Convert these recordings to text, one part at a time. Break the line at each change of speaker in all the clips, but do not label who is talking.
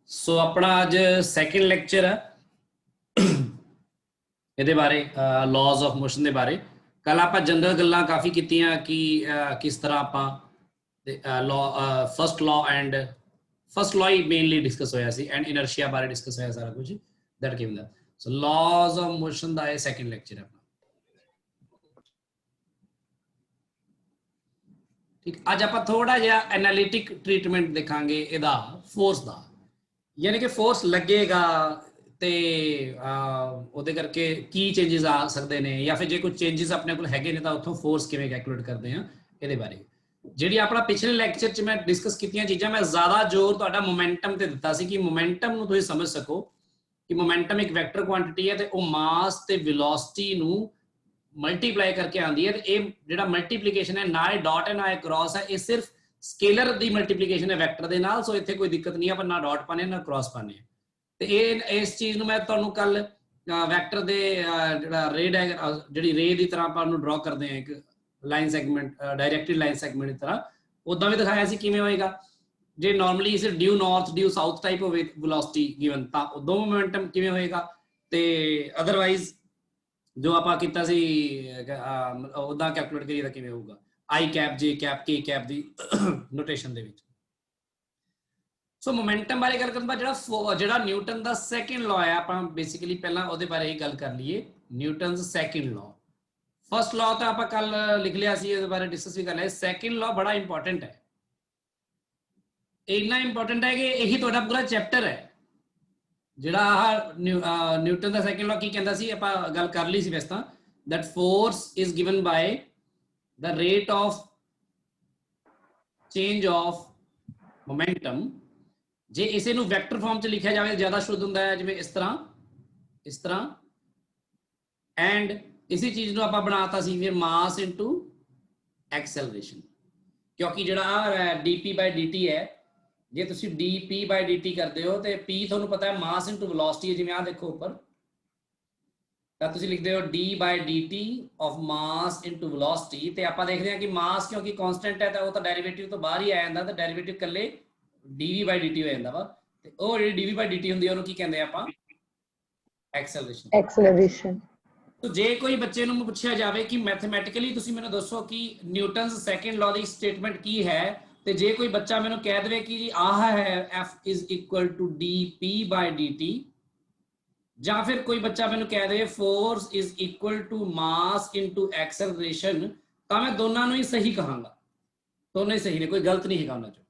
सो अपना अज second lecture है ये बारे लॉज ऑफ मोशन के बारे। कल आप जनरल गल्लां काफ़ी कीतियां कि किस तरह आप law first law and first law ही मेनली डिस्कस होया सी एंड इनर्शिया बारे डिस्कस होया सारा कुछ that given that. So laws of motion का यह सैकेंड लैक्चर है अपना। ठीक, अज आप थोड़ा जिहा एनालिटिक ट्रीटमेंट देखांगे इहदा फोर्स का, यानी कि फोर्स लगेगा तो ਉਹਦੇ ਕਰਕੇ ਕੀ ਚੇਂजेस आ सकते हैं या फिर जो कुछ चेंजेस अपने को हैगे ने तो उतों फोर्स किवें कैलकुलेट करते हैं ये बारे। जी अपना पिछले लैक्चर च मैं डिस्कस कीतियां चीज़ां मैं ज़्यादा जोर तुहाडा मोमेंटम ते दिता सी कि मोमेंटम नूं तुसीं समझ सको कि मोमेंटम एक वैक्टर क्वांटिटी है तो वह मास ते वेलोसिटी नूं मल्टीप्लाई करके आती है। तो ये जिहड़ा मल्टीप्लीकेशन है ना ये डॉट है ना ये क्रॉस है, ये सिर्फ स्केलर की मल्टीप्लीकेशन है वैक्टर के नाल। सो इत्थे कोई दिक्कत नहीं है, पर ना डॉट पाने ना क्रॉस पाने। तो इस चीज़ मैं तुहानूं कल वैक्टर दे जिहड़ा रे जिहड़ी रे की तरह आपां ड्रॉ करते हैं एक लाइन सैगमेंट डायरैक्टेड लाइन सैगमेंट की तरह उदा भी दिखाया सी किवें होएगा। जे नॉर्मली इसे due north due south type होवे वेलोसिटी गिवन तां उदों मोमेंटम किवें होएगा। तो अदरवाइज जो आप कीता सी उदा कैलकुलेट करिए तां किवें होऊगा आई कैप जे कैप के कैप दी नोटेशन दे विच। सो मोमेंटम बारे गल करन जिहड़ा न्यूटन का सैकेंड लॉ है आप बेसिकली पहला उहदे बारे ही गल कर लीए। Newton second law first law तो आप कल लिख लिया सी, उहदे बारे डिस्कस भी कर लिया। सैकेंड लॉ बड़ा इंपॉर्टेंट है, इन्ना इंपॉर्टेंट है कि यही तुहाडा पूरा चैप्टर है। जिहड़ा न्यूटन का सैकेंड लॉ की कहंदा सी आप गल कर ली सी वैसे तां that force is given by the rate of change of momentum. जे इसे नूं वैक्टर फॉर्म च लिखा जाए ज्यादा शुद्ध होंदा है, जिवें इस तरह एंड इसी चीज़ नूं आपां बनाता सी फिर मास इनटू एक्सेलरेशन, क्योंकि जिहड़ा डी बाय डी टी है जे तुसीं D P by D T करते हो तो पी तुहानूं पता है मास इनटू वेलोसिटी है। जिवें आ देखो उपर तां तुसीं लिखदे हो D by D T of mass into velocity. तो आपां देखदे हां कि मास क्योंकि कॉन्सटेंट है तो वह तो डेरीवेटिव तो बाहर ही आ जांदा, तो डेरीवेटिव कल्ले डीवी बाय डी टी हो जाता वा। ते ओह जिहड़ी डीवी बाय डी टी हुंदी है उहनूं की कहंदे आपां एक्सेलरेशन। तो जे कोई बच्चे नूं पुछया जाए कि मैथमैटिकली तुसीं मैनूं दसो कि न्यूटन सैकेंड लॉ दी स्टेटमेंट की है, तो जे कोई बच्चा मैनूं कह दे कि जी आह है F is equal to D P by D T, या फिर कोई बच्चा मैनूं कह दे force is equal to mass into acceleration, तो मैं दोनों ही सही कहांगा, दोनों ही सही ने, कोई गलत नहीं है उन्हां चों।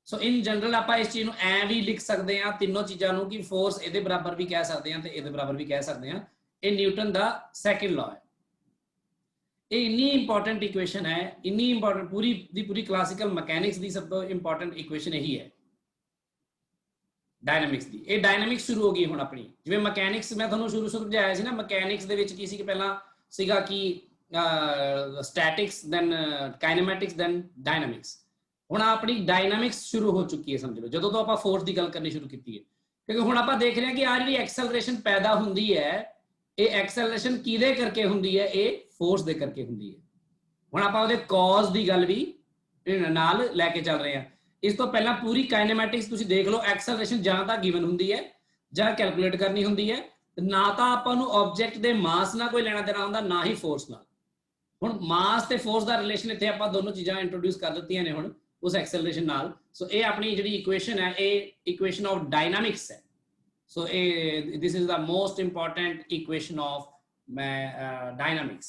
सो इन जनरल आप इस चीज़ ऐ भी लिख सकते हैं तीनों चीज़ों कि फोर्स ये बराबर भी कह सकते हैं तो ये बराबर भी कह सकते हैं। ये न्यूटन का सैकेंड लॉ है। ये इन्नी इंपॉर्टेंट इक्वेशन है, इन्नी इंपॉर्टेंट पूरी दी पूरी क्लासिकल मैकेनिक्स की सब तो इंपॉर्टेंट इक्वेशन यही है डायनामिक्स की। ये डायनामिक्स शुरू हो गई हुण अपनी, जिवें मैकेनिक्स मैं तुहानूं शुरू समझाया सी ना, मैकेनिक्स दे विच की सी कि पहला सीगा कि statics then kinematics then dynamics. हुण अपनी डायनामिक्स शुरू हो चुकी है, समझ लो जो तो आप फोर्स की गल करनी शुरू की है, क्योंकि हुण आप देख रहे हैं कि आ जी एक्सेलरेशन पैदा होंदी है, ये एक्सेलरेशन किहदे करके होंदी है, ये फोर्स दे करके होंदी है। हुण आप उहदे कॉज की गल भी नाल लैके चल रहे हैं। इस तो पहला पूरी काइनेमैटिक्स तुसीं देख लो, एक्सेलरेशन जां तां गिवन होंदी है जां कैलकुलेट करनी होंदी है, ना तां आपां नूं ऑब्जेक्ट दे मास नाल कोई लेना देना होंदा, ना ही फोर्स नाल। हुण मास ते फोर्स का रिलेशन इत्थे आपां दोनों चीज़ां इंट्रोड्यूस कर दित्तियां ने हुण उस एक्सेलरेशन नाल। सो ये अपनी जिहड़ी इक्वेशन है ये इक्वेशन ऑफ डायनामिक्स है। So this is the most important equation of dynamics.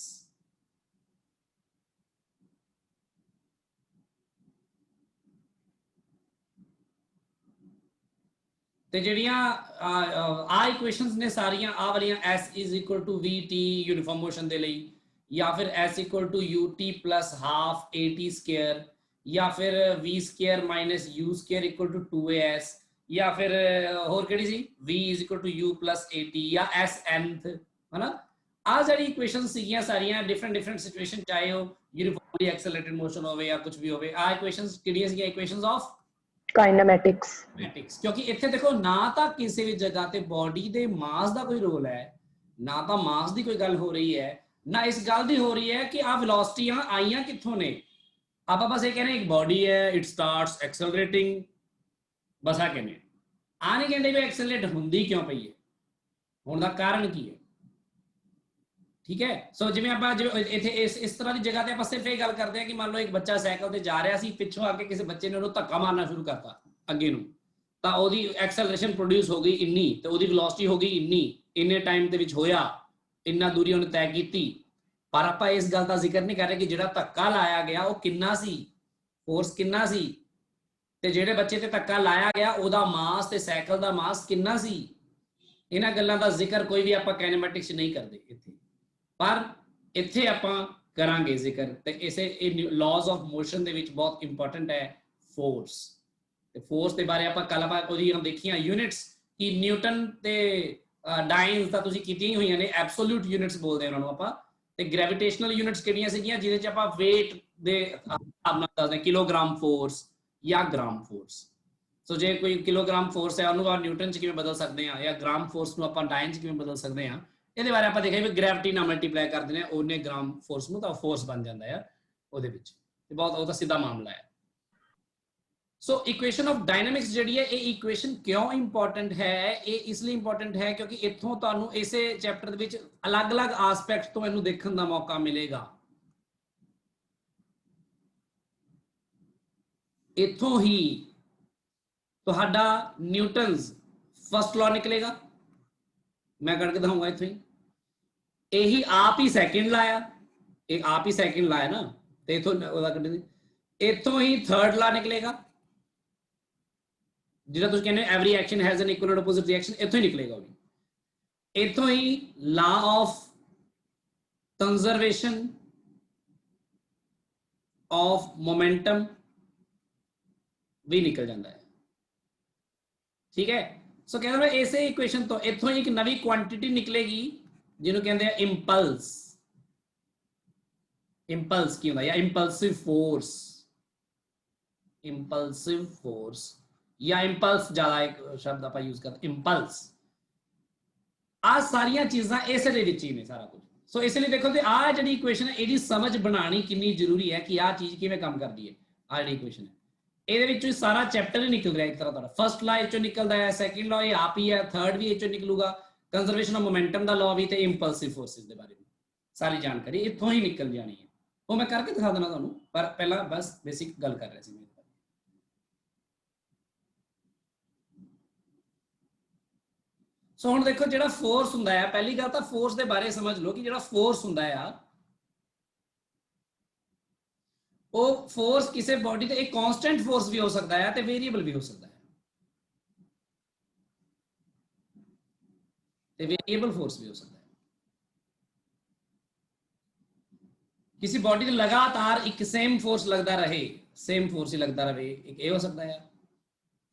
ते जिहड़ियां आ इक्वेशंस ने सारियां आ वालियां S is equal to V T uniform motion दे लई, या फिर S equal to U T plus half A T square, या फिर V square minus U square equal to 2as, या फिर होर किहड़ी सी v is equal to U plus A T या एस nth, है ना। आ सारी इक्वेशंस सीगियां सारियां डिफरेंट सिचुएशन, चाहे वो यूनिफॉर्मली एक्सेलरेटेड मोशन होवे या कुछ भी होवे। आ इक्वेशंस किहड़ियां सीगियां इक्वेशंस ऑफ काइनेमैटिक्स। क्योंकि इत्थे देखो ना तो किसी भी जगह ते बॉडी दे मास का कोई रोल है, ना तो मास की कोई गल हो रही है, ना इस गल की हो रही है कि आ वेलोसिटियां आईयां कित्थों ने। आप बस ये कह रहे हैं एक बॉडी है, इट स्टार्ट्स एक्सेलरेटिंग, बस आ कहने। ਆ ਨਹੀਂ ਕਹਿੰਦੇ ਵੀ ਐਕਸਲਰੇਟ ਹੁੰਦੀ ਕਿਉਂ ਪਈ ਹੈ, ਹੋਣ ਦਾ ਕਾਰਨ ਕੀ ਹੈ। ਠੀਕ ਹੈ, ਸੋ ਜਿਵੇਂ ਆਪਾਂ ਇੱਥੇ ਇਸ ਤਰ੍ਹਾਂ ਦੀ ਜਗ੍ਹਾ ਤੇ ਆਪਾਂ ਸਿਰਫ ਇਹ ਗੱਲ ਕਰਦੇ ਹਾਂ ਕਿ ਮੰਨ ਲਓ ਇੱਕ ਬੱਚਾ ਸਾਈਕਲ ਤੇ ਜਾ ਰਿਹਾ ਸੀ, ਪਿੱਛੋਂ ਆ ਕੇ ਕਿਸੇ ਬੱਚੇ ਨੇ ਉਹਨੂੰ ਧੱਕਾ ਮਾਰਨਾ ਸ਼ੁਰੂ ਕਰਤਾ ਅੱਗੇ ਨੂੰ, ਤਾਂ ਉਹਦੀ ਐਕਸਲਰੇਸ਼ਨ ਪ੍ਰੋਡਿਊਸ ਹੋ ਗਈ ਇੰਨੀ, ਤੇ ਉਹਦੀ ਵੈਲੋਸਿਟੀ ਹੋ ਗਈ ਇੰਨੀ, ਇੰਨੇ ਟਾਈਮ ਦੇ ਵਿੱਚ ਹੋਇਆ, ਇੰਨਾ ਦੂਰੀ ਉਹਨੇ ਤੈਅ ਕੀਤੀ। ਪਰ ਆਪਾਂ ਇਸ ਗੱਲ ਦਾ ਜ਼ਿਕਰ ਨਹੀਂ ਕਰ ਰਹੇ ਕਿ ਜਿਹੜਾ ਧੱਕਾ ਲਾਇਆ ਗਿਆ ਉਹ ਕਿੰਨਾ ਸੀ, ਫੋਰਸ ਕਿੰਨਾ ਸੀ, ਤੇ ਜਿਹੜੇ ਬੱਚੇ ਤੇ ਧੱਕਾ ਲਾਇਆ ਗਿਆ ਉਹਦਾ ਮਾਸ ਤੇ ਸਾਈਕਲ ਦਾ ਮਾਸ ਕਿੰਨਾ ਸੀ। ਇਹਨਾਂ ਗੱਲਾਂ ਦਾ ਜ਼ਿਕਰ ਕੋਈ ਵੀ ਆਪਾਂ ਕਾਈਨੈਮੈਟਿਕਸ ਨਹੀਂ ਕਰਦੇ ਇੱਥੇ, ਪਰ ਇੱਥੇ ਆਪਾਂ ਕਰਾਂਗੇ ਜ਼ਿਕਰ। ਤੇ ਇਸੇ ਲਾਜ਼ ਆਫ ਮੋਸ਼ਨ ਦੇ ਵਿੱਚ ਬਹੁਤ ਇੰਪੋਰਟੈਂਟ ਹੈ ਫੋਰਸ। ਤੇ ਫੋਰਸ ਦੇ ਬਾਰੇ ਆਪਾਂ ਕੱਲ ਆਪਾਂ ਉਹਦੀਆਂ ਦੇਖੀਆਂ ਯੂਨਿਟਸ, ਕਿ ਨਿਊਟਨ ਤੇ ਡਾਇਨਸ ਤਾਂ ਤੁਸੀਂ ਕੀਤੀਆਂ ਹੀ ਹੋਈਆਂ ਨੇ, ਐਬਸੋਲੂਟ ਯੂਨਿਟਸ ਬੋਲਦੇ ਉਹਨਾਂ ਨੂੰ ਆਪਾਂ। ਤੇ ਗ੍ਰੈਵਿਟੇਸ਼ਨਲ ਯੂਨਿਟਸ ਕਿਹੜੀਆਂ ਸੀਗੀਆਂ, ਜਿਹਦੇ ਚ ਆਪਾਂ weight ਦੇ ਹਿਸਾਬ ਨਾਲ ਦੱਸਦੇ ਕਿਲੋਗ੍ਰਾਮ ਫੋਰਸ ਜਾਂ ਗ੍ਰਾਮ ਫੋਰਸ। ਸੋ ਜੇ ਕੋਈ ਕਿਲੋਗ੍ਰਾਮ ਫੋਰਸ ਹੈ ਉਹਨੂੰ ਆਪਾਂ ਨਿਊਟਨ ਚ ਕਿਵੇਂ ਬਦਲ ਸਕਦੇ ਹਾਂ, ਜਾਂ ਗ੍ਰਾਮ ਫੋਰਸ ਨੂੰ ਆਪਾਂ ਡਾਇਨ ਚ ਕਿਵੇਂ ਬਦਲ ਸਕਦੇ ਹਾਂ, ਇਹਦੇ ਬਾਰੇ ਆਪਾਂ ਦੇਖਿਆ ਵੀ ਗ੍ਰੈਵਿਟੀ ਨਾਲ ਮਲਟੀਪਲਾਈ ਕਰਦੇ ਨੇ ਉਹਨੇ ਗ੍ਰਾਮ ਫੋਰਸ ਨੂੰ, ਤਾਂ ਫੋਰਸ ਬਣ ਜਾਂਦਾ ਹੈ ਉਹਦੇ ਵਿੱਚ, ਤੇ ਬਹੁਤ ਉਹ ਤਾਂ ਸਿੱਧਾ ਮਾਮਲਾ ਹੈ। ਸੋ ਇਕੁਏਸ਼ਨ ਆਫ ਡਾਇਨਾਮਿਕਸ ਜਿਹੜੀ ਹੈ, ਇਹ ਇਕੁਏਸ਼ਨ ਕਿਉਂ ਇੰਪੋਰਟੈਂਟ ਹੈ, ਇਹ ਇਸ ਲਈ ਇੰਪੋਰਟੈਂਟ ਹੈ ਕਿਉਂਕਿ ਇੱਥੋਂ ਤੁਹਾਨੂੰ ਇਸੇ ਚੈਪਟਰ ਦੇ ਵਿੱਚ ਅਲੱਗ-ਅਲੱਗ ਆਸਪੈਕਟ ਤੋਂ ਇਹਨੂੰ ਦੇਖਣ ਦਾ ਮੌਕਾ ਮਿਲੇਗਾ। ਇੱਥੋਂ ਹੀ ਤੁਹਾਡਾ ਨਿਊਟਨਸ ਫਸਟ ਲਾਅ ਨਿਕਲੇਗਾ, ਮੈਂ ਕਰਕੇ ਦਿਖਾਉਂਗਾ ਇੱਥੋਂ ਹੀ। ਇਹੀ ਆਪ ਹੀ ਸੈਕਿੰਡ ਲਾਇਆ, ਇਹ ਆਪ ਹੀ ਸੈਕਿੰਡ ਲਾਇਆ ਨਾ, ਤੇ ਇੱਥੋਂ ਉਹਦਾ ਕੱਢਦੇ, ਇੱਥੋਂ ਹੀ ਥਰਡ ਲਾ ਨਿਕਲੇਗਾ, ਜਿਹੜਾ ਤੁਸੀਂ ਕਹਿੰਦੇ every action has an equal and opposite reaction, ਇੱਥੋਂ ਹੀ ਨਿਕਲੇਗਾ ਉਹ ਵੀ। ਇੱਥੋਂ ਹੀ law of conservation of momentum ਵੀ ਨਿਕਲ ਜਾਂਦਾ ਹੈ। ਠੀਕ ਹੈ, ਸੋ ਕਹਿੰਦਾ ਇਸੇ ਇਕੁਏਸ਼ਨ ਤੋਂ ਇੱਥੋਂ ਹੀ ਇੱਕ ਨਵੀਂ ਕੁਆਂਟੀਟੀ ਨਿਕਲੇਗੀ ਜਿਹਨੂੰ ਕਹਿੰਦੇ ਆ ਇੰਪਲਸ। ਇੰਪਲਸ ਕੀ ਹੁੰਦਾ, ਜਾਂ ਇੰਪਲਸਿਵ ਫੋਰਸ, ਇੰਪਲਸਿਵ ਫੋਰਸ ਜਾਂ ਇੰਪਲਸ ਜ਼ਿਆਦਾ ਇੱਕ ਸ਼ਬਦ ਆਪਾਂ ਯੂਜ਼ ਕਰਦੇ, ਇੰਪਲਸ। ਆ ਸਾਰੀਆਂ ਚੀਜ਼ਾਂ ਇਸੇ ਦੇ ਵਿੱਚ ਹੀ ਨੇ ਸਾਰਾ ਕੁਝ। ਸੋ ਇਸ ਲਈ ਦੇਖੋ ਤੇ ਆ ਜਿਹੜੀ ਇਕੁਏਸ਼ਨ ਹੈ ਇਹਦੀ ਸਮਝ ਬਣਾਉਣੀ ਕਿੰਨੀ ਜ਼ਰੂਰੀ ਹੈ ਕਿ ਆ ਚੀਜ਼ ਕਿਵੇਂ ਕੰਮ ਕਰਦੀ ਹੈ। ਆ ਜਿਹੜੀ ਇਕੁਏਸ਼ਨ ਹੈ ਇਹਦੇ ਵਿੱਚੋਂ ਸਾਰਾ ਚੈਪਟਰ ਹੀ ਨਿਕਲ ਰਿਹਾ ਇੱਕ ਤਰ੍ਹਾਂ ਦਾ। ਫਸਟ ਲਾ ਇਹ ਚੋਂ ਨਿਕਲਦਾ ਹੈ, ਸੈਕਿੰਡ ਲਾ ਇਹ ਆਪ ਹੀ ਹੈ, ਥਰਡ ਵੀ ਇਹ ਚੋਂ ਨਿਕਲੂਗਾ, ਕੰਜ਼ਰਵੇਸ਼ਨ ਆਫ ਮੋਮੈਂਟਮ ਦਾ ਲਾ ਵੀ, ਤੇ ਇੰਪਲਸਿਵ ਫੋਰਸਿਸ ਦੇ ਬਾਰੇ ਸਾਰੀ ਜਾਣਕਾਰੀ ਇੱਥੋਂ ਹੀ ਨਿਕਲ ਜਾਣੀ ਹੈ। ਉਹ ਮੈਂ ਕਰਕੇ ਦਿਖਾ ਦੇਣਾ ਤੁਹਾਨੂੰ, ਪਰ ਪਹਿਲਾਂ ਬਸ ਬੇਸਿਕ ਗੱਲ ਕਰ ਰਿਹਾ ਸੀ ਮੈਂ। ਸੋ ਹੁਣ ਦੇਖੋ ਜਿਹੜਾ ਫੋਰਸ ਹੁੰਦਾ ਹੈ, ਪਹਿਲੀ ਗੱਲ ਤਾਂ ਫੋਰਸ ਦੇ ਬਾਰੇ ਸਮਝ ਲਓ ਕਿ ਜਿਹੜਾ ਫੋਰਸ ਹੁੰਦਾ ਆ ਉਹ ਫੋਰਸ ਕਿਸੇ ਬੋਡੀ ਤੇ ਇੱਕ ਕਾਂਸਟੈਂਟ ਫੋਰਸ ਵੀ ਹੋ ਸਕਦਾ ਹੈ ਤੇ ਵੇਰੀਏਬਲ ਵੀ ਹੋ ਸਕਦਾ ਹੈ। ਤੇ ਵੇਰੀਏਬਲ ਫੋਰਸ ਵੀ ਹੋ ਸਕਦਾ ਹੈ। किसी बॉडी ਤੇ लगातार एक सेम फोर्स लगता रहे, सेम फोर्स ही लगता रहे, एक ये हो सकता है।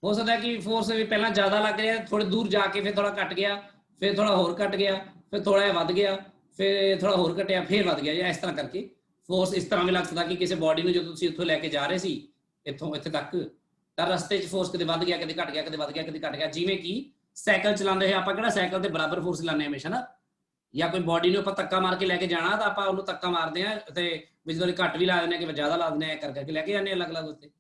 हो सकता है कि फोर्स भी पहला ज्यादा लग गया, थोड़ी दूर जाके फिर थोड़ा घट गया, फिर थोड़ा होर घट गया, फिर थोड़ा जिहा वध गया, फिर थोड़ा होर घटिया, फिर वध गया, या इस तरह करके फोर्स इस तरह भी लग सकता कि किसी बॉडी ਨੂੰ ਜਦੋਂ ਤੁਸੀਂ ਇੱਥੋਂ ਲੈ ਕੇ ਜਾ ਰਹੇ ਸੀ ਇੱਥੋਂ ਇੱਥੇ ਤੱਕ, ਤਾਂ ਰਸਤੇ 'ਚ ਫੋਰਸ ਕਦੇ ਵੱਧ ਗਿਆ, ਕਦੇ ਘਟ ਗਿਆ, ਕਦੇ ਵੱਧ ਗਿਆ, ਕਦੇ ਘਟ ਗਿਆ। ਜਿਵੇਂ ਕਿ ਸਾਈਕਲ ਚਲਾਉਂਦੇ ਹੋਏ ਆਪਾਂ ਕਿਹੜਾ ਸਾਈਕਲ ਤੇ ਬਰਾਬਰ ਫੋਰਸ ਲਾਉਂਦੇ ਹਮੇਸ਼ਾ ਨਾ, ਜਾਂ ਕੋਈ ਬॉडी ਨੂੰ ਆਪਾਂ ਧੱਕਾ ਮਾਰ ਕੇ ਲੈ ਕੇ ਜਾਣਾ ਤਾਂ ਆਪਾਂ ਉਹਨੂੰ ਧੱਕਾ ਮਾਰਦੇ ਆ ਤੇ ਵਿੱਚ ਥੋੜੀ ਘੱਟ ਵੀ ਲਾ ਦਿੰਦੇ ਆ ਕਿ ਜ਼ਿਆਦਾ ਲਾ ਦਿੰਦੇ ਆ, ਕਰ ਕਰਕੇ ਲੈ ਕੇ ਜਾਂਦੇ ਅਲੱਗ-ਅਲੱਗ ਉੱਤੇ।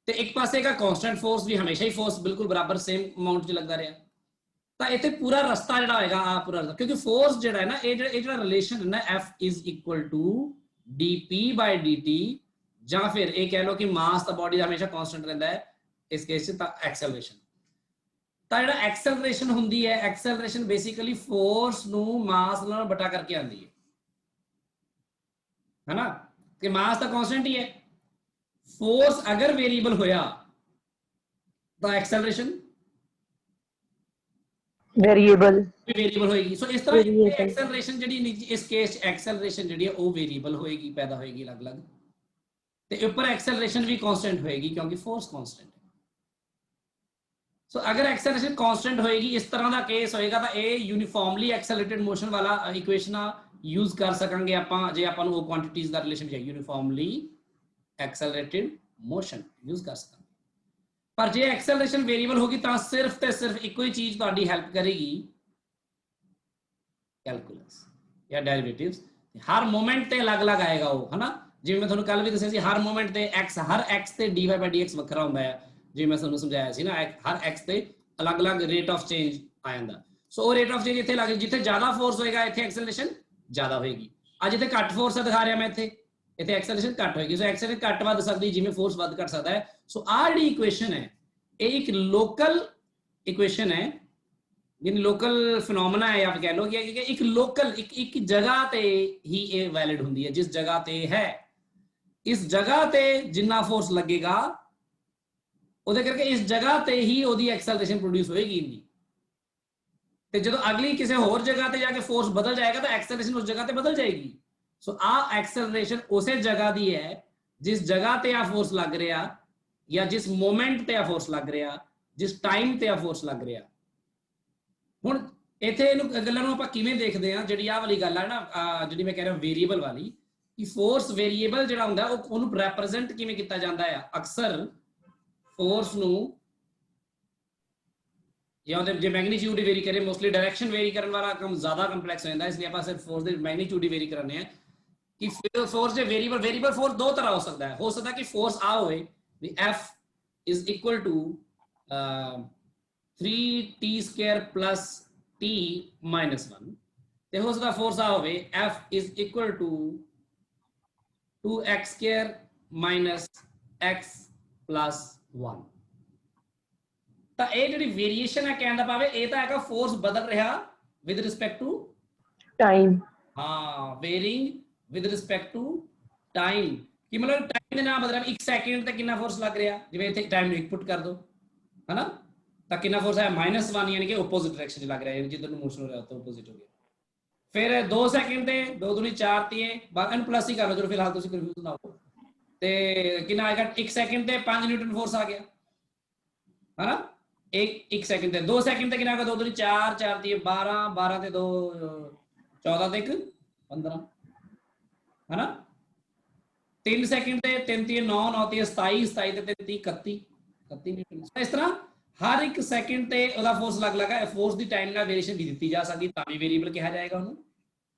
ਤੇ ਇੱਕ ਪਾਸੇ ਦਾ ਕਾਂਸਟੈਂਟ ਫੋਰਸ ਵੀ ਹਮੇਸ਼ਾ ਹੀ ਫੋਰਸ ਬਿਲਕੁਲ ਬਰਾਬਰ ਸੇਮ ਅਮਾਉਂਟ 'ਚ ਲੱਗਦਾ ਰਿਹਾ। ਤਾਂ ਇੱਥੇ ਪੂਰਾ ਰਸਤਾ ਜਿਹੜਾ ਹੋਏਗਾ ਆ ਪੂਰਾ, ਕਿਉਂਕਿ ਫੋਰਸ ਜਿਹੜਾ ਹੈ ਨਾ ਇਹ ਜਿਹੜਾ ਰਿਲੇਸ਼ਨ ਹੈ ਨਾ F = dp/dt, ਜਾਂ ਫਿਰ ਇਹ ਕਹਿ ਲਓ ਕਿ ਮਾਸ ਤਾਂ ਬॉडी ਦਾ ਹਮੇਸ਼ਾ ਕਾਂਸਟੈਂਟ ਰਹਿੰਦਾ ਹੈ ਇਸ ਕੇਸ 'ਚ। ਤਾਂ ਐਕਸਲਰੇਸ਼ਨ, ਤਾਂ ਜਿਹੜਾ ਐਕਸਲਰੇਸ਼ਨ ਹੁੰਦੀ ਹੈ, ਐਕਸਲਰੇਸ਼ਨ ਬੇਸਿਕਲੀ ਫੋਰਸ ਨੂੰ ਮਾਸ ਨਾਲ ਬਟਾ ਕਰਕੇ ਆਉਂਦੀ ਹੈ ਨਾ, ਕਿ ਮਾਸ ਤਾਂ ਕਾਂਸਟੈਂਟ ਹੀ ਹੈ, फोर्स अगर वेरिएबल होया तो एक्सेलरेशन वेरिएबल होएगी। सो इस तरह एक्सेलरेशन जिहड़ी इस केस एक्सेलरेशन जिहड़ी है वो वेरिएबल होएगी, पैदा होएगी अलग-अलग, ते ऊपर एक्सेलरेशन भी कांस्टेंट होएगी क्योंकि फोर्स कांस्टेंट है। सो अगर एक्सेलरेशन कांस्टेंट होएगी, इस तरह का केस होएगा तो ये यूनिफॉर्मली एक्सेलरेटेड मोशन वाला इक्वेशन यूज कर सकांगे आपां जे आपां नूं वो क्वांटिटीज दा रिलेशन चाहिए, यूनिफॉर्मली एक्सेलरेटेड मोशन यूज कर सकते। पर जे एक्सेलरेशन वेरिएबल होगी तो सिर्फ ते सिर्फ एक ही चीज तुम्हारी हेल्प करेगी, कैलकुलस या डेरिवेटिव्स। हर मोमेंट ते अलग-अलग आएगा वो, है ना। जिवें मैं तुहानूं कल भी दस्सिया सी, हर मोमेंट ते x, हर x ते dy/dx वखरा हुंदा है, जिवें मैं तुहानूं समझाया सी ना, हर x ते अलग अलग रेट ऑफ चेंज आ जाता। सो रेट ऑफ चेंज इतने लग जिथे ज्यादा फोर्स होएगा इतने एक्सेलरेशन ज्यादा होएगी। आज जिथे घट फोर्स दिखा रहा मैं इतने इतने एक्सेलरेशन घट होएगी। सो एक्सेलरेशन घट वध सकती जिवें फोर्स वध घट सकता है। सो आ जिहड़ी इक्वेशन है ये एक लोकल इक्वेशन है, यानी लोकल फिनोमेना है आप कह लो कि एक लोकल एक जगह ते ही ये वैलिड होंदी है। जिस जगह ते है इस जगह ते जिन्ना फोर्स लगेगा ਉਹਦੇ ਕਰਕੇ इस जगह ते ही ਉਹਦੀ एक्सेलरेशन प्रोड्यूस होएगी इनकी। ਤੇ ਜਦੋਂ ਅਗਲੀ ਕਿਸੇ ਹੋਰ ਜਗ੍ਹਾ ਤੇ ਜਾ ਕੇ ਫੋਰਸ ਬਦਲ ਜਾਏਗਾ ਤਾਂ ਐਕਸਲਰੇਸ਼ਨ ਉਸ ਜਗ੍ਹਾ ਤੇ ਬਦਲ ਜਾਏਗੀ। ਸੋ ਆ ਐਕਸਲਰੇਸ਼ਨ ਉਸੇ ਜਗ੍ਹਾ ਦੀ ਹੈ ਜਿਸ ਜਗ੍ਹਾ ਤੇ ਆ ਫੋਰਸ ਲੱਗ ਰਿਹਾ ਜਾਂ ਜਿਸ ਮੋਮੈਂਟ ਤੇ ਆ ਫੋਰਸ ਲੱਗ ਰਿਹਾ, ਜਿਸ ਟਾਈਮ ਤੇ ਆ ਫੋਰਸ ਲੱਗ ਰਿਹਾ। ਹੁਣ ਇੱਥੇ ਇਹਨੂੰ ਗੱਲਾਂ ਨੂੰ ਆਪਾਂ ਕਿਵੇਂ ਦੇਖਦੇ ਆ, ਜਿਹੜੀ ਆ ਵਾਲੀ ਗੱਲ ਆ ਨਾ ਜਿਹੜੀ ਮੈਂ ਕਹਿ ਰਿਹਾ ਵੇਰੀਏਬਲ ਵਾਲੀ, ਕਿ ਫੋਰਸ ਵੇਰੀਏਬਲ ਜਿਹੜਾ ਹੁੰਦਾ ਉਹਨੂੰ ਰਿਪਰੈਜ਼ੈਂਟ ਕਿਵੇਂ ਕੀਤਾ ਜਾਂਦਾ ਆ। ਅਕਸਰ फोर्स ਨੂੰ ਜਾਂ ਉਹਦੇ ਜੇ ਮੈਗਨੀਟਿਊਡ ਵੇਰੀ ਕਰੇ, ਮੋਸਟਲੀ ਡਾਇਰੈਕਸ਼ਨ ਵੇਰੀ ਕਰਨ ਵਾਲਾ ਕੰਮ ਜ਼ਿਆਦਾ ਕੰਪਲੈਕਸ ਹੋ ਜਾਂਦਾ, ਇਸ ਲਈ ਆਪਾਂ ਸਿਰਫ ਫੋਰਸ ਦੇ ਮੈਗਨੀਟਿਊਡ ਹੀ ਵੇਰੀ ਕਰਾਉਂਦੇ ਆ। ਕਿ ਫੋਰਸ ਦੇ ਵੇਰੀਏਬਲ ਫੋਰਸ ਦੋ ਤਰ੍ਹਾਂ ਹੋ ਸਕਦਾ ਕਿ ਫੋਰਸ ਆ ਹੋਵੇ ਵੀ F is equal to 3t² plus t minus 1 ਤੇ ਹੋ ਸਕਦਾ ਫੋਰਸ ਆ ਹੋਵੇ F is equal to 2x² minus x plus 1। ਤਾਂ ਇਹ ਜਿਹੜੀ ਵੇਰੀਏਸ਼ਨ ਹੈ ਕਹਿਣ ਦਾ ਭਾਵ ਇਹ ਤਾਂ ਹੈਗਾ ਫੋਰਸ ਬਦਲ ਰਿਹਾ ਵਿਦ ਰਿਸਪੈਕਟ ਟੂ
ਟਾਈਮ।
ਹਾਂ, varying with respect to time. ਕਿ ਮਤਲਬ ਟਾਈਮ ਦੇ ਨਾਲ ਬਦਲ ਰਿਹਾ, 1 ਸੈਕਿੰਡ ਤੇ ਕਿੰਨਾ ਫੋਰਸ ਲੱਗ ਰਿਹਾ, ਜਿਵੇਂ ਇੱਥੇ ਟਾਈਮ ਨੂੰ ਇਨਪੁਟ ਕਰ ਦੋ ਹਨਾ, ਤਾਂ ਕਿੰਨਾ ਫੋਰਸ ਹੈ -1 ਯਾਨੀ ਕਿ ਆਪੋਜ਼ਿਟ ਡਾਇਰੈਕਸ਼ਨ 'ਚ ਲੱਗ ਰਿਹਾ, ਜਿੱਧਰ ਨੂੰ ਮੋਸ਼ਨ ਹੋ ਰਿਹਾ ਉੱਥੇ ਆਪੋਜ਼ਿਟ ਹੋ ਗਿਆ। ਫਿਰ 2 ਸੈਕਿੰਡ ਤੇ 2 ਦੂਣੀ 4 ਤੀਏ ਬਾਕੀ ਪਲੱਸ ਹੀ ਕਰ ਲਓ, ਚਲੋ ਫਿਲਹਾਲ ਤੁਸੀਂ ਕਨਫਿਊਜ਼ ਨਾ ਹੋ। ਤੇ ਕਿੰਨਾ ਆਏਗਾ 1 ਸੈਕਿੰਡ ਤੇ 5 ਨਿਊਟਨ ਫੋਰਸ ਆ ਗਿਆ ਹਨਾ। 1 ਸੈਕਿੰਡ ਤੇ 2 ਸੈਕਿੰਡ ਤੇ ਕਿੰਨਾ ਆਏਗਾ 2 ਦੂਣੀ 4 4 ਤੀਏ 12 12 ਤੇ 2 14 ਤੇ 1 15 ਹਨਾ। 3 ਸੈਕਿੰਡ ਤੇ 3 ਤੀਏ 9 9 ਤੀਏ 27 27 ਤੇ 30 31 31 ਨਿਊਟਨ। ਇਸ ਤਰ੍ਹਾਂ ਹਰ ਇੱਕ ਸੈਕਿੰਡ ਤੇ ਉਹਦਾ ਫੋਰਸ ਅਲੱਗ ਅਲੱਗ ਹੈ। ਫੋਰਸ ਦੀ ਟਾਈਮ ਨਾਲ ਵੇਰੀਏਸ਼ਨ ਵੀ ਦਿੱਤੀ ਜਾ ਸਕਦੀ, ਤਾਂ ਵੀ ਵੇਰੀਏਬਲ ਕਿਹਾ ਜਾਏਗਾ ਉਹਨੂੰ।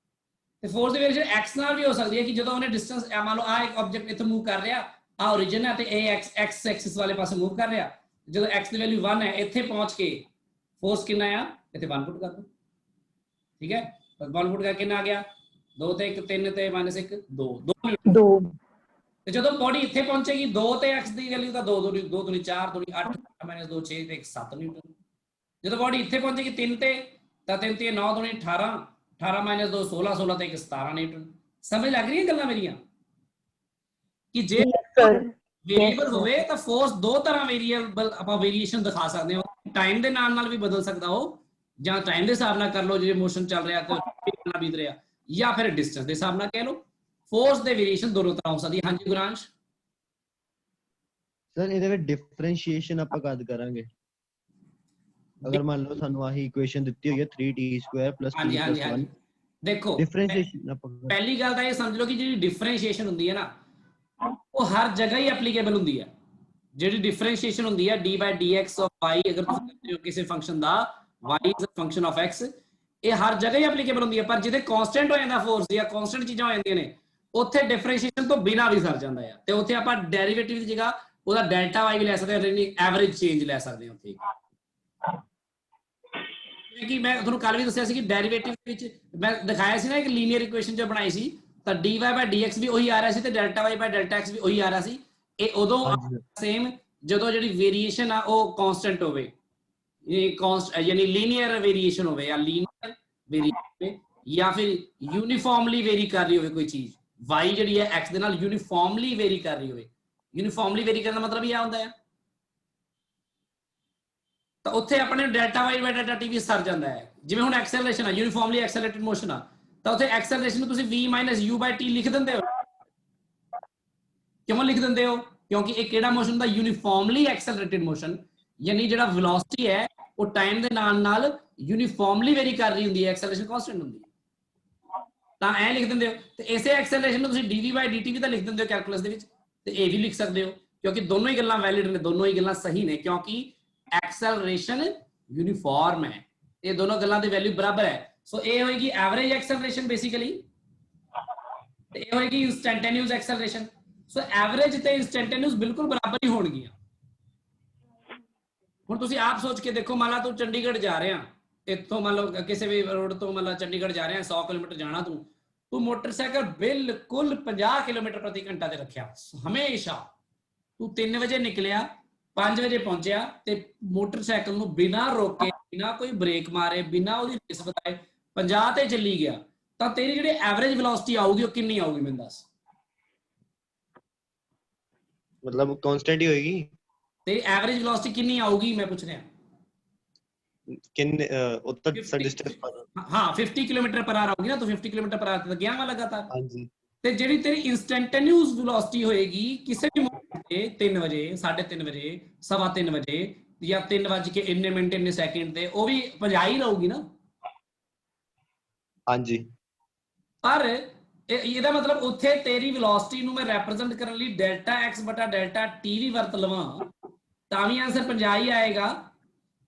ਤੇ ਫੋਰਸ ਦੀ ਵੇਰੀਏਸ਼ਨ x ਨਾਲ ਵੀ ਹੋ ਸਕਦੀ ਹੈ ਕਿ ਜਦੋਂ ਉਹਨੇ ਡਿਸਟੈਂਸ ਮੰਨ ਲਓ ਆ ਇੱਕ ਆਬਜੈਕਟ ਇੱਥੇ ਮੂਵ ਕਰ ਰਿਹਾ, ਆ origin ਹੈ ਤੇ ਇਹ x ਐਕਸਿਸ ਵਾਲੇ ਪਾਸੇ ਮੂਵ ਕਰ ਰਿਹਾ, ਜਦੋਂ x ਦੀ ਵੈਲਿਊ 1 ਹੈ ਇੱਥੇ ਪਹੁੰਚ ਕੇ ਫੋਰਸ ਕਿੰਨਾ ਆ ਇੱਥੇ 1 ਪੁੱਟ ਕਰ ਦੋ, ਠੀਕ ਹੈ। 1 ਪੁੱਟ ਕਰਕੇ ਕਿੰਨਾ ਆ ਗਿਆ 2 ਤੇ 1 3 ਤੇ -1 2 ਤੇ ਜਦੋਂ ਬੋਡੀ ਇੱਥੇ ਪਹੁੰਚੇਗੀ 2 ਤੇ x ਦੀ ਵੈਲਿਊ ਤਾਂ 2 2 2 4 2 8 -2 6 ਤੇ 7 ਨਿਊਟਨ। ਜਦੋਂ ਬੋਡੀ ਇੱਥੇ ਪਹੁੰਚੇਗੀ 3 ਤੇ ਤਾਂ 3 ਤੇ 9 2 18 18 -2 16 16 ਤੇ 17 ਨਿਊਟਨ। ਸਮਝ ਲੱਗ ਰਹੀ ਹੈ ਗੱਲਾਂ ਮੇਰੀਆਂ ਕਿ ਜੇ ਵੇਰੀਏਬਲ ਹੋਵੇ ਤਾਂ ਫੋਰਸ ਦੋ ਤਰ੍ਹਾਂ ਵੇਰੀਏਬਲ ਆਪਾਂ ਵੇਰੀਏਸ਼ਨ ਦਿਖਾ ਸਕਦੇ ਹਾਂ। ਟਾਈਮ ਦੇ ਨਾਲ ਵੀ ਬਦਲ ਸਕਦਾ ਉਹ, ਜਾਂ ਟਾਈਮ ਦੇ ਹਿਸਾਬ ਨਾਲ ਕਰ ਲਓ ਜੇ ਮੋਸ਼ਨ ਚੱਲ ਰਿਹਾ ਤੇ ਬੀਤ ਰਿਹਾ, ਜਾਂ ਫਿਰ ਡਿਸਟੈਂਸ ਦੇ ਹਿਸਾਬ ਨਾਲ ਕਹਿ ਲਓ। ਫੋਰਸ ਦੇ ਵੇਰੀਏਸ਼ਨ ਦੋਨੋਂ ਤਰ੍ਹਾਂ ਹੋ ਸਕਦੀ ਹੈ। ਹਾਂਜੀ ਗੁਰਾਂਸ਼
ਸਰ ਇਹਦੇ ਵਿੱਚ ਡਿਫਰੈਂਸ਼ੀਏਸ਼ਨ ਆਪਾਂ ਕਦ ਕਰਾਂਗੇ? ਅਗਰ ਮੰਨ ਲਓ ਸਾਨੂੰ ਆਹੀ ਇਕੁਏਸ਼ਨ ਦਿੱਤੀ ਹੋਈ ਹੈ 3t² + t + 1,
ਦੇਖੋ
ਡਿਫਰੈਂਸ਼ੀਏਸ਼ਨ ਆਪਾਂ
ਪਹਿਲੀ ਗੱਲ ਤਾਂ ਇਹ ਸਮਝ ਲਓ ਕਿ ਜਿਹੜੀ ਡਿਫਰੈਂਸ਼ੀਏਸ਼ਨ ਹੁੰਦੀ ਹੈ ਨਾ ਉਹ ਹਰ ਜਗ੍ਹਾ ਹੀ ਐਪਲੀਕੇਬਲ ਹੁੰਦੀ ਹੈ। ਜਿਹੜੀ ਡਿਫਰੈਂਸ਼ੀਏਸ਼ਨ ਹੁੰਦੀ ਹੈ d/dx of y, ਅਗਰ ਤੁਸੀਂ ਕਰਦੇ ਹੋ ਕਿਸੇ function the y is a function of x, ਇਹ ਹਰ ਜਗ੍ਹਾ ਹੀ ਐਪਲੀਕੇਬਲ ਹੁੰਦੀ ਹੈ। ਪਰ ਜਿਹਦੇ ਕਾਂਸਟੈਂਟ ਹੋ ਜਾਂਦਾ ਫੋਰਸ ਜਾਂ ਕਾਂਸਟੈਂਟ ਚੀਜ਼ਾਂ ਹੋ ਜਾਂਦੀਆਂ ਨੇ ਉੱਥੇ ਡਿਫਰੈਂਸ਼ੀਏਸ਼ਨ ਤੋਂ ਬਿਨਾਂ ਵੀ ਸਰ ਜਾਂਦਾ ਹੈ। ਤੇ ਉੱਥੇ ਆਪਾਂ ਡੈਰੀਵੇਟਿਵ ਦੀ ਜਗ੍ਹਾ ਉਹਦਾ ΔY ਵੀ ਲੈ ਸਕਦੇ ਹਾਂ, ਯਾਨੀ ਐਵਰੇਜ ਚੇਂਜ ਲੈ ਸਕਦੇ ਹਾਂ ਉੱਥੇ। ਕਿ ਮੈਂ ਤੁਹਾਨੂੰ ਕੱਲ ਵੀ ਦੱਸਿਆ ਸੀ ਕਿ ਡੈਰੀਵੇਟਿਵ ਵਿੱਚ ਮੈਂ ਦਿਖਾਇਆ ਸੀ ਨਾ ਇੱਕ ਲੀਨੀਅਰ ਇਕੁਏਸ਼ਨ ਜੋ ਬਣਾਈ ਸੀ, ਤਾਂ dy/dx ਵੀ ਉਹੀ ਆ ਰਿਹਾ ਸੀ ਤੇ ΔY/Δx ਵੀ ਉਹੀ ਆ ਰਿਹਾ ਸੀ। ਇਹ ਉਦੋਂ ਸੇਮ ਜਦੋਂ ਜਿਹੜੀ ਵੇਰੀਏਸ਼ਨ ਆ ਉਹ ਕਾਂਸਟੈਂਟ ਹੋਵੇ, ਯਾਨੀ ਲੀਨੀਅਰ ਵੇਰੀਏਸ਼ਨ ਹੋਵੇ ਜਾਂ ਲੀਨੀਅਰ ਵੇਰੀਏਸ਼ਨ ਜਾਂ ਫਿਰ ਯੂਨੀਫਾਰਮਲੀ ਵੇਰੀ ਕਰ ਰਹੀ ਹੋਵੇ ਕੋਈ ਚੀਜ਼। y ਜਿਹੜੀ ਹੈ x ਦੇ ਨਾਲ ਯੂਨੀਫਾਰਮਲੀ ਵੇਰੀ ਕਰ ਰਹੀ ਹੋਵੇ। ਯੂਨੀਫਾਰਮਲੀ ਵੇਰੀ ਕਰਨ ਦਾ ਮਤਲਬ ਇਹ ਹੁੰਦਾ ਹੈ ਤਾਂ ਉੱਥੇ ਆਪਣੇ ΔY/Δt ਵੀ ਸਰ ਜਾਂਦਾ ਹੈ। ਜਿਵੇਂ ਹੁਣ ਐਕਸਲਰੇਸ਼ਨ ਆ, ਯੂਨੀਫਾਰਮਲੀ ਐਕਸਲਰੇਟਡ ਮੋਸ਼ਨ ਆ, ਤਾਂ ਉੱਥੇ ਐਕਸਲਰੇਸ਼ਨ ਨੂੰ ਤੁਸੀਂ v - u/t ਲਿਖ ਦਿੰਦੇ ਹੋ। ਕਿਉਂ ਲਿਖ ਦਿੰਦੇ ਹੋ? ਕਿਉਂਕਿ ਇਹ ਕਿਹੜਾ ਮੋਸ਼ਨ ਹੁੰਦਾ? ਯੂਨੀਫਾਰਮਲੀ ਐਕਸਲਰੇਟਡ ਮੋਸ਼ਨ, ਯਾਨੀ ਜਿਹੜਾ ਵੈਲੋਸਿਟੀ ਹੈ ਉਹ ਟਾਈਮ ਦੇ ਨਾਲ ਯੂਨੀਫਾਰਮਲੀ ਵੇਰੀ ਕਰ ਰਹੀ ਹੁੰਦੀ ਹੈ, ਐਕਸਲਰੇਸ਼ਨ ਕਾਂਸਟੈਂਟ ਹੁੰਦੀ ਹੈ। ਤਾਂ ਐ ਲਿਖ ਦਿੰਦੇ ਹੋ। ਤੇ ਇਸੇ ਐਕਸਲਰੇਸ਼ਨ ਨੂੰ ਤੁਸੀਂ dv/dt ਵੀ ਤਾਂ ਲਿਖ ਦਿੰਦੇ ਹੋ ਕੈਲਕੂਲਸ ਦੇ ਵਿੱਚ, ਤੇ ਇਹ ਵੀ ਲਿਖ ਸਕਦੇ ਹੋ, ਕਿਉਂਕਿ ਦੋਨੋਂ ਹੀ ਗੱਲਾਂ ਵੈਲਿਡ ਨੇ, ਦੋਨੋਂ ਹੀ ਗੱਲਾਂ ਸਹੀ ਨੇ, ਕਿਉਂਕਿ एक्सेलरेशन यूनिफॉर्म है, ये दोनों गल्लां दी वैल्यू बराबर है। सो ये होएगी एवरेज एक्सेलरेशन बेसिकली, ते ये होएगी इंस्टैंटेनियस एक्सेलरेशन। सो एवरेज ते इंस्टैंटेनियस बिल्कुल बराबर ही होणगियां। ਹੁਣ ਤੁਸੀਂ ਆਪ ਸੋਚ ਕੇ ਦੇਖੋ, ਮੰਨ ਲਾ ਤੂੰ ਚੰਡੀਗੜ੍ਹ ਜਾ ਰਿਹਾ, ਇੱਥੋਂ ਮੰਨ ਲਓ ਕਿਸੇ ਵੀ ਰੋਡ ਤੋਂ ਮੰਨ ਲਾ ਚੰਡੀਗੜ੍ਹ ਜਾ ਰਿਹਾ 100 ਕਿਲੋਮੀਟਰ ਜਾਣਾ, ਤੂੰ ਮੋਟਰਸਾਈਕਲ ਬਿਲਕੁਲ 50 ਕਿਲੋਮੀਟਰ ਪ੍ਰਤੀ ਘੰਟਾ ਤੇ ਰੱਖਿਆ ਹਮੇਸ਼ਾ। ਤੂੰ 3 ਵਜੇ ਨਿਕਲਿਆ, 5 ਵਜੇ ਪਹੁੰਚਿਆ ਤੇ ਮੋਟਰਸਾਈਕਲ ਨੂੰ ਬਿਨਾਂ ਰੋਕੇ, ਬਿਨਾਂ ਕੋਈ ਬ੍ਰੇਕ ਮਾਰੇ, ਬਿਨਾਂ ਉਹਦੀ ਰੇਸ ਬਤਾਏ 50 ਤੇ ਚੱਲੀ ਗਿਆ, ਤਾਂ ਤੇਰੀ ਜਿਹੜੀ ਐਵਰੇਜ ਵੈਲੋਸਿਟੀ ਆਊਗੀ ਉਹ ਕਿੰਨੀ ਆਊਗੀ ਮੈਨੂੰ ਦੱਸ।
मतलब कांस्टेंट ही होएगी।
तेरी एवरेज वेलोसिटी कितनी आऊगी मैं पूछ रहा।
कितने उत्तर सर डिस्टेंस पर।
हाँ 50 किलोमीटर पर आवर होगी ना, तो 50 किलोमीटर पर आवर तक गया मैं लगातार।
हाँ जी।
ते जेडी तेरी इंस्टेंटेनियस वेलोसिटी होएगी किसी भी मोमेंट पे 3 बजे 3:30 बजे 3:15 बजे या 3 बज के इन्ने मिनट इन्ने सेकंड ते वो भी 50 ही रहूगी ना।
हाँ जी।
पर ਇਹਦਾ ਮਤਲਬ ਉੱਥੇ ਤੇਰੀ ਵੈਲੋਸਿਟੀ ਨੂੰ ਮੈਂ ਰਿਪਰੈਜ਼ੈਂਟ ਕਰਨ ਲਈ ਡੈਲਟਾ x ਬਟਾ ਡੈਲਟਾ t ਵੀ ਵਰਤ ਲਵਾਂ ਤਾਂ ਵੀ ਆਨਸਰ 50 ਹੀ ਆਏਗਾ,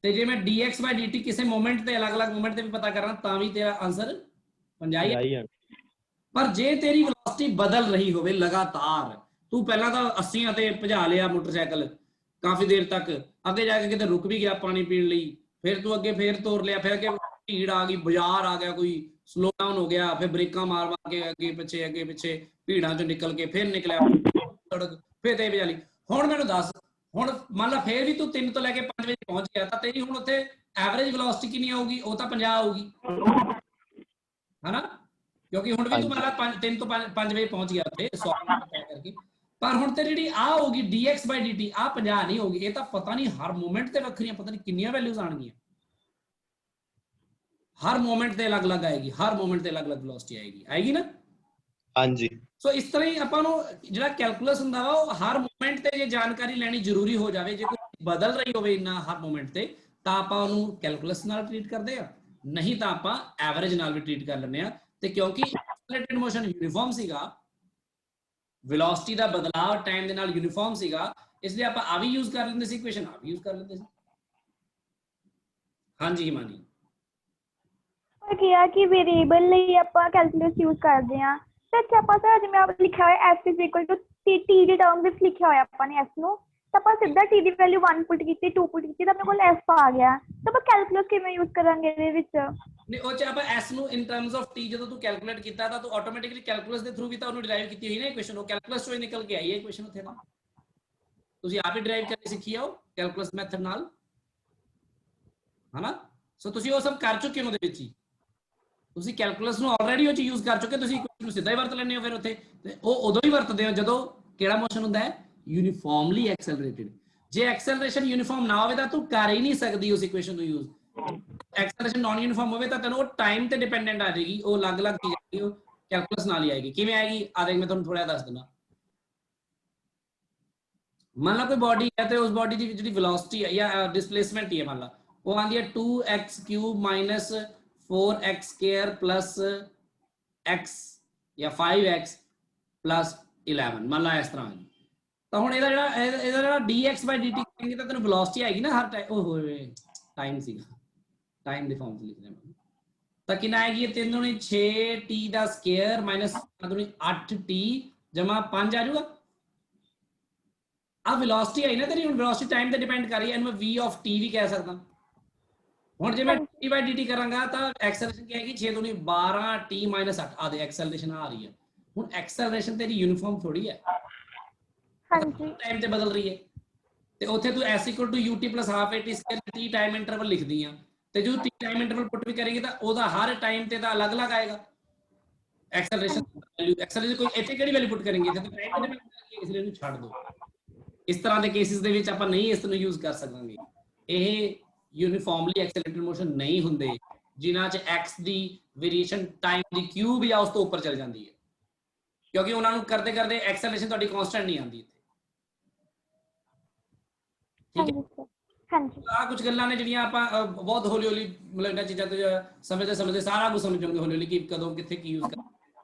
ਤੇ ਜੇ ਮੈਂ dx dt ਕਿਸੇ ਮੋਮੈਂਟ ਤੇ ਅਲੱਗ-ਅਲੱਗ ਮੋਮੈਂਟ ਤੇ ਵੀ ਪਤਾ ਕਰਾਂ ਤਾਂ ਵੀ ਤੇਰਾ ਆਨਸਰ 50 ਹੀ ਆਏਗਾ। ਪਰ ਜੇ ਤੇਰੀ ਵੈਲੋਸਿਟੀ ਬਦਲ ਰਹੀ ਹੋਵੇ ਲਗਾਤਾਰ, ਤੂੰ ਪਹਿਲਾਂ ਤਾਂ 80 ਤੇ ਭਜਾ ਲਿਆ ਮੋਟਰਸਾਈਕਲ ਕਾਫੀ ਦੇਰ ਤੱਕ, ਅੱਗੇ ਜਾ ਕੇ ਕਿਤੇ ਰੁਕ ਵੀ ਗਿਆ ਪਾਣੀ ਪੀਣ ਲਈ, ਫਿਰ ਤੂੰ ਅੱਗੇ ਫੇਰ ਤੋਰ ਲਿਆ, ਫਿਰ ਅੱਗੇ ਭੀੜ ਆ ਗਈ, ਬਾਜ਼ਾਰ ਆ ਗਿਆ, ਕੋਈ स्लो डाउन हो गया, फिर ब्रेक मार मार के अगे पिछे भीड़ा चो निकल के फिर निकलिया सड़क, फिर ते बजा ली। हुण मैनूं दस, हुण मान ला फिर भी तू 3 तो लैके 5 बजे पहुंच गया, तो तेरी हुण उत्थे एवरेज वेलोसिटी कितनी आऊगी? वो तो 50 आऊगी है ना, क्योंकि हुण भी तू मान ला 3 तो 5 बजे पहुंच गया उत्थे 100 करके, पर हुण ते जिहड़ी आ होगी dx dt आ 50 नहीं होगी। ये तो पता नहीं हर मोमेंट ते वखरियां पता नहीं कितनी वैल्यूज आणगियां, हर मोमेंट ते अलग अलग आएगी, हर मोमेंट ते अलग अलग वेलोसिटी आएगी ना। हाँ जी। सो इस तरह ही ਆਪਾਂ ਨੂੰ ਜਿਹੜਾ ਕੈਲਕੂਲਸ ਹੁੰਦਾ ਵਾ ਉਹ ਹਰ ਮੂਵਮੈਂਟ ਤੇ ਜੇ ਜਾਣਕਾਰੀ ਲੈਣੀ ਜ਼ਰੂਰੀ ਹੋ ਜਾਵੇ, ਜੇ ਕੋਈ ਬਦਲ ਰਹੀ ਹੋਵੇ ਇੰਨਾ ਹਰ ਮੂਵਮੈਂਟ ਤੇ, ਤਾਂ ਆਪਾਂ ਉਹਨੂੰ ਕੈਲਕੂਲਸ ਨਾਲ ਟ੍ਰੀਟ ਕਰਦੇ ਆ, ਨਹੀਂ ਤਾਂ ਆਪਾਂ ਐਵਰੇਜ ਨਾਲ ਵੀ ਟ੍ਰੀਟ ਕਰ ਲੈਂਦੇ ਆ। ਤੇ ਕਿਉਂਕਿ ਐਕਸਲਰੇਟਡ ਮੋਸ਼ਨ ਯੂਨੀਫਾਰਮ ਸੀਗਾ, ਵੈਲੋਸਿਟੀ ਦਾ ਬਦਲਾਅ ਟਾਈਮ ਦੇ ਨਾਲ ਯੂਨੀਫਾਰਮ ਸੀਗਾ, ਇਸ ਲਈ ਆਪਾਂ ਆ ਵੀ ਯੂਜ਼ ਕਰ ਲੈਂਦੇ ਸੀ, ਇਕੁਏਸ਼ਨ ਆ ਵੀ ਯੂਜ਼ ਕਰ ਲੈਂਦੇ ਸੀ। ਹਾਂਜੀ ਹਿਮਾਨੀ
किया कि वेरिएबल ਲਈ ਆਪਾਂ ਕੈਲਕੂਲਸ ਯੂਜ਼ ਕਰਦੇ ਆ, ਤੇ ਇੱਥੇ ਆਪਾਂ ਸਰ ਜਿਵੇਂ ਆਪ ਲਿਖਿਆ ਹੋਇਆ s t ਦੀ ਟਰਮ ਵਿੱਚ ਲਿਖਿਆ ਹੋਇਆ ਆਪਾਂ ਨੇ s ਨੂੰ, ਤਾਂ ਆਪਾਂ ਸਿੱਧਾ t ਦੀ ਵੈਲਿਊ 1 ਪੁੱਟ ਕੀਤੀ 2 ਪੁੱਟ ਕੀਤੀ ਤਾਂ ਆਪਣੇ ਕੋਲ s ਆ ਗਿਆ, ਤਾਂ ਆਪਾਂ ਕੈਲਕੂਲਸ ਕਿਵੇਂ ਯੂਜ਼ ਕਰਾਂਗੇ ਇਹਦੇ ਵਿੱਚ?
ਨਹੀਂ ਉਹ ਚ ਆਪਾਂ s ਨੂੰ ਇਨ ਟਰਮਸ ਆਫ t ਜਦੋਂ ਤੂੰ ਕੈਲਕੂਲੇਟ ਕੀਤਾ ਤਾਂ ਤੂੰ ਆਟੋਮੈਟਿਕਲੀ ਕੈਲਕੂਲਸ ਦੇ ਥਰੂ ਵੀ ਤਾਂ ਉਹਨੂੰ ਡਰਾਈਵ ਕੀਤੀ ਹੋਈ ਨਾ ਇਕੁਏਸ਼ਨ, ਉਹ ਕੈਲਕੂਲਸ ਤੋਂ ਹੀ ਨਿਕਲ ਕੇ ਆਈ ਹੈ ਇਕੁਏਸ਼ਨ ਉੱਥੇ ਤਾਂ ਤੁਸੀਂ ਆਪ ਹੀ ਡਰਾਈਵ ਕਰਨੀ ਸਿੱਖੀ ਆਓ ਕੈਲਕੂਲਸ ਮੈਥਡ ਨਾਲ, ਹਨਾ। ਸੋ ਤੁਸੀਂ ਉਹ ਸਭ ਕਰ ਚੁੱਕੇ ਹੋ ਉਹਦੇ ਵਿੱਚ ਹੀ, ਤੁਸੀਂ ਕੈਲਕੂਲਸ ਨੂੰ ਆਲਰੇਡੀ ਉਹ ਚ ਯੂਜ਼ ਕਰ ਚੁੱਕੇ, ਤੁਸੀਂ ਇਕੁਏਸ਼ਨ ਨੂੰ ਸਿੱਧਾ ਹੀ ਵਰਤ ਲੈਂਦੇ ਹੋ ਫਿਰ ਉੱਥੇ, ਤੇ ਉਹ ਉਦੋਂ ਹੀ ਵਰਤਦੇ ਹੋ ਜਦੋਂ ਕਿਹੜਾ ਮੋਸ਼ਨ ਹੁੰਦਾ ਹੈ ਯੂਨੀਫਾਰਮਲੀ ਐਕਸਲਰੇਟਡ। ਜੇ ਐਕਸਲਰੇਸ਼ਨ ਯੂਨੀਫਾਰਮ ਨਾ ਹੋਵੇ ਤਾਂ ਤੂੰ ਕਰ ਹੀ ਨਹੀਂ ਸਕਦੀ ਉਸ ਇਕੁਏਸ਼ਨ ਨੂੰ ਯੂਜ਼। ਐਕਸਲਰੇਸ਼ਨ ਨਾਨ ਯੂਨੀਫਾਰਮ ਹੋਵੇ ਤਾਂ ਤੈਨੂੰ ਉਹ ਟਾਈਮ ਤੇ ਡਿਪੈਂਡੈਂਟ ਆ ਜਾਏਗੀ, ਉਹ ਅਲੱਗ-ਅਲੱਗ ਚੀਜ਼ ਆਏਗੀ, ਉਹ ਕੈਲਕੂਲਸ ਨਾਲ ਹੀ ਆਏਗੀ। ਕਿਵੇਂ ਆਏਗੀ ਆ ਦੇਖ, ਮੈਂ ਤੁਹਾਨੂੰ ਥੋੜਾ ਦੱਸ ਦਿੰਦਾ। ਮੰਨ ਲਾ ਕੋਈ ਬੋਡੀ ਹੈ ਤੇ ਉਸ ਬੋਡੀ ਦੀ ਜਿਹੜੀ ਵੈਲੋਸਿਟੀ ਹੈ ਜਾਂ ਡਿਸਪਲੇਸਮੈਂਟ ਹੀ ਹੈ, ਮੰਨ ਲਾ ਉਹ ਆਂਦੀ ਹੈ 2x³ - 4x² + x ਜਾਂ 5x + 11, ਮੰਨ ਲਾ ਇਸ ਤਰ੍ਹਾਂ। ਤਾਂ ਹੁਣ ਇਹਦਾ ਜਿਹੜਾ dx dt ਕਰਾਂਗੇ ਤਾਂ ਤੈਨੂੰ ਵੈਲੋਸਿਟੀ ਆਏਗੀ ਨਾ ਹਰ ਟਾਈਮ। ਉਹ ਹੋਏ ਟਾਈਮ ਸੀਗਾ, ਟਾਈਮ ਦੇ ਫਾਰਮ ਚ ਲਿਖ ਰਿਹਾ ਤਾਂ ਕਿੰਨਾ ਆਏਗੀ? 3 × 6t ਦਾ ਸਕੁਅਰ - 8t ਜਮਾ 5 ਆ ਜਾਊਗਾ। ਆ ਵੈਲੋਸਿਟੀ ਆਈ ਨਾ ਤੇਰੀ, ਹੁਣ ਵੈਲੋਸਿਟੀ ਟਾਈਮ ਤੇ ਡਿਪੈਂਡ ਕਰ ਰਹੀ ਹੈ, ਇਹਨੂੰ ਮੈਂ v of t ਵੀ ਕਹਿ ਸਕਦਾ। ਹੁਣ ਜੇ ਮੈਂ d by dt ਕਰਾਂਗਾ ਤਾਂ ਐਕਸਲਰੇਸ਼ਨ ਕੀ ਆਏਗੀ? 6 × 12t - 8 ਆ ਦੇ ਐਕਸਲਰੇਸ਼ਨ ਆ ਰਹੀ ਹੈ। ਹੁਣ ਐਕਸਲਰੇਸ਼ਨ ਤੇਰੀ ਯੂਨੀਫਾਰਮ ਥੋੜੀ ਹੈ, ਹਾਂਜੀ ਟਾਈਮ ਤੇ ਬਦਲ ਰਹੀ ਹੈ, ਤੇ ਉੱਥੇ ਤੂੰ s = ut + ½ at² t time interval ਲਿਖਦੀ ਆ, ਤੇ ਜਦੋਂ t ਟਾਈਮ ਇੰਟਰਵਲ ਪੁੱਟ ਵੀ ਕਰੇਗੀ ਤਾਂ ਉਹਦਾ ਹਰ ਟਾਈਮ ਤੇ ਤਾਂ ਅਲੱਗ-ਅਲੱਗ ਆਏਗਾ ਐਕਸਲਰੇਸ਼ਨ ਵੈਲਿਊ। ਐਕਸਲਰੇਸ਼ਨ ਕੋਈ ਇੱਥੇ ਕਿਹੜੀ ਵੈਲਿਊ ਪੁੱਟ ਕਰਾਂਗੇ? ਇੱਥੇ ਤਾਂ ਟਾਈਮ ਤੇ ਡਿਪੈਂਡ ਕਰੇਗੀ, ਇਸ ਲਈ ਇਹਨੂੰ ਛੱਡ ਦਿਓ। ਇਸ ਤਰ੍ਹਾਂ ਦੇ ਕੇਸਿਸ ਦੇ ਵਿੱਚ ਆਪਾਂ ਨਹੀਂ ਇਸ ਨੂੰ ਯੂਜ਼ ਕਰ ਸਕਾਂਗੇ। ਇਹ ਯੂਨੀਫਾਰਮਲੀ ਐਕਸਲਰੇਟਡ ਮੋਸ਼ਨ ਨਹੀਂ ਹੁੰਦੇ ਜਿਨ੍ਹਾਂ 'ਚ x ਦੀ ਵੇਰੀਏਸ਼ਨ ਟਾਈਮ ਦੀ ਕਿਊਬ ਜਾਂ ਉਸ ਤੋਂ ਉੱਪਰ ਚਲ ਜਾਂਦੀ ਹੈ, ਕਿਉਂਕਿ ਉਹਨਾਂ ਨੂੰ ਕਰਦੇ ਕਰਦੇ ਐਕਸਲਰੇਸ਼ਨ ਤੁਹਾਡੀ ਕਾਂਸਟੈਂਟ ਨਹੀਂ ਆਉਂਦੀ ਇੱਥੇ। ਠੀਕ ਹੈ, ਹਾਂਜੀ। ਆ ਕੁਝ ਗੱਲਾਂ ਨੇ ਜਿਹੜੀਆਂ ਆਪਾਂ ਬਹੁਤ ਹੌਲੀ ਹੌਲੀ ਮਤਲਬ ਇਹਨਾਂ ਚੀਜ਼ਾਂ ਤੋਂ ਸਮਝਦੇ ਸਮਝਦੇ ਸਾਰਾ ਕੁਝ ਸਮਝ ਜਾਵਾਂਗੇ ਹੌਲੀ ਹੌਲੀ ਕਿ ਕਦੋਂ ਕਿੱਥੇ ਕੀ ਯੂਜ਼ ਕਰਨਾ।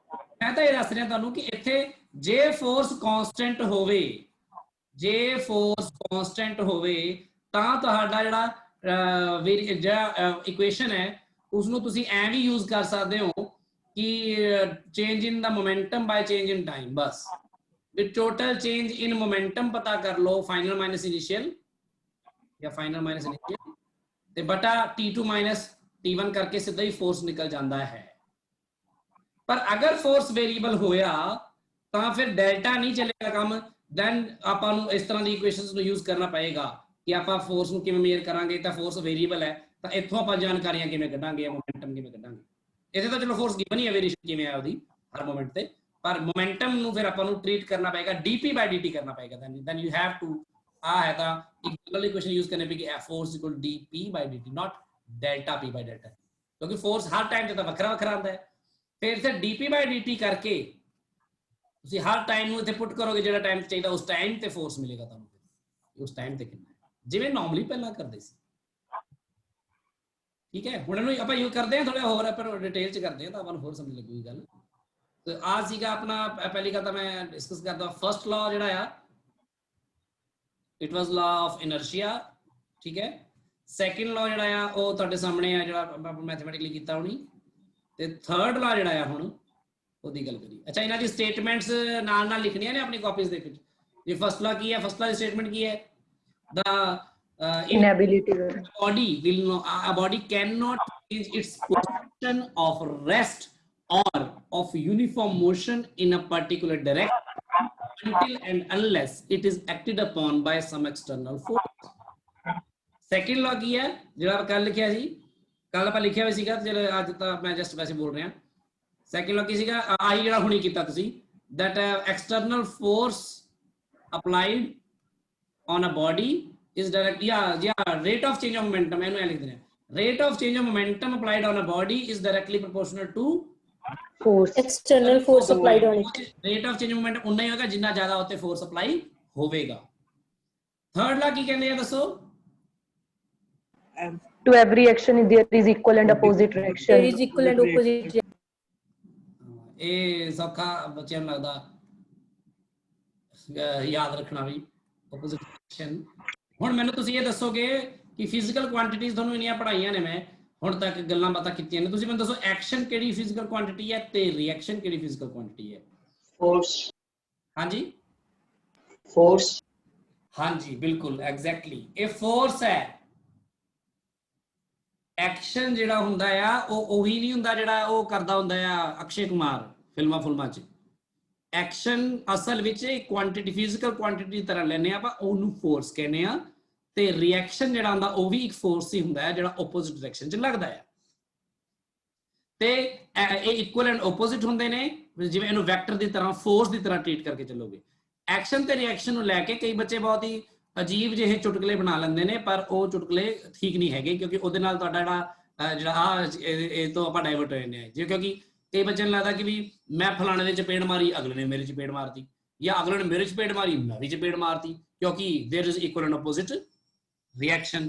ਮੈਂ ਤਾਂ ਇਹ ਦੱਸ ਰਿਹਾ ਤੁਹਾਨੂੰ ਕਿ ਇੱਥੇ ਜੇ ਫੋਰਸ ਕਾਂਸਟੈਂਟ ਹੋਵੇ, ਜੇ ਫੋਰਸ ਕਾਂਸਟੈਂਟ ਹੋਵੇ ਤਾਂ ਤੁਹਾਡਾ ਜਿਹੜਾ ਇਕੁਏਸ਼ਨ ਹੈ ਉਸ ਨੂੰ ਤੁਸੀਂ ਐਂ ਵੀ ਯੂਜ਼ ਕਰ ਸਕਦੇ ਹੋ ਕਿ change in the momentum by change in time. ਬਸ ਵੀ ਟੋਟਲ ਚੇਂਜ ਇਨ ਮੋਮੈਂਟਮ ਪਤਾ ਕਰ ਲਓ, ਫਾਈਨਲ ਮਾਈਨਸ ਇਨੀਸ਼ੀਅਲ, ਜਾਂ ਫਾਈਨਲ ਮਾਈਨਸ ਇਨੀਸ਼ੀਅਲ ਤੇ ਬਟਾ T2 ਮਾਈਨਸ T1 ਕਰਕੇ ਸਿੱਧਾ ਹੀ ਫੋਰਸ ਨਿਕਲ ਜਾਂਦਾ ਹੈ। ਪਰ ਅਗਰ ਫੋਰਸ ਵੇਰੀਏਬਲ ਹੋਇਆ ਤਾਂ ਫਿਰ ਡੈਲਟਾ ਨਹੀਂ ਚੱਲੇਗਾ ਕੰਮ, ਦੈਨ ਆਪਾਂ ਨੂੰ ਇਸ ਤਰ੍ਹਾਂ ਦੀ ਇਕੁਏਸ਼ਨਸ ਨੂੰ ਯੂਜ਼ ਕਰਨਾ ਪਏਗਾ ਕਿ ਆਪਾਂ ਫੋਰਸ ਨੂੰ ਕਿਵੇਂ ਮੇਜ਼ਰ ਕਰਾਂਗੇ। ਤਾਂ ਫੋਰਸ ਵੇਰੀਏਬਲ ਹੈ ਤਾਂ ਇੱਥੋਂ ਆਪਾਂ ਜਾਣਕਾਰੀਆਂ ਕਿਵੇਂ ਕੱਢਾਂਗੇ, ਮੋਮੈਂਟਮ ਕਿਵੇਂ ਕੱਢਾਂਗੇ। ਇਹਦੇ ਤਾਂ ਚਲੋ ਫੋਰਸ ਗਿਵਨ ਹੀ ਹੈ, ਵੇਰੀਏਸ਼ਨ ਕਿਵੇਂ ਹੈ ਉਹਦੀ ਹਰ ਮੋਮੈਂਟ ਤੇ, ਪਰ ਮੋਮੈਂਟਮ ਨੂੰ ਫਿਰ ਆਪਾਂ ਨੂੰ ਟ੍ਰੀਟ ਕਰਨਾ ਪਏਗਾ dp/dt ਕਰਨਾ ਪਏਗਾ। ਦੈਨ ਯੂ ਹੈਵ ਟੂ ਆ ਹੈ ਤਾਂ ਇੱਕ ਅਗਲੀ ਇਕੁਏਸ਼ਨ ਯੂਜ਼ ਕਰਨੀ ਪਏਗੀ ਫੋਰਸ ਇਕੁਅਲ dp/dt ਨਾਟ ਡੈਲਟਾ p/delta, ਕਿਉਂਕਿ ਫੋਰਸ ਹਰ ਟਾਈਮ ਤੇ ਤਾਂ ਵੱਖਰਾ ਵੱਖਰਾ ਆਉਂਦਾ ਹੈ। ਫਿਰ ਇੱਥੇ dp/dt ਕਰਕੇ ਤੁਸੀਂ ਹਰ ਟਾਈਮ ਨੂੰ ਇੱਥੇ ਪੁੱਟ ਕਰੋਗੇ, ਜਿਹੜਾ ਟਾਈਮ ਚਾਹੀਦਾ ਉਸ ਟਾਈਮ ਤੇ ਫੋਰਸ ਮਿਲੇਗਾ ਤੁਹਾਨੂੰ, ਉਸ ਟਾਈਮ ਤੇ ਕਿੰਨਾ ਹੈ, ਜਿਵੇਂ ਨਾਰਮਲੀ ਪਹਿਲਾਂ ਕਰਦੇ ਸੀ। ਠੀਕ ਹੈ, ਹੁਣ ਇਹਨੂੰ ਆਪਾਂ ਯੂਜ਼ ਕਰਦੇ ਹਾਂ ਥੋੜਾ ਹੋਰ, ਆਪਾਂ ਡਿਟੇਲ ਚ ਕਰਦੇ ਹਾਂ ਤਾਂ ਆਪਾਂ ਨੂੰ ਹੋਰ ਸਮਝ ਲੱਗੂਗੀ ਗੱਲ। ਤੇ ਆ ਸੀਗਾ ਆਪਣਾ ਪਹਿਲੀ ਗੱਲ ਤਾਂ ਮੈਂ ਡਿਸਕਸ ਕਰਦਾ ਫਰਸਟ ਲਾਅ ਜਿਹੜਾ ਆ, ਇਟ ਵਾਸ ਲਾਅ ਆਫ ਇਨਰਸ਼ੀਆ। ਠੀਕ ਹੈ, ਸੈਕਿੰਡ ਲਾਅ ਜਿਹੜਾ ਆ ਉਹ ਤੁਹਾਡੇ ਸਾਹਮਣੇ ਆ, ਜਿਹੜਾ ਆਪਾਂ ਮੈਥਮੈਟਿਕਲੀ ਕੀਤਾ ਹੋਣੀ। ਤੇ ਥਰਡ ਲਾਅ ਜਿਹੜਾ ਆ ਹੁਣ ਉਹਦੀ ਗੱਲ ਕਰੀ। ਅੱਛਾ, ਇਹਨਾਂ ਦੀ ਸਟੇਟਮੈਂਟਸ ਨਾਲ ਨਾਲ ਲਿਖਣੀਆਂ ਨੇ ਆਪਣੀ ਕਾਪੀਜ਼ ਦੇ ਵਿੱਚ। ਇਹ ਫਸਟ ਲਾਅ ਕੀ ਹੈ, ਫਸਟ ਲਾਅ ਦੀ ਸਟੇਟਮੈਂਟ ਕੀ ਹੈ, the
inability
body will not, a body cannot change its position of rest or of uniform motion in a particular direction until and unless it is acted upon by some external force. Second law ਕੀ ਹੈ, ਜਿਹੜਾ ਕੱਲ ਲਿਖਿਆ ਸੀ, ਕੱਲ ਆਪਾਂ ਲਿਖਿਆ ਹੋਇਆ ਸੀਗਾ, ਚਲੋ ਅੱਜ ਤਾਂ ਮੈਂ ਜਸਟ ਵੈਸੇ ਬੋਲ ਰਿਹਾ। ਸੈਕਿੰਡ ਲਾਅ ਕੀ ਸੀਗਾ, ਆਹੀ ਜਿਹੜਾ ਹੁਣੀ ਕੀਤਾ ਤੁਸੀਂ, that external force applied on a body is direct, rate of change of momentum, ਇਹਨੂੰ ਐ ਲਿਖ ਦਿੰਦੇ ਆ, rate of change of momentum applied on a body is directly proportional to
force, external force applied on it.
rate of change of momentum ਉਨਾ ਹੀ ਹੋਗਾ ਜਿੰਨਾ ਜ਼ਿਆਦਾ ਉੱਤੇ ਫੋਰਸ ਅਪਲਾਈ ਹੋਵੇਗਾ। ਥਰਡ ਲਾ ਕੀ ਕਹਿੰਦੇ ਆ ਦੱਸੋ?
To every action there is equal and opposite reaction. There is equal and opposite reaction.
ਇਹ ਸੌਖਾ ਬੱਚਿਆਂ ਨੂੰ ਲੱਗਦਾ ਯਾਦ ਰੱਖਣਾ ਵੀ, opposite reaction। ਹੁਣ ਮੈਨੂੰ ਤੁਸੀਂ ਇਹ ਦੱਸੋਗੇ ਕਿ ਫਿਜ਼ੀਕਲ ਕੁਆਂਟੀਟੀਜ਼ ਤੁਹਾਨੂੰ ਇੰਨੀਆਂ ਪੜ੍ਹਾਈਆਂ ਨੇ, ਮੈਂ ਹੁਣ ਤੱਕ ਗੱਲਾਂ ਬਾਤਾਂ ਕੀਤੀਆਂ ਨੇ, ਤੁਸੀਂ ਮੈਨੂੰ ਦੱਸੋ ਐਕਸ਼ਨ ਕਿਹੜੀ ਫਿਜ਼ੀਕਲ ਕੁਆਂਟੀਟੀ ਹੈ ਤੇ ਰਿਐਕਸ਼ਨ ਕਿਹੜੀ ਫਿਜ਼ੀਕਲ ਕੁਆਂਟੀਟੀ ਹੈ?
ਫੋਰਸ।
ਹਾਂਜੀ,
ਫੋਰਸ।
ਹਾਂਜੀ ਬਿਲਕੁਲ ਐਗਜ਼ੈਕਟਲੀ, ਇਹ ਫੋਰਸ ਹੈ। ਐਕਸ਼ਨ ਜਿਹੜਾ ਹੁੰਦਾ ਆ ਉਹ ਉਹੀ ਨਹੀਂ ਹੁੰਦਾ ਜਿਹੜਾ ਉਹ ਕਰਦਾ ਹੁੰਦਾ ਆ ਅਕਸ਼ੇ ਕੁਮਾਰ ਫਿਲਮਾਂ 'ਚ। ਐਕਸ਼ਨ ਅਸਲ ਵਿੱਚ ਇੱਕ ਕੁਆਂਟੀਟੀ, ਫਿਜ਼ੀਕਲ ਕੁਆਂਟੀਟੀ ਦੀ ਤਰ੍ਹਾਂ ਲੈਂਦੇ ਆ ਆਪਾਂ, ਉਹਨੂੰ ਫੋਰਸ ਕਹਿੰਦੇ ਆ। ਤੇ ਰਿਐਕਸ਼ਨ ਜਿਹੜਾ ਹੁੰਦਾ ਉਹ ਵੀ ਇੱਕ ਫੋਰਸ ਹੀ ਹੁੰਦਾ ਹੈ ਜਿਹੜਾ ਆਪੋਜ਼ਿਟ ਡਾਇਰੈਕਸ਼ਨ 'ਚ ਲੱਗਦਾ ਹੈ। ਤੇ ਇਹ ਇਕੁਅਲ ਐਂਡ ਆਪੋਜ਼ਿਟ ਹੁੰਦੇ ਨੇ, ਜਿਵੇਂ ਇਹਨੂੰ ਵੈਕਟਰ ਦੀ ਤਰ੍ਹਾਂ, ਫੋਰਸ ਦੀ ਤਰ੍ਹਾਂ ਟ੍ਰੀਟ ਕਰਕੇ ਚੱਲੋਗੇ। ਐਕਸ਼ਨ ਤੇ ਰਿਐਕਸ਼ਨ ਨੂੰ ਲੈ ਕੇ ਕਈ ਬੱਚੇ ਬਹੁਤ ਹੀ ਅਜੀਬ ਜਿਹੇ ਚੁਟਕਲੇ ਬਣਾ ਲੈਂਦੇ ਨੇ, ਪਰ ਉਹ ਚੁਟਕਲੇ ਠੀਕ ਨਹੀਂ ਹੈਗੇ, ਕਿਉਂਕਿ ਉਹਦੇ ਨਾਲ ਤੁਹਾਡਾ ਜਿਹੜਾ ਇਹ ਤੋਂ ਆਪਾਂ ਡਾਇਵਰਟ ਹੋ ਜਾਂਦੇ ਹਾਂ ਜੀ। ਕਿਉਂਕਿ ਕਈ ਬੱਚਿਆਂ ਨੂੰ ਲੱਗਦਾ ਕਿ ਵੀ ਮੈਂ ਫਲਾਣੇ ਦੇ ਚਪੇੜ ਮਾਰੀ, ਅਗਲੇ ਨੇ ਮੇਰੇ ਚਪੇੜ ਮਾਰਤੀ, ਜਾਂ ਅਗਲੇ ਨੇ ਮੇਰੇ ਚਪੇੜ ਮਾਰੀ, ਮੈਂ ਵੀ ਚਪੇੜ ਮਾਰਤੀ, ਕਿਉਂਕਿ there is equal and opposite reaction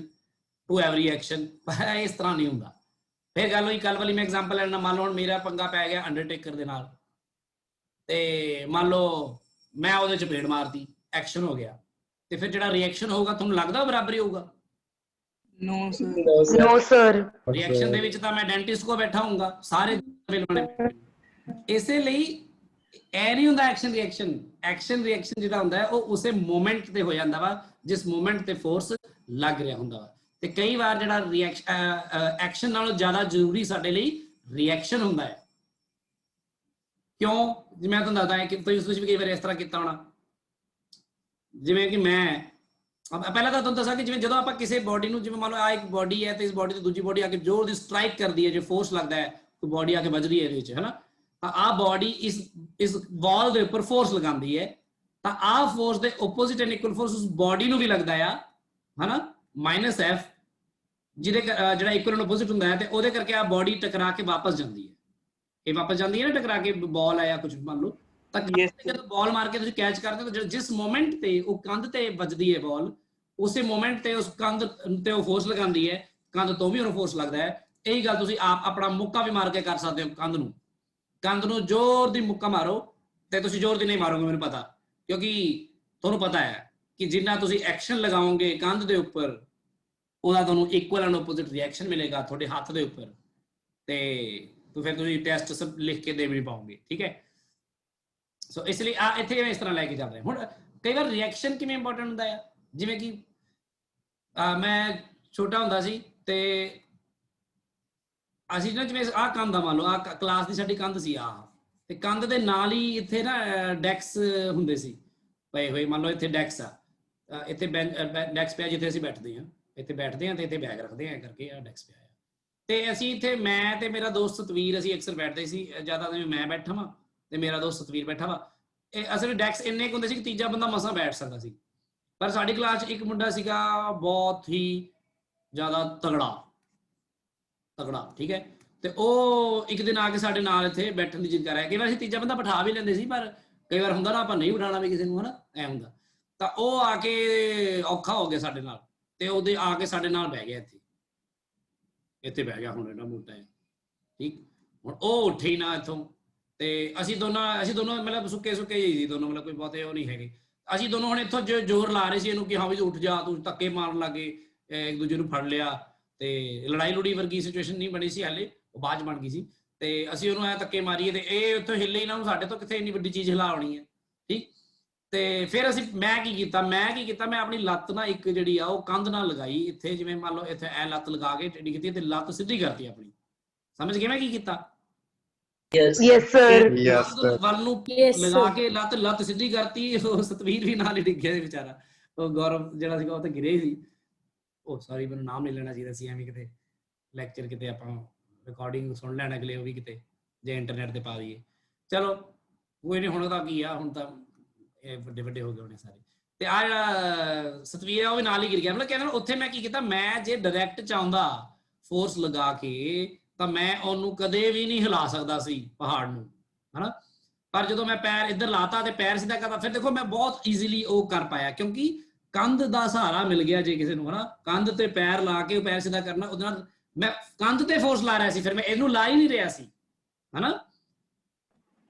to every action. ਇਸ ਤਰ੍ਹਾਂ ਨਹੀਂ ਹੁੰਦਾ। ਫਿਰ ਗੱਲ ਹੋਈ ਕੱਲ ਵਾਲੀ, ਮੈਂ ਐਗਜ਼ਾਮਪਲ ਲੈਣਾ, ਮੰਨ ਲਓ ਹੁਣ ਮੇਰਾ ਪੰਗਾ ਪੈ ਗਿਆ ਅੰਡਰਟੇਕਰ ਦੇ ਨਾਲ, ਤੇ ਮੰਨ ਲਓ ਮੈਂ ਉਹਦੇ ਚਪੇੜ ਮਾਰਤੀ, ਐਕਸ਼ਨ ਹੋ ਗਿਆ, ਤੇ ਫਿਰ ਜਿਹੜਾ ਰਿਐਕਸ਼ਨ ਹੋਊਗਾ ਤੁਹਾਨੂੰ ਲੱਗਦਾ ਬਰਾਬਰ ਹੀ ਹੋਊਗਾ?
No
sir.
ਰਿਐਕਸ਼ਨ ਦੇ ਵਿੱਚ ਤਾਂ ਮੈਂ ਡੈਂਟਿਸਟ ਕੋ ਬੈਠਾ ਹੋਊਗਾ, ਸਾਰੇ ਇਸੇ ਲਈ ਇਹ ਨਹੀਂ ਹੁੰਦਾ ਐਕਸ਼ਨ ਰਿਐਕਸ਼ਨ। ਐਕਸ਼ਨ ਰਿਐਕਸ਼ਨ ਜਿਹੜਾ ਹੁੰਦਾ ਹੈ ਉਹ ਉਸੇ ਮੋਮੈਂਟ ਤੇ ਹੋ ਜਾਂਦਾ ਵਾ ਜਿਸ ਮੋਮੈਂਟ ਤੇ ਫੋਰਸ ਲੱਗ ਰਿਹਾ ਹੁੰਦਾ ਵਾ। ਤੇ ਕਈ ਵਾਰ ਜਿਹੜਾ ਐਕਸ਼ਨ ਨਾਲੋਂ ਜ਼ਿਆਦਾ ਜ਼ਰੂਰੀ ਸਾਡੇ ਲਈ ਰਿਐਕਸ਼ਨ ਹੁੰਦਾ ਹੈ। ਕਿਉਂ? ਜਿਵੇਂ ਮੈਂ ਤੁਹਾਨੂੰ ਦੱਸਦਾ ਕਿ ਤੁਸੀਂ ਵੀ ਕਈ ਵਾਰ ਇਸ ਤਰ੍ਹਾਂ ਕੀਤਾ ਹੋਣਾ, ਜਿਵੇਂ ਕਿ ਮੈਂ ਪਹਿਲਾਂ ਤਾਂ ਤੁਹਾਨੂੰ ਦੱਸਾਂ ਕਿ ਜਿਵੇਂ ਜਦੋਂ ਆਪਾਂ ਕਿਸੇ ਬੋਡੀ ਨੂੰ, ਜਿਵੇਂ ਮੰਨ ਲਓ ਆ ਇੱਕ ਬੋਡੀ ਹੈ ਤੇ ਇਸ ਬੋਡੀ ਤੇ ਦੂਜੀ ਬੋਡੀ ਆ ਕੇ ਜ਼ੋਰ ਦੀ ਸਟ੍ਰਾਈਕ ਕਰਦੀ ਹੈ, ਜੇ ਫੋਰਸ ਲੱਗਦਾ ਹੈ ਕੋਈ ਬੋਡੀ ਆ ਕੇ ਵੱਜਦੀ ਹੈ ਇਹਦੇ ਵਿੱਚ, ਹੈ ਨਾ, ਤਾਂ ਆਹ ਬੋਡੀ ਇਸ ਵਾਲ ਦੇ ਉੱਪਰ ਫੋਰਸ ਲਗਾਉਂਦੀ ਹੈ, ਤਾਂ ਆਹ ਫੋਰਸ ਦੇ ਆਪੋਜ਼ਿਟ ਐਂਡ ਇਕੁਅਲ ਫੋਰਸ ਉਸ ਬੋਡੀ ਨੂੰ ਵੀ ਲੱਗਦਾ ਆ, ਹੈ ਨਾ, -F, ਜਿਹਦੇ ਜਿਹੜਾ ਇਕੁਅਲ ਐਂਡ ਆਪੋਜ਼ਿਟ ਹੁੰਦਾ ਹੈ, ਤੇ ਉਹਦੇ ਕਰਕੇ ਆਹ ਬੋਡੀ ਟਕਰਾ ਕੇ ਵਾਪਸ ਜਾਂਦੀ ਹੈ। ਇਹ ਵਾਪਸ ਜਾਂਦੀ ਹੈ ਨਾ ਟਕਰਾ ਕੇ, ਬਾਲ ਆਇਆ ਕੁਝ ਮੰਨ ਲਓ, ਤਾਂ ਜਦੋਂ ਬਾਲ ਮਾਰ ਕੇ ਤੁਸੀਂ ਕੈਚ ਕਰਦੇ ਹੋ, ਜਿਸ ਮੋਮੈਂਟ ਤੇ ਉਹ ਕੰਧ ਤੇ ਵੱਜਦੀ ਹੈ ਬਾਲ, ਉਸੇ ਮੋਮੈਂਟ ਤੇ ਉਸ ਕੰਧ ਤੇ ਉਹ ਫੋਰਸ ਲਗਾਉਂਦੀ ਹੈ, ਕੰਧ ਤੋਂ ਵੀ ਉਹਨੂੰ ਫੋਰਸ ਲੱਗਦਾ ਹੈ। ਇਹੀ ਗੱਲ ਤੁਸੀਂ ਆਪ ਆਪਣਾ ਮੁੱਕਾ ਵੀ ਮਾਰ ਕੇ ਕਰ ਸਕਦੇ ਹੋ। ਕੰਧ ਨੂੰ ਜ਼ੋਰ ਦੀ ਮੁੱਕਾ ਮਾਰੋ, ਤੇ ਤੁਸੀਂ ਜ਼ੋਰ ਦੀ ਨਹੀਂ ਮਾਰੋਗੇ ਮੈਨੂੰ ਪਤਾ, ਕਿਉਂਕਿ ਤੁਹਾਨੂੰ ਪਤਾ ਹੈ ਕਿ ਜਿੰਨਾ ਤੁਸੀਂ ਐਕਸ਼ਨ ਲਗਾਓਗੇ ਕੰਧ ਦੇ ਉੱਪਰ, ਉਹਦਾ ਤੁਹਾਨੂੰ ਇਕੁਅਲ ਐਂਡ ਆਪੋਜ਼ਿਟ ਰਿਐਕਸ਼ਨ ਮਿਲੇਗਾ ਤੁਹਾਡੇ ਹੱਥ ਦੇ ਉੱਪਰ, ਤੇ ਫਿਰ ਤੁਸੀਂ ਟੈਸਟ ਸਭ ਲਿਖ ਕੇ ਦੇ ਵੀ ਪਾਓਗੇ। ਠੀਕ ਹੈ, ਸੋ ਇਸ ਲਈ ਇੱਥੇ ਇਸ ਤਰ੍ਹਾਂ ਲੈ ਕੇ ਚੱਲ ਰਹੇ। ਹੁਣ ਕਈ ਵਾਰ ਰਿਐਕਸ਼ਨ ਕਿਵੇਂ ਇੰਪੋਰਟੈਂਟ ਹੁੰਦਾ ਹੈ, ਜਿਵੇਂ ਕਿ ਮੈਂ ਛੋਟਾ ਹੁੰਦਾ ਸੀ ਤੇ ਅਸੀਂ ਨਾ ਜਿਵੇਂ ਆਹ ਕੰਧ ਆ, ਮੰਨ ਲਓ ਆਹ ਕਲਾਸ ਦੀ ਸਾਡੀ ਕੰਧ ਸੀ ਆਹ, ਤੇ ਕੰਧ ਦੇ ਨਾਲ ਹੀ ਇੱਥੇ ਨਾ ਡੈਕਸ ਹੁੰਦੇ ਸੀ ਪਏ ਹੋਏ। ਮੰਨ ਲਓ ਇੱਥੇ ਡੈਕਸ ਆ, ਇੱਥੇ ਡੈਕਸ ਪਿਆ ਜਿੱਥੇ ਅਸੀਂ ਬੈਠਦੇ ਹਾਂ, ਇੱਥੇ ਬੈਠਦੇ ਹਾਂ ਤੇ ਇੱਥੇ ਬੈਗ ਰੱਖਦੇ ਹਾਂ ਕਰਕੇ ਆ ਡੈਕਸ ਪਿਆ। ਤੇ ਅਸੀਂ ਇੱਥੇ ਮੈਂ ਤੇ ਮੇਰਾ ਦੋਸਤ ਸਤਵੀਰ ਅਸੀਂ ਅਕਸਰ ਬੈਠਦੇ ਸੀ, ਜ਼ਿਆਦਾ ਜਿਵੇਂ ਮੈਂ ਬੈਠਾ ਵਾਂ ਤੇ ਮੇਰਾ ਦੋਸਤ ਸਤਵੀਰ ਬੈਠਾ ਵਾ। ਇਹ ਅਸਲ ਵਿੱਚ ਡੈਕਸ ਇੰਨੇ ਕੁ ਹੁੰਦੇ ਸੀ ਕਿ ਤੀਜਾ ਬੰਦਾ ਮਸਾਂ ਬੈਠ ਸਕਦਾ ਸੀ। ਪਰ ਸਾਡੀ ਕਲਾਸ 'ਚ ਇੱਕ ਮੁੰਡਾ ਸੀਗਾ ਬਹੁਤ ਹੀ ਜ਼ਿਆਦਾ ਤਗੜਾ, ਠੀਕ ਹੈ। ਤੇ ਉਹ ਇੱਕ ਦਿਨ ਆ ਕੇ ਸਾਡੇ ਨਾਲ ਇੱਥੇ ਬੈਠਣ ਦੀ ਜਿੱਦ ਕਰ ਰਿਹਾ। ਕਈ ਵਾਰ ਅਸੀਂ ਤੀਜਾ ਬੰਦਾ ਬਿਠਾ ਵੀ ਲੈਂਦੇ ਸੀ, ਪਰ ਕਈ ਵਾਰ ਹੁੰਦਾ ਨਾ ਆਪਾਂ ਨਹੀਂ ਬਿਠਾਉਣਾ ਵੀ ਕਿਸੇ ਨੂੰ, ਹਨਾ ਐ ਹੁੰਦਾ। ਤਾਂ ਉਹ ਆ ਕੇ ਔਖਾ ਹੋ ਗਿਆ ਸਾਡੇ ਨਾਲ, ਤੇ ਉਹਦੇ ਆ ਕੇ ਸਾਡੇ ਨਾਲ ਬਹਿ ਗਿਆ ਇੱਥੇ ਬਹਿ ਗਿਆ। ਹੁਣ ਇਹਦਾ ਮੋਟਾ ਹੈ, ਠੀਕ। ਹੁਣ ਉਹ ਉੱਠੇ ਹੀ ਨਾ ਇੱਥੋਂ, ਤੇ ਅਸੀਂ ਦੋਨੋਂ ਮਤਲਬ ਸੁੱਕੇ ਹੀ ਸੀ ਦੋਨੋਂ, ਮਤਲਬ ਕੋਈ ਬਹੁਤੇ ਉਹ ਨਹੀਂ ਹੈਗੇ। ਅਸੀਂ ਦੋਨੋਂ ਹੁਣ ਇੱਥੋਂ ਜ਼ੋਰ ਲਾ ਰਹੇ ਸੀ ਇਹਨੂੰ ਕਿ ਹਾਂ ਵੀ ਉੱਠ ਜਾ, ਤੂੰ ਧੱਕੇ ਮਾਰਨ ਲੱਗੇ, ਇੱਕ ਦੂਜੇ ਨੂੰ ਫੜ ਲਿਆ। ਤੇ ਲੜਾਈ ਲੁੜੀ ਵਰਗੀ ਸਿਚੁਏਸ਼ਨ ਨਹੀਂ ਬਣੀ ਸੀ ਹਾਲੇ, ਉਹ ਬਾਅਦ 'ਚ ਬਣ ਗਈ ਸੀ। ਤੇ ਅਸੀਂ ਉਹਨੂੰ ਐ ਧੱਕੇ ਮਾਰੀਏ ਤੇ ਇਹ ਉੱਥੋਂ ਹਿੱਲੇ ਹੀ ਨਾ, ਸਾਡੇ ਤੋਂ ਕਿੱਥੇ ਇੰਨੀ ਵੱਡੀ ਚੀਜ਼ ਹਿਲਾ ਹੋਣੀ ਹੈ, ਠੀਕ। ਤੇ ਫਿਰ ਮੈਂ ਕੀ ਕੀਤਾ, ਮੈਂ ਆਪਣੀ ਲੱਤ ਨਾ ਇੱਕ ਜਿਹੜੀ ਆ ਉਹ ਕੰਧ ਨਾਲ ਲਗਾਈ ਇੱਥੇ, ਜਿਵੇਂ ਮੰਨ ਲਓ ਇੱਥੇ ਐ ਲੱਤ ਲਗਾ ਕੇ ਟੇਢੀ ਕੀਤੀ ਤੇ ਲੱਤ ਸਿੱਧੀ ਕਰਤੀ ਆਪਣੀ। ਸਮਝ ਗਏ ਮੈਂ ਕੀ ਕੀਤਾ?
Yes.
Yes, sir.
Yes, sir.
ਵੱਲ ਨੂੰ
Yes,
ਲਗਾ
sir.
ਕੇ ਲੱਤ ਸਿੱਧੀ ਕਰਤੀ। ਉਹ ਸਤਵੀਰ ਵੀ ਨਾਲ ਹੀ ਡਿੱਗਿਆ ਸੀ ਵਿਚਾਰਾ, ਉਹ ਗੌਰਵ ਜਿਹੜਾ ਸੀਗਾ ਉਹ ਤਾਂ ਗਿਰੇ ਸੀ। ਉਹ ਸੌਰੀ, ਮੈਨੂੰ ਨਾਮ ਨਹੀਂ ਲੈਣਾ ਚਾਹੀਦਾ ਸੀ, ਐਵੇਂ ਕਿਤੇ ਲੈਕਚਰ ਕਿਤੇ ਆਪਾਂ ਰਿਕਾਰਡਿੰਗ ਸੁਣ ਲੈਣ ਅਗਲੇ, ਉਹ ਵੀ ਕਿਤੇ ਜੇ ਇੰਟਰਨੈਟ ਤੇ ਪਾ ਦਈਏ। ਚਲੋ ਕੋਈ ਨਹੀਂ, ਹੁਣ ਤਾਂ ਕੀ ਆ, ਹੁਣ ਤਾਂ ਇਹ ਵੱਡੇ ਹੋ ਗਏ ਹੋਣੇ ਸਾਰੇ। ਤੇ ਆ ਜਿਹੜਾ ਸਤਵੀਰ ਆ ਉਹ ਵੀ ਨਾਲ ਹੀ ਗਿਰ ਗਿਆ। ਮਤਲਬ ਕਹਿੰਦਾ ਉੱਥੇ ਮੈਂ ਕੀ ਕੀਤਾ, ਮੈਂ ਜੇ ਡਾਇਰੈਕਟ ਚਾਹੁੰਦਾ ਫੋਰਸ ਲਗਾ ਕੇ ਤਾਂ ਮੈਂ ਉਹਨੂੰ ਕਦੇ ਵੀ ਨਹੀਂ ਹਿਲਾ ਸਕਦਾ ਸੀ ਪਹਾੜ ਨੂੰ, ਹਨਾ। ਪਰ ਜਦੋਂ ਮੈਂ ਪੈਰ ਇੱਧਰ ਲਾਤਾ ਤੇ ਪੈਰ ਸਿੱਧਾ ਕਰਤਾ, ਫਿਰ ਦੇਖੋ ਮੈਂ ਬਹੁਤ ਈਜ਼ੀਲੀ ਉਹ ਕਰ ਪਾਇਆ, ਕਿਉਂਕਿ ਕੰਧ ਦਾ ਸਹਾਰਾ ਮਿਲ ਗਿਆ ਜੇ ਕਿਸੇ ਨੂੰ, ਹਨਾ। ਕੰਧ ਤੇ ਪੈਰ ਲਾ ਕੇ ਪੈਰ ਸਿੱਧਾ ਕਰਨਾ, ਉਹਦੇ ਨਾਲ ਮੈਂ ਕੰਧ ਤੇ ਫੋਰਸ ਲਾ ਰਿਹਾ ਸੀ, ਫਿਰ ਮੈਂ ਇਹਨੂੰ ਲਾ ਹੀ ਨਹੀਂ ਰਿਹਾ ਸੀ, ਹਨਾ।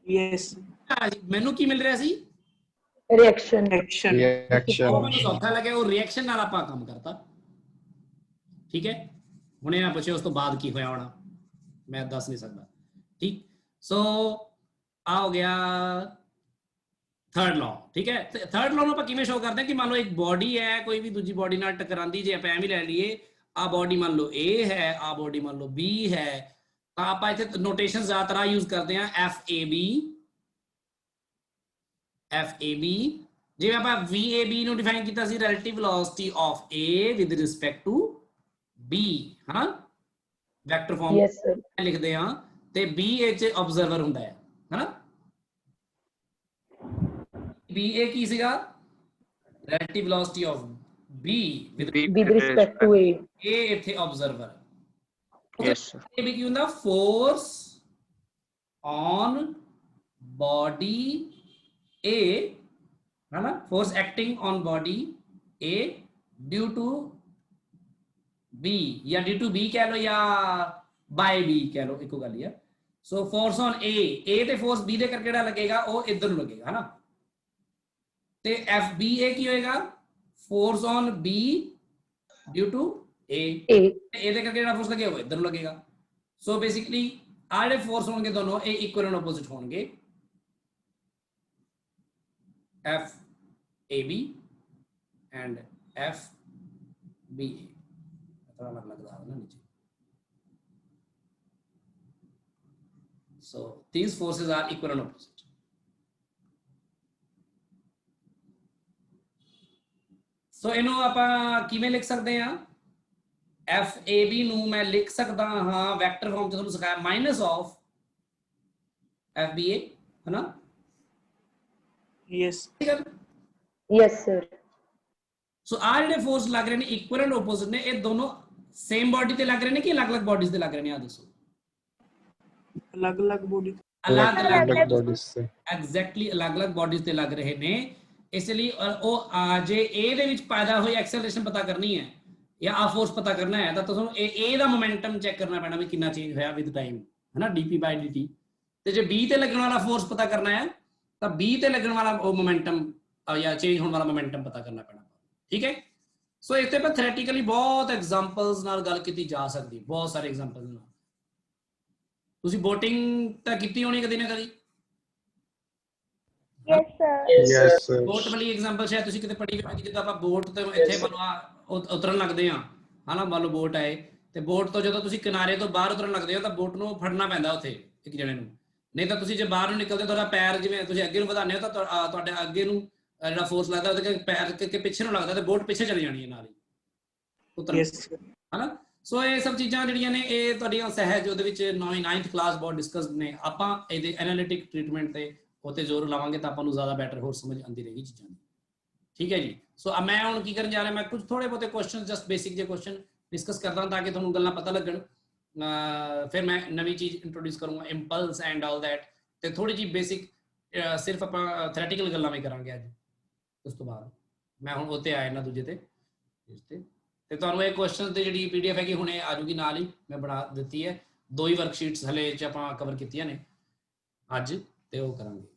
Yes.
ਮੈਨੂੰ ਕੀ ਮਿਲ ਰਿਹਾ ਸੀ?
Reaction.
Action.
ਉਹ ਮੈਨੂੰ ਸੌਖਾ ਲੱਗਿਆ, ਉਹ ਰਿਐਕਸ਼ਨ ਨਾਲ ਆਪਾਂ ਕੰਮ ਕਰਤਾ, ਠੀਕ ਹੈ। ਹੁਣ ਇਹ ਨਾ ਪੁੱਛਿਓ ਉਸ ਤੋਂ ਬਾਅਦ ਕੀ ਹੋਇਆ ਹੋਣਾ, ਮੈਂ ਦੱਸ ਨਹੀਂ ਸਕਦਾ, ਠੀਕ। ਸੋ ਆ ਹੋ ਗਿਆ ਥਰਡ ਲਾਅ, ਠੀਕ ਹੈ। ਥਰਡ ਲਾਅ ਨੂੰ ਆਪਾਂ ਕਿਵੇਂ ਸ਼ੋ ਕਰਦੇ ਹਾਂ ਕਿ ਮੰਨ ਲਓ ਇੱਕ ਬੋਡੀ ਹੈ, ਕੋਈ ਵੀ ਦੂਜੀ ਬੋਡੀ ਨਾਲ ਟਕਰਾਉਂਦੀ, ਜੇ ਆਪਾਂ ਐਵੇਂ ਲੈ ਲਈਏ, ਆ ਬੋਡੀ ਮੰਨ ਲਓ A ਹੈ, ਆ ਬੋਡੀ ਮੰਨ ਲਓ B ਹੈ, ਤਾਂ ਆਪਾਂ ਇੱਥੇ ਨੋਟੇਸ਼ਨ ਜ਼ਿਆਦਾਤਰ ਯੂਜ਼ ਕਰਦੇ ਹਾਂ FAB। ਜਿਵੇਂ ਆਪਾਂ VAB ਨੂੰ ਡਿਫਾਈਨ ਕੀਤਾ ਸੀ, relative velocity of A with respect to B, ਹਨਾ, ਵੈਕਟਰ ਫਾਰਮ
Yes, sir.
ਲਿਖਦੇ ਹਾਂ। ਤੇ B ਚ ਆਬਜ਼ਰਵਰ ਹੁੰਦਾ ਹੈ, ਹਨਾ। BA ਕੀ ਸੀਗਾ? Relative velocity of B
With respect to A.
A ਇੱਥੇ ਆਬਜ਼ਰਵਰ।
Yes, sir.
ਇਹ ਵੀ ਕੀ ਹੁੰਦਾ? ਫੋਰਸ ਔਨ ਬੋਡੀ A, ਹਨਾ, force acting on body A due to B, ਜਾਂ ਡਿਊ ਟੂ B ਕਹਿ ਲਓ ਜਾਂ ਬਾਈ B ਕਹਿ ਲਓ, ਇੱਕੋ ਗੱਲ ਹੀ ਆ। ਸੋ ਫੋਰਸ ਔਨ A ਤੇ ਫੋਰਸ B ਦੇ ਕਰਕੇ ਜਿਹੜਾ ਲੱਗੇਗਾ ਉਹ ਇੱਧਰ ਨੂੰ ਲੱਗੇਗਾ, ਹਨਾ। ਤੇ FBA ਕੀ ਹੋਏਗਾ? Force on B due to A ਦੇ ਕਰਕੇ ਜਿਹੜਾ ਫੋਰਸ ਲੱਗੇਗਾ ਉਹ ਇੱਧਰ ਨੂੰ ਲੱਗੇਗਾ। ਸੋ ਬੇਸਿਕਲੀ ਆ ਜਿਹੜੇ ਫੋਰਸ ਹੋਣਗੇ ਦੋਨੋਂ ਇਹ ਇਕੁਅਲ ਐਂਡ ਆਪੋਜ਼ਿਟ ਹੋਣਗੇ, FAB and FBA। थोड़ा अलग लग रहा है ना नीचे। So these forces are equal and opposite. So ਇਹਨੂੰ ਆਪਾਂ ਕਿਵੇਂ ਲਿਖ ਸਕਦੇ ਹਾਂ? FAB ਨੂੰ ਮੈਂ ਲਿਖ ਸਕਦਾ ਹਾਂ ਵੈਕਟਰ ਫਾਰਮ ਚ, ਤੁਹਾਨੂੰ ਸਿਖਾਇਆ, ਮਾਈਨਸ ਆਫ FBA, ਹੈ ਨਾ।
Yes.
Yes, sir.
ਸੋ ਆ ਜਿਹੜੇ ਫੋਰਸ ਲੱਗ ਰਹੇ ਨੇ ਇਕੁਅਲ ਐਂਡ ਆਪੋਜ਼ਿਟ ਨੇ, ਇਹ ਦੋਨੋਂ ਸੇਮ ਬੋਡੀ ਤੇ ਲੱਗ ਰਹੇ ਨੇ ਕਿ ਅਲੱਗ-ਅਲੱਗ ਬੋਡੀਜ਼ ਤੇ ਲੱਗ ਰਹੇ ਨੇ? ਆ ਦੱਸੋ।
अलग-अलग body.
ਅਲੱਗ-ਅਲੱਗ
bodies से।
ਐਗਜ਼ੈਕਟਲੀ ਅਲੱਗ-ਅਲੱਗ ਬੋਡੀਜ਼ ਤੇ ਲੱਗ ਰਹੇ ਨੇ। ਇਸ ਲਈ ਉਹ ਜੇ A ਦੇ ਵਿੱਚ ਪੈਦਾ ਹੋਈ ਐਕਸਲਰੇਸ਼ਨ ਪਤਾ ਕਰਨੀ ਹੈ ਜਾਂ ਆ ਫੋਰਸ ਪਤਾ ਕਰਨਾ ਹੈ, ਤਾਂ ਤੁਹਾਨੂੰ A ਦਾ ਮੋਮੈਂਟਮ ਚੈੱਕ ਕਰਨਾ ਪੈਣਾ ਵੀ ਕਿੰਨਾ ਚੇਂਜ ਹੋਇਆ ਵਿਦ ਟਾਈਮ, ਹੈ ਨਾ, dp/dt। ਤੇ ਜੇ B ਤੇ ਲੱਗਣ ਵਾਲਾ ਫੋਰਸ ਪਤਾ ਕਰਨਾ ਹੈ ਤਾਂ B ਤੇ ਲੱਗਣ ਵਾਲਾ ਉਹ ਮੋਮੈਂਟਮ ਜਾਂ ਚੇਂਜ ਹੋਣ ਵਾਲਾ ਮੋਮੈਂਟਮ ਪਤਾ ਕਰਨਾ ਪੈਣਾ, ਠੀਕ ਹੈ। ਸੋ ਇੱਥੇ ਪਰ ਥਿਓਰੈਟੀਕਲੀ ਬਹੁਤ ਐਗਜ਼ਾਮਪਲਸ ਨਾਲ ਗੱਲ ਕੀਤੀ ਜਾ ਸਕਦੀ, ਬਹੁਤ ਸਾਰੇ ਐਗਜ਼ਾਮਪਲਸ ਨਾਲ। ਤੁਸੀਂ ਬੋਟਿੰਗ ਤਾਂ ਕੀਤੀ ਹੋਣੀ ਕਦੀ ਨਾ ਕਦੀ?
Yes, sir.
Yes, sir.
Boat ਵਾਲੀ ਐਗਜ਼ਾਮਪਲ ਸ਼ਾਇਦ ਤੁਸੀਂ ਕਿਤੇ ਪੜ੍ਹੀ ਹੋਣੀ, ਜਿੱਦਾਂ ਆਪਾਂ ਬੋਟ ਤੇ ਇੱਥੇ ਉਤਰਨ ਲੱਗਦੇ ਆ ਹਨਾ, ਮੰਨ ਲਓ ਬੋਟ ਆਏ ਤੇ ਬੋਟ ਤੋਂ ਜਦੋਂ ਤੁਸੀਂ ਕਿਨਾਰੇ ਤੋਂ ਬਾਹਰ ਉਤਰਨ ਲੱਗਦੇ ਹੋ ਤਾਂ ਬੋਟ ਨੂੰ ਫੜਨਾ ਪੈਂਦਾ ਉੱਥੇ ਇੱਕ ਜਣੇ ਨੂੰ, ਨਹੀਂ ਤਾਂ ਤੁਸੀਂ ਜੇ ਬਾਹਰ ਨੂੰ ਨਿਕਲਦੇ ਤੁਹਾਡਾ ਪੈਰ ਜਿਵੇਂ ਤੁਸੀਂ ਅੱਗੇ ਨੂੰ ਵਧਾਉਂਦੇ ਹੋ ਤਾਂ ਤੁਹਾਡੇ ਅੱਗੇ ਨੂੰ ਜਿਹੜਾ ਫੋਰਸ ਲੱਗਦਾ ਉਹਦੇ ਪੈਰ ਕੇ ਪਿੱਛੇ ਨੂੰ ਲੱਗਦਾ ਤੇ ਬੋਟ ਪਿੱਛੇ ਚਲੀ ਜਾਣੀ ਹੈ ਨਾਲ ਹੀ ਉਤਰਨ, ਹਨਾ। ਸੋ ਇਹ ਸਭ ਚੀਜ਼ਾਂ ਜਿਹੜੀਆਂ ਨੇ ਇਹ ਤੁਹਾਡੀਆਂ ਸਹਿਜ ਉਹਦੇ ਵਿੱਚ 9th ਕਲਾਸ ਬਹੁਤ ਡਿਸਕਸਡ ਨੇ। ਆਪਾਂ ਇਹਦੇ ਐਨਾਲਿਟਿਕ ਟ੍ਰੀਟਮੈਂਟ ਤੇ ਉੱਤੇ ਜ਼ੋਰ ਲਾਵਾਂਗੇ ਤਾਂ ਆਪਾਂ ਨੂੰ ਜ਼ਿਆਦਾ ਬੈਟਰ ਹੋਰ ਸਮਝ ਆਉਂਦੀ ਰਹੇਗੀ ਚੀਜ਼ਾਂ ਦੀ, ਠੀਕ ਹੈ ਜੀ। ਸੋ ਮੈਂ ਹੁਣ ਕੀ ਕਰਨ ਜਾ ਰਿਹਾ, ਮੈਂ ਕੁਝ ਥੋੜੇ ਬਹੁਤੇ ਕੁਐਸਚਨ ਜਸਟ ਬੇਸਿਕ ਜਿਹੇ ਕੁਐਸਚਨ ਡਿਸਕਸ ਕਰਦਾ ਤਾਂ ਕਿ ਤੁਹਾਨੂੰ ਗੱਲਾਂ ਪਤਾ ਲੱਗਣ। ਫਿਰ ਮੈਂ ਨਵੀਂ ਚੀਜ਼ ਇੰਟਰੋਡਿਊਸ ਕਰੂੰਗਾ, ਇੰਪਲਸ ਐਂਡ ਆਲ ਦੈਟ, ਤੇ ਥੋੜੀ ਜਿਹੀ ਬੇਸਿਕ ਸਿਰਫ ਆਪਾਂ ਥਿਓਰੈਟੀਕਲ ਗੱਲਾਂ ਵੀ ਕਰਾਂਗੇ ਅੱਜ। ਉਸ ਤੋਂ ਬਾਅਦ ਮੈਂ ਹੁਣ ਉੱਤੇ ਆਇਆ ਨਾ ਦੂਜੇ ਤੇ ਤੇ ਤੁਹਾਨੂੰ ਇਹ ਕੁਐਸਚਨ ਤੇ ਜਿਹੜੀ ਪੀਡੀਐਫ ਹੈਗੀ ਹੁਣੇ ਆ ਜੂਗੀ ਨਾਲ ਹੀ, ਮੈਂ ਬਣਾ ਦਿੱਤੀ ਹੈ। 2 ਹੀ ਵਰਕਸ਼ੀਟਸ ਹਲੇ ਚ ਆਪਾਂ ਕਵਰ ਕੀਤੀਆਂ ਨੇ ਅੱਜ ਤੇ ਉਹ ਕਰਾਂਗੇ।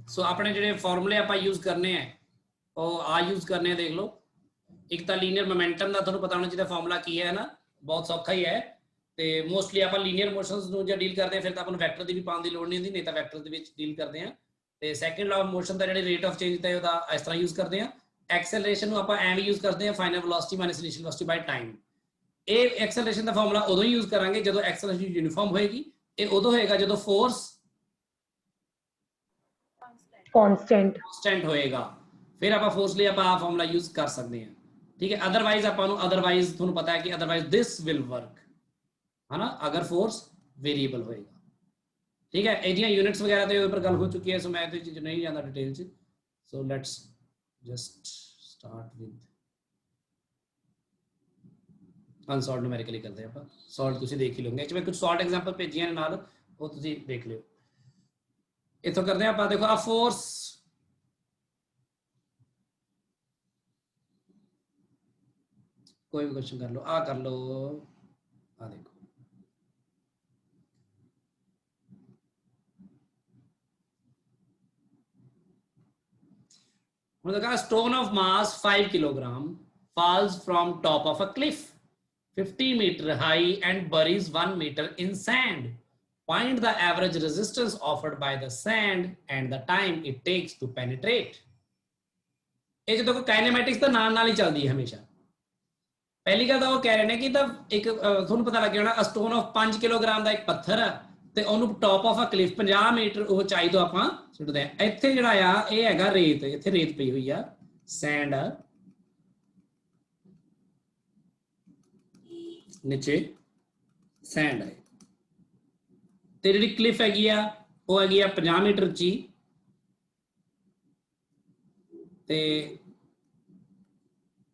ਸੋ ਆਪਣੇ ਜਿਹੜੇ ਫਾਰਮੂਲੇ ਆਪਾਂ ਯੂਜ਼ ਕਰਨੇ ਆ ਉਹ ਆ ਯੂਜ਼ ਕਰਨੇ ਆ, ਦੇਖ ਲਓ। ਇੱਕ ਤਾਂ ਲੀਨੀਅਰ ਮੋਮੈਂਟਮ ਦਾ ਤੁਹਾਨੂੰ ਪਤਾ ਹੋਣਾ ਚਾਹੀਦਾ ਫਾਰਮੂਲਾ ਕੀ ਹੈ ਨਾ, ਬਹੁਤ ਸੌਖਾ ਹੀ ਹੈ। ਤੇ ਮੋਸਟਲੀ ਆਪਾਂ ਲੀਨੀਅਰ ਮੋਸ਼ਨਸ ਨੂੰ ਜੇ ਡੀਲ ਕਰਦੇ ਆ ਫਿਰ ਤਾਂ ਆਪਾਂ ਨੂੰ ਵੈਕਟਰ ਦੀ ਵੀ ਪਾਉਣ ਦੀ ਲੋੜ ਨਹੀਂ ਹੁੰਦੀ, ਨਹੀਂ ਤਾਂ ਵੈਕਟਰ ਦੇ ਵਿੱਚ ਡੀਲ ਕਰਦੇ ਆ। ਤੇ ਸੈਕੰਡ ਲਾਅ ਆਫ ਮੋਸ਼ਨ ਦਾ ਜਿਹੜੇ ਰੇਟ ਆਫ ਚੇਂਜ ਦਾ ਉਹਦਾ ਇਸ ਤਰ੍ਹਾਂ ਯੂਜ਼ ਕਰਦੇ ਆ। ਐਕਸਲਰੇਸ਼ਨ ਨੂੰ ਆਪਾਂ ਐਵੇਂ ਯੂਜ਼ ਕਰਦੇ ਆ, final velocity minus initial velocity by time. ਇਹ ਐਕਸਲਰੇਸ਼ਨ ਦਾ ਫਾਰਮੂਲਾ ਉਦੋਂ ਹੀ ਯੂਜ਼ ਕਰਾਂਗੇ ਜਦੋਂ ਐਕਸਲਰੇਸ਼ਨ ਯੂਨੀਫਾਰਮ ਹੋਏਗੀ। ਇਹ ਉਦੋਂ ਹੋਏਗਾ ਜਦੋਂ ਫੋਰਸ ਕਾਂਸਟੈਂਟ ਹੋਏਗਾ, ਫਿਰ ਆਪਾਂ ਫੋਰਸ ਲਈ ਆਪਾਂ ਆ ਫਾਰਮੂਲਾ ਯੂਜ਼ ਕਰ ਸਕਦੇ ਹਾਂ, ਠੀਕ ਹੈ। ਅਦਰਵਾਈਜ਼ ਆਪਾਂ ਨੂੰ ਅਦਰਵਾਈਜ਼ ਤੁਹਾਨੂੰ ਪਤਾ ਹੈ ਕਿ ਅਦਰਵਾਈਜ਼ ਦਿਸ ਵਿਲ ਵਰਕ, ਹਨਾ, ਅਗਰ ਫੋਰਸ ਵੇਰੀਏਬਲ ਹੋਏਗਾ, ਠੀਕ ਹੈ। ਇਹਦੀਆਂ ਯੂਨਿਟਸ ਵਗੈਰਾ ਤੇ ਉੱਪਰ ਗੱਲ ਹੋ ਚੁੱਕੀ ਹੈ, ਸੋ ਮੈਂ ਇਹਦੇ ਵਿੱਚ ਨਹੀਂ ਜਾਂਦਾ ਡਿਟੇਲ ਚ। So let's just start with unsolved numerically ਕਰਦੇ ਆਪਾਂ। ਸੋਲਵ ਤੁਸੀਂ ਦੇਖ ਹੀ ਲਓਗੇ, ਮੈਂ ਕੁਝ ਸੌਲਡ ਐਗਜ਼ਾਮਪਲ ਭੇਜੀਆਂ ਨੇ ਨਾਲ, ਉਹ ਤੁਸੀਂ ਦੇਖ ਲਿਓ। ਇੱਥੋਂ ਕਰਦੇ ਆਪਾਂ, ਦੇਖੋ ਆ ਫੋਰਸ ਕੋਈ ਵੀ ਕੁਐਸਚਨ ਕਰ ਲਓ, ਆ ਕਰ ਲਓ, ਆ ਦੇਖੋ ਹੁਣ ਦੇਖਾ stone of mass 5 kilogram falls from top of a cliff 50 meter high and buries 1 meter in sand. Find the average resistance offered by the sand and the time it takes to penetrate. ਇਹ ਜਦੋਂ ਕੋਈ ਕਾਈਨੈਮੈਟਿਕਸ ਤਾਂ ਨਾਲ ਹੀ ਚੱਲਦੀ ਹੈ ਹਮੇਸ਼ਾ। ਪਹਿਲੀ ਗੱਲ ਤਾਂ ਉਹ ਕਹਿ ਰਹੇ ਨੇ ਕਿ ਤਾਂ ਇੱਕ ਤੁਹਾਨੂੰ ਪਤਾ ਲੱਗ ਜਾਣਾ ਸਟੋਨ ਆਫ 5 ਕਿਲੋਗ੍ਰਾਮ ਦਾ ਇੱਕ ਪੱਥਰ ਆ ਤੇ ਉਹਨੂੰ top of a cliff 50 metre ਉਹ ਚਾਈ ਤੋਂ ਆਪਾਂ ਸੁੱਟਦੇ ਆ। ਇੱਥੇ ਜਿਹੜਾ ਆ ਇਹ ਹੈਗਾ ਰੇਤ, ਇੱਥੇ ਰੇਤ ਪਈ ਹੋਈ ਆ, ਸੈਂਡ ਆ, ਨੀਚੇ ਸੈਂਡ ਹੈ ਤੇ ਜਿਹੜੀ ਕਲਿਫ ਹੈਗੀ ਆ ਉਹ ਹੈਗੀ ਆ 50 ਮੀਟਰ ਉੱਚੀ ਤੇ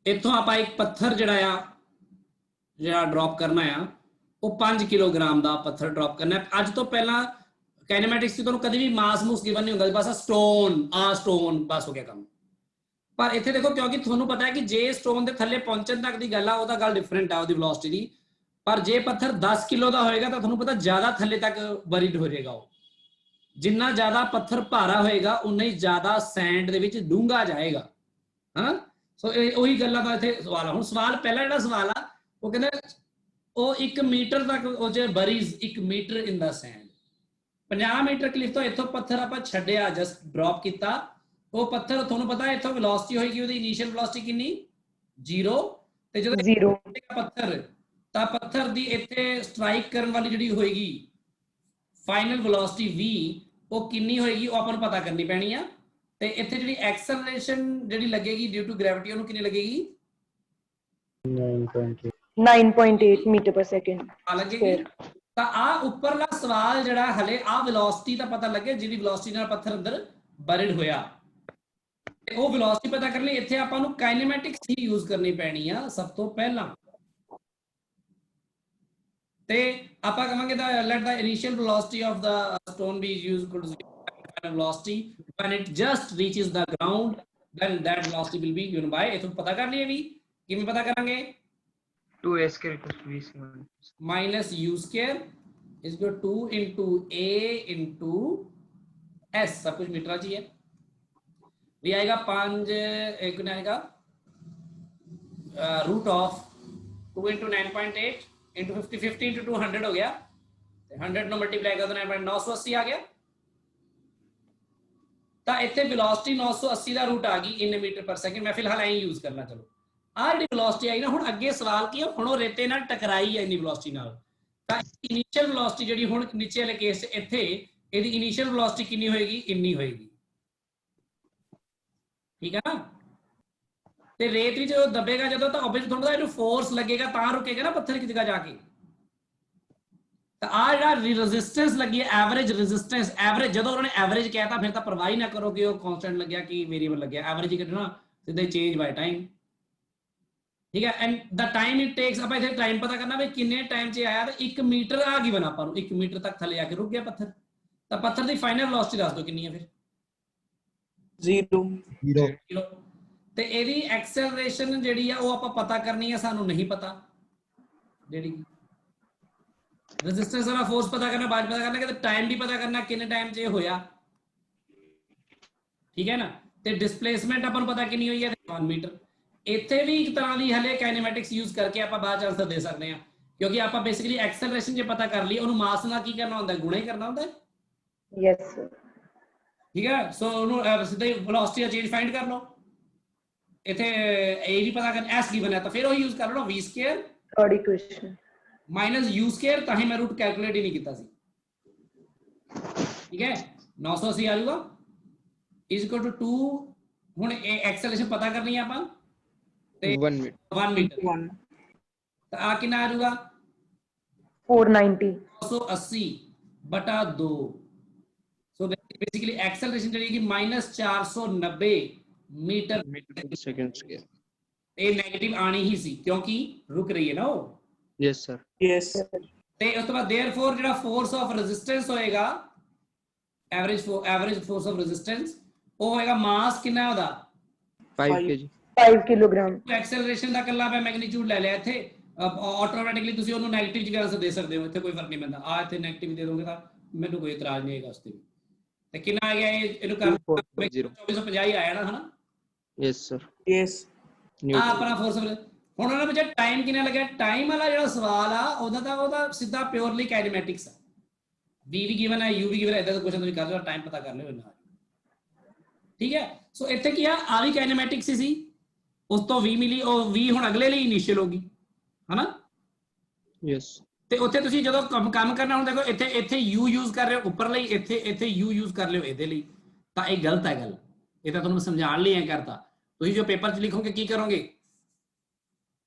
ਇੱਥੋਂ ਆਪਾਂ ਇੱਕ ਪੱਥਰ ਜਿਹੜਾ ਡ੍ਰੌਪ ਕਰਨਾ ਆ ਉਹ 5 ਕਿਲੋਗ੍ਰਾਮ ਦਾ ਪੱਥਰ ਡ੍ਰੌਪ ਕਰਨਾ। ਅੱਜ ਤੋਂ ਪਹਿਲਾਂ ਕਾਈਨੈਮੈਟਿਕਸ 'ਚ ਤੁਹਾਨੂੰ ਕਦੇ ਵੀ ਮਾਸ ਮੂਸ ਗਿਵਨ ਨਹੀਂ ਹੁੰਦਾ, ਬਸ ਸਟੋਨ ਬਸ ਹੋ ਗਿਆ ਕੰਮ। ਪਰ ਇੱਥੇ ਦੇਖੋ ਕਿਉਂਕਿ ਤੁਹਾਨੂੰ ਪਤਾ ਹੈ ਕਿ ਜੇ ਸਟੋਨ ਦੇ ਥੱਲੇ ਪਹੁੰਚਣ ਤੱਕ ਦੀ ਗੱਲ ਆ ਉਹਦਾ ਗੱਲ ਡਿਫਰੈਂਟ ਆ ਉਹਦੀ ਵੈਲੋਸਿਟੀ ਦੀ, ਪਰ ਜੇ ਪੱਥਰ 10 ਕਿਲੋ ਦਾ ਹੋਏਗਾ ਤਾਂ ਤੁਹਾਨੂੰ ਪਤਾ ਜ਼ਿਆਦਾ ਥੱਲੇ ਤੱਕ ਬਰੀਡ ਹੋ ਜਾਏਗਾ। ਉਹ ਜਿੰਨਾ ਜ਼ਿਆਦਾ ਪੱਥਰ ਭਾਰਾ ਹੋਏਗਾ ਉਨਾ ਹੀ ਜ਼ਿਆਦਾ ਸੈਂਡ ਦੇ ਵਿੱਚ ਡੂੰਘਾ ਜਾਏਗਾ। ਹਾਂ, ਸੋ ਇਹ ਉਹੀ ਗੱਲਾਂ ਦਾ ਇੱਥੇ ਸਵਾਲ ਆ। ਹੁਣ ਸਵਾਲ ਪਹਿਲਾ ਜਿਹੜਾ ਸਵਾਲ ਆ ਉਹ ਕਹਿੰਦੇ ਉਹ 1 ਮੀਟਰ ਤੱਕ ਉਹ ਚ ਬਰੀਜ਼ 1 ਮੀਟਰ ਇਨ ਦਾ ਸੈਂਡ। 50 ਮੀਟਰ ਕਲਿਫ ਤੋਂ ਇੱਥੋਂ ਪੱਥਰ ਆਪਾਂ ਛੱਡਿਆ, ਜਸਟ ਡ੍ਰੌਪ ਕੀਤਾ, ਉਹ ਪੱਥਰ ਤੁਹਾਨੂੰ ਪਤਾ ਇੱਥੋਂ ਵੈਲੋਸਿਟੀ ਹੋਏਗੀ ਉਹਦੀ ਇਨੀਸ਼ੀਅਲ ਵੈਲੋਸਿਟੀ ਕਿੰਨੀ 0 ਤੇ ਜਦੋਂ ਪੱਥਰ ਤਾਂ ਪੱਥਰ ਦੀ ਇੱਥੇ ਸਟ੍ਰਾਈਕ ਕਰਨ ਵਾਲੀ ਜਿਹੜੀ ਹੋਏਗੀ ਫਾਈਨਲ ਵੈਲੋਸਿਟੀ v ਉਹ ਕਿੰਨੀ ਹੋਏਗੀ ਉਹ ਆਪਾਂ ਨੂੰ ਪਤਾ ਕਰਨੀ ਪੈਣੀ ਆ। ਤੇ ਇੱਥੇ ਜਿਹੜੀ ਐਕਸਲਰੇਸ਼ਨ ਜਿਹੜੀ ਲੱਗੇਗੀ ਡਿਊ ਟੂ ਗ੍ਰੈਵਿਟੀ ਉਹਨੂੰ ਕਿੰਨੀ ਲੱਗੇਗੀ
9.8 ਮੀਟਰ ਪਰ ਸੈਕਿੰਡ
ਆ ਲੱਗੇਗੀ। ਤਾਂ ਆ ਉੱਪਰਲਾ ਸਵਾਲ ਜਿਹੜਾ ਹਲੇ ਆ ਵੈਲੋਸਿਟੀ ਦਾ ਪਤਾ ਲੱਗੇ ਜਿਹੜੀ ਵੈਲੋਸਿਟੀ ਨਾਲ ਪੱਥਰ ਅੰਦਰ ਬਰਿਡ ਹੋਇਆ, ਤੇ ਉਹ ਵੈਲੋਸਿਟੀ ਪਤਾ ਕਰਨ ਲਈ ਇੱਥੇ ਆਪਾਂ ਨੂੰ ਕਾਈਨੈਮੈਟਿਕਸ ਹੀ ਯੂਜ਼ ਕਰਨੀ ਪੈਣੀ ਆ ਸਭ ਤੋਂ ਪਹਿਲਾਂ। ਤੇ ਆਪਾਂ ਕਹਾਂਗੇ ਦਾ let the initial velocity of the stone be used to velocity when it just reaches the ground then that velocity will be given by, इथों पता कर लिए भी किमें पता करांगे
2a square equals to v square.
minus u square is equal to 2 into a into s, सब कुछ metre चाहिए, ये आएगा 5 एक गुना आएगा root of 2 into 9.8 into 50, 50 into 2 100 हो गया, 100 ਨੂੰ ਮਲਟੀਪਲਾਈ ਕਰ ਦੋ 9.980 ਆ ਗਿਆ। ਤਾਂ ਇੱਥੇ ਵੈਲੋਸਿਟੀ 980 ਦਾ ਰੂਟ ਆ ਗਈ ਇਨ ਮੀਟਰ ਪਰ ਸੈਕਿੰਡ। ਮੈਂ ਫਿਲਹਾਲ ਐਂ ਯੂਜ਼ ਕਰਨਾ। ਚਲੋ ਆਹ ਜਿਹੜੀ ਵੈਲੋਸਿਟੀ ਆਈ ਨਾ, ਹੁਣ ਅੱਗੇ ਸਵਾਲ ਕੀ ਹੈ, ਹੁਣ ਉਹ ਰੇਤੇ ਨਾਲ ਟਕਰਾਈ ਹੈ ਇੰਨੀ ਵੈਲੋਸਿਟੀ ਨਾਲ, ਤਾਂ ਇਨੀਸ਼ੀਅਲ ਵੈਲੋਸਿਟੀ ਜਿਹੜੀ ਹੁਣ ਨੀਚੇ ਵਾਲੇ ਕੇਸ 'ਚ ਇੱਥੇ ਇਹਦੀ ਇਨੀਸ਼ੀਅਲ ਵੈਲੋਸਿਟੀ ਕਿੰਨੀ ਹੋਏਗੀ, ਇੰਨੀ ਹੋਏਗੀ, ਠੀਕ ਹੈ ਨਾ। ਤੇ ਰੇਤ ਵੀ ਜਦੋਂ ਦਬੇਗਾ ਜਦੋਂ, ਤਾਂ ਆਬਵੀਅਸਲੀ ਤੁਹਾਨੂੰ ਪਤਾ ਇਹਨੂੰ ਫੋਰਸ ਲੱਗੇਗਾ ਤਾਂ ਰੁਕੇਗਾ ਨਾ ਪੱਥਰ की जगह ਜਾ ਕੇ। ਤਾਂ ਆ ਜਿਹੜਾ ਰੈਜ਼ਿਸਟੈਂਸ ਲੱਗੀ ਹੈ ਐਵਰੇਜ ਰੈਜ਼ਿਸਟੈਂਸ, ਐਵਰੇਜ ਜਦੋਂ ਉਹਨਾਂ ਨੇ ਐਵਰੇਜ ਕਹਿਤਾ ਫਿਰ ਤਾਂ ਪਰਵਾਹ ਹੀ ਨਾ ਕਰੋ ਕਿ ਉਹ ਕਾਂਸਟੈਂਟ ਲੱਗਿਆ ਕਿ ਵੇਰੀਏਬਲ ਲੱਗਿਆ, ਐਵਰੇਜ ਹੀ ਕੱਢਣਾ ਸਿੱਧਾ ਹੀ ਚੇਂਜ ਬਾਈ ਟਾਈਮ, ਠੀਕ ਹੈ। And the time it takes, ਆਪਾਂ ਇੱਥੇ ਟਾਈਮ ਪਤਾ ਕਰਨਾ ਵੀ ਕਿੰਨੇ ਟਾਈਮ 'ਚ ਆਇਆ, ਤਾਂ 1 ਮੀਟਰ ਆ ਗਈ ਬਣਾ ਆਪਾਂ ਨੂੰ, 1 ਮੀਟਰ ਤੱਕ ਥੱਲੇ ਆ ਕੇ ਰੁਕ ਗਿਆ ਪੱਥਰ। ਤਾਂ ਪੱਥਰ ਦੀ ਫਾਈਨਲ ਵੈਲੋਸਿਟੀ ਦੱਸ ਦਿਓ ਕਿੰਨੀ ਹੈ ਫਿਰ
0
ਤੇ ਇਹਦੀ ਐਕਸਲਰੇਸ਼ਨ ਜਿਹੜੀ ਆ ਉਹ ਆਪਾਂ ਪਤਾ ਕਰਨੀ ਹੈ, ਸਾਨੂੰ ਨਹੀਂ ਪਤਾ। ਜਿਹੜੀ ਰੈਜ਼ਿਸਟੈਂਸ ਵਾਲਾ ਫੋਰਸ ਪਤਾ ਕਰਨਾ, ਬਾਅਦ ਪਤਾ ਕਰਨਾ, ਕਿ ਟਾਈਮ ਵੀ ਪਤਾ ਕਰਨਾ ਕਿੰਨੇ ਟਾਈਮ 'ਚ ਇਹ ਹੋਇਆ, ਠੀਕ ਹੈ ਨਾ। ਤੇ ਡਿਸਪਲੇਸਮੈਂਟ ਆਪਾਂ ਨੂੰ ਪਤਾ ਕਿੰਨੀ ਹੋਈ ਹੈ 1 ਮੀਟਰ। ਇੱਥੇ ਵੀ ਇੱਕ ਤਰ੍ਹਾਂ ਦੀ ਹਲੇ ਕਾਈਨੈਮੈਟਿਕਸ ਯੂਜ਼ ਕਰਕੇ ਆਪਾਂ ਬਾਅਦ 'ਚ ਆਨਸਰ ਦੇ ਸਕਦੇ ਹਾਂ, ਕਿਉਂਕਿ ਆਪਾਂ ਬੇਸਿਕਲੀ ਐਕਸਲਰੇਸ਼ਨ ਜੇ ਪਤਾ ਕਰ ਲਈ, ਉਹਨੂੰ ਮਾਸ ਨਾਲ ਕੀ ਕਰਨਾ ਹੁੰਦਾ, ਗੁਣਾ ਹੀ ਕਰਨਾ ਹੁੰਦਾ।
Yes, sir.
ਠੀਕ ਹੈ। ਸੋ ਉਹਨੂੰ ਸਿੱਧਾ ਹੀ ਵੈਲੋਸਿਟੀ ਦਾ ਚੇਂਜ ਫਾਈਂਡ ਕਰ ਲਓ। ਇੱਥੇ a ਵੀ ਪਤਾ ਕਰ, s ਗਿਵਨ ਹੈ ਤਾਂ ਫਿਰ ਉਹ ਯੂਜ਼ ਕਰ ਲਓ v square
Third equation.
Minus u square, ਤਾਂ ਹੀ ਮੈਂ ਰੂਟ ਕੈਲਕੂਲੇਟ ਹੀ ਨਹੀਂ ਕੀਤਾ ਸੀ, ਠੀਕ ਹੈ। 980 ਆ ਜਾਊਗਾ ਇਜ਼ ਇਕੁਅਲ ਟੂ 2। ਹੁਣ ਇਹ ਐਕਸਲਰੇਸ਼ਨ ਪਤਾ ਕਰਨੀ ਹੈ ਆਪਾਂ, ਤੇ
1 meter.
1 ਮੀਟਰ,
1
ਤਾਂ ਆ ਕਿੰਨਾ ਆ ਜਾਊਗਾ
490.
980 ਬਟਾ 2। ਸੋ ਬੇਸਿਕਲੀ ਐਕਸਲਰੇਸ਼ਨ ਜਿਹੜੀ ਕਿ -490 metre
Meter per second square.
ਇਹ ਨੈਗੇਟਿਵ ਆਣੀ ਹੀ ਸੀ ਕਿਉਂਕਿ ਰੁਕ ਰਹੀ ਹੈ ਨਾ ਉਹ।
Yes, sir.
yes
ਤੇ ਉਸ ਤੋਂ ਬਾਅਦ देयरफॉर ਜਿਹੜਾ ਫੋਰਸ ਆਫ ਰੈਜ਼ਿਸਟੈਂਸ ਹੋਏਗਾ, ਐਵਰੇਜ ਫੋਰਸ ਆਫ ਰੈਜ਼ਿਸਟੈਂਸ, ਉਹ ਹੋਏਗਾ ਮਾਸ ਕਿੰਨਾ ਉਹਦਾ
5
Five.
kg.
5 kilogram.
ਐਕਸਲਰੇਸ਼ਨ ਦਾ ਕੱਲਾ ਮੈਂ ਮੈਗਨੀਟਿਊਡ ਲੈ ਲਿਆ ਇੱਥੇ, ਆਟੋਮੈਟਿਕਲੀ ਤੁਸੀਂ ਉਹਨੂੰ ਨੈਗੇਟਿਵ ਚ ਵੀ ਆਂਸਰ ਦੇ ਸਕਦੇ ਹੋ, ਇੱਥੇ ਕੋਈ ਫਰਕ ਨਹੀਂ ਪੈਂਦਾ। ਆ ਇੱਥੇ ਨੈਗੇਟਿਵ ਦੇ ਦੋਗੇ ਤਾਂ ਮੈਨੂੰ ਕੋਈ ਇਤਰਾਜ਼ ਨਹੀਂ ਹੈਗਾ ਉਸ ਤੇ। ਤੇ ਕਿੰਨਾ ਆ ਗਿਆ ਇਹਨੂੰ ਕਰ 2450 ਹੀ ਆਇਆ ਨਾ, ਹਨਾ।
Yes, sir.
yes
ਆ ਆਪਣਾ ਫੋਰਸ। ਹੁਣ ਉਹਨਾਂ ਵਿੱਚ ਟਾਈਮ ਕਿੰਨਾ ਲੱਗਿਆ, ਟਾਈਮ ਵਾਲਾ ਜਿਹੜਾ ਸਵਾਲ ਆ ਉਹਦਾ ਸਿੱਧਾ ਪਿਓਰਲੀ ਕਾਈਨੈਮੈਟਿਕਸ ਆ। v ਵੀ ਗਿਵਨ ਹੈ, u ਵੀ ਗਿਵਨ ਹੈ, ਇਦਾਂ ਦਾ ਕੁਐਸਚਨ ਤੁਸੀਂ ਕਰ ਲਓ, ਟਾਈਮ ਪਤਾ ਕਰ ਲਿਓ ਇਹਨਾਂ, ਠੀਕ ਹੈ। ਸੋ ਇੱਥੇ ਕੀ ਆ ਵੀ ਕਾਈਨੈਮੈਟਿਕਸ ਸੀ, ਉਸ ਤੋਂ v ਮਿਲੀ, ਉਹ v ਹੁਣ ਅਗਲੇ ਲਈ ਇਨੀਸ਼ੀਅਲ ਹੋਗੀ, ਹਨਾ।
Yes.
ਤੇ ਉੱਥੇ ਤੁਸੀਂ ਜਦੋਂ ਕੰਮ ਕਰਨਾ ਹੁਣ ਦੇਖੋ ਇੱਥੇ u ਯੂਜ਼ ਕਰ ਰਹੇ ਹੋ ਉੱਪਰ ਲਈ, ਇੱਥੇ u ਯੂਜ਼ ਕਰ ਲਿਓ ਇਹਦੇ ਲਈ, ਤਾਂ ਇਹ ਗਲਤ ਹੈ ਗੱਲ। ਇਹ ਤਾਂ ਤੁਹਾਨੂੰ ਸਮਝਾਉਣ ਲਈ ਐ ਕਰਤਾ। ਤੁਸੀਂ ਜੋ ਪੇਪਰ 'ਚ ਲਿਖੋਗੇ ਕੀ ਕਰੋਗੇ,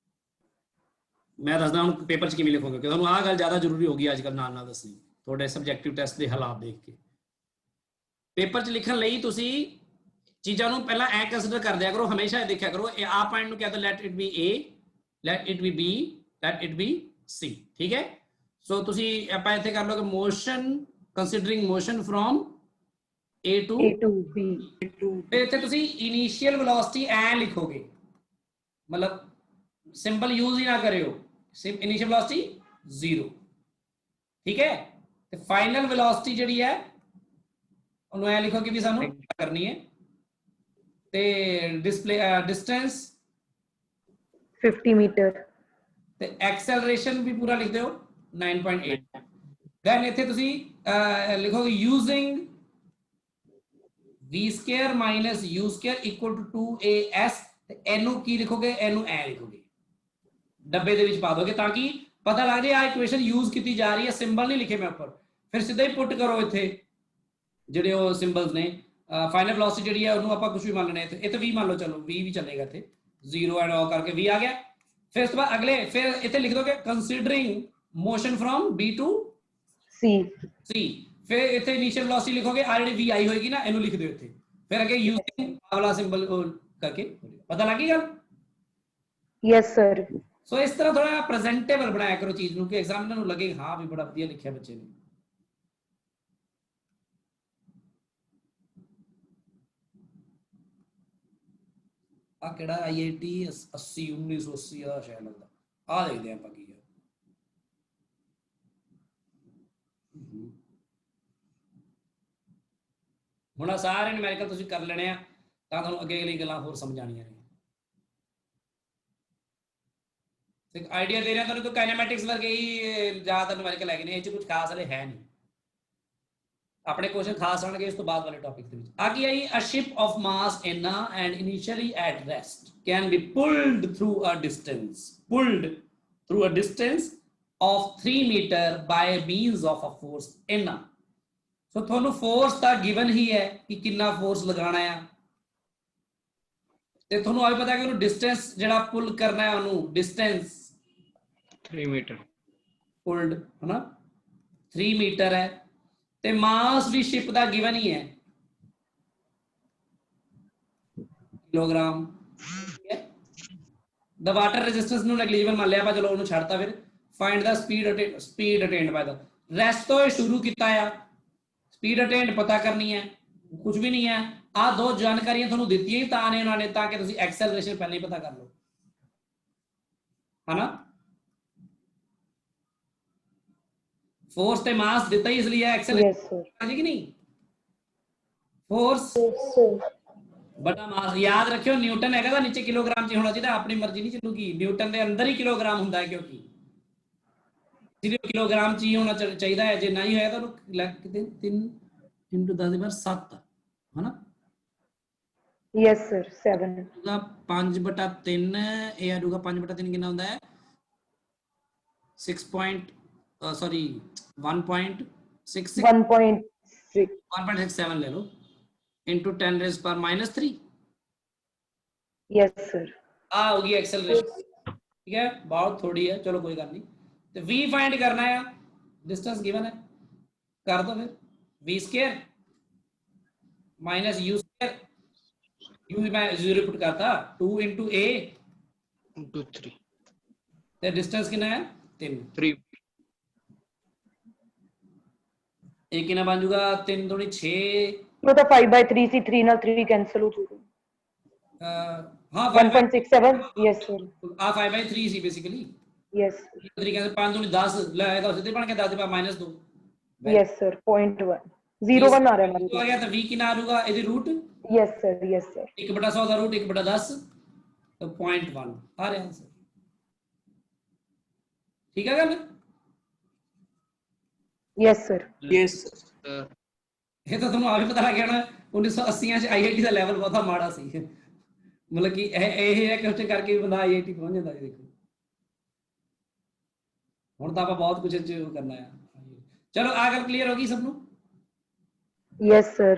ਮੈਂ ਦੱਸਦਾ ਹੁਣ ਪੇਪਰ 'ਚ ਕਿਵੇਂ ਲਿਖੋਗੇ, ਕਿ ਤੁਹਾਨੂੰ ਆਹ ਗੱਲ ਜ਼ਿਆਦਾ ਜ਼ਰੂਰੀ ਹੋ ਗਈ ਅੱਜ ਕੱਲ੍ਹ ਨਾਲ ਦੱਸਣੀ, ਤੁਹਾਡੇ ਸਬਜੈਕਟਿਵ ਟੈਸਟ ਦੇ ਹਾਲਾਤ ਦੇਖ ਕੇ। ਪੇਪਰ 'ਚ ਲਿਖਣ ਲਈ ਤੁਸੀਂ ਚੀਜ਼ਾਂ ਨੂੰ ਪਹਿਲਾਂ ਐ ਕੰਸੀਡਰ ਕਰ ਦਿਆ ਕਰੋ, ਹਮੇਸ਼ਾ ਦੇਖਿਆ ਕਰੋ ਇਹ ਆ ਪੁਆਇੰਟ ਨੂੰ ਕਹਿੰਦਾ let it be a, let it be b, let it be c, ਠੀਕ ਹੈ। ਸੋ ਤੁਸੀਂ ਆਪਾਂ ਇੱਥੇ ਕਰ ਲਓ ਕਿ motion, considering motion from a to
A to B.
ਫਿਰ ਇੱਥੇ ਤੁਸੀਂ ਇਨੀਸ਼ੀਅਲ ਵੈਲੋਸਿਟੀ ਐ ਲਿਖੋਗੇ, ਮਤਲਬ ਸਿੰਬਲ ਯੂਜ਼ ਹੀ ਨਾ ਕਰਿਓ, ਇਨੀਸ਼ੀਅਲ ਵੈਲੋਸਿਟੀ 0, ਠੀਕ ਹੈ। ਤੇ ਫਾਈਨਲ ਵੈਲੋਸਿਟੀ ਜਿਹੜੀ ਹੈ ਉਹਨੂੰ ਐ ਲਿਖੋ ਕਿ ਵੀ ਸਾਨੂੰ ਕਰਨੀ ਹੈ, ਤੇ ਡਿਸਟੈਂਸ
50 meter.
ਤੇ ਐਕਸਲਰੇਸ਼ਨ ਵੀ ਪੂਰਾ ਲਿਖ ਦਿਓ 9.8। ਦੈਨ ਇੱਥੇ ਤੁਸੀਂ ਲਿਖੋਗੇ using v square minus u square equal to 2as, ਤੇ ਇਹਨੂੰ ਕੀ ਲਿਖੋਗੇ, ਇਹਨੂੰ ਐ ਲਿਖੋਗੇ, ਡੱਬੇ ਦੇ ਵਿੱਚ ਪਾ ਦੋਗੇ ਤਾਂ ਕਿ ਪਤਾ ਲੱਗ ਜਾਏ ਆ ਇਕੁਏਸ਼ਨ ਯੂਜ਼ ਕੀਤੀ ਜਾ ਰਹੀ ਹੈ। ਸਿੰਬਲ ਨਹੀਂ ਲਿਖੇ ਮੈਂ ਉੱਪਰ, ਫਿਰ ਸਿੱਧਾ ਹੀ ਪੁੱਟ ਕਰੋ ਇੱਥੇ ਜਿਹੜੇ ਉਹ ਸਿੰਬਲਸ ਨੇ। ਫਾਈਨਲ ਵੈਲੋਸਿਟੀ ਜਿਹੜੀ ਹੈ ਉਹਨੂੰ ਆਪਾਂ ਕੁਝ ਵੀ ਮੰਨ ਲੈਣੇ, ਇੱਥੇ v ਮੰਨ ਲਓ, ਚਲੋ v ਵੀ ਚੱਲੇਗਾ, ਇੱਥੇ 0 ਐਂਡ ਆਲ ਕਰਕੇ v ਆ ਗਿਆ। ਫਿਰ ਉਸ ਤੋਂ ਬਾਅਦ ਅਗਲੇ ਫਿਰ ਇੱਥੇ ਲਿਖ ਦੋਗੇ considering motion from b to c, ਫਿਰ ਇੱਥੇ ਇਨੀਸ਼ੀਅਲ ਵੈਲੋਸਿਟੀ ਲਿਖੋਗੇ, ਆ ਜਿਹੜੀ v ਆਈ ਹੋਏਗੀ ਨਾ ਇਹਨੂੰ ਲਿਖ ਦਿਓ ਇੱਥੇ, ਫਿਰ ਅੱਗੇ ਯੂਜ਼ਿੰਗ ਵਾਲਾ ਸਿੰਬਲ ਕਰਕੇ ਪਤਾ ਲੱਗ ਗਈ ਗੱਲ।
Yes, sir.
ਸੋ ਇਸ ਤਰ੍ਹਾਂ ਥੋੜਾ ਪ੍ਰੈਜ਼ੈਂਟੇਬਲ ਬਣਾਇਆ ਕਰੋ ਚੀਜ਼ ਨੂੰ, ਕਿ ਐਗਜ਼ਾਮੀਨਰ ਨੂੰ ਲੱਗੇ ਹਾਂ ਵੀ ਬੜਾ ਵਧੀਆ ਲਿਖਿਆ ਬੱਚੇ ਨੇ। ਆ ਕਿਹੜਾ IIT 80 1980 ਦਾ ਸ਼ਾਇਦ ਲੱਗਦਾ। ਆ ਦੇਖਦੇ ਆਪਾਂ ਕੀ ਹੈ। ਹੁਣ ਸਾਰੇ ਨਿਊਮੈਰੀਕਲ ਤੁਸੀਂ ਕਰ ਲੈਣੇ ਆ ਤਾਂ ਤੁਹਾਨੂੰ ਅੱਗੇ ਅਗਲੀ ਗੱਲਾਂ ਹੋਰ ਸਮਝ ਆਣੀਆਂ ਨੇ। ਇੱਕ ਆਈਡੀਆ ਦੇ ਰਿਹਾ ਤੁਹਾਨੂੰ ਕਿ ਕਾਈਨੈਮੈਟਿਕਸ ਵਰਗੇ ਹੀ ਜ਼ਿਆਦਾ ਨਿਊਮੈਰੀਕਲ ਹੈਗੇ ਨੇ, ਇਹ 'ਚ ਕੁਝ ਖਾਸ ਹਲੇ ਹੈ ਨਹੀਂ। ਆਪਣੇ ਕੁਐਸਚਨ ਖਾਸ ਆਉਣਗੇ ਇਸ ਤੋਂ ਬਾਅਦ ਵਾਲੇ ਟੌਪਿਕ ਦੇ ਵਿੱਚ। ਆ ਕੀ ਆਈ, ਅ ਸ਼ਿਪ ਆਫ ਮਾਸ ਇੰਨਾ and initially at rest can be pulled through a distance of 3 meter by means of a force ਇੰਨਾ। ਸੋ ਤੁਹਾਨੂੰ ਫੋਰਸ ਤਾਂ ਗਿਵਨ ਹੀ ਹੈ ਕਿ ਕਿੰਨਾ ਫੋਰਸ ਲਗਾਉਣਾ ਆ, ਤੇ ਤੁਹਾਨੂੰ ਆ ਵੀ ਪਤਾ ਕਿ ਉਹਨੂੰ ਡਿਸਟੈਂਸ ਜਿਹੜਾ ਪੁੱਲ ਕਰਨਾ ਹੈ, ਉਹਨੂੰ ਡਿਸਟੈਂਸ
3 meter
ਪੁੱਲਡ ਹਨਾ 3 ਮੀਟਰ ਹੈ, ਤੇ ਮਾਸ ਵੀ ਸ਼ਿਪ ਦਾ ਗਿਵਨ ਹੀ ਹੈ ਕਿਲੋਗ੍ਰਾਮ। ਦ ਵਾਟਰ ਰੈਜ਼ਿਸਟੈਂਸ ਨੂੰ ਨੈਗਲੀਜੀਬਲ ਮੰਨ ਲਿਆ ਆਪਾਂ, ਚਲੋ ਉਹਨੂੰ ਛੱਡਤਾ। ਫਿਰ find the speed attained by the rest ਤੋਂ ਇਹ ਸ਼ੁਰੂ ਕੀਤਾ ਆ, ਸਪੀਡ ਅਟੇਨਡ ਪਤਾ ਕਰਨੀ ਹੈ, ਕੁਝ ਵੀ ਨਹੀਂ ਹੈ। ਆ ਦੋ ਜਾਣਕਾਰੀਆਂ ਤੁਹਾਨੂੰ ਦਿੱਤੀਆਂ ਹੀ ਤਾਂ ਨੇ ਉਹਨਾਂ ਨੇ, ਤਾਂ ਕਿ ਤੁਸੀਂ ਐਕਸਲਰੇਸ਼ਨ ਪਹਿਲਾਂ ਹੀ ਪਤਾ ਕਰ ਲਓ, ਹਨਾ। ਫੋਰਸ ਤੇ ਮਾਸ ਦਿੱਤਾ ਹੀ ਇਸ ਲਈ ਹੈ, ਐਕਸਲਰੇਸ਼ਨ ਹਾਂਜੀ ਕਿ ਨਹੀਂ। ਫੋਰਸ ਬਟਾ ਮਾਸ ਯਾਦ ਰੱਖਿਓ, ਨਿਊਟਨ ਹੈਗਾ ਤਾਂ ਨੀਚੇ ਕਿਲੋਗ੍ਰਾਮ 'ਚ ਹੋਣਾ ਚਾਹੀਦਾ, ਆਪਣੀ ਮਰਜ਼ੀ ਨਹੀਂ ਚੱਲੂਗੀ। ਨਿਊਟਨ ਦੇ ਅੰਦਰ ਹੀ ਕਿਲੋਗ੍ਰਾਮ ਹੁੰਦਾ ਹੈ, ਕਿਉਂਕਿ ਕਿਲੋਗ੍ਰਾਮ 'ਚ ਹੀ ਹੋਣਾ ਚਾਹੀਦਾ ਹੈ। ਜੇ ਨਹੀਂ ਹੋਇਆ ਤਾਂ ਉਹਨੂੰ ਲੈ ਕੇ 3 × 10⁻7 ਹਨਾ।
Yes sir, 7
5/3 ਇਹ ਆਜੂਗਾ 5/3 ਕਿੰਨਾ ਹੁੰਦਾ ਹੈ 1.67 ਲੈ ਲਓ into 10⁻³
yes sir।
ਆ होगी एक्सेलरेशन, ठीक है, बहुत थोड़ी है, चलो कोई गल नहीं। तो v फाइंड करना है, डिस्टेंस गिवन है, कर दो फिर v² - u², u मैं 0 पुट करता 2 × a
2 3
ਤੇ डिस्टेंस कितना है 3 ਇਹ ਕਿੰਨਾ ਬਣ ਜਾਊਗਾ 3 × 2 = 6
वो तो 5/3 ਸੀ, 3 ਨਾਲ 3 ਕੈਨਸਲ ਹੋ ਜਾਊਗਾ।
हाँ
1.67 yes sir।
आ 5/3 ਸੀ ਬੇਸਿਕਲੀ
yes
ਤਰੀਕੇ ਨਾਲ 5 × 10 ਲੈ ਇਹਦਾ ਸਿੱਧੇ ਬਣ ਕੇ 10⁻²
yes sir 0.1 0.1 ਆ ਰਿਹਾ
ਆ ਗਿਆ ਤਾਂ v ਕਿੰਨਾ ਆ ਜਾਊਗਾ ਇਹਦੀ root
yes sir yes sir
1/100 ਦਾ ਰੂਟ 1/10 ਤਾਂ 0.1 ਆ ਰਿਹਾ ਆਨਸਰ। ਠੀਕ ਹੈ ਗੱਲ।
yes sir
yes sir।
ਇਹ ਤਾਂ ਤੁਹਾਨੂੰ ਆਪ ਹੀ ਪਤਾ ਲੱਗ ਗਿਆ ਨਾ 1980 ਚ IIT ਦਾ ਲੈਵਲ ਬਹੁਤ ਮਾੜਾ ਸੀ, ਮਤਲਬ ਕਿ ਇਹ ਹੈ ਕਿ ਉੱਥੇ ਕਰਕੇ ਬੰਦਾ IIT ਪਹੁੰਚ ਜਾਂਦਾ ਜੀ। ਦੇਖੋ ਹੁਣ ਤਾਂ ਆਪਾਂ ਬਹੁਤ ਕੁਝ ਕਰਨਾ ਹੈ। ਚਲੋ ਆ ਗੱਲ ਕਲੀਅਰ ਹੋ ਗਈ ਸਭ ਨੂੰ।
yes sir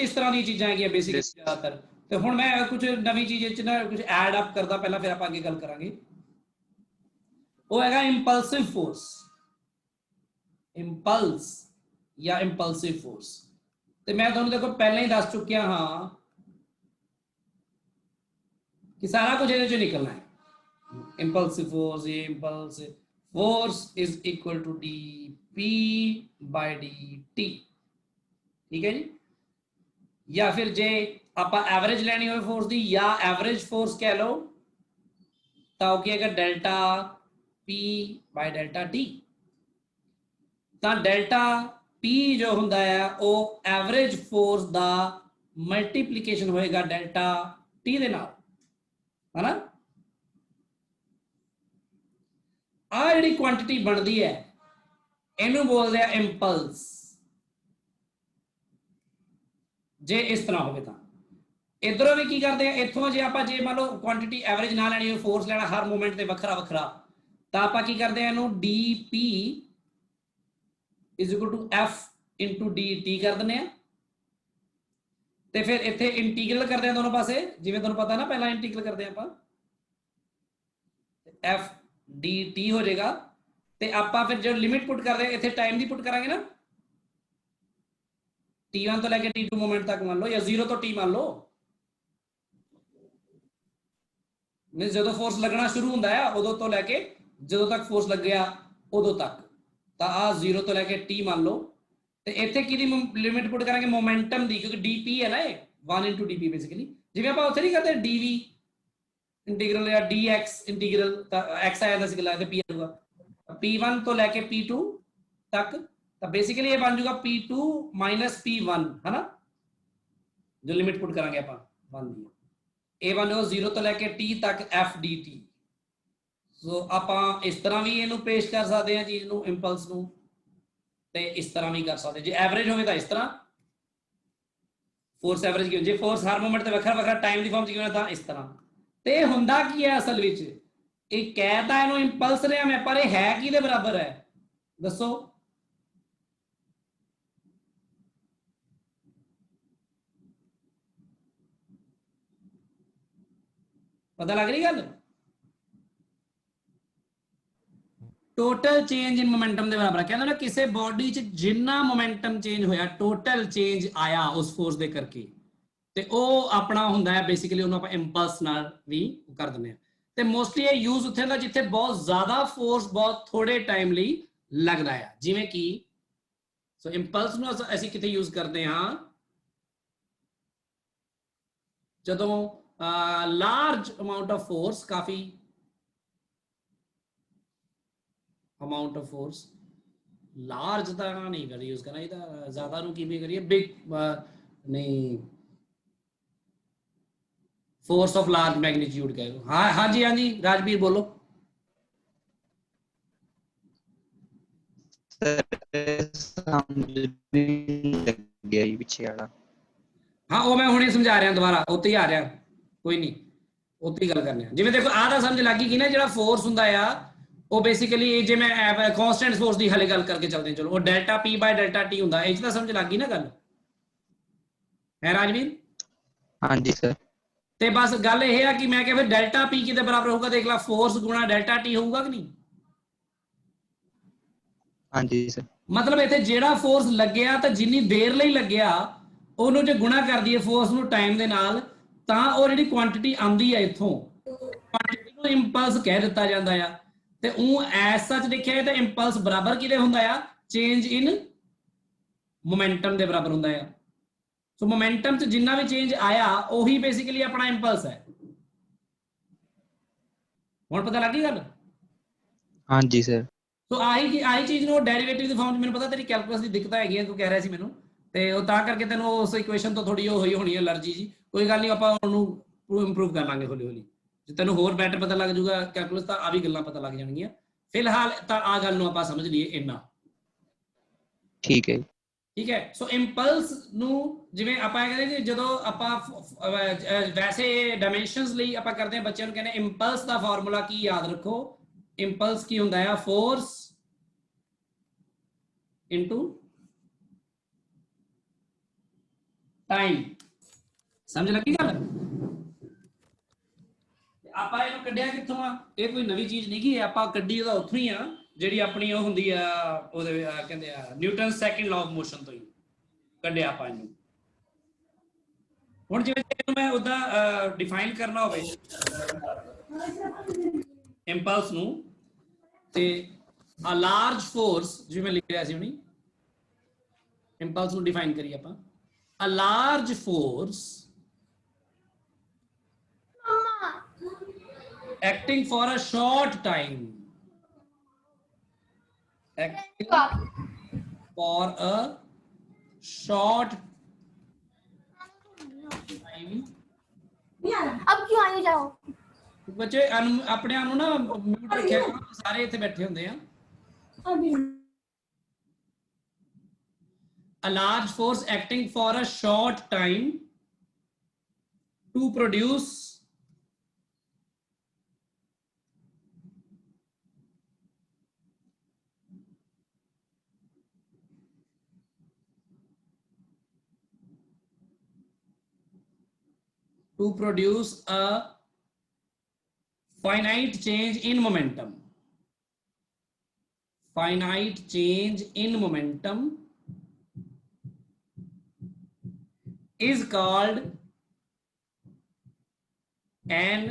ਇਸ ਤਰ੍ਹਾਂ ਦੀਆਂ ਚੀਜ਼ਾਂ ਹੈਗੀਆਂ ਬੇਸਿਕ ਜ਼ਿਆਦਾਤਰ। ਤੇ ਹੁਣ ਮੈਂ ਕੁਝ ਨਵੀਂ ਚੀਜ਼ ਚ ਨਾ ਕੁਝ ਐਡ ਅਪ ਕਰਦਾ ਪਹਿਲਾਂ, ਫਿਰ ਆਪਾਂ ਅੱਗੇ ਗੱਲ ਕਰਾਂਗੇ। ਉਹ ਹੈਗਾ ਇੰਪਲਸਿਵ ਫੋਰਸ, ਇੰਪਲਸ ਜਾਂ ਇੰਪਲਸਿਵ ਫੋਰਸ। ਤੇ ਮੈਂ ਤੁਹਾਨੂੰ ਦੇਖੋ ਪਹਿਲਾਂ ਹੀ ਦੱਸ ਚੁੱਕਿਆ ਹਾਂ ਕਿ ਸਾਰਾ ਕੁਝ ਇਹਦੇ ਚੋਂ ਨਿਕਲਣਾ ਹੈ। ਇੰਪਲਸਿਵ ਫੋਰਸ, ਇਹ impulsive force is equal to dP/dt, ਠੀਕ ਹੈ ਜੀ। ਜਾਂ ਫਿਰ ਜੇ ਆਪਾਂ ਐਵਰੇਜ ਲੈਣੀ ਹੋਵੇ ਫੋਰਸ ਦੀ, ਜਾਂ ਐਵਰੇਜ ਫੋਰਸ ਕਹਿ ਲਓ, ਤਾਂ ਉਹ ਕੀ ਹੈਗਾ ਡੈਲਟਾ P/ΔT। ਤਾਂ ਡੈਲਟਾ P ਜੋ ਹੁੰਦਾ ਹੈ ਉਹ ਐਵਰੇਜ ਫੋਰਸ ਦਾ ਮਲਟੀਪਲੀਕੇਸ਼ਨ ਹੋਏਗਾ ਡੈਲਟਾ T ਦੇ ਨਾਲ, ਹਨਾ। ਆ ਜਿਹੜੀ ਕੁਆਂਟੀਟੀ ਬਣਦੀ ਹੈ ਇਹਨੂੰ ਬੋਲਦੇ ਆ ਇੰਪਲਸ। ਜੇ ਇਸ ਤਰ੍ਹਾਂ ਹੋਵੇ ਤਾਂ ਇਧਰੋਂ ਵੀ ਕੀ ਕਰਦੇ ਆ, ਇੱਥੋਂ ਜੇ ਆਪਾਂ ਜੇ ਮੰਨ ਲਓ ਕੁਆਂਟੀਟੀ ਐਵਰੇਜ ਨਾ ਲੈਣੀ ਹੋਵੇ, ਫੋਰਸ ਲੈਣਾ ਹਰ ਮੂਵਮੈਂਟ ਤੇ ਵੱਖਰਾ ਵੱਖਰਾ, ਤਾਂ ਆਪਾਂ ਕੀ ਕਰਦੇ ਆ ਇਹਨੂੰ dP = F × dt ਕਰ ਦਿੰਦੇ ਆ। ਤੇ ਫਿਰ ਇੱਥੇ ਇੰਟੀਗਰਲ ਕਰਦੇ ਆ ਦੋਨੋਂ ਪਾਸੇ, ਜਿਵੇਂ ਤੁਹਾਨੂੰ ਪਤਾ ਨਾ ਪਹਿਲਾਂ ਇੰਟੀਗਰਲ ਕਰਦੇ ਆ ਆਪਾਂ, F dt ਹੋ ਜਾਏਗਾ। ਤੇ ਆਪਾਂ ਫਿਰ ਜੋ ਲਿਮਿਟ ਪੁੱਟ ਕਰਦੇ ਆ ਇੱਥੇ ਟਾਈਮ ਦੀ ਪੁੱਟ ਕਰਾਂਗੇ ਨਾ, t1 ਤੋਂ ਲੈ ਕੇ t2 ਮੋਮੈਂਟ ਤੱਕ ਮੰਨ ਲਓ, ਜਾਂ 0 ਤੋਂ t ਮੰਨ ਲਓ। ਮੀਨਸ ਜਦੋਂ ਫੋਰਸ ਲੱਗਣਾ ਸ਼ੁਰੂ ਹੁੰਦਾ ਹੈ ਉਦੋਂ ਤੋਂ ਲੈ ਕੇ ਜਦੋਂ ਤੱਕ ਫੋਰਸ ਲੱਗਿਆ ਉਦੋਂ ਤੱਕ, ਤਾਂ ਆ 0 ਤੋਂ ਲੈ ਕੇ t ਮੰਨ ਲਓ। ਤੇ ਇੱਥੇ ਕਿਹਦੀ ਲਿਮਿਟ ਪੁੱਟ ਕਰਾਂਗੇ ਮੋਮੈਂਟਮ ਦੀ, ਕਿਉਂਕਿ dp ਹੈ ਨਾ ਇਹ 1 × dp ਬੇਸਿਕਲੀ। ਜਿਵੇਂ ਆਪਾਂ ਉੱਥੇ ਨਹੀਂ ਕਰਦੇ dv इंटीग्रल या dx इंटीग्रल x आया था सिगला ते p आऊगा p1 तो लेके p2 तक, तो बेसिकली ये बन जाऊगा p2 माइनस p1 है ना, जो लिमिट पुट करांगे आप 1 दी ਇਹ ਬਣ ਜਾਓ 0 ਤੋਂ ਲੈ ਕੇ t ਤੱਕ f dt। ਸੋ ਆਪਾਂ ਇਸ ਤਰ੍ਹਾਂ ਵੀ ਇਹਨੂੰ ਪੇਸ਼ ਕਰ ਸਕਦੇ ਹਾਂ ਚੀਜ਼ ਨੂੰ, ਇੰਪਲਸ ਨੂੰ, ਤੇ ਇਸ ਤਰ੍ਹਾਂ ਵੀ ਕਰ ਸਕਦੇ। ਜੇ ਐਵਰੇਜ ਹੋਵੇ ਤਾਂ ਇਸ ਤਰ੍ਹਾਂ ਫੋਰਸ ਐਵਰੇਜ ਕਿਉਂ, ਜੇ ਫੋਰਸ ਹਰ ਮੂਮੈਂਟ ਤੇ ਵੱਖਰਾ ਵੱਖਰਾ ਟਾਈਮ ਦੀ ਫਾਰਮ ਚ ਕਿਉਂ ਤਾਂ ਇਸ ਤਰ੍ਹਾਂ। ਤੇ ਹੁੰਦਾ ਕੀ ਹੈ ਅਸਲ ਵਿੱਚ, ਇਹ ਕਹਿਤਾ ਇਹਨੂੰ ਇੰਪਲਸ ਰਿਹਾ ਮੈਂ, ਪਰ ਇਹ ਹੈ ਕਿਹਦੇ ਬਰਾਬਰ ਹੈ ਦੱਸੋ? पता लग रही गल? टोटल चेंज इन मोमेंटम के बराबर कहते ना, किसी बॉडी च जिन्ना मोमेंटम चेंज होया टोटल चेंज आया उस फोर्स दे करके, ते ਉਹ ਆਪਣਾ ਹੁੰਦਾ ਹੈ बेसिकली ਉਹਨੂੰ ਆਪਾਂ ਇੰਪਲਸ ਨਾਲ ਵੀ ਕਰ ਦਿੰਦੇ ਆ। ਤੇ ਮੋਸਟਲੀ ਇਹ ਯੂਜ਼ ਉੱਥੇ ਹੁੰਦਾ ਜਿੱਥੇ ਬਹੁਤ ਜ਼ਿਆਦਾ ਫੋਰਸ ਬਹੁਤ ਥੋੜੇ ਟਾਈਮ ਲਈ ਲੱਗਦਾ ਹੈ, ਜਿਵੇਂ ਕਿ ਸੋ ਇੰਪਲਸ ਨੂੰ ਅਸੀਂ ਕਿੱਥੇ ਯੂਜ਼ ਕਰਦੇ ਹਾਂ, ਜਦੋਂ लार्ज अमाउंट ऑफ फोर्स, काफी अमाउंट ऑफ फोर्स, लार्ज तो नहीं कर यूज करना, ये ज्यादा नु की भी करिए, बिग नहीं, फोर्स ऑफ लार्ज मैग्नीट्यूड कहो। हाँ हाँ जी राजवीर बोलो। हाँ वो मैं हुणे समझा रहा दोबारा, उत्ते ही आ रहा, कोई नहीं उत्ते ही गल करने। जिवें देखो आह तां समझ लग गई कि ना, जिहड़ा फोर्स हुंदा आ वो बेसिकली जे मैं कांस्टेंट फोर्स की हले गल करके चलते चलो, वो delta P by delta T हुंदा, इह तां समझ लग गई ना गल है राजवीर?
हाँ जी सर।
ते बस गल यह है कि मैं क्या फिर डेल्टा पी किते बराबर होगा, देख ला फोर्स गुणा डेल्टा टी होगा कि नहीं?
हाँ जी सर।
मतलब इत्थे जिहड़ा फोर्स लग्गिया तां जिन्नी देर लई लग्गिया ਉਹਨੂੰ ਜੇ ਗੁਣਾ ਕਰ ਦਈਏ ਫੋਰਸ ਨੂੰ ਟਾਈਮ ਦੇ ਨਾਲ, ਤਾਂ ਉਹ ਜਿਹੜੀ ਕੁਆਂਟੀਟੀ ਆਂਦੀ ਹੈ ਇੱਥੋਂ, ਕੁਆਂਟੀਟੀ ਨੂੰ ਇੰਪਲਸ ਕਹਿ ਦਿੱਤਾ ਜਾਂਦਾ ਆ। ਤੇ ਉਹ ਐਸ ਸੱਚ ਦੇਖਿਆ ਤਾਂ ਇੰਪਲਸ ਬਰਾਬਰ ਕਿਹਦੇ ਹੁੰਦਾ ਆ, ਚੇਂਜ ਇਨ ਮੋਮੈਂਟਮ ਦੇ ਬਰਾਬਰ ਹੁੰਦਾ ਆ। ਸੋ ਮੋਮੈਂਟਮ 'ਚ ਜਿੰਨਾ ਵੀ ਚੇਂਜ ਆਇਆ ਉਹੀ ਬੇਸਿਕਲੀ ਆਪਣਾ ਇੰਪਲਸ ਹੈ। ਹੁਣ ਪਤਾ ਲੱਗ ਗਈ ਗੱਲ?
हाँ जी सर।
ਸੋ ਆਹੀ ਚੀਜ਼ ਨੂੰ ਡੈਰੀਵੇਟਿਵ ਦੀ ਫਾਰਮ 'ਚ, ਮੈਨੂੰ ਪਤਾ ਤੇਰੀ ਕੈਲਕੂਲਸ ਦੀ ਦਿੱਕਤਾਂ ਹੈਗੀਆਂ, ਤੂੰ ਕਹਿ ਰਿਹਾ ਸੀ ਮੈਨੂੰ, ਤੇ ਉਹ ਤਾਂ ਕਰਕੇ ਤੈਨੂੰ ਉਸ ਇਕੁਏਸ਼ਨ ਤੋਂ ਥੋੜੀ ਹੋਈ ਹੋਣੀ ਹੈ ਅਲਰਜੀ ਜੀ। ਕੋਈ ਗੱਲ ਨਹੀਂ, ਆਪਾਂ ਉਹਨੂੰ ਇੰਪਰੂਵ ਕਰ ਲਾਂਗੇ ਹੌਲੀ ਹੌਲੀ, ਜੇ ਤੈਨੂੰ ਹੋਰ ਬੈਟਰ ਪਤਾ ਲੱਗ ਜਾਊਗਾ ਕੈਲਕੂਲਸ ਤਾਂ ਆ ਵੀ ਗੱਲਾਂ ਪਤਾ ਲੱਗ ਜਾਣਗੀਆਂ। ਫਿਲਹਾਲ ਤਾਂ ਆ ਗੱਲ ਨੂੰ ਆਪਾਂ ਸਮਝ ਲਈਏ ਇੰਨਾ,
ਠੀਕ ਹੈ।
ਠੀਕ ਹੈ। ਸੋ ਇੰਪਲਸ ਨੂੰ ਜਿਵੇਂ ਆਪਾਂ ਕਹਿੰਦੇ ਕਿ ਜਦੋਂ ਆਪਾਂ ਵੈਸੇ ਡਾਇਮੈਂਸ਼ਨਸ ਲਈ ਆਪਾਂ ਕਰਦੇ ਹਾਂ, ਬੱਚਿਆਂ ਨੂੰ ਕਹਿੰਦੇ ਇੰਪਲਸ ਦਾ ਫਾਰਮੂਲਾ ਕੀ ਯਾਦ ਰੱਖੋ, ਇੰਪਲਸ ਕੀ ਹੁੰਦਾ ਆ, ਫੋਰਸ ਇਨਟੂ टाइम। समझ लगी गल? ਆਪਾਂ ਇਹਨੂੰ ਕੱਢਿਆ ਕਿੱਥੋਂ ਆ, ਇਹ ਕੋਈ ਨਵੀਂ ਚੀਜ਼ ਨਹੀਂ ਗਈ, ਆਪਾਂ ਕੱਢੀ ਉਹਦਾ ਉੱਥੋਂ ਹੀ ਆ ਜਿਹੜੀ ਆਪਣੀ ਉਹ ਹੁੰਦੀ ਆ, ਉਹਦੇ ਕਹਿੰਦੇ ਆ Newton second law of motion ਤੋਂ ਹੀ ਕੱਢਿਆ ਆਪਾਂ ਇਹਨੂੰ। ਹੁਣ ਜਿਵੇਂ ਇਹਨੂੰ ਮੈਂ ਉਹਦਾ ਡਿਫਾਈਨ ਕਰਨਾ ਹੋਵੇ ਇੰਪਲਸ ਨੂੰ, ਤੇ ਆ ਲਾਰਜ ਫੋਰਸ ਜਿਵੇਂ ਲਿਖ ਰਿਹਾ ਸੀ ਹੁਣੀ, ਇੰਪਲਸ ਨੂੰ ਡਿਫਾਈਨ ਕਰੀਏ ਆਪਾਂ, a large force acting for a short time, acting for a short time।
अब क्यों आए जाओ
बच्चे अपने आप ना म्यूट रखिया करो, सारे इत्थे बैठे होंदे आ। A large force acting for a short time to produce a finite change in momentum. Finite change in momentum is called an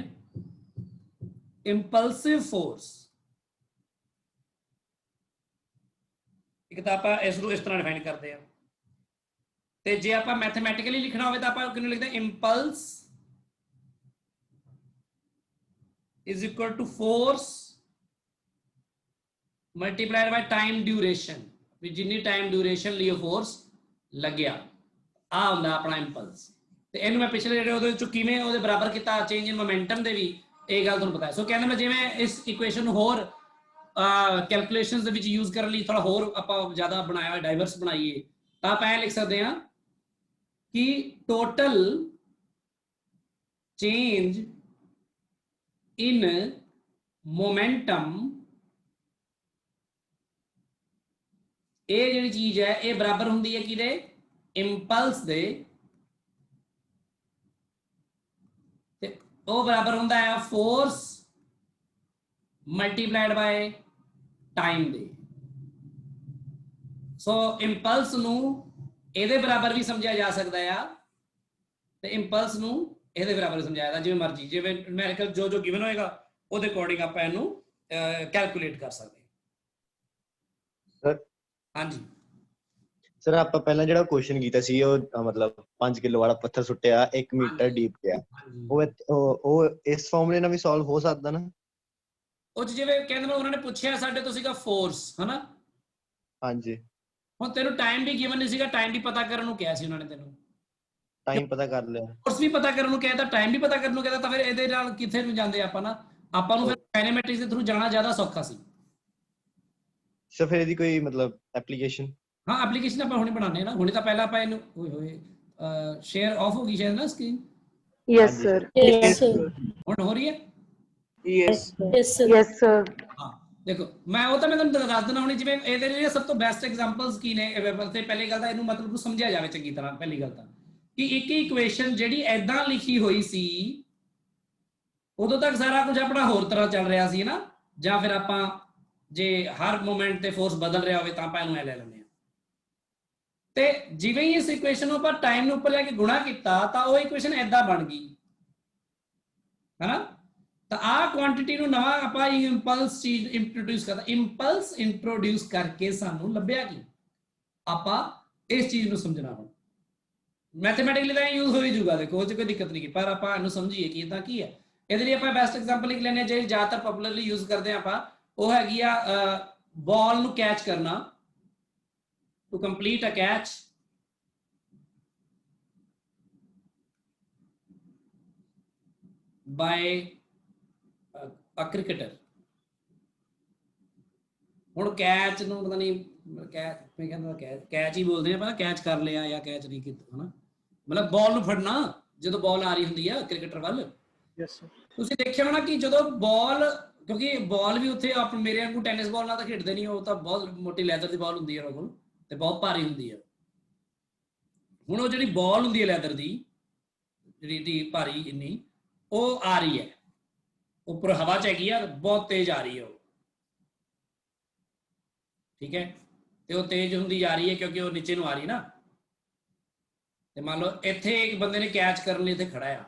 impulsive force। ਇੱਕ ਤਾਂ ਆਪਾਂ ਇਸ ਨੂੰ ਇਸ ਤਰ੍ਹਾਂ ਡਿਫਾਈਨ ਕਰਦੇ ਆ, ਤੇ ਜੇ ਆਪਾਂ ਮੈਥਮੈਟਿਕਲੀ ਲਿਖਣਾ ਹੋਵੇ ਤਾਂ ਆਪਾਂ ਕਿਹਨੂੰ ਲਿਖਦੇ ਆ, impulse is equal to force multiplied by time duration, ਵੀ ਜਿੰਨੀ time duration ਲਈ force ਲੱਗਿਆ, ਆ ਹੁੰਦਾ ਆਪਣਾ ਇੰਪਲਸ। ਤੇ ਇਹਨੂੰ ਮੈਂ ਪਿਛਲੇ ਜਿਹੜੇ ਉਹਦੇ ਵਿੱਚੋਂ ਕਿਵੇਂ ਉਹਦੇ ਬਰਾਬਰ ਕੀਤਾ ਚੇਂਜ ਇਨ ਮੋਮੈਂਟਮ ਦੇ ਵੀ, ਇਹ ਗੱਲ ਤੁਹਾਨੂੰ ਪਤਾ ਹੈ। ਸੋ ਕਹਿੰਦਾ ਮੈਂ ਜਿਵੇਂ ਇਸ ਇਕੁਏਸ਼ਨ ਨੂੰ ਹੋਰ ਕੈਲਕੂਲੇਸ਼ਨਸ ਦੇ ਵਿੱਚ ਯੂਜ਼ ਕਰਨ ਲਈ ਥੋੜਾ ਹੋਰ ਆਪਾਂ ਜ਼ਿਆਦਾ ਬਣਾਇਆ, ਡਾਈਵਰਸ ਬਣਾਈਏ, ਤਾਂ ਆਪਾਂ ਇਹ ਲਿਖ ਸਕਦੇ ਹਾਂ ਕਿ ਟੋਟਲ ਚੇਂਜ ਇਨ ਮੋਮੈਂਟਮ, ਇਹ ਜਿਹੜੀ ਚੀਜ਼ ਹੈ ਇਹ ਬਰਾਬਰ ਹੁੰਦੀ ਹੈ ਕਿਹਦੇ, ਇੰਪਲਸ ਦੇ, ਤੇ ਉਹ ਬਰਾਬਰ ਹੁੰਦਾ ਹੈ ਫੋਰਸ ਮਲਟੀਪਲਾਈਡ ਬਾय ਟਾਈਮ ਦੇ। ਸੋ ਇੰਪਲਸ ਨੂੰ ਇਹਦੇ ਬਰਾਬਰ ਵੀ ਸਮਝਿਆ ਜਾ ਸਕਦਾ ਆ, ਤੇ ਇੰਪਲਸ ਨੂੰ ਇਹਦੇ ਬਰਾਬਰ ਸਮਝਾਇਆ ਜਾਂਦਾ, ਜਿਵੇਂ ਮਰਜ਼ੀ, ਜਿਵੇਂ ਨਿਊਮੈਰੀਕਲ ਜੋ ਜੋ ਗਿਵਨ ਹੋਏਗਾ ਉਹਦੇ ਅਕੋਰਡਿੰਗ ਆਪਾਂ ਇਹਨੂੰ ਕੈਲਕੂਲੇਟ ਕਰ ਸਕਦੇ ਹਾਂ। ਹਾਂਜੀ
ਸਰ ਆਪਾਂ ਪਹਿਲਾਂ ਜਿਹੜਾ ਕੁਐਸਚਨ ਕੀਤਾ ਸੀ ਉਹ ਮਤਲਬ 5 ਕਿਲੋ ਵਾਲਾ ਪੱਥਰ ਸੁੱਟਿਆ 1 ਮੀਟਰ ਡੀਪ ਗਿਆ, ਉਹ ਇਸ ਫਾਰਮੂਲੇ ਨਾਲ ਵੀ ਸੋਲਵ ਹੋ ਸਕਦਾ ਨਾ?
ਉਹ ਜਿਵੇਂ ਕਹਿੰਦੇ ਨੇ ਉਹਨਾਂ ਨੇ ਪੁੱਛਿਆ ਸਾਡੇ ਤੋਂ ਸੀਗਾ ਫੋਰਸ, ਹਨਾ?
ਹਾਂਜੀ।
ਹੁਣ ਤੈਨੂੰ ਟਾਈਮ ਵੀ ਗਿਵਨ ਨਹੀਂ ਸੀਗਾ, ਟਾਈਮ ਵੀ ਪਤਾ ਕਰਨ ਨੂੰ ਕਿਹਾ ਸੀ ਉਹਨਾਂ ਨੇ, ਤੈਨੂੰ
ਟਾਈਮ ਪਤਾ ਕਰ ਲਿਆ,
ਫੋਰਸ ਵੀ ਪਤਾ ਕਰਨ ਨੂੰ ਕਿਹਾ ਤਾਂ ਟਾਈਮ ਵੀ ਪਤਾ ਕਰਨ ਨੂੰ ਕਿਹਾ, ਤਾਂ ਫਿਰ ਇਹਦੇ ਨਾਲ ਕਿੱਥੇ ਨੂੰ ਜਾਂਦੇ ਆਪਾਂ ਨਾ, ਆਪਾਂ ਨੂੰ ਫਿਰ ਕਾਈਨੈਮੈਟਿਕਸ ਦੇ ਥਰੂ ਜਾਣਾ ਜ਼ਿਆਦਾ ਸੌਖਾ ਸੀ।
ਸਰ ਫਿਰ ਇਹਦੀ ਕੋਈ ਮਤਲਬ ਐਪਲੀਕੇਸ਼ਨ?
ਹਾਂ ਐਪਲੀਕੇਸ਼ਨ ਆਪਾਂ ਹੁਣੇ ਬਣਾਉਂਦੇ ਨਾ, ਹੁਣੇ ਤਾਂ ਪਹਿਲਾਂ ਆਪਾਂ ਇਹਨੂੰ ਹੋਏ ਸ਼ੇਅਰ ਆਫ ਹੋ ਗਈ ਸ਼ਾਇਦ ਨਾ screen.
Yes, sir. Yes, sir.
ਹੁਣ ਹੋ ਰਹੀ ਹੈ?
Yes.
Yes, sir. Yes, sir.
ਹਾਂ ਦੇਖੋ ਮੈਂ ਉਹ ਤਾਂ ਮੈਂ ਤੁਹਾਨੂੰ ਦੱਸ ਦਿੰਦਾ ਹੁਣੇ, ਜਿਵੇਂ ਇਹਦੇ ਲਈ ਸਭ ਤੋਂ ਬੈਸਟ ਐਗਜ਼ਾਮਪਲਸ ਕੀ ਨੇ ਤੇ ਪਹਿਲੀ ਗੱਲ ਤਾਂ ਇਹਨੂੰ ਮਤਲਬ ਨੂੰ ਸਮਝਿਆ ਜਾਵੇ ਚੰਗੀ ਤਰ੍ਹਾਂ। ਪਹਿਲੀ ਗੱਲ ਤਾਂ ਕਿ ਇੱਕ ਇਕੁਏਸ਼ਨ ਜਿਹੜੀ ਐਦਾਂ ਲਿਖੀ ਹੋਈ ਸੀ ਉਦੋਂ ਤੱਕ ਸਾਰਾ ਕੁਝ ਆਪਣਾ ਹੋਰ ਤਰ੍ਹਾਂ ਚੱਲ ਰਿਹਾ ਸੀ ਨਾ, ਜਾਂ ਫਿਰ ਆਪਾਂ ਜੇ ਹਰ ਮੂਮੈਂਟ ਤੇ ਫੋਰਸ ਬਦਲ ਰਿਹਾ ਹੋਵੇ ਤਾਂ ਆਪਾਂ ਇਹਨੂੰ ਲੈ ਲੈਂਦੇ ਹਾਂ। ਤੇ ਜਿਵੇਂ ਹੀ ਇਸ ਇਕੁਏਸ਼ਨ ਨੂੰ ਆਪਾਂ ਟਾਈਮ ਨੂੰ ਉੱਪਰ ਲੈ ਕੇ ਗੁਣਾ ਕੀਤਾ ਤਾਂ ਉਹ ਇਕੁਏਸ਼ਨ ਐਦਾਂ ਬਣ ਗਈ, ਹੈਨਾ? ਤਾਂ ਆਹ ਕੁਆਂਟੀਟੀ ਨੂੰ ਨਵਾਂ ਆਪਾਂ ਇੰਪਲਸ ਚੀਜ਼ ਇੰਟਰੋਡਿਊਸ ਕਰਦਾ, ਇੰਪਲਸ ਇੰਟਰੋਡਿਊਸ ਕਰਕੇ ਸਾਨੂੰ ਲੱਭਿਆ ਕੀ, ਆਪਾਂ ਇਸ ਚੀਜ਼ ਨੂੰ ਸਮਝਣਾ ਹੁਣ ਮੈਥਮੈਟਿਕਲੀ ਤਾਂ ਯੂਜ਼ ਹੋ ਹੀ ਜਾਊਗਾ, ਦੇਖੋ ਉਹ 'ਚ ਕੋਈ ਦਿੱਕਤ ਨਹੀਂ, ਪਰ ਆਪਾਂ ਇਹਨੂੰ ਸਮਝੀਏ ਕਿ ਇਦਾਂ ਕੀ ਹੈ। ਇਹਦੇ ਲਈ ਆਪਾਂ ਬੈਸਟ ਐਗਜ਼ਾਮਪਲ ਲਿਖ ਲੈਂਦੇ ਹਾਂ, ਜਿਹੜੀ ਜ਼ਿਆਦਾਤਰ ਪਪੂਲਰਲੀ ਯੂਜ਼ ਕਰਦੇ ਹਾਂ ਆਪਾਂ, ਉਹ ਹੈਗੀ ਆ ਬਾਲ ਨੂੰ ਕੈਚ ਕਰਨਾ, to complete a catch by a cricketer. ਹੁਣ ਕੈਚ ਨੂੰ ਪਤਾ ਨਹੀਂ ਕੈਚ ਮੈਂ ਕਹਿੰਦਾ ਕੈਚ ਹੀ ਬੋਲਦੇ ਆ, ਪਹਿਲਾਂ ਕੈਚ ਕਰ ਲਿਆ ਜਾਂ ਕੈਚ ਨਹੀਂ ਕੀਤਾ, ਹਨਾ? ਮਤਲਬ ਬਾਲ ਨੂੰ ਫੜਨਾ ਜਦੋਂ ਬਾਲ ਆ ਰਹੀ ਹੁੰਦੀ ਆ ਕ੍ਰਿਕਟਰ ਵੱਲ। ਤੁਸੀਂ ਦੇਖਿਆ ਹੋਣਾ ਕਿ ਜਦੋਂ ਬਾਲ, ਕਿਉਂਕਿ ਬਾਲ ਵੀ ਉੱਥੇ ਆਪਣੇ ਮੇਰੇ ਵਾਂਗੂ ਟੈਨਿਸ ਬਾਲ ਨਾਲ ਤਾਂ ਖੇਡਦੇ ਨਹੀਂ, ਉਹ ਤਾਂ ਬਹੁਤ ਮੋਟੀ ਲੈਦਰ ਦੀ ਬਾਲ ਹੁੰਦੀ ਹੈ ਉਹਨਾਂ ਕੋਲ ਤੇ ਬਹੁਤ ਭਾਰੀ ਹੁੰਦੀ ਹੈ। ਹੁਣ ਉਹ ਜਿਹੜੀ ਬਾਲ ਹੁੰਦੀ ਹੈ ਲੈਦਰ ਦੀ, ਜਿਹੜੀ ਭਾਰੀ ਇੰਨੀ, ਉਹ ਆ ਰਹੀ ਹੈ ਉੱਪਰ ਹਵਾ 'ਚ ਹੈਗੀ ਆ, ਬਹੁਤ ਤੇਜ਼ ਆ ਰਹੀ ਹੈ ਉਹ, ਠੀਕ ਹੈ? ਤੇ ਉਹ ਤੇਜ਼ ਹੁੰਦੀ ਜਾ ਰਹੀ ਹੈ ਕਿਉਂਕਿ ਉਹ ਨੀਚੇ ਨੂੰ ਆ ਰਹੀ ਨਾ। ਤੇ ਮੰਨ ਲਓ ਇੱਥੇ ਇੱਕ ਬੰਦੇ ਨੇ ਕੈਚ ਕਰਨ ਲਈ ਇੱਥੇ ਖੜਾ ਆ,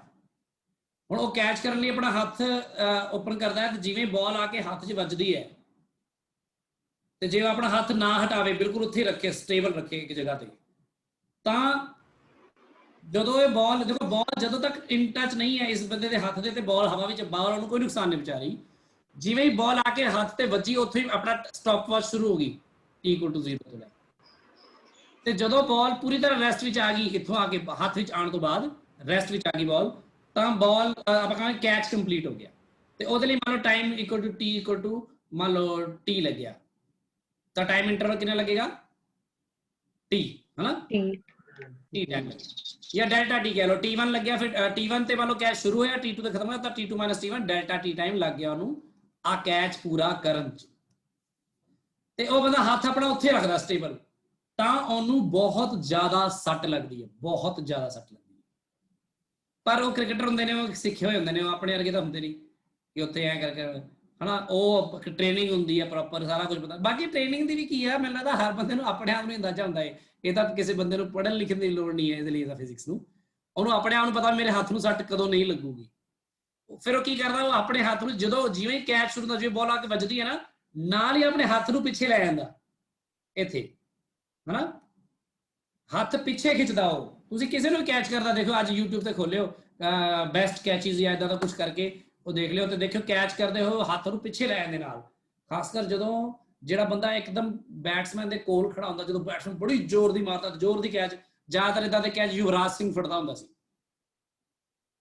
ਹੁਣ ਉਹ ਕੈਚ ਕਰਨ ਲਈ ਆਪਣਾ ਹੱਥ ਓਪਨ ਕਰਦਾ ਹੈ, ਤੇ ਜਿਵੇਂ ਬਾਲ ਆ ਕੇ ਹੱਥ 'ਚ ਵੱਜਦੀ ਹੈ ਤੇ ਜੇ ਉਹ ਆਪਣਾ ਹੱਥ ਨਾ ਹਟਾਵੇ, ਬਿਲਕੁਲ ਉੱਥੇ ਰੱਖੇ, ਸਟੇਬਲ ਰੱਖੇ ਇੱਕ ਜਗ੍ਹਾ ਤੇ, ਤਾਂ ਜਦੋਂ ਇਹ ਬਾਲ, ਦੇਖੋ ਬਾਲ ਜਦੋਂ ਤੱਕ ਇਨ ਟੱਚ ਨਹੀਂ ਹੈ ਇਸ ਬੰਦੇ ਦੇ ਹੱਥ ਦੇ ਤੇ ਬਾਲ ਹਵਾ ਵਿੱਚ, ਬਾਲ ਉਹਨੂੰ ਕੋਈ ਨੁਕਸਾਨ ਨਹੀਂ ਪਹੁੰਚਾ ਰਹੀ। ਜਿਵੇਂ ਹੀ ਬਾਲ ਆ ਕੇ ਹੱਥ ਤੇ ਵੱਜੀ ਉੱਥੇ ਹੀ ਆਪਣਾ ਸਟਾਪ ਵਾਚ ਸ਼ੁਰੂ ਹੋ ਗਈ t=0 ਤੋਂ ਲੈ, ਤੇ ਜਦੋਂ ਬਾਲ ਪੂਰੀ ਤਰ੍ਹਾਂ ਰੈਸਟ ਵਿੱਚ ਆ ਗਈ, ਇੱਥੋਂ ਆ ਕੇ ਹੱਥ ਵਿੱਚ ਆਉਣ ਤੋਂ ਬਾਅਦ ਰੈਸਟ ਵਿੱਚ ਆ ਗਈ ਬਾਲ, ਤਾਂ ਬਾਲ ਆਪਾਂ ਕਹਿੰਦੇ ਕੈਚ ਕੰਪਲੀਟ ਹੋ ਗਿਆ। ਤੇ ਉਹਦੇ ਲਈ ਮੰਨ ਲਓ ਟਾਈਮ t ਮੰਨ ਲਓ t ਲੱਗਿਆ, ਤਾਂ ਟਾਈਮ ਇੰਟਰਵਲ ਕਿੰਨਾ ਲੱਗੇਗਾ? t, ਹਨਾ? t ਟਾਈਮ ਜਾਂ ਡੈਲਟਾ t ਕਹਿ ਲਓ। t1 ਲੱਗਿਆ, ਫਿਰ t1 ਤੇ ਮੰਨ ਲਓ ਕੈਚ ਸ਼ੁਰੂ ਹੋਇਆ, t2 ਤੇ ਖਤਮ ਹੋਇਆ, ਤਾਂ t2 - t1 delta t time ਲੱਗ ਗਿਆ ਉਹਨੂੰ ਆ ਕੈਚ ਪੂਰਾ ਕਰਨ 'ਚ। ਤੇ ਉਹ ਬੰਦਾ ਹੱਥ ਆਪਣਾ ਉੱਥੇ ਰੱਖਦਾ ਸਟੇਬਲ, ਤਾਂ ਉਹਨੂੰ ਬਹੁਤ ਜ਼ਿਆਦਾ ਸੱਟ ਲੱਗਦੀ ਹੈ, ਬਹੁਤ ਜ਼ਿਆਦਾ ਸੱਟ ਲੱਗਦੀ ਹੈ। ਪਰ ਉਹ ਕ੍ਰਿਕਟਰ ਹੁੰਦੇ ਨੇ, ਉਹ ਸਿੱਖੇ ਹੋਏ ਹੁੰਦੇ ਨੇ, ਉਹ ਆਪਣੇ ਵਰਗੇ ਤਾਂ ਹੁੰਦੇ ਨਹੀਂ ਕਿ ਉੱਥੇ ਐਂ ਕਰਕੇ, ਹਨਾ? ਉਹ ਟ੍ਰੇਨਿੰਗ ਹੁੰਦੀ ਹੈ ਪ੍ਰੋਪਰ, ਸਾਰਾ ਕੁਝ ਪਤਾ। ਬਾਕੀ ਟ੍ਰੇਨਿੰਗ ਦੀ ਵੀ ਕੀ ਹੈ, ਮੈਨੂੰ ਲੱਗਦਾ ਹਰ ਬੰਦੇ ਨੂੰ ਆਪਣੇ ਆਪ ਨੂੰ ਅੰਦਾਜ਼ਾ ਹੁੰਦਾ ਹੈ, ਇਹ ਤਾਂ ਕਿਸੇ ਬੰਦੇ ਨੂੰ ਪੜ੍ਹਨ ਲਿਖਣ ਦੀ ਲੋੜ ਨਹੀਂ ਹੈ ਇਹਦੇ ਲਈ, ਤਾਂ ਫਿਜ਼ਿਕਸ ਨੂੰ ਉਹਨੂੰ ਆਪਣੇ ਆਪ ਨੂੰ ਪਤਾ ਮੇਰੇ ਹੱਥ ਨੂੰ ਸੱਟ ਕਦੋਂ ਨਹੀਂ ਲੱਗੂਗੀ। ਫਿਰ ਉਹ ਕੀ ਕਰਦਾ, ਉਹ ਆਪਣੇ ਹੱਥ ਨੂੰ ਜਦੋਂ ਜਿਵੇਂ ਕੈਚ ਸ਼ੁਰੂ ਹੁੰਦਾ, ਜਿਵੇਂ ਬਾਲ ਆ ਕੇ ਵੱਜਦੀ ਹੈ ਨਾ, ਨਾਲ ਹੀ ਆਪਣੇ ਹੱਥ ਨੂੰ ਪਿੱਛੇ ਲੈ ਜਾਂਦਾ ਇੱਥੇ, ਹਨਾ? ਹੱਥ ਪਿੱਛੇ ਖਿੱਚਦਾ। ਉਹ ਤੁਸੀਂ ਕਿਸੇ ਨੂੰ ਕੈਚ ਕਰਦਾ ਦੇਖੋ, ਅੱਜ YouTube ਤੇ ਖੋਲਿਓ ਬੈਸਟ ਕੈਚਿਸ ਜਾਂ ਇਦਾਂ ਦਾ ਕੁਝ ਕਰਕੇ, ਉਹ ਦੇਖ ਲਿਓ ਤੇ ਦੇਖਿਓ ਕੈਚ ਕਰਦੇ ਹੋ ਹੱਥ ਨੂੰ ਪਿੱਛੇ ਲੈ ਜਾਂਦੇ ਨਾਲ, ਖਾਸ ਕਰ ਜਦੋਂ ਜਿਹੜਾ ਬੰਦਾ ਇੱਕਦਮ ਬੈਟਸਮੈਨ ਦੇ ਕੋਲ ਖੜਾ ਹੁੰਦਾ, ਜਦੋਂ ਬੈਟਸਮੈਨ ਬੜੀ ਜ਼ੋਰ ਦੀ ਮਾਰਦਾ, ਜ਼ੋਰ ਦੀ ਕੈਚ, ਜ਼ਿਆਦਾਤਰ ਇਦਾਂ ਦੇ ਕੈਚ ਯੁਵਰਾਜ ਸਿੰਘ ਫੜਦਾ ਹੁੰਦਾ ਸੀ।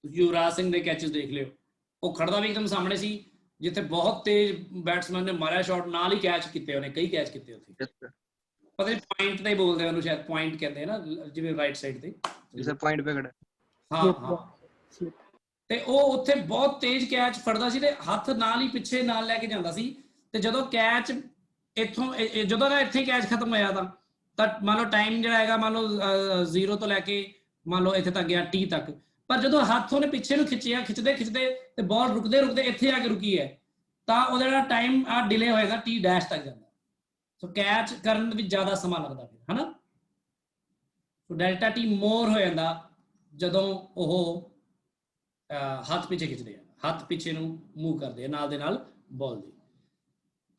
ਯੁਵਰਾਜ ਸਿੰਘ ਦੇ ਕੈਚਸ ਦੇਖ ਲਿਓ, ਉਹ ਖੜਦਾ ਵੀ ਇੱਕਦਮ ਸਾਹਮਣੇ ਸੀ, ਜਿੱਥੇ ਬਹੁਤ ਤੇਜ਼ ਬੈਟਸਮੈਨ ਨੇ ਮਾਰਿਆ ਸ਼ਾਟ, ਨਾਲ ਹੀ ਕੈਚ ਕੀਤੇ ਉਹਨੇ, ਕਈ ਕੈਚ ਕੀਤੇ ਉੱਥੇ। ਪਤਾ ਨਹੀਂ ਪੁਆਇੰਟ ਤੇ ਬੋਲਦੇ ਉਹਨੂੰ, ਸ਼ਾਇਦ ਪੁਆਇੰਟ ਕਹਿੰਦੇ ਨਾ, ਜਿਵੇਂ ਰਾਈਟ ਸਾਈਡ ਤੇ
ਸਰ ਪੁਆਇੰਟ ਪੇ ਖੜਾ।
ਹਾਂ ਤੇ ਉਹ ਉੱਥੇ ਬਹੁਤ ਤੇਜ਼ ਕੈਚ ਫੜਦਾ ਸੀ ਤੇ ਹੱਥ ਨਾਲ ਹੀ ਪਿੱਛੇ ਨਾਲ ਲੈ ਕੇ ਜਾਂਦਾ ਸੀ। ਤੇ ਜਦੋਂ ਕੈਚ ਇੱਥੋਂ ਜਦੋਂ ਦਾ ਇੱਥੇ ਕੈਚ ਖਤਮ ਹੋਇਆ ਤਾਂ ਮੰਨ ਲਓ ਟਾਈਮ ਜਿਹੜਾ ਹੈਗਾ ਮੰਨ ਲਓ 0 ਤੋਂ ਲੈ ਕੇ ਮੰਨ ਲਓ ਇੱਥੇ ਤੱਕ ਗਿਆ T ਤੱਕ, ਪਰ ਜਦੋਂ ਹੱਥ ਉਹਨੇ ਪਿੱਛੇ ਨੂੰ ਖਿੱਚਿਆ, ਖਿੱਚਦੇ ਤੇ ਬਾਲ ਰੁਕਦੇ ਇੱਥੇ ਆ ਕੇ ਰੁਕੀ ਹੈ, ਤਾਂ ਉਹਦਾ ਜਿਹੜਾ ਟਾਈਮ ਆ ਡਿਲੇ ਹੋਏਗਾ T ਡੈਸ਼ ਤੱਕ ਜਾਂਦਾ। ਸੋ ਕੈਚ ਕਰਨ ਵਿੱਚ ਜ਼ਿਆਦਾ ਸਮਾਂ ਲੱਗਦਾ ਫਿਰ, ਹਨਾ। ਸੋ ਡੈਲਟਾ T ਮੋਰ ਹੋ ਜਾਂਦਾ ਜਦੋਂ ਉਹ ਹੱਥ ਪਿੱਛੇ ਖਿੱਚਦੇ ਆ, ਹੱਥ ਪਿੱਛੇ ਨੂੰ ਮੂਵ ਕਰਦੇ ਆ ਨਾਲ ਦੇ ਨਾਲ ਬਾਲ ਦੀ।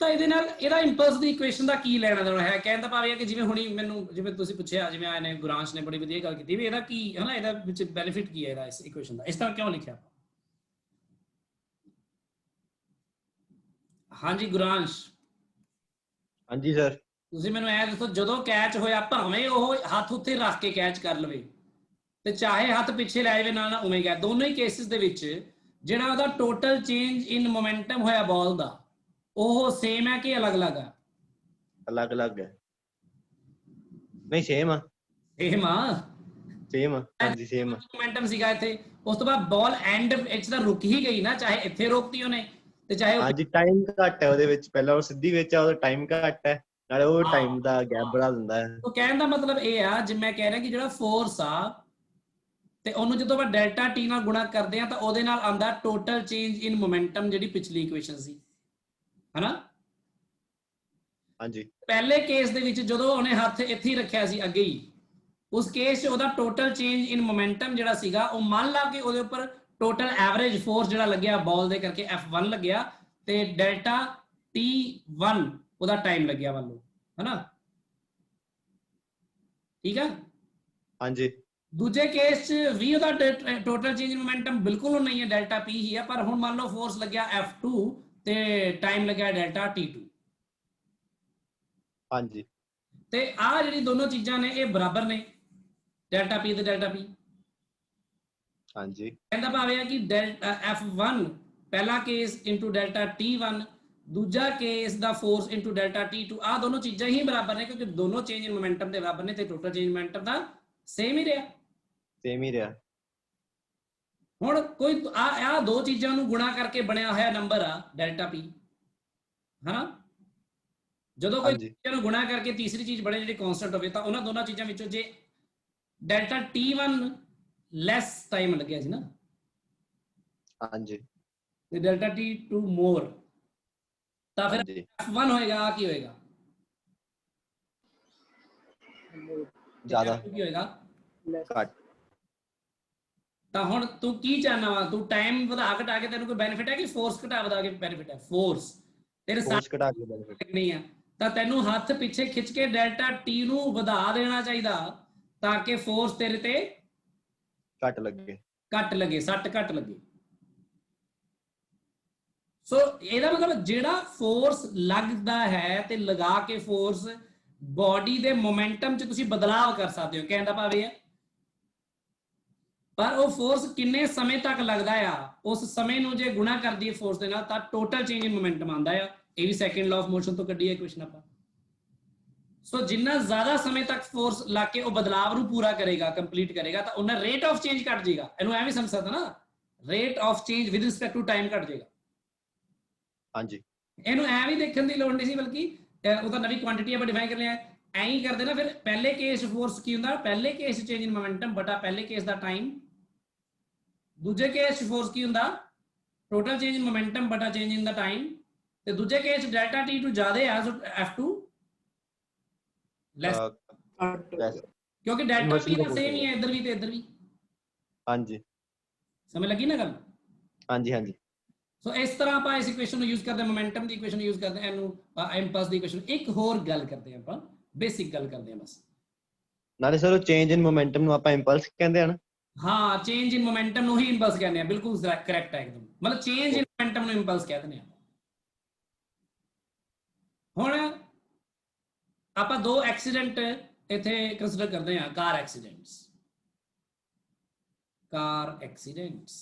ਤਾਂ ਇਹਦੇ ਨਾਲ ਇਹਦਾ ਇੰਪਲਸ ਦੀ ਇਕੁਏਸ਼ਨ ਦਾ ਕੀ ਲੈਣਾ ਦੇਣਾ ਹੈ? ਕਹਿਣ ਦਾ ਭਾਵ ਇਹ ਹੈ ਕਿ ਜਿਵੇਂ ਹੁਣੀ ਮੈਨੂੰ, ਜਿਵੇਂ ਤੁਸੀਂ ਪੁੱਛਿਆ, ਜਿਵੇਂ ਆਏ ਨੇ ਗੁਰਾਂਸ਼ ਨੇ ਬੜੀ ਵਧੀਆ ਗੱਲ ਕੀਤੀ ਵੀ ਇਹਦਾ ਕੀ ਹੈ ਨਾ, ਇਹਦਾ ਵਿੱਚ ਬੈਨੀਫਿਟ ਕੀ ਹੈ ਇਹਦਾ, ਇਸ ਇਕੁਏਸ਼ਨ ਦਾ, ਇਸ ਤਰ੍ਹਾਂ ਕਿਉਂ ਲਿਖਿਆ? ਹਾਂਜੀ ਗੁਰਾਂਸ਼।
ਹਾਂਜੀ ਸਰ।
ਤੁਸੀਂ ਮੈਨੂੰ ਇਹ ਦੱਸੋ, ਜਦੋਂ ਕੈਚ ਹੋਇਆ ਭਾਵੇਂ ਉਹ ਹੱਥ ਉੱਤੇ ਰੱਖ ਕੇ ਕੈਚ ਕਰ ਲਵੇ ਤੇ ਚਾਹੇ ਹੱਥ ਪਿੱਛੇ ਲੈ ਜਾਵੇ ਨਾਲ ਉਵੇਂ ਗਿਆ, ਦੋਨੋਂ ਹੀ ਕੇਸਿਸ ਦੇ ਵਿੱਚ ਜਿਹੜਾ ਉਹਦਾ ਟੋਟਲ ਚੇਂਜ ਇਨ ਮੋਮੈਂਟਮ ਹੋਇਆ ਬਾਲ ਦਾ, ਉਹ ਸੇਮ ਹੈ ਕਿ ਅਲੱਗ-ਅਲੱਗ ਆ?
ਅਲੱਗ-ਅਲੱਗ ਹੈ। ਨਹੀਂ ਸੇਮ ਆ।
ਸੇਮ ਆ।
ਸੇਮ ਆ, ਹਾਂਜੀ ਸੇਮ ਆ।
ਮੋਮੈਂਟਮ ਸੀਗਾ ਇੱਥੇ, ਉਸ ਤੋਂ ਬਾਅਦ ਬਾਲ ਐਂਡ ਵਿੱਚ ਤਾਂ ਰੁਕ ਹੀ ਗਈ ਨਾ, ਚਾਹੇ ਇੱਥੇ ਰੋਕਤੀ ਉਹਨੇ ਤੇ ਚਾਹੇ
ਹਾਂਜੀ ਟਾਈਮ ਘੱਟ ਹੈ ਉਹਦੇ ਵਿੱਚ, ਪਹਿਲਾਂ ਉਹ ਸਿੱਧੀ ਵਿੱਚ ਆ, ਉਹਦਾ ਟਾਈਮ ਘੱਟ ਹੈ, ਨਾਲੇ ਉਹ ਟਾਈਮ ਦਾ ਗੈਪ ਬੜਾ ਦਿੰਦਾ ਹੈ।
ਉਹ ਕਹਿਣ ਦਾ ਮਤਲਬ ਇਹ ਆ, ਜਿਵੇਂ ਮੈਂ ਕਹਿ ਰਿਹਾ ਕਿ ਜਿਹੜਾ ਫੋਰਸ ਆ ਤੇ ਉਹਨੂੰ ਜਦੋਂ ਆਪਾਂ ਡੈਲਟਾ T ਨਾਲ ਗੁਣਾ ਕਰਦੇ ਆ ਤਾਂ ਉਹਦੇ ਨਾਲ ਆਉਂਦਾ ਟੋਟਲ ਚੇਂਜ ਇਨ ਮੋਮੈਂਟਮ, ਜਿਹੜੀ ਪਿਛਲੀ ਇਕੁਏਸ਼ਨ ਸੀ, ਹਨਾ।
ਹਾਂਜੀ।
ਪਹਿਲੇ ਕੇਸ ਦੇ ਵਿੱਚ ਜਦੋਂ ਉਹਨੇ ਹੱਥ ਇੱਥੇ ਹੀ ਰੱਖਿਆ ਸੀ ਅੱਗੇ ਹੀ, ਉਸ ਕੇਸ 'ਚ ਉਹਦਾ ਟੋਟਲ ਚੇਂਜ ਇਨ ਮੋਮੈਂਟਮ ਜਿਹੜਾ ਸੀਗਾ, ਉਹ ਮੰਨ ਲਾ ਕੇ ਉਹਦੇ ਉੱਪਰ ਟੋਟਲ ਐਵਰੇਜ ਫੋਰਸ ਜਿਹੜਾ ਲੱਗਿਆ ਬਾਲ ਦੇ ਕਰਕੇ F1 ਲੱਗਿਆ ਤੇ ਡੈਲਟਾ T1 ਉਹਦਾ ਟਾਈਮ ਲੱਗਿਆ ਮੰਨ ਲਓ, ਹਨਾ। ਠੀਕ ਆ।
ਹਾਂਜੀ।
ਦੂਜੇ ਕੇਸ 'ਚ ਵੀ ਉਹਦਾ ਟੋਟਲ ਚੇਂਜ ਇਨ ਮੋਮੈਂਟਮ ਬਿਲਕੁਲ ਨਹੀਂ ਹੈ, ਡੈਲਟਾ P ਹੀ ਹੈ, ਪਰ ਹੁਣ ਮੰਨ ਲਓ ਫੋਰਸ ਲੱਗਿਆ F2 ਤੇ ਟਾਈਮ ਲੱਗਿਆ ਡੈਲਟਾ T2।
ਹਾਂਜੀ।
ਤੇ ਆਹ ਜਿਹੜੀ ਦੋਨੋਂ ਚੀਜ਼ਾਂ ਨੇ ਇਹ ਬਰਾਬਰ ਨੇ, ਡੈਲਟਾ P ਤੇ ਡੈਲਟਾ P।
ਹਾਂਜੀ।
ਕਹਿੰਦਾ ਭਾਵ ਇਹ ਹੈ ਕਿ ਡੈਲਟਾ F1 ਪਹਿਲਾ ਕੇਸ ਇਨਟੂ ਡੈਲਟਾ T1, ਦੂਜਾ ਕੇਸ ਦਾ ਫੋਰਸ ਇਨਟੂ ਡੈਲਟਾ T2, ਆਹ ਦੋਨੋਂ ਚੀਜ਼ਾਂ ਹੀ ਬਰਾਬਰ ਨੇ ਕਿਉਂਕਿ ਦੋਨੋਂ ਚੇਂਜ ਇਨ ਮੋਮੈਂਟਮ ਦੇ ਬਰਾਬਰ ਨੇ ਤੇ ਟੋਟਲ ਚੇਂਜ ਮੋਮੈਂਟਮ ਦਾ ਸੇਮ ਹੀ ਰਿਹਾ।
ਸੇਮ ਹੀ ਰਿਹਾ।
ਹੁਣ ਕੋਈ ਆ ਦੋ ਚੀਜ਼ਾਂ ਨੂੰ ਗੁਣਾ ਕਰਕੇ ਬਣਿਆ ਹੋਇਆ ਨੰਬਰ ਆ ਡੈਲਟਾ P, ਹਨਾ। ਜਦੋਂ ਕੋਈ ਚੀਜ਼ਾਂ ਨੂੰ ਗੁਣਾ ਕਰਕੇ ਤੀਸਰੀ ਚੀਜ਼ ਬਣੇ ਜਿਹੜੀ ਕਾਂਸਟੈਂਟ ਹੋਵੇ ਤਾਂ ਉਹਨਾਂ ਦੋਨਾਂ ਚੀਜ਼ਾਂ ਵਿੱਚੋਂ ਜੇ ਡੈਲਟਾ T1 ਲੈਸ ਟਾਈਮ ਲੱਗਿਆ ਸੀ ਨਾ,
ਹਾਂਜੀ,
ਤੇ ਡੈਲਟਾ T2 ਮੋਰ, ਤਾਂ ਫਿਰ F1 ਹੋਏਗਾ, ਆ ਕੀ ਹੋਏਗਾ?
ਜ਼ਿਆਦਾ।
ਕੀ ਹੋਏਗਾ?
ਘੱਟ।
ਤਾਂ ਹੁਣ ਤੂੰ ਕੀ ਚਾਹਨਾ ਵਾ? ਤੂੰ ਟਾਈਮ ਵਧਾ ਘਟਾ ਕੇ ਤੈਨੂੰ ਕੋਈ ਬੈਨੀਫਿਟ ਹੈ ਕਿ ਫੋਰਸ ਘਟਾ ਵਧਾ ਕੇ ਬੈਨੀਫਿਟ ਹੈ? ਫੋਰਸ ਤੇਰੇ
ਫੋਰਸ ਘਟਾ ਕੇ ਬੈਨੀਫਿਟ
ਨਹੀਂ ਆ, ਤਾਂ ਤੈਨੂੰ ਹੱਥ ਪਿੱਛੇ ਖਿੱਚ ਕੇ ਡੈਲਟਾ T ਨੂੰ ਵਧਾ ਦੇਣਾ ਚਾਹੀਦਾ ਤਾਂ ਕਿ ਫੋਰਸ ਤੇਰੇ ਤੇ
ਘੱਟ ਲੱਗੇ,
ਘੱਟ ਲੱਗੇ, ਸੱਟ ਘੱਟ ਲੱਗੇ। ਸੋ ਇਹਦਾ ਮਤਲਬ ਜਿਹੜਾ ਫੋਰਸ ਲੱਗਦਾ ਹੈ ਤੇ ਲਗਾ ਕੇ ਫੋਰਸ ਬਾਡੀ ਦੇ ਮੋਮੈਂਟਮ 'ਚ ਤੁਸੀਂ ਬਦਲਾਅ ਕਰ ਸਕਦੇ ਹੋ, ਕਹਿਣ ਦਾ ਭਾਵ ਇਹ ਹੈ। ਪਰ ਉਹ ਫੋਰਸ ਕਿੰਨੇ ਸਮੇਂ ਤੱਕ ਲੱਗਦਾ ਆ, ਉਸ ਸਮੇਂ ਨੂੰ ਜੇ ਗੁਣਾ ਕਰ ਦਈਏ ਫੋਰਸ ਦੇ ਨਾਲ ਤਾਂ ਟੋਟਲ ਚੇਂਜ ਇਨ ਮੋਮੈਂਟਮ ਆਉਂਦਾ ਆ। ਇਹ ਵੀ ਸੈਕੰਡ ਲਾਅ ਆਫ ਮੋਸ਼ਨ ਤੋਂ ਕੱਢੀ ਹੈ ਇਕੁਏਸ਼ਨ ਆਪਾਂ। ਸੋ ਜਿੰਨਾ ਜ਼ਿਆਦਾ ਸਮੇਂ ਤੱਕ ਫੋਰਸ ਲਾ ਕੇ ਉਹ ਬਦਲਾਵ ਨੂੰ ਪੂਰਾ ਕਰੇਗਾ, ਕੰਪਲੀਟ ਕਰੇਗਾ, ਤਾਂ ਉਹਨਾਂ ਰੇਟ ਆਫ ਚੇਂਜ ਘਟ ਜਾਏਗਾ। ਇਹਨੂੰ ਐਵੇਂ ਸਮਝ ਸਕਦਾ ਨਾ, rate of change with respect to time ਘਟ ਜਾਏਗਾ।
ਹਾਂਜੀ,
ਇਹਨੂੰ ਐ ਵੀ ਦੇਖਣ ਦੀ ਲੋੜ ਨਹੀਂ ਸੀ, ਬਲਕਿ ਉਹ ਤਾਂ ਨਵੀਂ ਕੁਆਂਟੀਟੀ ਆਪਾਂ ਡਿਫਾਈਨ ਕਰ ਲਿਆ। ਐਂ ਹੀ ਕਰਦੇ ਨਾ ਫਿਰ ਪਹਿਲੇ ਕੇਸ ਫੋਰਸ ਕੀ ਹੁੰਦਾ? ਪਹਿਲੇ ਕੇਸ ਚੇਂਜ ਇਨ ਮੋਮੈਂਟਮ ਬਟਾ ਪਹਿਲੇ ਕੇਸ ਦਾ ਟਾਈਮ। ਦੂਜੇ ਕੇਸ ਫੋਰਸ ਕੀ ਹੁੰਦਾ? ਟੋਟਲ ਚੇਂਜ ਇਨ ਮੋਮੈਂਟਮ ਬਟਾ ਚੇਂਜ ਇਨ ਦਾ ਟਾਈਮ। ਤੇ ਦੂਜੇ ਕੇਸ ਡੈਲਟਾ T2 ਜ਼ਿਆਦਾ ਆ, ਸੋ F2 ਲੈਸ, ਕਿਉਂਕਿ ਡੈਲਟਾ P ਦਾ ਸੇਮ ਹੀ ਹੈ ਇੱਧਰ ਵੀ ਤੇ ਇੱਧਰ ਵੀ।
ਹਾਂਜੀ,
ਸਮਝ ਲੱਗੀ ਨਾ ਗੱਲ?
ਹਾਂਜੀ, ਹਾਂਜੀ।
ਸੋ ਇਸ ਤਰ੍ਹਾਂ ਆਪਾਂ ਇਸ ਇਕੁਏਸ਼ਨ ਨੂੰ ਯੂਜ਼ ਕਰਦੇ ਹਾਂ, ਮੋਮੈਂਟਮ ਦੀ ਇਕੁਏਸ਼ਨ ਯੂਜ਼ ਕਰਦੇ ਹਾਂ, ਇਹਨੂੰ ਇੰਪਲਸ ਦੀ ਇਕੁਏਸ਼ਨ। ਇੱਕ ਹੋਰ ਗੱਲ ਕਰਦੇ ਹਾਂ ਆਪਾਂ, ਬੇਸਿਕ ਗੱਲ ਕਰਦੇ ਹਾਂ ਬਸ।
ਨਾਲੇ ਸਰ ਉਹ ਚੇਂਜ ਇਨ ਮੋਮੈਂਟਮ ਨੂੰ ਆਪਾਂ ਇੰਪਲਸ ਕਹਿੰਦੇ ਹਨ।
ਹਾਂ ਚੇਂਜ ਇਨ ਮੋਮੈਂਟਮ ਨੂੰ ਹੀ ਇੰਪਲਸ ਕਹਿੰਦੇ ਆ, ਬਿਲਕੁਲ ਕਰੈਕਟ ਹੈ एकदम, ਮਤਲਬ ਚੇਂਜ ਇਨ ਮੋਮੈਂਟਮ ਨੂੰ ਇੰਪਲਸ ਕਹਿ ਦਿੰਦੇ ਆ। ਹੁਣ ਆਪਾਂ ਦੋ ਐਕਸੀਡੈਂਟ ਇੱਥੇ ਕੰਸੀਡਰ ਕਰਦੇ ਆ, ਕਾਰ ਐਕਸੀਡੈਂਟਸ। ਕਾਰ ਐਕਸੀਡੈਂਟਸ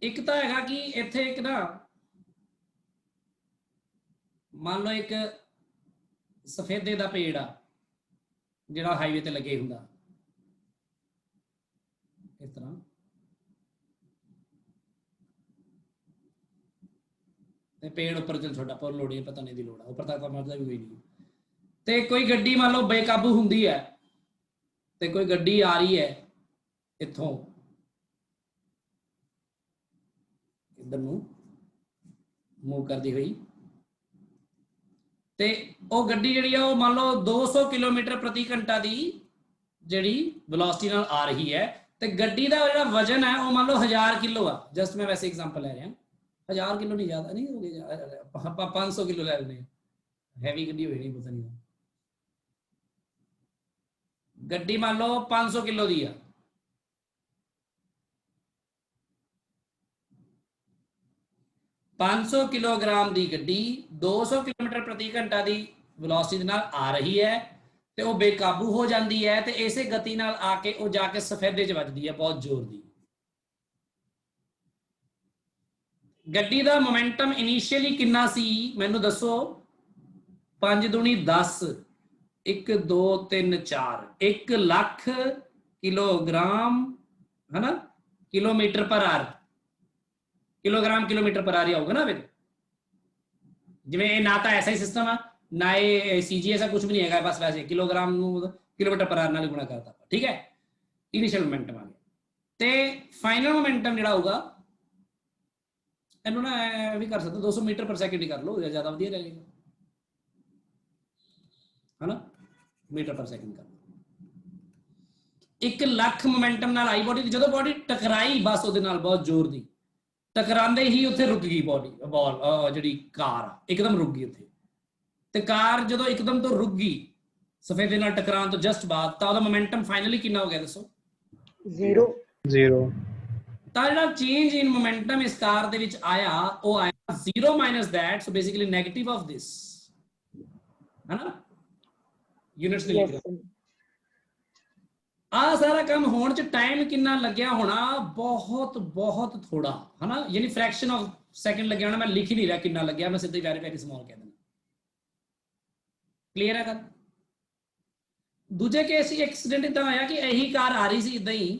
ਇੱਕ ਤਾਂ ਹੈਗਾ ਕਿ ਇੱਥੇ ਇੱਕ ਨਾ ਮੰਨ ਲਓ ਇੱਕ ਸਫੇਦੇ ਦਾ ਪੇੜ ਆ ਜਿਹੜਾ ਹਾਈਵੇ ਤੇ ਲੱਗੇ ਹੁੰਦਾ ਇਸ ਤਰ੍ਹਾਂ, ਤੇ ਪੇੜ ਉੱਪਰ ਚਲ ਛੋਟਾ ਪਰ ਲੋੜ ਨਹੀਂ, ਪਤਾ ਨਹੀਂ ਦੀ ਲੋੜ ਆ, ਉੱਪਰ ਤੱਕ ਤਾਂ ਮਰਦਾ ਵੀ ਕੋਈ ਨਹੀਂ। ਤੇ ਕੋਈ ਗੱਡੀ ਮੰਨ ਲਓ ਬੇਕਾਬੂ ਹੁੰਦੀ ਹੈ, ਤੇ ਕੋਈ ਗੱਡੀ ਆ ਰਹੀ ਹੈ ਇੱਥੋਂ ਇੱਧਰ ਨੂੰ ਮੂਵ ਕਰਦੀ ਹੋਈ, ਤੇ ਉਹ ਗੱਡੀ ਜਿਹੜੀ ਆ ਉਹ ਮੰਨ ਲਓ 200 ਕਿਲੋਮੀਟਰ ਪ੍ਰਤੀ ਘੰਟਾ ਦੀ ਜਿਹੜੀ ਵੈਲੋਸਿਟੀ ਨਾਲ ਆ ਰਹੀ ਹੈ, ਤੇ ਗੱਡੀ ਦਾ ਜਿਹੜਾ ਵਜਨ ਹੈ ਉਹ ਮੰਨ ਲਓ 1000 ਕਿਲੋ ਆ, ਜਸਟ ਮੈਂ ਵੈਸੇ ਐਗਜ਼ਾਮਪਲ ਲੈ ਰਿਹਾ, 1000 ਕਿਲੋ ਨਹੀਂ, ਜ਼ਿਆਦਾ ਨਹੀਂ ਹੋ ਗਿਆ, ਆਪਾਂ 500 ਕਿਲੋ ਲੈ ਲੈਂਦੇ, ਹੈਵੀ ਗੱਡੀ ਹੋਈ ਨਹੀਂ, ਪਤਾ ਨਹੀਂ, ਗੱਡੀ ਮੰਨ ਲਓ 500 ਕਿਲੋ ਦੀ ਆ, ,500 ਕਿਲੋਗ੍ਰਾਮ ਦੀ ਗੱਡੀ 200 ਕਿਲੋਮੀਟਰ ਪ੍ਰਤੀ ਘੰਟਾ ਦੀ ਵੈਲੋਸਿਟੀ ਦੇ ਨਾਲ ਆ ਰਹੀ ਹੈ, ਤੇ ਉਹ ਬੇਕਾਬੂ ਹੋ ਜਾਂਦੀ ਹੈ, ਤੇ ਇਸੇ ਗਤੀ ਨਾਲ ਆ ਕੇ ਉਹ ਜਾ ਕੇ ਸਫੇਦੇ 'ਚ ਵੱਜਦੀ ਹੈ ਬਹੁਤ ਜ਼ੋਰ ਦੀ। ਗੱਡੀ ਦਾ ਮੋਮੈਂਟਮ ਇਨੀਸ਼ੀਅਲੀ ਕਿੰਨਾ ਸੀ ਮੈਨੂੰ ਦੱਸੋ? 5 ਦੂਣੀ 10, 1 2 3 4, 1 ਲੱਖ ਕਿਲੋਗ੍ਰਾਮ है ना, kilometre per hour, kilogram kilometre per hour ही होगा ना। फिर जिवें ना तो ऐसा ही सिस्टम है ना ये सीजी ऐसा कुछ भी नहीं है, बस वैसे किलोग्राम किलोमीटर पर आवर नाल गुणा करता, ठीक है। इनिशियल मोमेंटम आ गया ते फाइनल मोमेंटम जिहड़ा होगा इन्हों ना भी कर सकते 200 मीटर पर सेकंड ही कर लो, ज्यादा वधिया रहेगा, है ना, मीटर पर सेकंड कर। 1 ਲੱਖ मोमेंटम नाल आई बॉडी, जो बॉडी टकराई बस ਉਹਦੇ ਨਾਲ बहुत जोर दी, टकरांदे ही ਉੱਥੇ रुक गई बॉडी, बॉल ਜਿਹੜੀ कार एकदम रुक गई ਉੱਥੇ, ਤੇ कार ਜਦੋਂ एकदम ਤੋਂ रुक गई ਸਫੇਦੇ ਨਾਲ ਟਕਰਾਉਣ ਤੋਂ ਜਸਟ ਬਾਅਦ, ਤਾਂ ਉਹਦਾ ਮੋਮੈਂਟਮ ਫਾਈਨਲੀ ਕਿੰਨਾ ਹੋ ਗਿਆ ਦੱਸੋ?
0
ਤਾਂ ਜਿਹੜਾ ਚੇਂਜ ਇਨ ਮੋਮੈਂਟਮ ਇਸ ਕਾਰ ਦੇ ਵਿੱਚ ਆਇਆ ਉਹ ਆਇਆ 0 minus that, so basically negative of this, ਹੈ ਨਾ, ਯੂਨਿਟਸ ਦੇ ਲਿਖ ਰਿਹਾ। ਆ ਸਾਰਾ ਕੰਮ ਹੋਣ ਚ ਟਾਈਮ ਕਿੰਨਾ ਲੱਗਿਆ ਹੋਣਾ? ਬਹੁਤ ਬਹੁਤ ਥੋੜਾ, ਹੈ ਨਾ, ਯਾਨੀ ਫ੍ਰੈਕਸ਼ਨ ਆਫ ਸੈਕਿੰਡ ਲੱਗਿਆ ਹੋਣਾ। ਮੈਂ ਲਿਖ ਹੀ ਨਹੀਂ ਰਿਹਾ ਕਿੰਨਾ ਲੱਗਿਆ, ਮੈਂ ਸਿੱਧਾ ਹੀ ਵੈਰੀ ਵੈਰੀ ਸਮਾਲ ਕਹਿ ਦਿੰਦਾ। ਕਲੀਅਰ ਹੈ ਗੱਲ? ਦੂਜੇ ਕੇਸ ਐਕਸੀਡੈਂਟ ਇਦਾਂ ਹੋਇਆ ਕਿ ਇਹੀ ਕਾਰ ਆ ਰਹੀ ਸੀ ਇਦਾਂ ਹੀ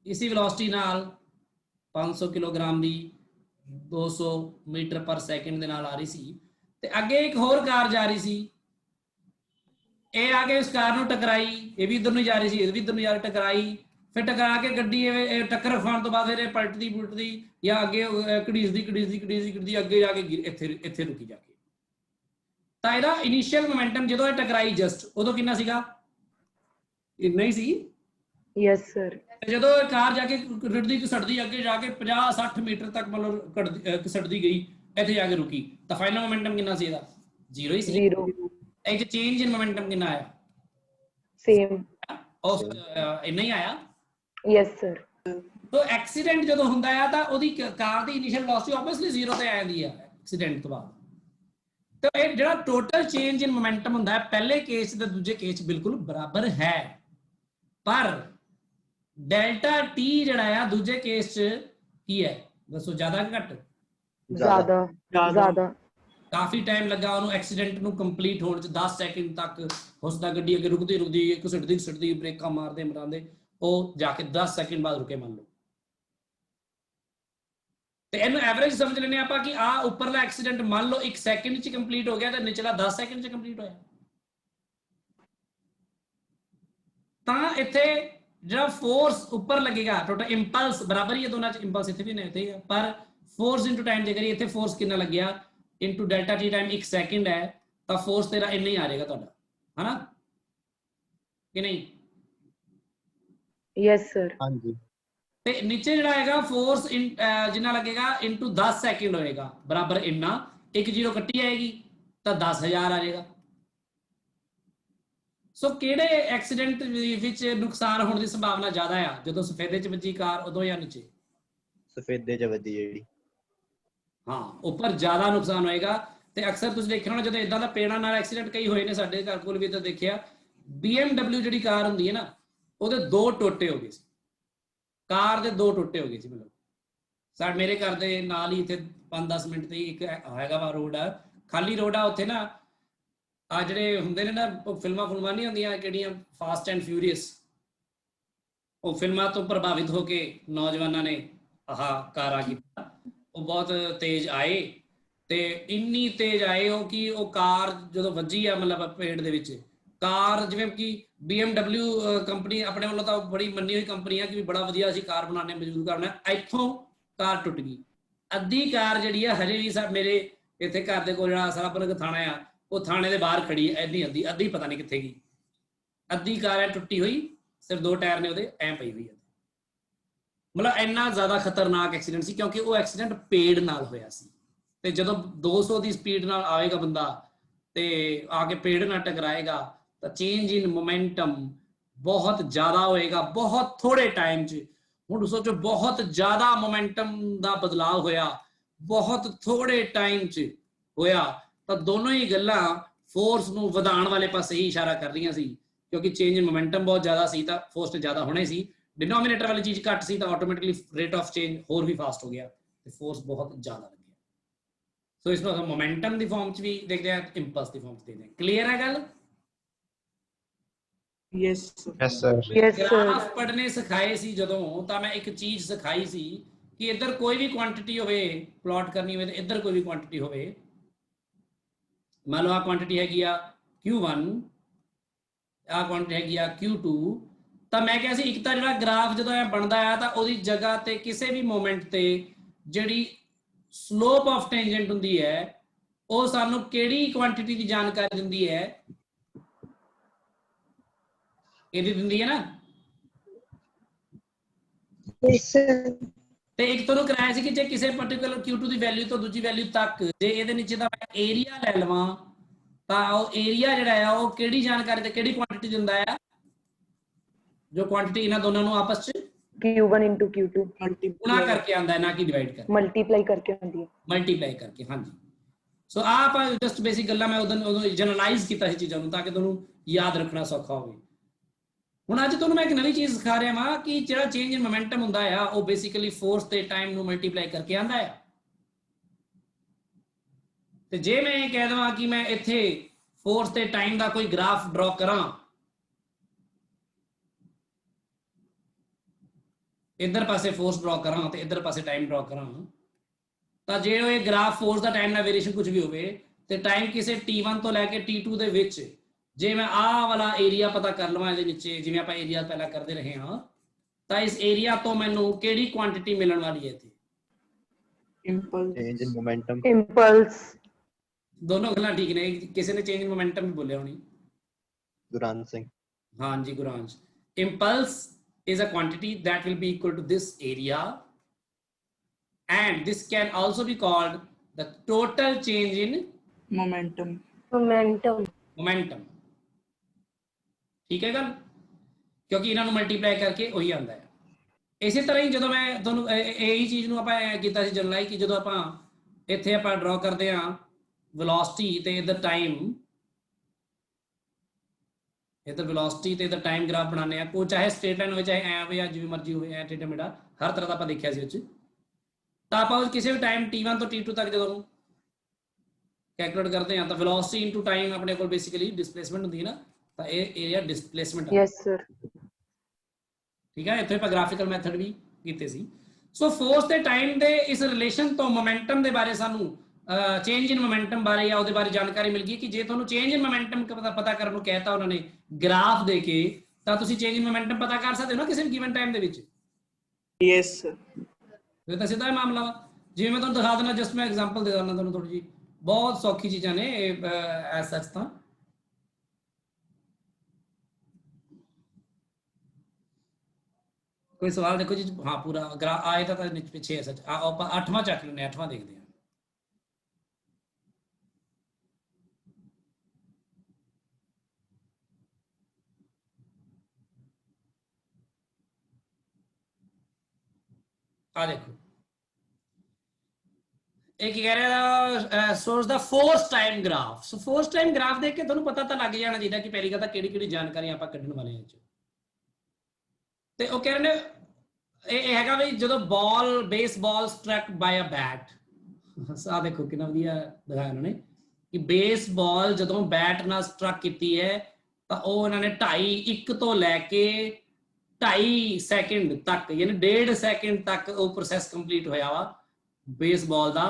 ਇਸੀ ਵੈਲੋਸਿਟੀ ਨਾਲ 500 ਕਿਲੋਗ੍ਰਾਮ ਦੀ 200 ਮੀਟਰ ਪਰ ਸੈਕਿੰਡ ਦੇ ਨਾਲ ਆ ਰਹੀ ਸੀ, ਤੇ ਅੱਗੇ ਇੱਕ ਹੋਰ ਕਾਰ ਜਾ ਰਹੀ ਸੀ, ਇਹ ਆ ਕੇ ਇਸ ਕਾਰ ਨੂੰ ਟਕਰਾਈ, ਇਹ ਵੀ ਇਧਰ ਨੂੰ ਜਾ ਰਹੀ ਸੀ, ਇਹ ਵੀ ਇਧਰ ਨੂੰ ਜਾ ਰਹੀ, ਟਕਰਾਈ, ਫਿਰ ਟਕਰਾ ਕੇ ਗੱਡੀ ਟੱਕਰ ਖਾਣ ਤੋਂ ਬਾਅਦ ਫਿਰ ਇਹ ਪਲਟਦੀ ਜਾਂ ਅੱਗੇ ਘੜੀਸਦੀ ਅੱਗੇ ਜਾ ਕੇ ਇੱਥੇ ਰੁਕੀ ਜਾ ਕੇ। ਤਾਂ ਇਹਦਾ ਇਨੀਸ਼ੀਅਲ ਮੋਮੈਂਟਮ ਜਦੋਂ ਇਹ ਟਕਰਾਈ ਜਸਟ ਉਦੋਂ ਕਿੰਨਾ ਸੀਗਾ? ਇੰਨਾ ਹੀ ਸੀ।
Yes sir.
ਜਦੋਂ ਇਹ ਕਾਰ ਜਾ ਕੇ ਘਸੜਦੀ ਅੱਗੇ ਜਾ ਕੇ 50-60 ਮੀਟਰ ਤੱਕ ਮਤਲਬ ਘਸੜਦੀ ਗਈ, ਇੱਥੇ ਜਾ ਕੇ ਰੁਕੀ, ਤਾਂ ਫਾਈਨਲ ਮੋਮੈਂਟਮ ਕਿੰਨਾ ਸੀ ਇਹਦਾ? 0 ਹੀ ਸੀ।
0।
ਇਹ ਚੇਂਜ ਇਨ ਮੋਮੈਂਟਮ ਕਿੰਨਾ ਆਇਆ?
सेम।
ਉਸ ਇੰਨਾ ਹੀ ਆਇਆ।
Yes sir.
तो एक्सीडेंट जो ਹੁੰਦਾ ਆ ਤਾਂ ਉਹਦੀ ਕਾਰ ਦੀ ਇਨੀਸ਼ੀਅਲ ਵੈਲੋਸਿਟੀ ਆਬਵੀਅਸਲੀ 0 ਤੇ ਆ ਜਾਂਦੀ ਆ ਐਕਸੀਡੈਂਟ ਤੋਂ ਬਾਅਦ। तो ਇਹ ਜਿਹੜਾ ਟੋਟਲ ਚੇਂਜ ਇਨ ਮੋਮੈਂਟਮ ਹੁੰਦਾ ਹੈ ਪਹਿਲੇ ਕੇਸ ਤੇ ਦੂਜੇ ਕੇਸ ਬਿਲਕੁਲ ਬਰਾਬਰ ਹੈ, ਪਰ ਡੈਲਟਾ ਟੀ ਜਿਹੜਾ ਆ ਦੂਜੇ ਕੇਸ ਚ ਕੀ ਹੈ ਦੱਸੋ? ਜ਼ਿਆਦਾ ਕਿ ਘੱਟ?
ज्यादा।
ਕਾਫੀ ਟਾਈਮ ਲੱਗਾ ਉਹਨੂੰ ਐਕਸੀਡੈਂਟ ਨੂੰ ਕੰਪਲੀਟ ਹੋਣ ਚ, 10 ਸੈਕਿੰਡ ਤੱਕ ਉਸਦਾ ਗੱਡੀ ਅੱਗੇ ਰੁਕਦੀ ਘਸੜਦੀ ਬ੍ਰੇਕਾਂ ਮਾਰਦੇ ਮਰਾਂਦੇ ਉਹ ਜਾ ਕੇ 10 ਸੈਕਿੰਡ ਬਾਅਦ ਰੁਕੇ ਮੰਨ ਲਓ, ਤੇ ਇਹਨੂੰ ਐਵਰੇਜ ਸਮਝ ਲੈਣੇ ਆਪਾਂ ਕਿ ਆ ਉੱਪਰਲਾ ਐਕਸੀਡੈਂਟ ਮੰਨ ਲਓ 1 ਸੈਕਿੰਡ ਚ ਕੰਪਲੀਟ ਹੋ ਗਿਆ ਤੇ ਨਿਚਲਾ 10 ਸੈਕਿੰਡ ਚ ਕੰਪਲੀਟ ਹੋਇਆ। ਤਾਂ ਇੱਥੇ ਜਿਹੜਾ ਫੋਰਸ ਉੱਪਰ ਲੱਗੇਗਾ ਟੋਟਲ ਇੰਪਲਸ ਬਰਾਬਰ ਹੀ ਹੈ ਦੋਨਾਂ ਚ, ਇੰਪਲਸ ਇੱਥੇ ਵੀ ਨਹੀਂ ਇੱਥੇ ਹੈ, ਪਰ ਫੋਰਸ ਇਨਟੂ ਟਾਈਮ ਜੇ ਕਰੀਏ ਇੱਥੇ ਫੋਰਸ ਕਿੰਨਾ ਲੱਗਿਆ into delta tea time 1 second ਹੈ, ਤਾਂ ਫੋਰਸ ਤੇਰਾ ਇੰਨਾ ਹੀ ਆ ਜਾਏਗਾ ਤੁਹਾਡਾ, ਹਨਾ ਕਿ ਨਹੀਂ?
Yes sir.
हाँ जी।
ਤੇ ਨੀਚੇ ਜਿਹੜਾ ਹੈਗਾ ਫੋਰਸ ਜਿੰਨਾ ਲੱਗੇਗਾ ਇਨਟੂ 10 ਸੈਕਿੰਡ ਹੋਏਗਾ ਬਰਾਬਰ ਇੰਨਾ, 1 0 ਕੱਟੀ ਆਏਗੀ ਤਾਂ 10,000 ਆ ਜਾਏਗਾ। ਸੋ ਕਿਹੜੇ ਐਕਸੀਡੈਂਟ ਵਿੱਚ ਨੁਕਸਾਨ ਹੋਣ ਦੀ ਸੰਭਾਵਨਾ ਜ਼ਿਆਦਾ ਆ, ਜਦੋਂ ਸਫੇਦੇ 'ਚ ਵੱਜੀ ਕਾਰ ਉਦੋਂ ਜਾਂ ਨੀਚੇ?
ਸਫੇਦੇ ਚ ਵੱਜੀ ਜਿਹੜੀ।
ਹਾਂ, ਉੱਪਰ ਜ਼ਿਆਦਾ ਨੁਕਸਾਨ ਹੋਏਗਾ। ਤੇ ਅਕਸਰ ਤੁਸੀਂ ਦੇਖਿਆ ਹੋਣਾ ਜਦੋਂ ਇਦਾਂ ਦਾ ਪੇੜਾਂ ਨਾਲ ਐਕਸੀਡੈਂਟ ਕਈ ਹੋਏ ਨੇ, ਸਾਡੇ ਘਰ ਕੋਲ ਵੀ ਤਾਂ ਦੇਖਿਆ, BMW ਜਿਹੜੀ ਕਾਰ ਹੁੰਦੀ ਹੈ ਨਾ, ਉਹਦੇ 2 ਟੋਟੇ ਹੋ ਗਏ ਸੀ, ਕਾਰ ਦੇ 2 ਟੋਟੇ ਹੋ ਗਏ ਸੀ। ਮਤਲਬ ਮੇਰੇ ਘਰ ਦੇ ਨਾਲ ਹੀ ਇੱਥੇ 5-10 ਮਿੰਟ ਤੇ ਇੱਕ ਹੈਗਾ ਵਾ ਰੋਡ ਆ, ਖਾਲੀ ਰੋਡ ਆ, ਉੱਥੇ ਨਾ ਆ ਜਿਹੜੇ ਹੁੰਦੇ ਨੇ ਨਾ ਫਿਲਮਾਂ ਨਹੀਂ ਹੁੰਦੀਆਂ ਕਿਹੜੀਆਂ, ਫਾਸਟ ਐਂਡ ਫਿਊਰੀਅਸ, ਉਹ ਫਿਲਮਾਂ ਤੋਂ ਪ੍ਰਭਾਵਿਤ ਹੋ ਕੇ ਨੌਜਵਾਨਾਂ ਨੇ ਆਹ ਕਾਰਾਂ ਕੀਤਾ। ਉਹ ਬਹੁਤ ਤੇਜ਼ ਆਏ ਤੇ ਇੰਨੀ ਤੇਜ਼ ਆਏ ਉਹ ਕਿ ਉਹ ਕਾਰ ਜਦੋਂ ਵੱਜੀ ਆ ਮਤਲਬ ਪੇੜ ਦੇ ਵਿੱਚ, ਕਾਰ ਜਿਵੇਂ ਕਿ BMW ਕੰਪਨੀ ਆਪਣੇ ਵੱਲੋਂ ਤਾਂ ਬੜੀ ਮੰਨੀ ਹੋਈ ਕੰਪਨੀ ਆ ਕਿ ਵੀ ਬੜਾ ਵਧੀਆ ਅਸੀਂ ਕਾਰ ਬਣਾਉਂਦੇ, ਮਜ਼ਬੂਤ ਕਰਨਾ, ਇੱਥੋਂ ਕਾਰ ਟੁੱਟ ਗਈ। ਅੱਧੀ ਕਾਰ ਜਿਹੜੀ ਆ ਹਜੇ ਵੀ ਮੇਰੇ ਇੱਥੇ ਘਰ ਦੇ ਕੋਲ ਜਿਹੜਾ ਸਰਾਪੁਰ ਥਾਣਾ ਆ, ਉਹ ਥਾਣੇ ਦੇ ਬਾਹਰ ਖੜੀ ਹੈ, ਅੱਧੀ ਪਤਾ ਨਹੀਂ ਕਿੱਥੇ ਗਈ। ਅੱਧੀ ਕਾਰ ਹੈ ਟੁੱਟੀ ਹੋਈ, ਸਿਰਫ 2 ਟਾਇਰ ਨੇ ਉਹਦੇ, ਐਂ ਪਈ ਹੋਈ ਹੈ। ਮਤਲਬ ਇੰਨਾ ਜ਼ਿਆਦਾ ਖਤਰਨਾਕ ਐਕਸੀਡੈਂਟ ਸੀ, ਕਿਉਂਕਿ ਉਹ ਐਕਸੀਡੈਂਟ ਪੇੜ ਨਾਲ ਹੋਇਆ ਸੀ। ਤੇ ਜਦੋਂ 200 ਦੀ ਸਪੀਡ ਨਾਲ ਆਏਗਾ ਬੰਦਾ ਤੇ ਆ ਕੇ ਪੇੜ ਨਾਲ ਟਕਰਾਏਗਾ ਤਾਂ ਚੇਂਜ ਇਨ ਮੋਮੈਂਟਮ ਬਹੁਤ ਜ਼ਿਆਦਾ ਹੋਏਗਾ, ਬਹੁਤ ਥੋੜੇ ਟਾਈਮ 'ਚ। ਹੁਣ ਸੋਚੋ, ਬਹੁਤ ਜ਼ਿਆਦਾ ਮੋਮੈਂਟਮ ਦਾ ਬਦਲਾਅ ਹੋਇਆ, ਬਹੁਤ ਥੋੜੇ ਟਾਈਮ 'ਚ ਹੋਇਆ। ਤਾਂ ਦੋਨੋਂ ਹੀ ਗੱਲਾਂ ਫੋਰਸ ਨੂੰ ਵਧਾਉਣ ਵਾਲੇ ਪਾਸੇ ਹੀ ਇਸ਼ਾਰਾ ਕਰ ਰਹੀਆਂ ਸੀ, ਕਿਉਂਕਿ ਚੇਂਜ ਇਨ ਮੋਮੈਂਟਮ ਬਹੁਤ ਜ਼ਿਆਦਾ ਸੀ ਤਾਂ ਫੋਰਸ ਤੇ ਜ਼ਿਆਦਾ ਹੋਣਾ ਹੀ ਸੀ। डिनोमिनेटर वाली चीज घट सी तो ऑटोमेटिकली रेट ऑफ चेंज होर भी फास्ट हो गया, फोर्स बहुत ज्यादा लग गया। सो इसमें हम मोमेंटम की फॉर्म च भी देखते हैं, इंपल्स की फॉर्म च देखते हैं। क्लियर है गल?
Yes
yes sir.
ग्राफ पढ़ने सिखाए सी जदों, तो मैं एक चीज सिखाई सी कि इधर कोई भी क्वांटिटी होवे प्लॉट करनी हो, इधर कोई भी क्वांटिटी होवे, मान लो आ क्वांटिटी हैगी आ Q1, आ क्वांटिटी हैगी आ Q2, ਤਾਂ ਮੈਂ ਕਿਹਾ ਸੀ ਇੱਕ ਤਾਂ ਜਿਹੜਾ ਗ੍ਰਾਫ ਜਦੋਂ ਇਹ ਬਣਦਾ ਆ ਤਾਂ ਉਹਦੀ ਜਗ੍ਹਾ ਤੇ ਕਿਸੇ ਵੀ ਮੋਮੈਂਟ ਤੇ ਜਿਹੜੀ ਸਲੋਪ ਆਫ ਟੈਂਜੈਂਟ ਹੁੰਦੀ ਹੈ ਉਹ ਸਾਨੂੰ ਕਿਹੜੀ ਕੁਆਂਟੀਟੀ ਦੀ ਜਾਣਕਾਰੀ ਦਿੰਦੀ ਹੈ? ਇਹਦੀ ਦਿੰਦੀ ਹੈ ਨਾ। ਤੇ ਇੱਕ ਤੁਹਾਨੂੰ ਕਰਾਇਆ ਸੀ ਕਿ ਜੇ ਕਿਸੇ ਪਾਰਟਿਕੂਲਰ Q2 ਦੀ ਵੈਲਿਊ ਤੋਂ ਦੂਜੀ ਵੈਲਿਊ ਤੱਕ ਜੇ ਇਹਦੇ ਨੀਚੇ ਦਾ ਮੈਂ ਏਰੀਆ ਲੈ ਲਵਾਂ ਤਾਂ ਉਹ ਏਰੀਆ ਜਿਹੜਾ ਆ ਉਹ ਕਿਹੜੀ ਜਾਣਕਾਰੀ ਤੇ ਕਿਹੜੀ ਕੁਆਂਟੀਟੀ ਦਿੰਦਾ ਆ? जो क्वांटिटी इन्हां दोनों ਨੂੰ ਆਪਸ ਚ
Q1 into Q2
गुणा करके आंदा है, ना कि डिवाइड करके,
मल्टीप्लाई करके आंदी है,
मल्टीप्लाई करके। हाँ जी। सो आप जस्ट बेसिक गल्ला मैं उदों जनरलाइज ਕੀਤਾ ਸੀ ਚੀਜ਼ਾਂ ਨੂੰ ਤਾਂ ਕਿ ਤੁਹਾਨੂੰ ਯਾਦ ਰੱਖਣਾ ਸੌਖਾ ਹੋਵੇ। ਹੁਣ ਅੱਜ ਤੁਹਾਨੂੰ ਮੈਂ ਇੱਕ ਨਵੀਂ ਚੀਜ਼ ਸਿਖਾ ਰਿਹਾ ਹਾਂ ਕਿ ਜਿਹੜਾ ਚੇਂਜ ਇਨ ਮੋਮੈਂਟਮ ਹੁੰਦਾ ਆ ਉਹ ਬੇਸਿਕਲੀ ਫੋਰਸ ਤੇ ਟਾਈਮ ਨੂੰ ਮਲਟੀਪਲਾਈ ਕਰਕੇ ਆਂਦਾ ਆ। ਤੇ ਜੇ ਮੈਂ ਇਹ ਕਹਿ ਦਵਾਂ ਕਿ ਮੈਂ ਇੱਥੇ ਫੋਰਸ ਤੇ ਟਾਈਮ ਦਾ ਕੋਈ ਗ੍ਰਾਫ ਡਰਾ ਕਰਾਂ, इधर पासे फोर्स ड्रॉ करा तो इधर पासे टाइम ड्रॉ करा, तो जो ये ग्राफ फोर्स का टाइम ना वेरिएशन कुछ भी हो तो टाइम किसी T1 तो लैके T2 ਦੇ ਵਿੱਚ जे मैं आ वाला एरिया पता कर लवां ਇਹਦੇ नीचे जिवें ਆਪਾਂ एरिया पहला करते रहे हाँ, तो इस एरिया तो मैनू ਕਿਹੜੀ क्वांटिटी मिलने वाली है?
Impulse
change in momentum.
impulse
दोनों गल्लां ठीक ने। किसी ने चेंज इन मोमेंटम भी बोलिया होनी?
गुरान सिंह।
हाँ जी, गुरांश। impulse is a quantity that will be equal to this area, and this can also be called the total change in
momentum
momentum। ठीक है गल, क्योंकि इन्हां नूं मल्टीप्लाई करके वही आंदा है। इसी तरह ही जो मैं तुहानूं यही चीज़ नूं आपां कीता सी जनरलाइज कि जो आपां इत्थे आपां ड्रॉ करते हां वेलोसिटी ते इधर टाइम, इधर वेलोसिटी ते इधर टाइम ग्राफ बनाने हैं, कोई चाहे स्ट्रेट लाइन हो चाहे ऐ हो या जिवें मर्जी हो, ऐ टेढ़ा मेढ़ा हर तरह का आपां देखिया सी। तो आप किसी भी टाइम T1 तो T2 तक जो कैलकुलेट करते हैं तो वेलोसिटी इनटू टाइम अपने को बेसिकली डिस्प्लेसमेंट होती है ना, तो ये एरिया डिस्प्लेसमेंट।
yes sir
ठीक है, इत्थे आपां ग्राफिकल मैथड भी कीते सी। सो फोर्स ते टाइम दे इस रिलेशन तो मोमेंटम दे बारे सानू चेंज इन मोमेंटम बारे या ਉਹਦੇ ਬਾਰੇ ਜਾਣਕਾਰੀ ਮਿਲ ਗਈ कि जे ਤੁਹਾਨੂੰ चेंज इन मोमेंटम ਪਤਾ ਕਰਨ ਨੂੰ ਕਹਿਤਾ ਉਹਨਾਂ ਨੇ ਗ੍ਰਾਫ ਦੇ ਕੇ ਤਾਂ ਤੁਸੀਂ चेंज इन मोमेंटम ਪਤਾ ਕਰ ਸਕਦੇ ਹੋ ਨਾ ਕਿਸੇ ਵੀ ਗਿਵਨ ਟਾਈਮ ਦੇ ਵਿੱਚ।
यस
ਇਹ ਤਾਂ ਸਿੱਧਾ ਹੀ ਮਾਮਲਾ ਵਾ। ਜਿਵੇਂ ਮੈਂ ਤੁਹਾਨੂੰ ਦਿਖਾ ਦਿੰਦਾ, ਜਸਟ ਮੈਂ ਐਗਜ਼ਾਮਪਲ ਦੇ ਦਿੰਦਾ ਤੁਹਾਨੂੰ ਥੋੜੀ ਜੀ, ਬਹੁਤ ਸੌਖੀ ਚੀਜ਼ਾਂ ਨੇ ਐਸ ਸੱਚ ਤਾਂ। ਕੋਈ ਸਵਾਲ ਦੇਖੋ ਜੀ। ਹਾਂ, ਪੂਰਾ ਆਏ ਤਾਂ ਪਿੱਛੇ ਹੈ ਸੱਚ। ਆਪਾਂ 8ਵਾਂ ਚੱਕ ਲੈਂਦੇ, 8ਵਾਂ ਦੇਖਦੇ ਹਾਂ। ਆ ਦੇਖੋ ਇਹ ਕੀ ਕਹਿ ਰਿਹਾ ਸੋਰਸ ਦਾ ਫੋਰਸ ਟਾਈਮ ਗ੍ਰਾਫ। ਸੋ ਫੋਰਸ ਟਾਈਮ ਗ੍ਰਾਫ ਦੇਖ ਕੇ ਤੁਹਾਨੂੰ ਪਤਾ ਤਾਂ ਲੱਗ ਜਾਣਾ ਚਾਹੀਦਾ ਕਿ ਪਹਿਲੀ ਗੱਲ ਤਾਂ ਕਿਹੜੀ ਕਿਹੜੀ ਜਾਣਕਾਰੀ ਆਪਾਂ ਕੱਢਣ ਵਾਲੇ ਹਾਂ। ਤੇ ਉਹ ਕਹਿ ਰਹੇ ਨੇ ਇਹ ਹੈਗਾ ਵੀ ਜਦੋਂ ਬਾਲ ਬੇਸਬਾਲ ਸਟ੍ਰਕ ਬਾਈ ਅ ਬੈਟ। ਆ ਦੇਖੋ ਕਿੰਨਾ ਵਧੀਆ ਦਿਖਾਇਆ ਉਹਨਾਂ ਨੇ ਕਿ ਬੇਸਬਾਲ ਜਦੋਂ ਬੈਟ ਨਾਲ ਸਟ੍ਰਕ ਕੀਤੀ ਹੈ ਤਾਂ ਉਹ ਇਹਨਾਂ ਨੇ 2.5 ਤੋਂ ਲੈ ਕੇ 2.5 ਸੈਕਿੰਡ ਤੱਕ ਯਾਨੀ 1.5 ਸੈਕਿੰਡ ਤੱਕ ਉਹ ਪ੍ਰੋਸੈਸ ਕੰਪਲੀਟ ਹੋਇਆ ਵਾ ਬੇਸਬਾਲ ਦਾ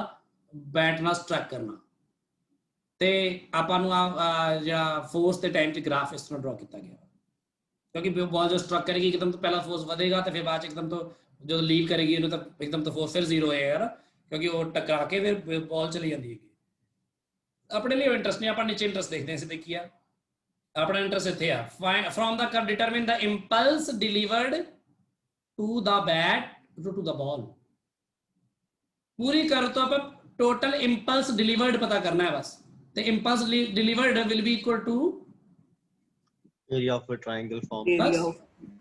ਬੈਟ ਨਾਲ ਸਟ੍ਰਕ ਕਰਨਾ। ਤੇ ਆਪਾਂ ਨੂੰ ਜਿਹੜਾ ਫੋਰਸ ਤੇ ਟਾਈਮ ਚ ਗ੍ਰਾਫ ਇਸ ਤਰ੍ਹਾਂ ਡਰਾ ਕੀਤਾ ਗਿਆ ਕਿਉਂਕਿ ਬਾਲ ਜੋ ਸਟ੍ਰਕ ਕਰੇਗੀ ਇੱਕਦਮ ਤੋਂ ਪਹਿਲਾਂ ਫੋਰਸ ਵਧੇਗਾ ਤੇ ਫਿਰ ਬਾਅਦ ਚ ਇੱਕਦਮ ਤੋਂ ਜਦੋਂ ਲੀਵ ਕਰੇਗੀ ਇਹਨੂੰ ਤਾਂ ਇੱਕਦਮ ਤੋਂ ਫੋਰਸ ਫਿਰ ਜ਼ੀਰੋ ਹੋਏਗਾ ਕਿਉਂਕਿ ਉਹ ਟਕਰਾ ਕੇ ਫਿਰ ਬਾਲ ਚਲੀ ਜਾਂਦੀ ਹੈਗੀ। ਆਪਣੇ ਲਈ ਇੰਟਰਸਟ ਨਹੀਂ, ਆਪਾਂ ਨੀਚੇ ਇੰਟਰਸਟ ਦੇਖਦੇ ਹਾਂ। ਅਸੀਂ ਦੇਖੀਏ ਆਪਣਾ ਇੰਟਰਸਟ ਇੱਥੇ ਆ from the curve determine the impulse delivered to the bat to the ball. ਪੂਰੀ ਕਰੋ ਤਾਂ ਆਪਾਂ ਟੋਟਲ ਇੰਪਲਸ ਡਿਲੀਵਰਡ ਪਤਾ ਕਰਨਾ ਹੈ ਬਸ। ਤੇ impulse delivered will be equal to
area of a triangle form.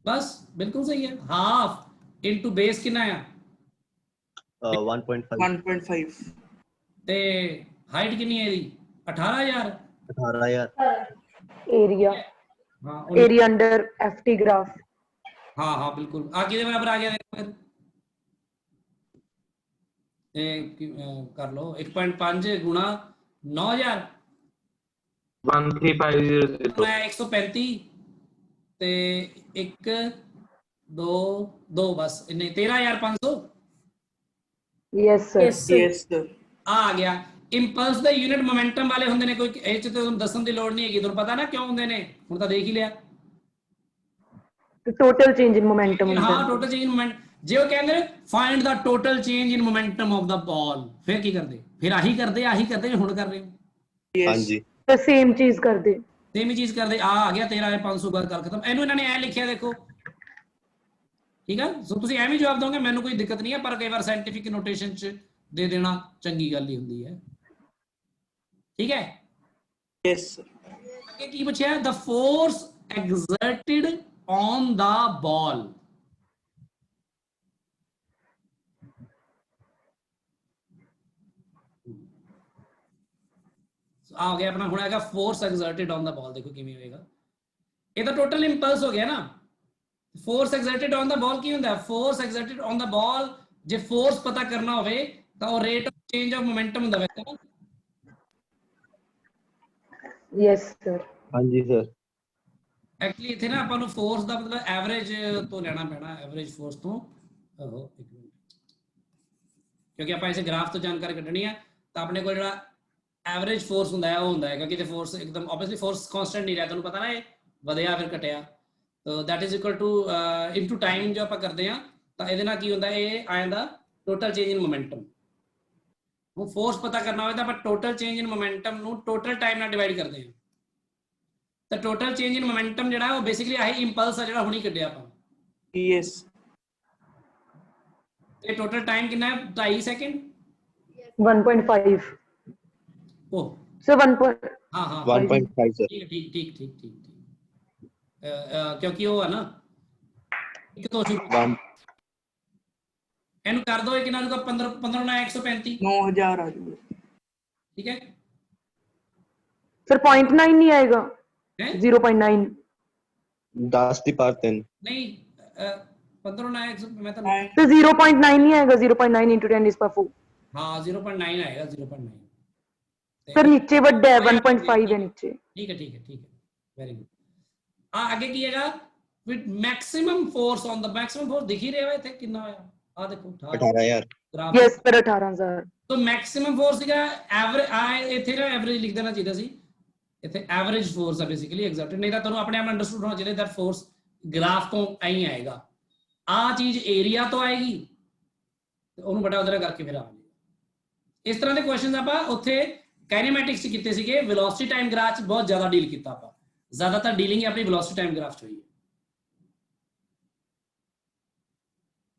ਬਸ ਬਿਲਕੁਲ ਸਹੀ ਹੈ। ਹਾਫ ਇਨਟੂ ਬੇਸ ਕਿੰਨਾ ਆ
1.5
ਤੇ ਹਾਈਟ ਕਿੰਨੀ ਹੈ ਇਹਦੀ 18000
ਏਰੀਆ
ਹਾਂ
ਏਰੀਆ ਅੰਡਰ ਐਫਟੀ ਗ੍ਰਾਫ।
ਹਾਂ ਹਾਂ ਬਿਲਕੁਲ ਆ ਕਿਹਦੇ ਬਰਾਬਰ ਆ ਗਿਆ ਦੇਖੋ ਫਿਰ ਇਹ ਕਰ ਲਓ 1.5 ਗੁਣਾ 9000 135 135 ਤੇ 1 2 2 ਬਸ ਇੰਨੇ 13500
ਯੈਸ ਸਰ
ਆ ਗਿਆ। ਇੰਪਲਸ ਦੇ ਯੂਨਿਟ ਮੋਮੈਂਟਮ ਵਾਲੇ ਹੁੰਦੇ ਨੇ ਕੋਈ ਇਹ ਚ ਤੁਹਾਨੂੰ ਦੱਸਣ ਦੀ ਲੋੜ ਨਹੀਂ ਹੈਗੀ ਤੁਹਾਨੂੰ ਪਤਾ ਨਾ ਕਿਉਂ ਹੁੰਦੇ ਨੇ ਹੁਣ ਤਾਂ ਦੇਖ ਹੀ ਲਿਆ।
ਟੋਟਲ ਚੇਂਜ ਇਨ ਮੋਮੈਂਟਮ
ਹਾਂ ਟੋਟਲ ਚੇਂਜ ਇਨ ਮੋਮੈਂਟ ਜੇ ਉਹ ਕਹਿੰਦੇ find the total change in momentum of the ball ਫਿਰ ਕੀ ਕਰਦੇ ਫਿਰ ਆਹੀ ਕਰਦੇ ਹੁਣ ਕਰ ਰਹੇ ਹੋ।
ਹਾਂਜੀ
ਤਾਂ ਸੇਮ ਚੀਜ਼ ਕਰਦੇ
ਸੇਮ ਹੀ ਚੀਜ਼ ਕਰਦੇ ਆ ਗਿਆ 13500 ਗੱਲ ਖਤਮ। ਇਹਨੂੰ ਇਹਨਾਂ ਨੇ ਐ ਲਿਖਿਆ ਦੇਖੋ ਠੀਕ ਆ। ਸੋ ਤੁਸੀਂ ਐਵੇਂ ਜਵਾਬ ਦੋਗੇ ਮੈਨੂੰ ਕੋਈ ਦਿੱਕਤ ਨਹੀਂ ਹੈ ਪਰ ਕਈ ਵਾਰ ਸਾਇੰਟੀਫਿਕ ਨੋਟੇਸ਼ਨ ਚ ਦੇ ਦੇਣਾ ਚੰਗੀ ਗੱਲ ਹੀ ਹੁੰਦੀ ਹੈ। ਠੀਕ ਹੈ
ਯੈਸ
ਅੱਗੇ ਕੀ ਪੁੱਛਿਆ the force exerted on the ball ਆ ਗਿਆ ਆਪਣਾ ਹੁਣ ਹੈਗਾ force exerted on the ball। ਦੇਖੋ ਕਿਵੇਂ ਹੋਏਗਾ ਇਹ ਤਾਂ ਟੋਟਲ ਇੰਪਲਸ ਹੋ ਗਿਆ ਨਾ। force exerted on the ball ਕੀ ਹੁੰਦਾ force exerted on the ball ਜੇ force ਪਤਾ ਕਰਨਾ ਹੋਵੇ ਤਾਂ ਉਹ rate of change of momentum ਹੁੰਦਾ ਵੈਸੇ ਨਾ।
ਯੈਸ ਸਰ
ਹਾਂਜੀ ਸਰ
ਐਕਚੁਅਲੀ ਇੱਥੇ ਨਾ ਆਪਾਂ ਨੂੰ ਫੋਰਸ ਦਾ ਮਤਲਬ ਐਵਰੇਜ ਤੋਂ ਲੈਣਾ ਪੈਣਾ ਐਵਰੇਜ ਫੋਰਸ ਤੋਂ ਇੱਕ ਮਿੰਟ ਕਿਉਂਕਿ ਆਪਾਂ ਇਸੇ ਗ੍ਰਾਫ ਤੋਂ ਜਾਣਕਾਰੀ ਕੱਢਣੀ ਹੈ ਤਾਂ ਆਪਣੇ ਕੋਲ ਜਿਹੜਾ ਐਵਰੇਜ ਫੋਰਸ ਹੁੰਦਾ ਹੈ ਉਹ ਹੁੰਦਾ ਹੈ ਕਿਉਂਕਿ ਤੇ ਫੋਰਸ ਇੱਕਦਮ ਆਬਵੀਅਸਲੀ ਫੋਰਸ ਕਾਂਸਟੈਂਟ ਨਹੀਂ ਰਿਹਾ ਤੁਹਾਨੂੰ ਪਤਾ ਨਾ ਇਹ ਵਧਿਆ ਫਿਰ ਘਟਿਆ ਤਾਂ that is equal to into time ਜੋ ਆਪਾਂ ਕਰਦੇ ਆ ਤਾਂ ਇਹਦੇ ਨਾਲ ਕੀ ਹੁੰਦਾ ਇਹ ਆ ਜਾਂਦਾ ਟੋਟਲ ਚੇਂਜ ਇਨ ਮੋਮੈਂਟਮ। ਉਹ ਫੋਰਸ ਪਤਾ ਕਰਨਾ ਹੋਵੇ ਤਾਂ ਆਪਾਂ ਟੋਟਲ ਚੇਂਜ ਇਨ ਮੋਮੈਂਟਮ ਨੂੰ ਟੋਟਲ ਟਾਈਮ ਨਾਲ ਡਿਵਾਈਡ ਕਰਦੇ ਹਾਂ ਤਾਂ ਟੋਟਲ ਚੇਂਜ ਇਨ ਮੋਮੈਂਟਮ ਜਿਹੜਾ ਉਹ ਬੇਸਿਕਲੀ ਆਹੀ ਇੰਪਲਸ ਆ ਜਿਹੜਾ ਹੁਣੀ ਕੱਢਿਆ ਆਪਾਂ।
ਯੈਸ
ਇਹ ਟੋਟਲ ਟਾਈਮ ਕਿੰਨਾ ਹੈ 2.5 ਸੈਕਿੰਡ
1.5
ਉਹ
ਸਰ 1.
ਹਾਂ ਹਾਂ
1.5 ਸਰ
ਠੀਕ ਕਿਉਂਕਿ ਉਹ ਹੈ ਨਾ ਇੱਕ ਤੋਂ ਸ਼ੁਰੂ ਇਹਨੂੰ ਕਰ ਦੋ ਇਹ ਕਿੰਨਾ ਆਜੂਗਾ 15 ਨਾਲ 135
9000 ਆ ਜੂਗਾ
ਠੀਕ ਹੈ
ਸਰ 0.9 नहीं आएगा 0.9
10 ਦੀ ਪਾਵਰ 3
ਨਹੀਂ 15 ਨਾਲ 100 ਮੈਂ ਤਾਂ
तो 0.9 नहीं आएगा 0.9 into 10 is power 4
ਹਾਂ 0.9 ਆਏਗਾ 0.9
सर नीचे बड़ा है 1.5 है नीचे
ठीक है वेरी गुड हाँ आगे की हैगा with maximum force on the maximum force दिख ही रहा है थे कितना होया आ देखो
18000
यस सर 18000
तो मैक्सिमम फोर्स ਸੀਗਾ ਐਵਰੇਜ ਆ ਇੱਥੇ ਨਾ ਐਵਰੇਜ ਲਿਖ ਦੇਣਾ ਚਾਹੀਦਾ ਸੀ ਇੱਥੇ ਐਵਰੇਜ ਫੋਰਸ ਹੈ ਬੇਸਿਕਲੀ ਐਗਜ਼ਰਟਡ ਨਹੀਂ ਤਾਂ ਤੁਹਾਨੂੰ ਆਪਣੇ ਆਪ ਅੰਡਰਸਟੂਡ ਹੋਣਾ ਚਾਹੀਦਾ ਦੈਟ ਫੋਰਸ ਗ੍ਰਾਫ ਤੋਂ ਐਂ ਆਏਗਾ ਆ ਚੀਜ਼ ਏਰੀਆ ਤੋਂ ਆਏਗੀ ਤੇ ਉਹਨੂੰ ਬੜਾ ਉਧਰ ਕਰਕੇ ਫਿਰ ਆ ਜਾਏਗਾ ਇਸ ਤਰ੍ਹਾਂ ਦੇ ਕੁਐਸਚਨਸ ਆਪਾਂ ਉੱਥੇ ਕਾਈਨੈਮੈਟਿਕਸ ਕੀਤੇ ਸੀਗੇ ਵੈਲੋਸਿਟੀ ਟਾਈਮ ਗ੍ਰਾਫ ਚ ਬਹੁਤ ਜ਼ਿਆਦਾ ਡੀਲ ਕੀਤਾ ਆਪਾਂ ਜ਼ਿਆਦਾਤਰ ਡੀਲਿੰਗ ਆਪਣੀ ਵੈਲੋਸਿਟੀ ਟਾਈਮ ਗ੍ਰਾਫ ਚ ਹੋਈ ਹੈ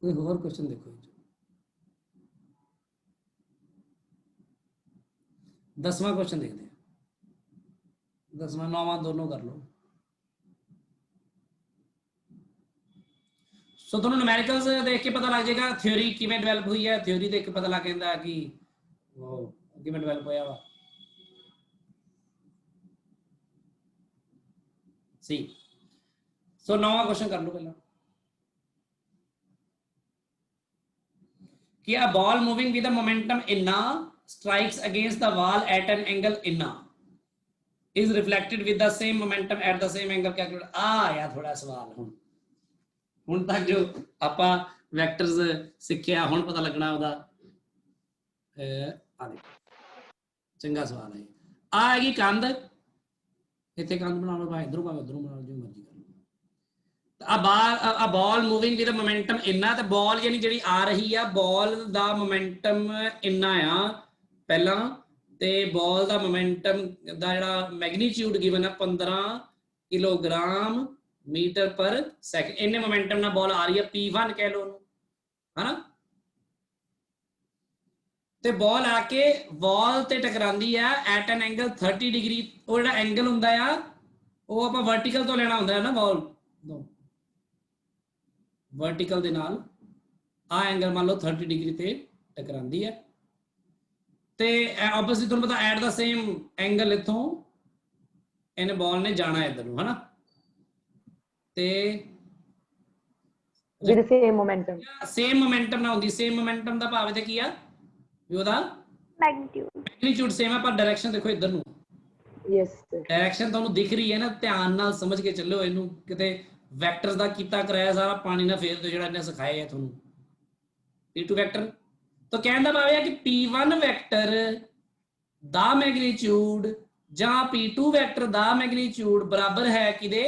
ਕੋਈ ਹੋਰ ਕੁਐਸਚਨ ਦੇਖੋ 10ਵਾਂ क्वेश्चन देखते हैं 10वां 9वां दोनों कर लो ਸੋ ਤੁਹਾਨੂੰ ਨੂਮੈਰੀਕਲਸ ਦੇਖ ਕੇ ਪਤਾ ਲੱਗ ਜਾਏਗਾ ਥਿਉਰੀ ਕਿਵੇਂ ਡਿਵੈਲਪ ਹੋਈ ਹੈ, ਥਿਉਰੀ ਦੇਖ ਕੇ ਪਤਾ ਲੱਗ ਜਾਂਦਾ ਕਿ ਉਹ ਕਿਵੇਂ ਡਿਵੈਲਪ ਹੋਇਆ ਵਾ। ਸੀ ਸੋ ਨਵਾਂ ਕੁਐਸਚਨ ਕਰ ਲਓ ਪਹਿਲਾਂ कि a ball moving with a momentum inna strikes against the wall at an angle inna is reflected with the same momentum at the same angle calculate आया थोड़ा सवाल ਹੁਣ ਤੱਕ ਜੋ ਆਪਾਂ ਵੈਕਟਰਸ ਸਿੱਖਿਆ ਹੁਣ ਪਤਾ ਲੱਗਣਾ ਉਹਦਾ ਆ ਦੇਖੋ ਚੰਗਾ ਸਵਾਲ ਹੈ ਆ ਹੈਗੀ ਕੰਧ ਇੱਥੇ ਕੰਧ ਬਣਾ ਲਓ ਭਾਵੇਂ ਇਧਰੋਂ ਬਣਾ ਲਓ ਜੋ ਮਰਜ਼ੀ ਕਰ ਲਓ a ball moving with a momentum ਇੰਨਾ ਤੇ ball ਯਾਨੀ ਜਿਹੜੀ ਆ ਰਹੀ ਆ ball ਦਾ momentum ਇੰਨਾ ਆ ਪਹਿਲਾਂ ਤੇ ball ਦਾ momentum ਦਾ ਜਿਹੜਾ ਮੈਗਨੀਟਿਊਡ ਗਿਵਨ ਆ 15 ਕਿਲੋਗ੍ਰਾਮ ਮੀਟਰ ਪਰ ਸੈਕਿੰਡ ਇੰਨੇ momentum ਨਾਲ ball ਆ ਰਹੀ ਆ P1 ਕਹਿ ਲਓ ਉਹਨੂੰ ਹਨਾ ਤੇ ball ਆ ਕੇ wall ਤੇ ਟਕਰਾਂਦੀ ਆ at an angle 30 ਡਿਗਰੀ ਉਹ ਜਿਹੜਾ ਐਂਗਲ ਹੁੰਦਾ ਆ ਉਹ ਆਪਾਂ ਵਰਟੀਕਲ ਤੋਂ ਲੈਣਾ ਹੁੰਦਾ ਹੈ ਨਾ ball ਤੋਂ वर्टिकल ਦੇ ਨਾਲ ਆ ਐਂਗਲ ਮੰਨ ਲਓ 30 ਡਿਗਰੀ ਤੇ ਟਕਰਾਂਦੀ ਹੈ ਤੇ ਆਬਵੀਅਸਲੀ ਤੁਹਾਨੂੰ ਪਤਾ ਐਟ ਦਾ ਸੇਮ ਐਂਗਲ ਇਥੋਂ ਇਹਨੇ ਬਾਲ ਨੇ ਜਾਣਾ ਇਧਰ ਨੂੰ ਹਨਾ ਤੇ
with same momentum
same momentum ਨਾ ਹੁੰਦੀ ਸੇਮ ਮੋਮੈਂਟਮ ਦਾ ਭਾਵ ਤੇ ਕੀ ਆ ਵੀ ਉਹਦਾ ਮੈਗਨੀਟਿਊਡ ਸੇਮ ਆ ਪਰ ਡਾਇਰੈਕਸ਼ਨ ਦੇਖੋ ਇਧਰ ਨੂੰ
yes sir
ਡਾਇਰੈਕਸ਼ਨ ਤੁਹਾਨੂੰ ਦਿਖ ਰਹੀ ਹੈ ਨਾ ਧਿਆਨ ਨਾਲ ਸਮਝ ਕੇ ਚੱਲਿਓ ਇਹਨੂੰ ਕਿਤੇ ਵੈਕਟਰਸ ਦਾ ਕੀਤਾ ਕਰਾਇਆ ਸਾਰਾ ਪਾਣੀ ਨਾਲ ਫੇਰ ਦੋ ਜਿਹੜਾ ਇਹਨੇ ਸਿਖਾਇਆ ਹੈ ਤੁਹਾਨੂੰ P2 ਵੈਕਟਰ ਤਾਂ ਕਹਿਣ ਦਾ ਭਾਵ ਹੈ ਕਿ P1 ਵੈਕਟਰ ਦਾ ਮੈਗਨੀਟਿਊਡ ਜਾਂ P2 ਵੈਕਟਰ ਦਾ ਮੈਗਨੀਟਿਊਡ ਬਰਾਬਰ ਹੈ ਕਿਦੇ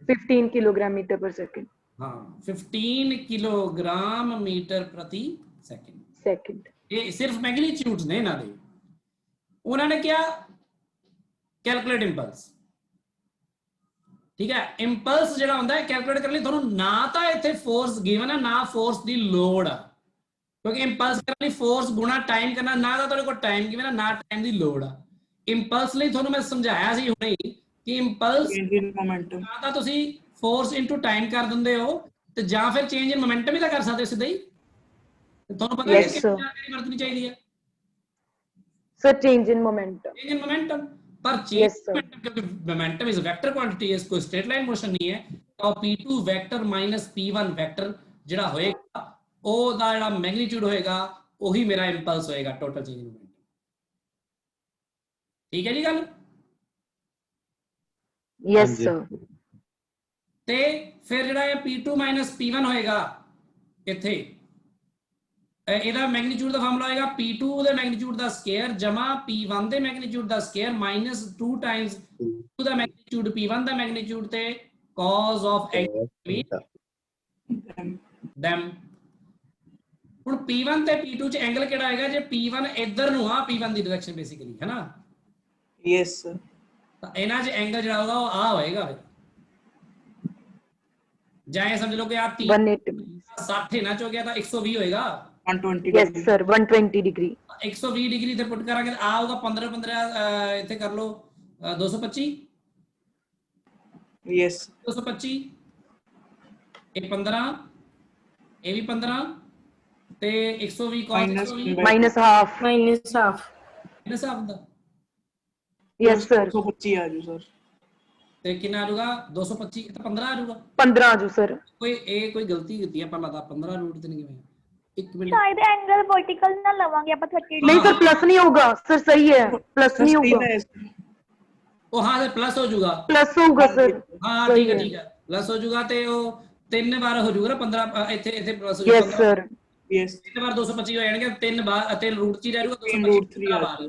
15 kilogram meter per second
ਹਾਂ 15 ਕਿਲੋਗ੍ਰਾਮ ਮੀਟਰ ਪ੍ਰਤੀ ਸੈਕਿੰਡ ਇਹ ਸਿਰਫ ਮੈਗਨੀਟਿਊਡਸ ਨੇ ਇਹਨਾਂ ਦੇ ਉਹਨਾਂ ਨੇ ਕਿਹਾ ਕੈਲਕੂਲੇਟ ਇੰਪਲਸ ਠੀਕ ਹੈ ਇੰਪਲਸ ਜਿਹੜਾ ਹੁੰਦਾ ਹੈ ਕੈਲਕੂਲੇਟ ਕਰਨ ਲਈ ਤੁਹਾਨੂੰ ਨਾ ਤਾਂ ਇੱਥੇ ਫੋਰਸ ਗਿਵਨ ਹੈ ਨਾ ਫੋਰਸ ਦੀ ਲੋੜ ਆ ਕਿਉਂਕਿ ਇੰਪਲਸ ਕਰਨ ਲਈ ਫੋਰਸ ਗੁਣਾ ਟਾਈਮ ਕਰਨਾ ਨਾ ਤਾਂ ਤੁਹਾਡੇ ਕੋਲ ਟਾਈਮ ਗਿਵਨ ਹੈ ਨਾ ਟਾਈਮ ਦੀ ਲੋੜ ਆ ਇੰਪਲਸ ਲਈ ਤੁਹਾਨੂੰ ਮੈਂ ਸਮਝਾਇਆ ਸੀ ਹੁਣੇ ਕਿ ਇੰਪਲਸ
ਮੋਮੈਂਟਮ
ਨਾ ਤਾਂ ਤੁਸੀਂ ਫੋਰਸ ਇਨਟੂ ਟਾਈਮ ਕਰ ਦਿੰਦੇ ਹੋ ਤੇ ਜਾਂ ਫਿਰ ਚੇਂਜ ਇਨ ਮੋਮੈਂਟਮ ਹੀ ਤਾਂ ਕਰ ਸਕਦੇ ਸਿੱਧਾ ਹੀ ਤੁਹਾਨੂੰ ਪਤਾ ਹੈ ਕਿ ਕਿਹੜੀ ਵਰਤਣੀ ਚਾਹੀਦੀ ਹੈ
sir change in momentum
change in momentum पर चेंज मोमेंटम क्योंकि मोमेंटम इज वेक्टर क्वांटिटी है इसको स्ट्रेट लाइन मोशन नहीं है तो P2 vector minus P1 vector ਜਿਹੜਾ ਹੋਏਗਾ ਉਹਦਾ ਜਿਹੜਾ ਮੈਗਨੀਟਿਊਡ ਹੋਏਗਾ ਉਹੀ ਮੇਰਾ ਇੰਪਲਸ ਹੋਏਗਾ ਟੋਟਲ ਚੇਂਜ ਇਨ ਮੋਮੈਂਟਮ ਠੀਕ ਹੈ ਜੀ ਗੱਲ
yes sir
ਤੇ ਫਿਰ ਜਿਹੜਾ ਇਹ P2 P1 ਹੋਏਗਾ ਇੱਥੇ ਇਹਦਾ ਮੈਗਨੀਟਿਊਡ ਦਾ ਫਾਰਮੂਲਾ ਹੋਏਗਾ P2 ਦੇ ਮੈਗਨੀਟਿਊਡ ਦਾ ਸਕੁਅਰ ਜਮਾ P1 ਦੇ ਮੈਗਨੀਟਿਊਡ ਦਾ ਸਕੁਅਰ ਮਾਈਨਸ 2 ਟਾਈਮਸ P2 ਦਾ ਮੈਗਨੀਟਿਊਡ P1 ਦਾ ਮੈਗਨੀਟਿਊਡ ਤੇ cos of them ਹੁਣ P1 ਤੇ P2 ਚ ਐਂਗਲ ਕਿਹੜਾ ਆਏਗਾ ਜੇ P1 ਇੱਧਰ ਨੂੰ ਆ P1 ਦੀ ਡਾਇਰੈਕਸ਼ਨ ਬੇਸਿਕਲੀ ਹੈ ਨਾ
ਯੈਸ
ਤਾਂ ਇਹਨਾਂ ਚ ਐਂਗਲ ਜਿਹੜਾ ਹੋਗਾ ਉਹ ਆ ਹੋਏਗਾ ਫਿਰ ਜਾਂ ਇਹ ਸਮਝ ਲਓ ਕਿ ਆ
180
60 ਇਹਨਾਂ ਚ ਹੋ ਗਿਆ ਤਾਂ 120 ਹੋਏਗਾ
120
yes sir 120 degree
120 डिग्री इधर पुट करा आ होगा 15 इतने कर लो 225
यस
225 ये 15 ये भी 15 ते 120 cos 120
minus half
minus half दा
yes sir
125 आ जाओ सर
ते कितना आ जाएगा 225 तो 15 आ जाएगा
15 आ जाओ sir
कोई गलती की है पर लगा 15 रूट ते नहीं एक मिनट
शायद एंगल वर्टिकल ना लवांगे अपन 30
नहीं सर प्लस नहीं होगा सर सही है प्लस नहीं होगा
ओ हां सर प्लस हो जाएगा
प्लस होगा सर
हां ठीक है प्लस हो जाएगा ते वो 3 बार हो जाएगा ना 15 ਇੱਥੇ ਇੱਥੇ प्लस हो
yes sir
यस
3 ਬਾਰ 225 ਹੋ ਜਾਣਗੇ 3 ਬਾਰ ਅਤੇ ਰੂਟ 'ਚ ਹੀ ਰਹਿ ਜਾਊਗਾ
3 root 3
ਬਾਰ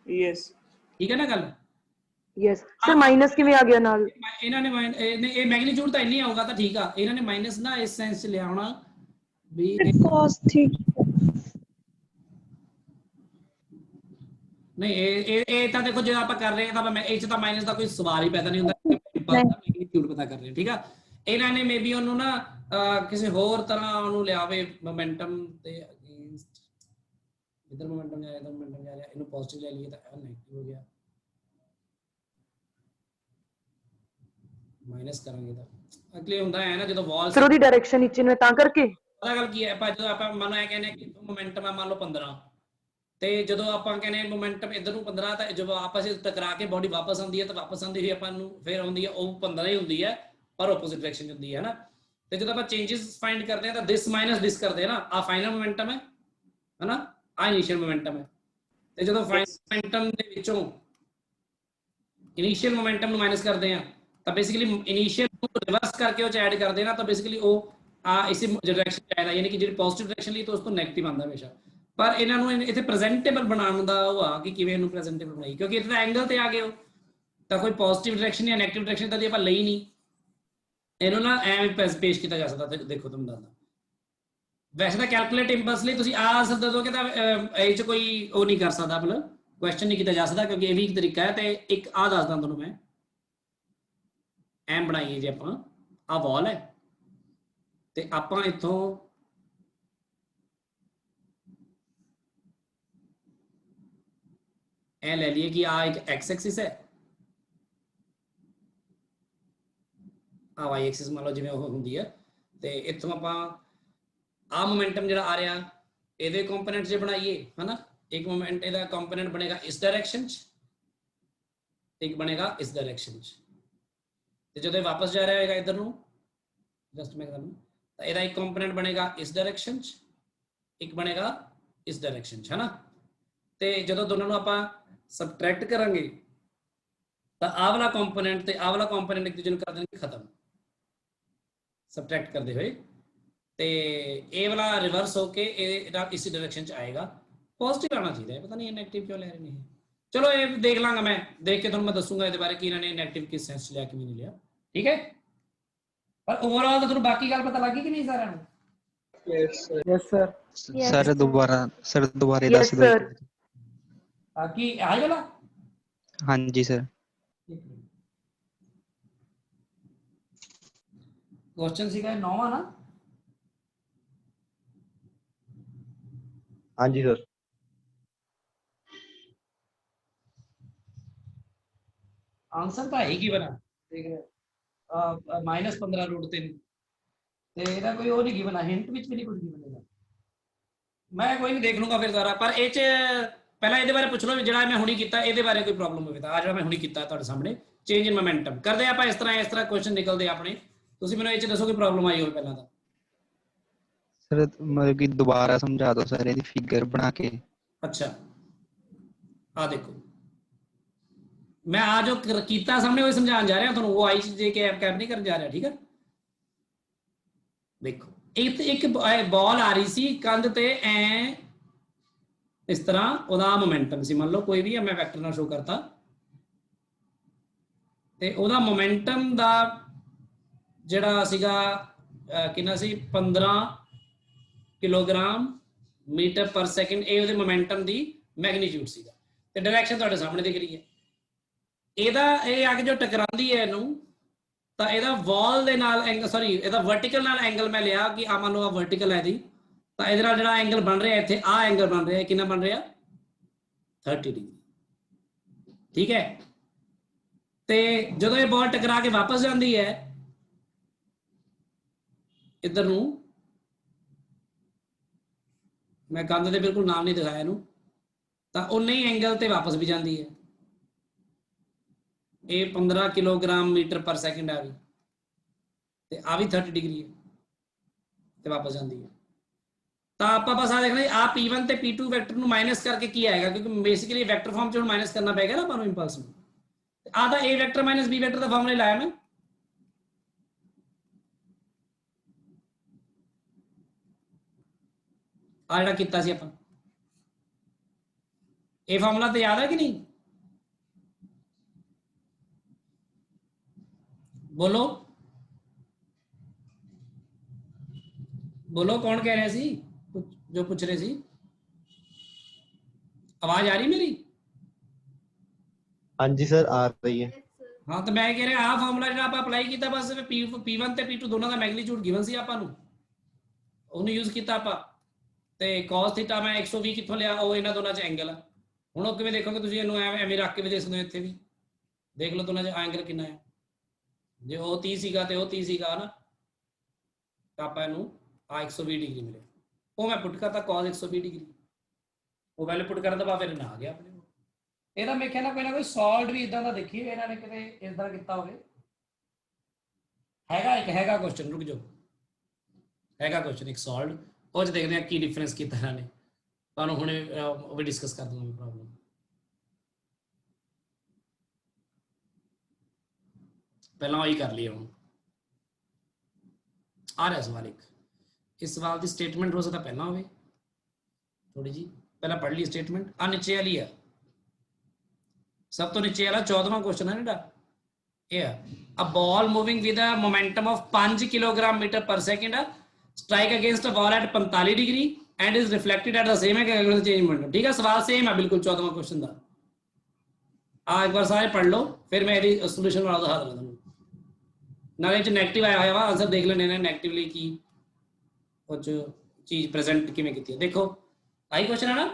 यस
ਠੀਕ ਹੈ ਨਾ ਗੱਲ
yes sir माइनस ਕਿਵੇਂ ਆ ਗਿਆ ਨਾਲ
ਇਹਨਾਂ ਨੇ ਇਹ ਮੈਗਨੀਟਿਊਡ ਤਾਂ ਇੰਨੀ ਆਊਗਾ ਤਾਂ ਠੀਕ ਆ ਇਹਨਾਂ ਨੇ ਮਾਈਨਸ ਨਾ ਇਸ ਸੈਂਸ 'ਚ ਲਿਆ ਹੋਣਾ ਵੀ
cos theta
ਨਹੀਂ ਇਹ ਤਾਂ ਦੇਖੋ ਜੇ ਆਪਾਂ ਕਰ ਰਹੇ ਹਾਂ ਤਾਂ ਇਹ 'ਚ ਤਾਂ ਮਾਈਨਸ ਦਾ ਕੋਈ ਸਵਾਲ ਹੀ ਪੈਦਾ ਨਹੀਂ ਹੁੰਦਾ ਮੈਗਨੀਟਿਊਡ ਪਤਾ ਕਰ ਰਹੇ ਹਾਂ ਠੀਕ ਆ ਇਹਨਾਂ ਨੇ ਮੇਬੀ ਉਹਨੂੰ ਨਾ ਕਿਸੇ ਹੋਰ ਤਰ੍ਹਾਂ ਉਹਨੂੰ ਲਿਆਵੇ ਮੋਮੈਂਟਮ ਤੇ ਅਗੇਂਸਟ ਇਧਰ ਮੋਮੈਂਟਮ ਜਾ ਰਿਹਾ ਇਹਨੂੰ ਪੋਜ਼ਿਟਿਵ ਲੈ ਲਈਏ ਤਾਂ ਇਹ ਨੈਗੇਟਿਵ ਹੋ ਗਿਆ ਮਾਈਨਸ ਕਰਾਂਗੇ ਤਾਂ ਅਗਲੇ ਹੁੰਦਾ ਹੈ ਨਾ ਜਦੋਂ ਵਾਲ
ਸਰ ਉਹਦੀ ਡਾਇਰੈਕਸ਼ਨ ਨੀਚੇ ਨੂੰ ਹੈ ਤਾਂ ਕਰਕੇ।
ਪਤਾ ਗੱਲ ਕੀ ਹੈ, ਆਪਾਂ ਜਦੋਂ ਆਪਾਂ ਮੰਨ ਲਓ ਇਹ ਕਹਿੰਦੇ ਕਿ ਮੋਮੈਂਟਮ ਹੈ ਮੰਨ ਲਓ 15 ਤੇ ਜਦੋਂ ਆਪਾਂ ਕਹਿੰਦੇ ਮੋਮੈਂਟਮ ਇਧਰ ਨੂੰ 15 ਤਾਂ ਜਦੋਂ ਆਪਸ ਵਿੱਚ ਟਕਰਾ ਕੇ ਬਾਡੀ ਵਾਪਸ ਆਉਂਦੀ ਹੈ ਤਾਂ ਵਾਪਸ ਆਉਂਦੀ ਹੋਈ ਆਪਾਂ ਨੂੰ ਫਿਰ ਆਉਂਦੀ ਹੈ ਉਹ 15 ਹੀ ਹੁੰਦੀ ਹੈ ਪਰ ਆਪੋਜ਼ਿਟ ਡਾਇਰੈਕਸ਼ਨ ਚ ਹੁੰਦੀ ਹੈ ਨਾ। ਤੇ ਜਦੋਂ ਆਪਾਂ ਚੇਂजेस ਫਾਈਂਡ ਕਰਦੇ ਹਾਂ ਤਾਂ ਦਿਸ ਮਾਈਨਸ ਦਿਸ ਕਰਦੇ ਹਾਂ ਨਾ, ਆ ਫਾਈਨਲ ਮੋਮੈਂਟਮ ਹੈ ਹਨਾ, ਆ ਇਨੀਸ਼ੀਅਲ ਮੋਮੈਂਟਮ ਹੈ। ਤੇ ਜਦੋਂ ਫਾਈਨਲ ਮੋਮੈਂਟਮ ਦੇ ਵਿੱਚੋਂ ਇਨੀਸ਼ੀਅਲ ਮੋਮੈਂਟਮ ਨੂੰ ਮਾਈਨਸ ਕਰਦੇ ਆ ਤਾਂ ਬੇਸਿਕਲੀ ਇਨੀਸ਼ੀਅਲ ਨੂੰ ਰਿਵਰਸ ਕਰਕੇ ਉਹ ਚ ਐਡ ਕਰਦੇ ਨਾ ਤਾਂ ਬੇਸਿਕਲੀ ਉਹ ਆ ਇਸੇ ਡਾਇਰੈਕਸ਼ਨ ਚ ਆਏਗਾ, ਯਾਨੀ ਕਿ ਜਿਹੜੀ ਪੋਜ਼ਿਟਿਵ ਡਾਇਰੈਕਸ਼ਨ ਲਈ ਤਾਂ ਉਸ ਤੋਂ ਨੈਗੇਟਿਵ ਆਉਂਦਾ ਹਮੇਸ਼ਾ। ਪਰ ਇਹਨਾਂ ਨੂੰ ਇੱਥੇ ਪ੍ਰੈਜ਼ੈਂਟੇਬਲ ਬਣਾਉਣ ਦਾ ਉਹ ਆ ਕਿ ਕਿਵੇਂ ਇਹਨੂੰ ਪ੍ਰੈਜ਼ੈਂਟੇਬਲ ਬਣਾਈ, ਕਿਉਂਕਿ ਇੱਥੇ ਤਾਂ ਐਂਗਲ ਤੇ ਆ ਗਏ ਹੋ ਤਾਂ ਕੋਈ ਪੋਜ਼ਿਟਿਵ ਡਾਇਰੈਕਸ਼ਨ ਜਾਂ ਨੈਗੇਟਿਵ ਡਾਇਰੈਕਸ਼ਨ ਤਾਂ ਦੀ ਆਪਾਂ ਲਈ ਨਹੀਂ, ਇਹਨੂੰ ਨਾ ਐਵੇਂ ਪੇਸ਼ ਕੀਤਾ ਜਾ ਸਕਦਾ। ਦੇਖੋ ਤੁਹਾਨੂੰ ਦੱਸਦਾ, ਵੈਸੇ ਤਾਂ ਕੈਲਕੂਲੇਟ ਇੰਪਲਸ ਲਈ ਤੁਸੀਂ ਆਂਸਰ ਦੇ ਦੋਗੇ ਤਾਂ ਇਹ ਚ ਕੋਈ ਉਹ ਨਹੀਂ ਕਰ ਸਕਦਾ, ਮਤਲਬ ਕੁਐਸਚਨ ਨਹੀਂ ਕੀਤਾ ਜਾ ਸਕਦਾ, ਕਿਉਂਕਿ ਇਹ ਵੀ ਇੱਕ ਤਰੀਕਾ ਹੈ। ਤੇ ਇੱਕ ਆਹ ਦੱਸਦਾ ਤੁਹਾਨੂੰ ਮੈਂ, ਐਮ ਬਣਾਈਏ ਜੇ ਆਪਾਂ ਆਹ ਵਾਲ ਹੈ ਤੇ ਆਪਾਂ ਇੱਥੋਂ ਇਹ ਲੈ ਲਈਏ ਕਿ ਆ ਇੱਕ ਐਕਸ ਐਕਸਿਸ ਹੈ, ਆ ਵਾਈ ਐਕਸਿਸ ਮੰਨ ਲਓ ਜਿਵੇਂ ਉਹ ਹੁੰਦੀ ਹੈ। ਤੇ ਇੱਥੋਂ ਆਪਾਂ ਆ ਮੋਮੈਂਟਮ ਜਿਹੜਾ ਆ ਰਿਹਾ ਇਹਦੇ ਕੰਪੋਨੈਂਟ ਜੇ ਬਣਾਈਏ ਹਨਾ, ਇੱਕ ਮੋਮੈਂਟ ਇਹਦਾ ਕੰਪੋਨੈਂਟ ਬਣੇਗਾ ਇਸ ਡਾਇਰੈਕਸ਼ਨ ਚ, ਇੱਕ ਬਣੇਗਾ ਇਸ ਡਾਇਰੈਕਸ਼ਨ ਚ। ਤੇ ਜਦੋਂ ਇਹ ਵਾਪਸ ਜਾ ਰਿਹਾ ਹੋਏਗਾ ਇਧਰ ਨੂੰ ਜਸਟ ਮੈਂ ਕਰਾਂ ਤਾਂ ਇਹਦਾ ਇੱਕ ਕੰਪੋਨੈਂਟ ਬਣੇਗਾ ਇਸ ਡਾਇਰੈਕਸ਼ਨ ਚ, ਇੱਕ ਬਣੇਗਾ ਇਸ ਡਾਇਰੈਕਸ਼ਨ ਚ ਹਨਾ। ਤੇ ਜਦੋਂ ਦੋਨਾਂ ਨੂੰ ਆਪਾਂ ਸਬਟਰੈਕਟ ਕਰਾਂਗੇ ਤਾਂ ਆਹ ਵਾਲਾ ਕੰਪੋਨੈਂਟ ਤੇ ਆਹ ਵਾਲਾ ਕੰਪੋਨੈਂਟ ਇੱਕ ਦੂਜੇ ਨੂੰ ਕਰ ਦੇਣਗੇ ਖਤਮ ਸਬਟਰੈਕਟ ਕਰਦੇ ਹੋਏ, ਤੇ ਇਹ ਵਾਲਾ ਰਿਵਰਸ ਹੋ ਕੇ ਇਹਦਾ ਇਸ ਡਾਇਰੈਕਸ਼ਨ ਚ ਆਏਗਾ। ਪੋਜ਼ਿਟਿਵ ਆਉਣਾ ਚਾਹੀਦਾ ਹੈ, ਪਤਾ ਨਹੀਂ ਇਹ ਨੈਗੇਟਿਵ ਕਿਉਂ ਲੈ ਰਹੇ ਨੇ। ਚਲੋ ਇਹ ਦੇਖ ਲਾਂਗਾ, ਮੈਂ ਦੇਖ ਕੇ ਤੁਹਾਨੂੰ ਮੈਂ ਦੱਸੂਗਾ ਇਹਦੇ ਬਾਰੇ ਕਿ ਇਹਨਾਂ ਨੇ ਨੈਗੇਟਿਵ ਕਿਸ ਸੈਂਸ ਚ ਲਿਆ ਕਿਵੇਂ ਨਹੀਂ ਲਿਆ, ਠੀਕ ਹੈ। ਪਰ ਓਵਰਆਲ ਤਾਂ ਤੁਹਾਨੂੰ ਬਾਕੀ ਗੱਲ ਪਤਾ ਲੱਗੀ ਕਿ ਨਹੀਂ ਸਾਰਿਆਂ ਨੂੰ?
Yes, sir.
ਸਰ ਦੁਬਾਰੇ
Yes,
ਦੱਸ ਦਿਓ।
sir.
ਕੀ ਆਈ ਵਾਲਾ?
ਹਾਂਜੀ ਸਰ।
क्वेश्चन सीखा है 9वां ना?
हाँ जी सर।
आंसर तो है ही गिवन है, देख रहे -15 रूट 3 ਤੇ ਇਹਦਾ ਕੋਈ ਉਹ ਨਹੀਂ गिवन है, हिंट ਵਿੱਚ ਵੀ ਨਹੀਂ ਕੁਝ गिवन ਹੈਗਾ। ਮੈਂ ਕੋਈ ਨਹੀਂ ਦੇਖ ਲੂੰਗਾ ਫਿਰ ਸਾਰਾ। ਪਰ ਇਹ ਚ ਪਹਿਲਾਂ ਇਹਦੇ ਬਾਰੇ ਪੁੱਛ ਲਓ ਜਿਹੜਾ ਮੈਂ ਹੁਣੀ ਕੀਤਾ ਇਹਦੇ ਬਾਰੇ ਕੋਈ ਪ੍ਰੋਬਲਮ ਹੋਵੇ ਤਾਂ ਆ ਜਿਹੜਾ ਮੈਂ ਹੁਣੀ ਕੀਤਾ ਤੁਹਾਡੇ ਸਾਹਮਣੇ ਚੇਂਜ ਇਨ ਮੋਮੈਂਟਮ ਕਰਦੇ ਆਪਾਂ ਇਸ ਤਰ੍ਹਾਂ ਕੁਐਸਚਨ ਨਿਕਲਦੇ ਆਪਣੇ। ਤੁਸੀਂ ਮੈਨੂੰ ਇਹ ਚ ਦੱਸੋ ਕਿ ਪ੍ਰੋਬਲਮ ਆਈ ਹੋਵੇ ਪਹਿਲਾਂ ਤਾਂ।
ਸਰ ਮਤਲਬ ਕਿ ਦੁਬਾਰਾ ਸਮਝਾ ਦਿਓ ਸਰ ਇਹਦੀ ਫਿਗਰ ਬਣਾ ਕੇ।
ਅੱਛਾ ਆ ਦੇਖੋ ਮੈਂ ਆ ਜੋ ਕੀਤਾ ਸਾਹਮਣੇ ਉਹ ਸਮਝਾਉਣ ਜਾ ਰਿਹਾ ਤੁਹਾਨੂੰ, ਉਹ ਆਈ ਜੇ ਕੇ ਐਪ ਕੈਪ ਨਹੀਂ ਕਰਨ ਜਾ ਰਿਹਾ, ਠੀਕ ਹੈ। ਦੇਖੋ ਇੱਕ ਬਾਲ ਆ ਰਹੀ ਸੀ ਕੰਧ ਤੇ ਐ ਇਸ ਤਰ੍ਹਾਂ, ਉਹਦਾ ਮੋਮੈਂਟਮ ਸੀ, ਮੰਨ ਲਓ ਕੋਈ ਵੀ ਮੈਂ ਵੈਕਟਰ ਨਾਲ ਸ਼ੋ ਕਰਤਾ ਤੇ ਉਹਦਾ ਮੋਮੈਂਟਮ ਦਾ ਜਿਹੜਾ ਸੀਗਾ ਕਿੰਨਾ ਸੀ 15 ਕਿਲੋਗ੍ਰਾਮ ਮੀਟਰ ਪਰ ਸੈਕਿੰਡ, ਇਹ ਉਹਦੇ ਮੋਮੈਂਟਮ ਦੀ ਮੈਗਨੀਟਿਊਡ ਸੀਗਾ ਤੇ ਡਾਇਰੈਕਸ਼ਨ ਤੁਹਾਡੇ ਸਾਹਮਣੇ ਦਿਖ ਰਹੀ ਹੈ। ਇਹਦਾ ਇਹ ਆ ਕੇ ਜੋ ਟਕਰਾਉਂਦੀ ਹੈ ਇਹਨੂੰ ਤਾਂ ਇਹਦਾ ਵਾਲ ਦੇ ਨਾਲ ਐਂਗਲ, ਸੌਰੀ ਇਹਦਾ ਵਰਟੀਕਲ ਨਾਲ ਐਂਗਲ ਮੈਂ ਲਿਆ ਕਿ ਆ ਮੰਨ ਲਓ ਆ ਵਰਟੀਕਲ ਹੈ ਇਹਦੀ, ਤਾਂ ਇਹਦੇ ਨਾਲ ਜਿਹੜਾ ਐਂਗਲ ਬਣ ਰਿਹਾ ਇੱਥੇ ਆ ਐਂਗਲ ਬਣ ਰਿਹਾ ਕਿੰਨਾ ਬਣ ਰਿਹਾ 30 ਡਿਗਰੀ, ਠੀਕ ਹੈ। ਤੇ ਜਦੋਂ ਇਹ ਬਾਲ ਟਕਰਾ ਕੇ ਵਾਪਸ ਜਾਂਦੀ ਹੈ ਇੱਧਰ ਨੂੰ, ਮੈਂ ਕੰਧ ਦੇ ਬਿਲਕੁਲ ਨਾਮ ਨਹੀਂ ਦਿਖਾਇਆ ਇਹਨੂੰ, ਤਾਂ ਉਨੇ ਹੀ ਐਂਗਲ ਤੇ ਵਾਪਸ ਵੀ ਜਾਂਦੀ ਹੈ। ਇਹ 15 ਕਿਲੋਗ੍ਰਾਮ ਮੀਟਰ ਪਰ ਸੈਕਿੰਡ ਆ ਵੀ ਤੇ ਆ ਵੀ 30 ਡਿਗਰੀ ਹੈ ਤੇ ਵਾਪਸ ਜਾਂਦੀ ਹੈ। ਤਾਂ ਆਪਾਂ ਬਸ ਆ ਦੇਖਣਾ ਆ P1 ਤੇ P2 ਵੈਕਟਰ ਨੂੰ ਮਾਈਨਸ ਕਰਕੇ ਕੀ ਆਏਗਾ, ਕਿਉਂਕਿ ਬੇਸਿਕਲੀ ਵੈਕਟਰ ਫਾਰਮ ਚ ਹੁਣ ਮਾਈਨਸ ਕਰਨਾ ਪਏਗਾ ਨਾ ਆਪਾਂ ਨੂੰ ਇੰਪਲਸ ਨੂੰ। ਆ ਤਾਂ A vector minus B vector the formula ਲਾਇਆ ਮੈਂ, ਆ ਜਿਹੜਾ ਕੀਤਾ ਸੀ ਆਪਾਂ, ਇਹ ਫਾਰਮੂਲਾ ਤੇ ਯਾਦ ਹੈ ਕਿ ਨਹੀਂ? बोलो बोलो कौन कह रहे सी जो पूछ रहे सी? आवाज आ रही मेरी?
हाँ जी सर आ रही है।
हाँ तो मैं कह रहा आ फार्मूला जो आप अप्लाई किया बस P1 ਤੇ P2 ਦੋਨਾਂ ਦਾ ਮੈਗਨੀਟਿਊਡ ਗਿਵਨ ਸੀ ਆਪਾਂ ਨੂੰ, ਉਹਨੂੰ ਯੂਜ਼ ਕੀਤਾ ਆਪਾਂ ਤੇ cos θ ਮੈਂ 120 ਕਿੱਥੋਂ ਲਿਆ, ਉਹ ਇਹਨਾਂ ਦੋਨਾਂ 'ਚ ਐਂਗਲ ਆ। ਹੁਣ ਉਹ ਕਿਵੇਂ ਦੇਖੋਗੇ ਤੁਸੀਂ, ਇਹਨੂੰ ਐਵੇਂ ਰੱਖ ਕੇ ਵੀ ਦੇਖ ਸਕਦੇ ਹੋ, ਇੱਥੇ ਵੀ ਦੇਖ ਲਓ ਦੋਨਾਂ 'ਚ ਐਂਗਲ ਕਿੰਨਾ ਹੈ। ਜੇ ਉਹ 30 ਸੀਗਾ ਤੇ ਉਹ 30 ਸੀਗਾ ਨਾ, ਤਾਂ ਆਪਾਂ ਇਹਨੂੰ ਆ 120 ਡਿਗਰੀ ਮਿਲੇ। ਉਹ ਮੈਂ ਪੁੱਟ ਕਰਤਾ cos 120 ਡਿਗਰੀ, ਉਹ ਵੈਲਿਊ ਪੁੱਟ ਕਰਨ ਤੋਂ ਬਾਅਦ ਫਿਰ ਨਾ ਆ ਗਿਆ ਆਪਣੇ ਕੋਲ। ਇਹਦਾ ਮੈਂ ਕਹਿੰਦਾ ਕੋਈ ਨਾ ਕੋਈ ਸੋਲਵਡ ਵੀ ਇਦਾਂ ਦਾ ਦੇਖੀਏ ਇਹਨਾਂ ਨੇ ਕਿਤੇ ਇਦਾਂ ਕੀਤਾ ਹੋਵੇ। ਹੈਗਾ ਕੁਐਸਚਨ, ਰੁਕ ਜਾਓ, ਹੈਗਾ ਕੁਐਸਚਨ ਇੱਕ ਸੋਲਵਡ, ਉਹ 'ਚ ਦੇਖਦੇ ਹਾਂ ਕੀ ਡਿਫਰੈਂਸ ਕੀਤਾ ਇਹਨਾਂ ਨੇ। ਤੁਹਾਨੂੰ ਹੁਣੇ ਉਹ ਵੀ ਡਿਸਕਸ ਕਰ ਦੂੰਗਾ ਮੈਂ ਪ੍ਰੋਬਲਮ। ਪਹਿਲਾਂ ਉਹੀ ਕਰ ਲਈ ਹੁਣ ਆ ਰਿਹਾ ਸਵਾਲ ਇੱਕ। ਇਸ ਸਵਾਲ ਦੀ ਸਟੇਟਮੈਂਟ ਹੋ ਸਕਦਾ ਪਹਿਲਾਂ ਹੋਵੇ ਥੋੜੀ ਜੀ, ਪਹਿਲਾਂ ਪੜ੍ਹ ਲਈ ਸਟੇਟਮੈਂਟ। ਆ ਨੀਚੇ ਵਾਲੀ ਆ, ਸਭ ਤੋਂ ਨੀਚੇ ਵਾਲਾ 14ਵਾਂ ਕੁਐਸਚਨ ਹੈ ਜਿਹੜਾ ਇਹ ਆ। A ball moving with a momentum of 5 kilogram metre per second strike against a wall at 45 degree and is reflected at the same angle with change momentum। ठीक है, सवाल सेम है बिल्कुल 14वां क्वेश्चन ਦਾ। ਆ ਇੱਕ ਵਾਰ ਸਾਰੇ ਪੜ੍ਹ ਲਓ, ਫਿਰ ਮੈਂ ਇਹਦੀ ਸੋਲੂਸ਼ਨ ਵਾਲਾ ਦਿਖਾ ਦਿੰਦਾ ਤੁਹਾਨੂੰ। ਨਾਲੇ ਚ ਨੈਗੇਟਿਵ ਆਇਆ ਹੋਇਆ ਵਾ, ਆਨਸਰ ਦੇਖ ਲੈਣੇ ਨੇ ਨੈਗੇਟਿਵਲੀ ਕੀ ਕੁਝ ਚੀਜ਼ ਪ੍ਰੈਜ਼ੈਂਟ ਕਿਵੇਂ ਕੀਤੀ ਹੈ। ਦੇਖੋ ਆਹੀ ਕੁਐਸਚਨ ਹੈ ਨਾ।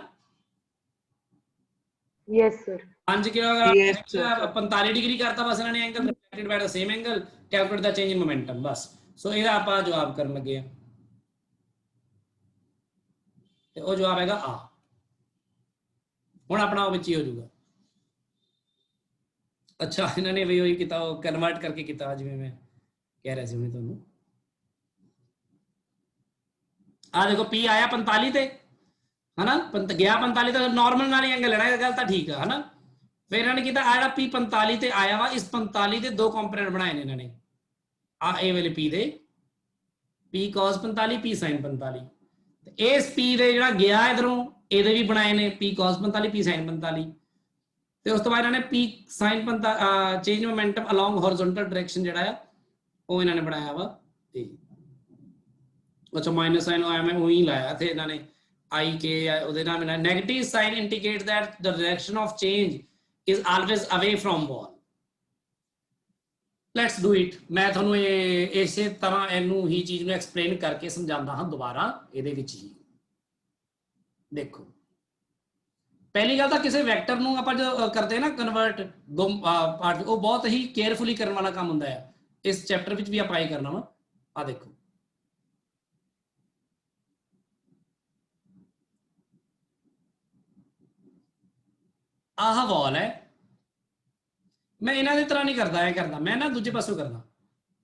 Yes sir.
5 ਕਿਲੋਗ੍ਰਾਮ 45 ਡਿਗਰੀ ਕਰਤਾ ਬਸ ਇਹਨਾਂ ਨੇ angle, reflected by the same angle, calculate the change in momentum. ਬਸ ਸੋ ਇਹਦਾ ਆਪਾਂ ਜਵਾਬ ਕਰਨ ਲੱਗੇ ਆ, ਤੇ ਉਹ ਜਵਾਬ ਹੈਗਾ ਆ। ਹੁਣ ਆਪਣਾ ਉਹ ਵਿੱਚ ਹੀ ਹੋ ਜਾਊਗਾ। ਅੱਛਾ ਇਹਨਾਂ ਨੇ ਵੀ ਉਹੀ ਕੀਤਾ, ਉਹ ਕਨਵਰਟ ਕਰਕੇ ਕੀਤਾ ਜਿਵੇਂ ਮੈਂ ਕਹਿ ਰਿਹਾ ਸੀ ਹੁਣੇ ਤੁਹਾਨੂੰ। ਆ ਦੇਖੋ P ਆਇਆ 45 ਤੇ ਹਨਾ, ਗਿਆ 45 ਤੇ ਨॉर्मल ਨਾਲ ਹੀ ਐਂਗਲ ਲੈਣਾ, ਇਹ ਗੱਲ ਤਾਂ ਠੀਕ ਆ ਹਨਾ। ਫਿਰ ਇਹਨਾਂ ਨੇ ਕੀਤਾ ਆ ਜਿਹੜਾ P 45 ਤੇ ਆਇਆ ਵਾ, ਇਸ 45 ਦੇ ਦੋ ਕੰਪੋਨੈਂਟ ਬਣਾਏ ਨੇ ਇਹਨਾਂ ਨੇ। ਆ ਇਹ ਵਾਲੇ P ਦੇ P cos 45 P sin 45, ਤੇ ਇਸ P ਦੇ ਜਿਹੜਾ ਗਿਆ ਇਧਰੋਂ ਇਹਦੇ ਵੀ ਬਣਾਏ ਨੇ P cos 45 P sin 45, ਤੇ ਉਸ ਤੋਂ ਬਾਅਦ ਇਹਨਾਂ ਨੇ P sin 45 change momentum along horizontal direction ਜਿਹੜਾ ਆ ਉਹ ਇਹਨਾਂ ਨੇ ਬਣਾਇਆ ਵਾ। ਤੇ ਅੱਛਾ ਮਾਈਨਸ ਸਾਈਨ ਆਇਆ ਮੈਂ ਉਹੀ ਲਾਇਆ ਤੇ ਇਹਨਾਂ ਨੇ I K ਉਹਦੇ ਨਾਲ ਮਿਲਾ। Negative sign indicates that the direction of change is always away from ball. Let's do it. ਮੈਂ ਤੁਹਾਨੂੰ ਇਹ ਇਸੇ ਤਰ੍ਹਾਂ ਇਹਨੂੰ ਹੀ ਚੀਜ਼ ਨੂੰ ਐਕਸਪਲੇਨ ਕਰਕੇ ਸਮਝਾਉਂਦਾ ਹਾਂ ਦੁਬਾਰਾ ਇਹਦੇ ਵਿੱਚ ਹੀ। ਦੇਖੋ ਪਹਿਲੀ ਗੱਲ ਤਾਂ ਕਿਸੇ ਵੈਕਟਰ ਨੂੰ ਆਪਾਂ ਜੋ ਕਰਦੇ ਨਾ ਕਨਵਰਟ ਦੋ ਪਾਰਟ, ਉਹ ਬਹੁਤ ਹੀ ਕੇਅਰਫੁਲੀ ਕਰਨ ਵਾਲਾ ਕੰਮ ਹੁੰਦਾ ਹੈ। ਇਸ ਚੈਪਟਰ ਵਿੱਚ ਵੀ ਆਪਾਂ ਇਹ ਕਰਨਾ ਵਾ। ਆ ਦੇਖੋ ਆਹ ਵਾਲ ਹੈ, ਮੈਂ ਇਹਨਾਂ ਦੀ ਤਰ੍ਹਾਂ ਨਹੀਂ ਕਰਦਾ, ਇਹ ਕਰਦਾ ਮੈਂ ਨਾ ਦੂਜੇ ਪਾਸੋਂ ਕਰਦਾ।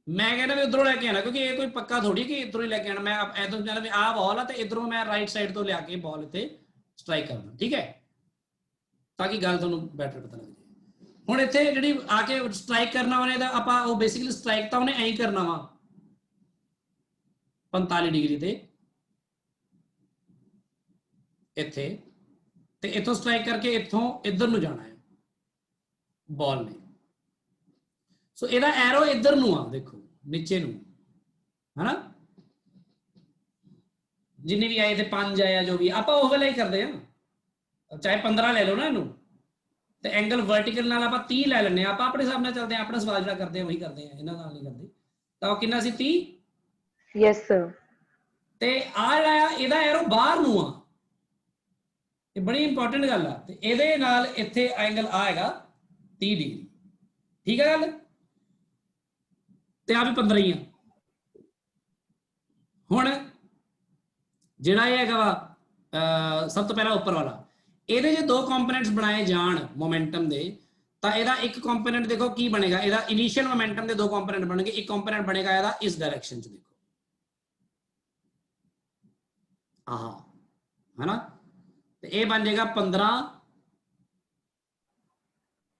ਮੈਂ ਕਹਿੰਦਾ ਵੀ ਉਧਰੋਂ ਲੈ ਕੇ ਆਣਾ, ਕਿਉਂਕਿ ਇਹ ਕੋਈ ਪੱਕਾ ਥੋੜੀ ਕਿ ਇਧਰੋਂ ਹੀ ਲੈ ਕੇ ਆਣਾ। ਮੈਂ ਇਧਰੋਂ ਕਹਿੰਦਾ ਵੀ ਆਹ ਬਾਲ ਆ ਤੇ ਇਧਰੋਂ ਮੈਂ ਰਾਈਟ ਸਾਈਡ ਤੋਂ ਲਿਆ ਕੇ ਬਾਲ ਇੱਥੇ ਸਟ੍ਰਾਈਕ ਕਰਨਾ, ਠੀਕ ਹੈ, ਤਾਂ ਕਿ ਗੱਲ ਤੁਹਾਨੂੰ ਬੈਟਰ ਪਤਾ ਲੱਗ ਜਾਏ। ਹੁਣ ਇੱਥੇ ਜਿਹੜੀ ਆ ਕੇ ਸਟ੍ਰਾਈਕ ਕਰਨਾ ਉਹਨੇ ਦਾ ਆਪਾਂ ਉਹ ਬੇਸਿਕਲੀ ਸਟ੍ਰਾਈਕ ਤਾਂ ਉਹਨੇ ਐਂ ਹੀ ਕਰਨਾ ਵਾ 45 ਡਿਗਰੀ ਤੇ ਇੱਥੇ, ਤੇ ਇੱਥੋਂ ਸਟ੍ਰਾਈਕ ਕਰਕੇ ਇੱਥੋਂ ਇੱਧਰ ਨੂੰ ਜਾਣਾ ਹੈ ਬਾਲ ਨੇ। ਸੋ ਇਹਦਾ ਐਰੋ ਇੱਧਰ ਨੂੰ ਆ, ਦੇਖੋ ਨੀਚੇ ਨੂੰ ਹਨਾ। ਜਿੰਨੇ ਵੀ ਆਏ ਤੇ 5 ਆਇਆ ਜੋ ਵੀ ਆਪਾਂ ਉਹ ਵਾਲਾ ਹੀ ਕਰਦੇ ਆ, ਚਾਹੇ 15 ਲੈ ਲਓ ਨਾ ਇਹਨੂੰ, ਤੇ ਐਂਗਲ ਵਰਟੀਕਲ ਨਾਲ ਆਪਾਂ 30 ਲੈ ਲੈਂਦੇ ਆ। ਆਪਾਂ ਆਪਣੇ ਹਿਸਾਬ ਨਾਲ ਚੱਲਦੇ ਆ, ਆਪਣਾ ਸਵਾਲ ਜਿਹੜਾ ਕਰਦੇ ਆ ਉਹੀ ਕਰਦੇ ਆ, ਇਹਨਾਂ ਨਾਲ ਨਹੀਂ ਕਰਦੇ। ਤਾਂ ਉਹ ਕਿੰਨਾ ਸੀ 30?
Yes sir.
ਤੇ ਆ ਜਿਹੜਾ ਇਹਦਾ ਐਰੋ ਬਾਹਰ ਨੂੰ ਆ, ਇਹ ਬੜੀ ਇੰਪੋਰਟੈਂਟ ਗੱਲ ਆ। ਤੇ ਇਹਦੇ ਨਾਲ ਇੱਥੇ ਐਂਗਲ ਆਏਗਾ 30 ਡਿਗਰੀ, ਠੀਕ ਹੈ ਗੱਲ। ਤੇ ਆ ਵੀ 15 ਹੀ ਆ। ਹੁਣ ਜਿਹੜਾ ਇਹ ਹੈਗਾ ਵਾ ਸਭ ਤੋਂ ਪਹਿਲਾਂ ਉੱਪਰ ਵਾਲਾ, ਇਹਦੇ ਜੇ ਦੋ ਕੰਪੋਨੈਂਟਸ ਬਣਾਏ ਜਾਣ ਮੋਮੈਂਟਮ ਦੇ, ਤਾਂ ਇਹਦਾ ਇੱਕ ਕੰਪੋਨੈਂਟ ਦੇਖੋ ਕੀ ਬਣੇਗਾ। ਇਹਦਾ ਇਨੀਸ਼ੀਅਲ ਮੋਮੈਂਟਮ ਦੇ ਦੋ ਕੰਪੋਨੈਂਟ ਬਣਨਗੇ, ਇੱਕ ਕੰਪੋਨੈਂਟ ਬਣੇਗਾ ਇਹਦਾ ਇਸ ਡਾਇਰੈਕਸ਼ਨ ਚ, ਦੇਖੋ ਆਹ ਹੈਨਾ। ਤੇ ਇਹ ਬਣ ਜਾਏਗਾ 15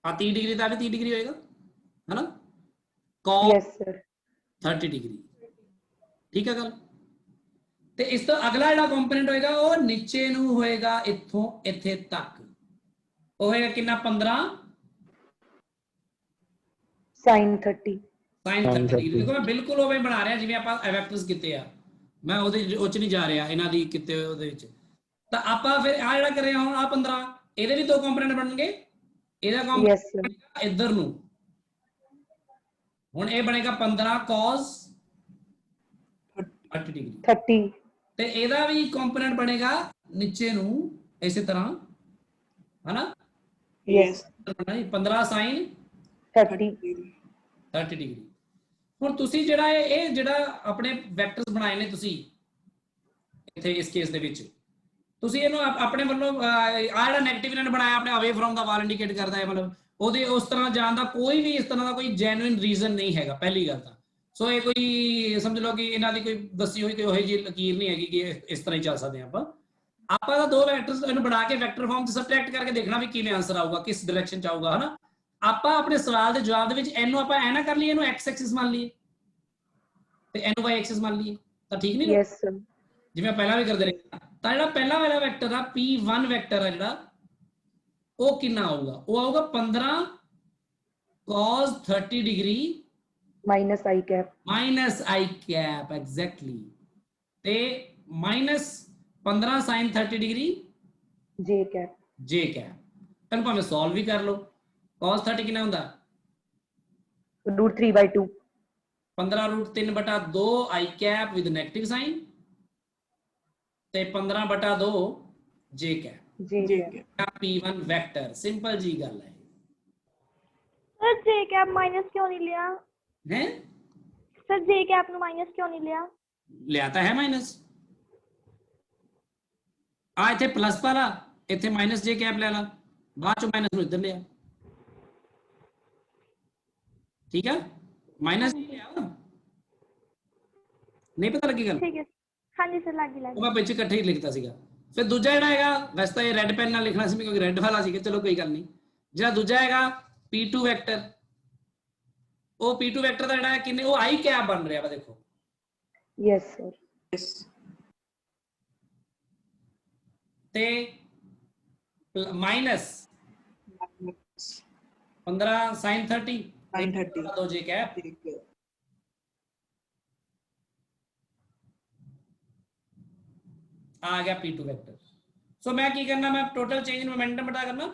ਆ 30 ਡਿਗਰੀ ਦਾ ਵੀ 30 ਡਿਗਰੀ ਹੋਏਗਾ ਹੈਨਾ, cos
यस सर
30 ਡਿਗਰੀ, ਠੀਕ ਹੈ ਗੱਲ। ਤੇ ਇਸ ਤੋਂ ਅਗਲਾ ਜਿਹੜਾ ਕੰਪੋਨੈਂਟ ਹੋਏਗਾ ਉਹ ਨੀਚੇ ਨੂੰ ਹੋਏਗਾ, ਇੱਥੋਂ ਇੱਥੇ ਤੱਕ ਉਹ ਹੋਏਗਾ ਕਿੰਨਾ 15
sin 30
sin 30 ਡਿਗਰੀ। ਦੇਖੋ ਮੈਂ ਬਿਲਕੁਲ ਉਵੇਂ ਬਣਾ ਰਿਹਾ ਜਿਵੇਂ ਆਪਾਂ ਵੈਕਟਰਸ ਕੀਤੇ ਆ, ਮੈਂ ਉਹਦੇ ਉਹ ਚ ਨਹੀਂ ਜਾ ਰਿਹਾ ਇਹਨਾਂ ਦੀ ਕਿਤੇ ਉਹਦੇ ਵਿੱਚ। ਤਾਂ ਆਪਾਂ ਫਿਰ ਆ ਜਿਹੜਾ ਕਰ ਰਹੇ ਹਾਂ ਹੁਣ ਆ 15, ਇਹਦੇ ਵੀ ਦੋ ਕੰਪੋਨੈਂਟ ਬਣਨਗੇ। ਇਹਦਾ
यस सर
ਕੰਪੋਨੈਂਟ ਇੱਧਰ ਨੂੰ, ਹੁਣ ਇਹ ਬਣੇਗਾ 15 cos 30 ਡਿਗਰੀ,
30
ਤੇ ਇਹਦਾ ਵੀ ਕੰਪੋਨੈਂਟ ਬਣੇਗਾ ਨੀਚੇ ਨੂੰ ਇਸੇ ਤਰ੍ਹਾਂ ਹੈਨਾ।
Yes
15 sin
30
30 degree. ਹੁਣ ਤੁਸੀਂ ਜਿਹੜਾ ਇਹ ਜਿਹੜਾ ਆਪਣੇ ਵੈਕਟਰਸ ਬਣਾਏ ਨੇ ਤੁਸੀਂ ਇੱਥੇ ਇਸ ਕੇਸ ਦੇ ਵਿੱਚ ਤੁਸੀਂ ਇਹਨੂੰ ਆਪਣੇ ਵੱਲੋਂ ਆ ਜਿਹੜਾ ਨੈਗੇਟਿਵ ਇਹਨਾਂ ਨੇ ਬਣਾਇਆ ਆਪਣੇ ਅਵੇ ਫਰੋਮ ਦਾ ਵਾਲ ਇੰਡੀਕੇਟ ਕਰਦਾ ਹੈ, ਮਤਲਬ ਉਹਦੇ ਉਸ ਤਰ੍ਹਾਂ ਜਾਣ ਦਾ ਕੋਈ ਵੀ ਇਸ ਤਰ੍ਹਾਂ ਦਾ ਕੋਈ ਜੈਨੂਇਨ ਰੀਜ਼ਨ ਨਹੀਂ ਹੈਗਾ ਪਹਿਲੀ ਗੱਲ ਤਾਂ। ਸੋ ਇਹ ਕੋਈ ਸਮਝ ਲਓ ਕਿ ਇਹਨਾਂ ਦੀ ਕੋਈ ਦੱਸੀ ਹੋਈ ਕੋਈ ਉਹੋ ਜਿਹੀ ਲਕੀਰ ਨਹੀਂ ਹੈਗੀ ਕਿ ਇਸ ਤਰ੍ਹਾਂ ਹੀ ਚੱਲ ਸਕਦੇ ਆਪਾਂ ਤਾਂ ਦੋ ਵੈਕਟਰਸ ਇਹਨੂੰ ਬਣਾ ਕੇ ਵੈਕਟਰ ਫਾਰਮ 'ਚ ਸਬਟ੍ਰੈਕਟ ਕਰਕੇ ਦੇਖਣਾ ਵੀ ਕਿਵੇਂ ਆਨਸਰ ਆਊਗਾ, ਕਿਸ ਡਾਇਰੈਕਸ਼ਨ 'ਚ ਆਊਗਾ, ਹਨਾ। ਆਪਾਂ ਆਪਣੇ ਸਵਾਲ ਦੇ ਜਵਾਬ ਦੇ ਵਿੱਚ ਇਹਨੂੰ ਆਪਾਂ ਐ ਨਾ ਕਰ ਲਈਏ ਇਹਨੂੰ ਐਕਸ ਐਕਸਿਸ ਮੰਨ ਲਈਏ ਤੇ ਇਹਨੂੰ ਵਾਈ ਐਕਸਿਸ ਮੰਨ ਲਈਏ ਤਾਂ ਠੀਕ ਨਹੀਂ?
Yes sir.
ਜਿਵੇਂ ਪਹਿਲਾਂ ਵੀ ਕਰਦੇ ਰਹੇ ਤਾਂ ਜਿਹੜਾ ਪਹਿਲਾ ਵਾਲਾ ਵੈਕਟਰ ਆ P1 ਵੈਕਟਰ ਆ ਜਿਹੜਾ ਉਹ ਕਿੰਨਾ ਆਊਗਾ? ਉਹ ਆਊਗਾ 15 cos 30 डिग्री
माइनस आई कैप एग्जैक्टली ते माइनस 15 sin 30 डिग्री जे कैप तन भावें सॉल्व भी कर लो। cos 30 कितना होता? √3/2
15√3/2 आई कैप विद नेगेटिव साइन ते 15/2 जे कैप P1 वेक्टर। सिंपल जी गल है।
सर जे कैप माइनस क्यों नहीं लिया?
हैं
सर जे कैप नु माइनस क्यों नहीं लिया?
लियाता है माइनस आ इथे प्लस वाला इथे माइनस जे कैप ले ला बाद चो माइनस नु इधर लिया ठीक है माइनस नहीं लिया नहीं पता लगी गल
ठीक है हाँ जी सर लगी
मैं पिछ इकट्ठे ही लिखता सीगा। फिर दूजा ਜਿਹੜਾ ਹੈਗਾ ਵੈਸੇ ਤਾਂ ਇਹ ਰੈੱਡ ਪੈਨ ਨਾਲ ਲਿਖਣਾ ਸੀ ਕਿਉਂਕਿ ਰੈੱਡ ਵਾਲਾ ਸੀਗਾ ਚਲੋ ਕੋਈ ਗੱਲ ਨਹੀਂ। ਜਿਹੜਾ ਦੂਜਾ ਹੈਗਾ P2 ਵੈਕਟਰ ਉਹ P2 ਵੈਕਟਰ ਦਾ ਜਿਹੜਾ ਕਿੰਨੇ ਉਹ i ਕੈਪ ਬਣ ਰਿਹਾ ਵਾ ਦੇਖੋ।
यस सर
ਤੇ माइनस 15 sin 30 दो जे कैप आ गया P2 वेक्टर। सो मैं की करना मैं टोटल चेंज इन मोमेंटम बता करना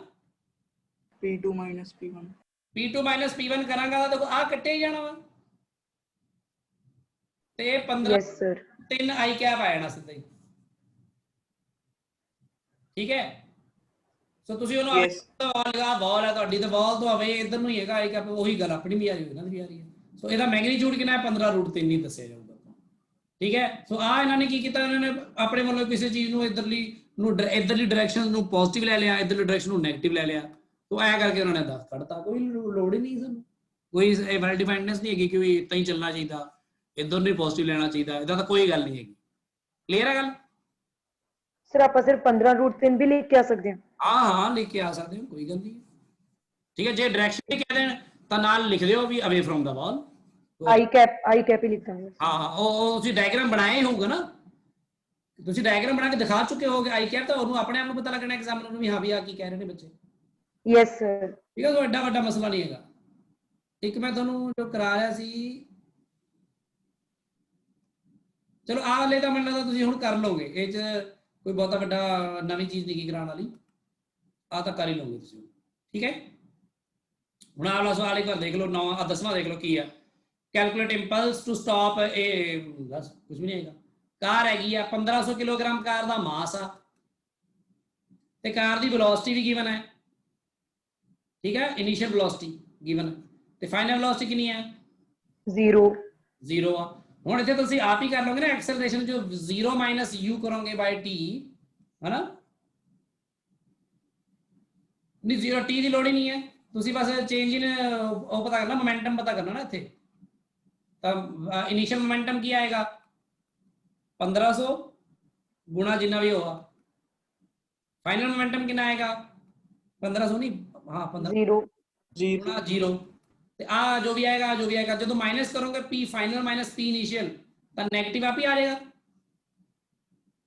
P2 minus P1
करांगा देखो आ कट्टे ही जाना वा ते 15
यस सर
3 आई कैप आ जाना सीधा ही ठीक है। ਸੋ ਤੁਸੀਂ ਉਹਨੂੰ ਵਾਲ ਲਗਾ ਵਾਲ ਹੈ ਤੁਹਾਡੀ ਤੇ ਵਾਲ ਤੋਂ ਆਵੇ ਇਧਰ ਨੂੰ ਹੀ ਹੈਗਾ ਆਈ ਕੈਪ ਉਹੀ ਗੱਲ ਆਪਣੀ ਵੀ ਆ ਰਹੀ ਇਹਨਾਂ ਦੀ ਵੀ ਆ ਰਹੀ ਹੈ। ਸੋ ਇਹਦਾ ਮੈਗਨੀਟਿਊਡ ਕਿੰਨਾ ਹੈ 15√3 ਹੀ ਦੱਸਿਆ ਜਾਊਗਾ ਠੀਕ ਹੈ। ਸੋ ਆ ਇਹਨਾਂ ਨੇ ਕੀ ਕੀਤਾ ਇਹਨਾਂ ਨੇ ਆਪਣੇ ਵੱਲੋਂ ਕਿਸੇ ਚੀਜ਼ ਨੂੰ ਇਧਰਲੀ ਡਾਇਰੈਕਸ਼ਨ ਨੂੰ ਪੋਜ਼ਿਟਿਵ ਲੈ ਲਿਆ ਇਧਰਲੀ ਡਾਇਰੈਕਸ਼ਨ ਨੂੰ ਨੈਗੇਟਿਵ ਲੈ ਲਿਆ। ਸੋ ਐ ਕਰਕੇ ਉਹਨਾਂ ਨੇ ਦੱਸ ਕੱਢਤਾ ਕੋਈ ਲੋੜ ਹੀ ਨਹੀਂ ਸਾਨੂੰ ਕੋਈ ਵੈਲ ਡਿਫਾਈਨਡਨੈਸ ਨਹੀਂ ਹੈਗੀ ਕਿ ਵੀ ਇਦਾਂ ਹੀ ਚੱਲਣਾ ਚਾਹੀਦਾ ਇਧਰ ਨੂੰ ਪੋਜ਼ਿਟਿਵ ਲੈਣਾ ਚਾਹੀਦਾ ਇਹਦਾ ਤਾਂ ਕੋਈ ਗੱਲ ਨਹੀਂ ਹੈਗੀ। ਕਲੀਅਰ ਹੈ ਗੱਲ?
सर आप सिर्फ 15√3 भी लिख के आ सकते हैं?
हाँ लिख के आ सकते हो कोई गल नहीं ठीक है। जे डायरेक्शन भी कह दें तो नाल लिख दियो भी अवे फ्रॉम द वॉल
आई कैप ही लिखता हूं।
हाँ ਉਹ ਤੁਸੀਂ ਡਾਇਗਰਾਮ ਬਣਾਏ ਹੋਊਗਾ ਨਾ ਤੁਸੀਂ ਡਾਇਗਰਾਮ ਬਣਾ ਕੇ ਦਿਖਾ ਚੁੱਕੇ ਹੋਗੇ ਆਈ ਕੈਪ ਤਾਂ ਉਹਨੂੰ ਆਪਣੇ ਆਪ ਨੂੰ ਪਤਾ ਲੱਗਣਾ ਐਗਜ਼ਾਮਨਰ ਨੂੰ ਵੀ ਹਾਂ ਵੀ ਆ ਕੀ ਕਹਿ ਰਹੇ ਨੇ ਬੱਚੇ
यस सर
ਠੀਕ ਹੈ। ਸੋ ਐਡਾ ਵੱਡਾ ਮਸਲਾ ਨਹੀਂ ਹੈਗਾ। ਇੱਕ ਮੈਂ ਤੁਹਾਨੂੰ ਜੋ ਕਰਾ ਰਿਹਾ ਸੀ ਚਲੋ ਆਹ ਵਾਲੇ ਤਾਂ ਮੈਨੂੰ ਲੱਗਦਾ ਤੁਸੀਂ ਹੁਣ ਕਰ ਲਓਗੇ ਇਹ ਚ ਕੋਈ ਬਹੁਤਾ ਵੱਡਾ ਨਵੀਂ ਚੀਜ਼ ਨਹੀਂ ਕੀ ਕਰਾਉਣ ਵਾਲੀ ਆ ਤਾਂ ਕਰ ਹੀ ਲਓਗੇ ਤੁਸੀਂ ਠੀਕ ਹੈ। ਹੁਣ ਆਹ ਵਾਲਾ ਸਵਾਲ ਇੱਕ ਵਾਰ ਦੇਖ ਲਓ 10ਵਾਂ ਦੇਖ ਲਓ ਕੀ ਆ ਕੈਲਕੂਲੇਟ ਇੰਪਲਸ ਟੂ ਸਟਾਪ ਇਹ ਬਸ ਕੁਝ ਵੀ ਨਹੀਂ ਹੈਗਾ। ਕਾਰ ਹੈਗੀ ਆ 1500 ਕਿਲੋਗ੍ਰਾਮ ਕਾਰ ਦਾ ਮਾਸ ਆ ਤੇ ਕਾਰ ਦੀ ਵੈਲੋਸਿਟੀ ਵੀ ਗਿਵਨ ਹੈ ਠੀਕ ਹੈ। ਇਨੀਸ਼ੀਅਲ ਵੈਲੋਸਿਟੀ ਗਿਵਨ ਤੇ ਫਾਈਨਲ ਵੈਲੋਸਿਟੀ ਕਿੰਨੀ ਹੈ 0 ਆ। ਹੁਣ ਇੱਥੇ ਤੁਸੀਂ ਆਪ ਹੀ ਕਰ ਲਓਗੇ ਨਾ ਐਕਸਲਰੇਸ਼ਨ ਜੋ 0 ਮਾਈਨਸ u ਕਰੋਗੇ ਬਾਈ t ਹੈ ਨਾ ਨਹੀਂ 0 t ਦੀ ਲੋੜ ਹੀ ਨਹੀਂ ਹੈ ਤੁਸੀਂ ਬਸ ਚੇਂਜ ਇਨ ਉਹ ਪਤਾ ਕਰਨਾ ਮੋਮੈਂਟਮ ਪਤਾ ਕਰਨਾ ਨਾ ਇੱਥੇ ਤਾਂ ਇਨੀਸ਼ੀਅਲ ਮੋਮੈਂਟਮ ਕੀ ਆਏਗਾ 1500 ਗੁਣਾ ਜਿੰਨਾ ਵੀ ਹੋਗਾ फाइनल मोमेंटम कितना आएगा 1500 नहीं हाँ 15 गुणा 0 ਤੇ ਆ ਜੋ ਵੀ ਆਏਗਾ ਜਦੋਂ ਮਾਈਨਸ ਕਰੋਗੇ p final minus p initial ਤਾਂ 네ਗੇਟਿਵ ਆਪ ਹੀ ਆ ਜਾਏਗਾ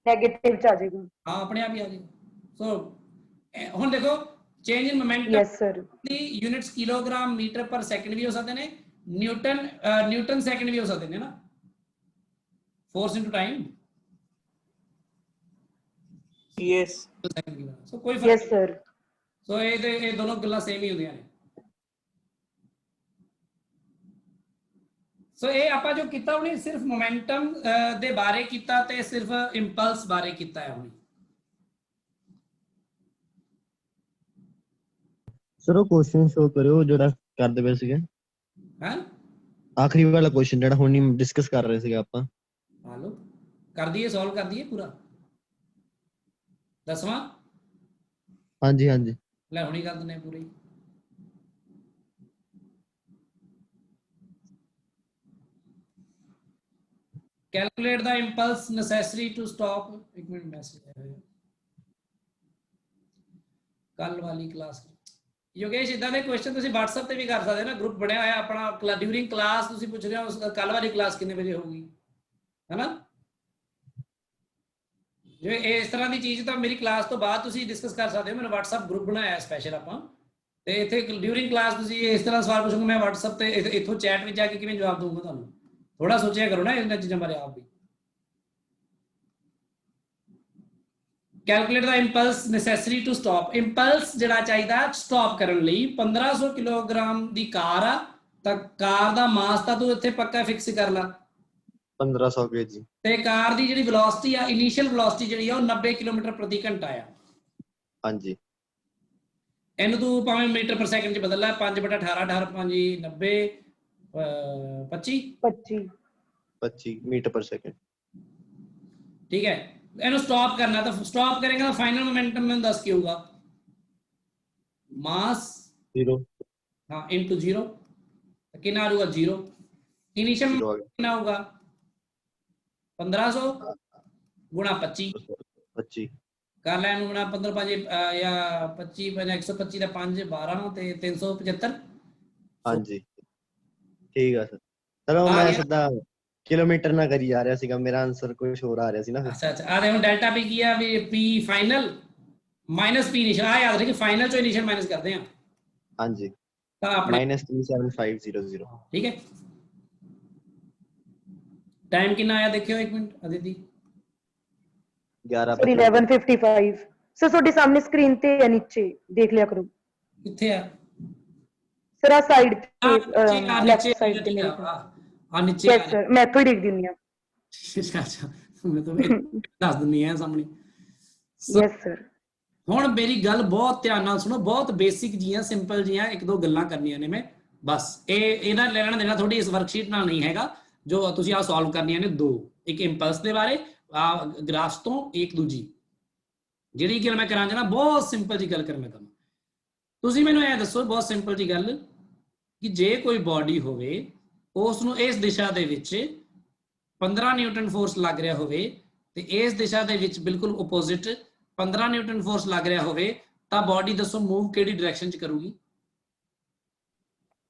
नेगेटिव ਚ ਆ ਜਾਏਗਾ
ਹਾਂ ਆਪਣੇ ਆਪ ਹੀ ਆ ਜਾਏਗਾ। ਸੋ ਹੁਣ ਦੇਖੋ change in momentum
yes sir
ਦੀ units kilogram metre per second ਵੀ ਹੋ ਸਕਦੇ ਨੇ ਨਿਊਟਨ ਸੈਕਿੰਡ ਵੀ ਹੋ ਸਕਦੇ ਨੇ ਨਾ ਫੋਰਸ ਇਨਟੂ ਟਾਈਮ
यस
ਸੋ ਕੋਈ ਫਰਕ
यस सर
ਸੋ ਇਹ ਦੋਨੋਂ ਗੱਲਾਂ ਸੇਮ ਹੀ ਹੁੰਦੀਆਂ ਨੇ। ਸੋ ਇਹ ਆਪਾਂ ਜੋ ਕੀਤਾ ਉਹਨੇ ਸਿਰਫ ਮੋਮੈਂਟਮ ਦੇ ਬਾਰੇ ਕੀਤਾ ਤੇ ਸਿਰਫ ਇੰਪਲਸ ਬਾਰੇ ਕੀਤਾ ਹੈ ਉਹਨੇ।
ਸਰ ਉਹ ਕੁਐਸਚਨ ਸ਼ੋ ਕਰਿਓ ਜਿਹੜਾ ਕਰਦੇ ਪਏ ਸੀਗੇ
ਹਾਂ
ਆਖਰੀ ਵਾਲਾ ਕੁਐਸਚਨ ਜਿਹੜਾ ਹੁਣ ਹੀ ਡਿਸਕਸ ਕਰ ਰਹੇ ਸੀਗੇ ਆਪਾਂ।
हेलो कर दिए, सॉल्व कर दिए पूरा 10वां।
ਹਾਂਜੀ ਹਾਂਜੀ
ले हुणी कर देने पूरे। Calculate the impulse necessary to stop. एक मिनट मैसेज है कल वाली क्लास। योगेश इदा के क्वेश्चन तुसी WhatsApp ਤੇ ਵੀ ਕਰ ਸਕਦੇ ਨਾ, ਗਰੁੱਪ ਬਣਿਆ ਹੋਇਆ ਆਪਣਾ ਡਿਊਰਿੰਗ ਕਲਾਸ। ਤੁਸੀਂ ਪੁੱਛ ਰਹੇ ਹੋ ਉਸ ਕੱਲ ਵਾਲੀ ਕਲਾਸ ਕਿੰਨੇ ਵਜੇ ਹੋਊਗੀ, ਹੈ ਨਾ। ਜੇ ਇਸ ਤਰ੍ਹਾਂ ਦੀ ਚੀਜ਼ ਤਾਂ ਮੇਰੀ ਕਲਾਸ ਤੋਂ ਬਾਅਦ ਤੁਸੀਂ ਡਿਸਕਸ ਕਰ ਸਕਦੇ ਹੋ। ਮੈਨੂੰ WhatsApp ਗਰੁੱਪ ਬਣਾਇਆ ਸਪੈਸ਼ਲ ਆਪਾਂ, ਤੇ ਇੱਥੇ ਡਿਊਰਿੰਗ ਕਲਾਸ ਤੁਸੀਂ ਇਸ ਤਰ੍ਹਾਂ ਸਵਾਲ ਪੁੱਛੋਗੇ, ਮੈਂ WhatsApp ਤੇ ਇੱਥੋਂ ਚੈਟ ਵਿੱਚ ਜਾ ਕੇ ਕਿਵੇਂ ਜਵਾਬ ਦਊਂਗਾ ਤੁਹਾਨੂੰ। ਥੋੜਾ ਸੋਚਿਆ ਕਰੋ ਨਾ ਇਹਨਾਂ ਚੀਜ਼ਾਂ ਬਾਰੇ ਆਪ ਵੀ। Calculate the impulse necessary to stop. Impulse ਜਿਹੜਾ ਚਾਹੀਦਾ ਸਟਾਪ ਕਰਨ ਲਈ 1500 ਕਿਲੋਗ੍ਰਾਮ ਦੀ ਕਾਰ ਆ, ਤਾਂ ਕਾਰ ਦਾ ਮਾਸ ਤਾਂ ਤੂੰ ਇੱਥੇ ਪੱਕਾ ਫਿਕਸ ਕਰ ਲਾ
1500 kg।
ਤੇ ਕਾਰ ਦੀ ਜਿਹੜੀ ਵੈਲੋਸਿਟੀ ਆ, ਇਨੀਸ਼ੀਅਲ ਵੈਲੋਸਿਟੀ ਜਿਹੜੀ ਆ ਉਹ 90 ਕਿਲੋਮੀਟਰ ਪ੍ਰਤੀ ਘੰਟਾ ਆ।
ਹਾਂਜੀ
ਇਹਨੂੰ ਤੂੰ ਭਾਵੇਂ ਮੀਟਰ ਪਰ ਸੈਕਿੰਡ ਚ ਬਦਲ ਲੈ। 5/18 18 5 90 25
25 ਮੀਟਰ ਪਰ ਸੈਕਿੰਡ।
ਠੀਕ ਹੈ। ਇਹਨੂੰ ਸਟਾਪ ਕਰਨਾ, ਤਾਂ ਸਟਾਪ ਕਰੇਗਾ ਤਾਂ ਫਾਈਨਲ ਮੋਮੈਂਟਮ ਮੈਨੂੰ ਦੱਸ ਕੀ ਹੋਊਗਾ। ਮਾਸ
0
हाँ इंटू 0 कितना आएगा 0। इनिशियल कितना होगा 1500 गुणा 25 कर लै गुणा 15 5 या 25 125 ਦਾ 5 12 ਤੇ 375।
ਹਾਂਜੀ ਠੀਕ ਆ ਸਰ। ਚਲੋ ਮੈਂ ਸਿੱਧਾ ਕਿਲੋਮੀਟਰ ਨਾ ਕਰੀ ਜਾ ਰਿਹਾ ਸੀਗਾ, ਮੇਰਾ ਆਨਸਰ ਕੁਝ ਹੋਰ ਆ ਰਿਹਾ ਸੀ ਨਾ।
ਅੱਛਾ ਅੱਛਾ ਆ ਦੇਖੋ ਡੈਲਟਾ ਪੀ ਕੀ ਆ ਵੀ ਪੀ ਫਾਈਨਲ ਮਾਈਨਸ ਪੀ ਇਨੀਸ਼ੀਅਲ। ਆ ਯਾਦ ਰੱਖੀ ਫਾਈਨਲ ਚੋਂ ਇਨੀਸ਼ੀਅਲ ਮਾਈਨਸ ਕਰਦੇ ਆ।
ਹਾਂਜੀ
ਤਾਂ ਆਪਣੇ
-37500।
ਠੀਕ ਹੈ। टाइम कितना आया देखियो एक मिनट अदिति।
11:55 सर ਤੁਹਾਡੇ ਸਾਹਮਣੇ ਸਕਰੀਨ ਤੇ ਹੈ, ਨੀਚੇ ਦੇਖ ਲਿਆ ਕਰੋ।
ਕਿੱਥੇ ਆ
ਸਰ ਆ ਸਾਈਡ ਤੇ
ਲੈਫਟ
ਲੈਫਟ ਸਾਈਡ ਤੇ ਮੇਰੇ
ਆ ਨੀਚੇ
ਯੈਸ ਸਰ ਮੈਂ ਇੱਥੋਂ ਹੀ ਦੇਖਦੀ ਹੁੰਦੀ ਹਾਂ।
ਅੱਛਾ ਮੈਂ ਤਾਂ ਦੱਸ ਦਿੰਨੀ ਆ ਸਾਹਮਣੇ।
ਯੈਸ ਸਰ
ਹੁਣ ਮੇਰੀ ਗੱਲ ਬਹੁਤ ਧਿਆਨ ਨਾਲ ਸੁਣੋ, ਬਹੁਤ ਬੇਸਿਕ ਜੀਆਂ ਸਿੰਪਲ ਜੀਆਂ ਇੱਕ ਦੋ ਗੱਲਾਂ ਕਰਨੀਆਂ ਨੇ ਮੈਂ ਬਸ। ਇਹਦਾ ਲੈਣਾ ਦੇਣਾ ਥੋੜੀ ਇਸ ਵਰਕਸ਼ੀਟ ਨਾਲ ਨਹੀਂ ਹੈਗਾ। ਜੋ ਤੁਸੀਂ ਆ ਸੋਲਵ ਕਰਨੀਆਂ ਨੇ ਦੋ, ਇੱਕ ਇੰਪਲਸ ਦੇ ਬਾਰੇ ਗ੍ਰਾਫਸ ਤੋਂ, ਇੱਕ ਦੂਜੀ ਜਿਹੜੀ ਗੱਲ ਮੈਂ ਕਰਾਂ ਨਾ ਬਹੁਤ ਸਿੰਪਲ ਜੀ ਗੱਲ ਕਰਨਾ ਤੁਹਾਨੂੰ। ਤੁਸੀਂ ਮੈਨੂੰ ਇਹ ਦੱਸੋ ਬਹੁਤ ਸਿੰਪਲ ਜੀ ਗੱਲ ਕਿ ਜੇ ਕੋਈ ਬਾਡੀ ਹੋਵੇ ਉਸ ਨੂੰ ਇਸ ਦਿਸ਼ਾ ਦੇ ਵਿੱਚ 15 ਨਿਊਟਨ ਫੋਰਸ ਲੱਗ ਰਿਹਾ ਹੋਵੇ ਤੇ ਇਸ ਦਿਸ਼ਾ ਦੇ ਵਿੱਚ ਬਿਲਕੁਲ ਆਪੋਜ਼ਿਟ 15 ਨਿਊਟਨ ਫੋਰਸ ਲੱਗ ਰਿਹਾ ਹੋਵੇ, ਤਾਂ ਬਾਡੀ ਦੱਸੋ ਮੂਵ ਕਿਹੜੀ ਡਾਇਰੈਕਸ਼ਨ ਚ ਕਰੂਗੀ?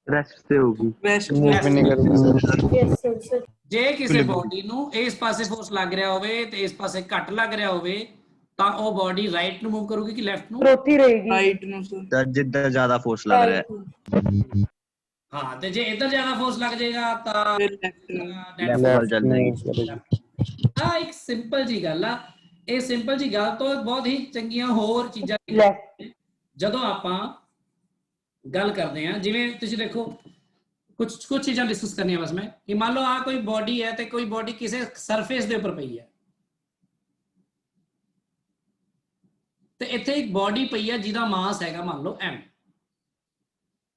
ਰੈਸਟ ਤੇ ਹੋਊਗੀ,
West
ਨਹੀਂ ਕਰੂਗੀ।
ਯੈਸ ਸਰ ਸਰ
ਜੇ ਕਿਸੇ ਬਾਡੀ ਨੂੰ ਇਸ ਪਾਸੇ ਫੋਰਸ ਲੱਗ ਰਿਹਾ ਹੋਵੇ ਤੇ ਇਸ ਪਾਸੇ ਘੱਟ ਲੱਗ ਰਿਹਾ ਹੋਵੇ, ਤਾਂ ਉਹ ਬਾਡੀ ਰਾਈਟ ਨੂੰ ਮੂਵ ਕਰੂਗੀ ਕਿ ਲੈਫਟ ਨੂੰ?
ਰੋਤੀ ਰਹੇਗੀ
right ਨੂੰ sir।
ਤਾਂ ਜਿੱਦਾਂ ਜ਼ਿਆਦਾ ਫੋਰਸ ਲੱਗ ਰਿਹਾ ਹੈ।
ਹਾਂ ਤੇ ਜੇ ਇੱਧਰ ਜ਼ਿਆਦਾ ਫੋਰਸ ਲੱਗ ਜਾਏਗਾ ਤਾਂ
ਫਿਰ left ਨੂੰ।
ਲੈਫਟ ਵੱਲ ਚੱਲ ਜਾਏਗੀ।
ਆ ਇੱਕ ਸਿੰਪਲ ਜੀ ਗੱਲ ਆ। ਇਹ ਸਿੰਪਲ ਜੀ ਗੱਲ ਤੋਂ ਬਹੁਤ ਹੀ ਚੰਗੀਆਂ ਹੋਰ ਚੀਜ਼ਾਂ
ਲੈਫਟ
ਜਦੋਂ ਆਪਾਂ ਗੱਲ ਕਰਦੇ ਹਾਂ। ਜਿਵੇਂ ਤੁਸੀਂ ਦੇਖੋ ਕੁਝ ਚੀਜ਼ਾਂ ਡਿਸਕਸ ਕਰਨੀਆਂ ਬਸ ਮੈਂ, ਕਿ ਮੰਨ ਲਓ ਆ ਕੋਈ ਬਾਡੀ ਹੈ ਤੇ ਕੋਈ ਬਾਡੀ ਕਿਸੇ ਸਰਫੇਸ ਦੇ ਉੱਪਰ ਪਈ ਹੈ, ਤੇ ਇੱਥੇ ਇੱਕ ਬਾਡੀ ਪਈ ਹੈ ਜਿਹਦਾ ਮਾਸ ਹੈਗਾ ਮੰਨ ਲਓ m।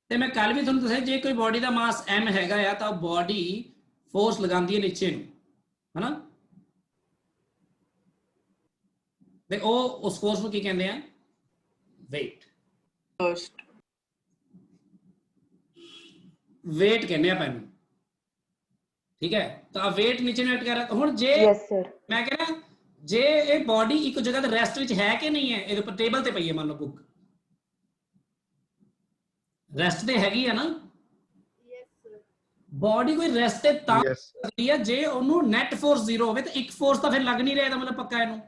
ਤੇ ਮੈਂ ਕੱਲ ਵੀ ਤੁਹਾਨੂੰ ਦੱਸਿਆ ਜੇ ਕੋਈ ਬਾਡੀ ਦਾ ਮਾਸ m ਹੈਗਾ ਆ ਤਾਂ ਬਾਡੀ ਫੋਰਸ ਲਗਾਉਂਦੀ ਹੈ ਨੀਚੇ ਨੂੰ, ਹਨਾ। ਤੇ ਉਹ ਉਸ ਫੋਰਸ ਨੂੰ ਕੀ ਕਹਿੰਦੇ ਆ? weight।
First
weight ਕਹਿੰਦੇ ਆਪਾਂ ਇਹਨੂੰ, ਠੀਕ ਹੈ। ਤਾਂ weight ਨੀਚੇ ਨੂੰ ਐਡ ਕਰ ਰਿਹਾ। ਹੁਣ ਜੇ
ਯੈਸ ਸਰ
ਮੈਂ ਕਹਿ ਰਿਹਾ ਜੇ ਇਹ ਬਾਡੀ ਇੱਕ ਜਗ੍ਹਾ ਤੇ ਰੈਸਟ ਵਿੱਚ ਹੈ ਕਿ ਨਹੀਂ ਹੈ, ਇਹਦੇ ਉੱਪਰ ਟੇਬਲ ਤੇ ਪਈ ਹੈ ਮੰਨ ਲਓ ਬੁੱਕ, ਰੈਸਟ ਤੇ ਹੈਗੀ ਹੈ ਨਾ। ਬਾਡੀ ਕੋਈ ਰੈਸਟ ਤੇ ਤਾਂ ਕਰਦੀ ਹੈ ਜੇ ਉਹਨੂੰ ਨੈਟ ਫੋਰਸ 0 ਹੋਵੇ, ਤੇ ਇੱਕ ਫੋਰਸ ਤਾਂ ਫਿਰ ਲੱਗ ਨਹੀਂ ਰਿਹਾ, ਇਹਦਾ ਮਤਲਬ ਪੱਕਾ ਇਹਨੂੰ।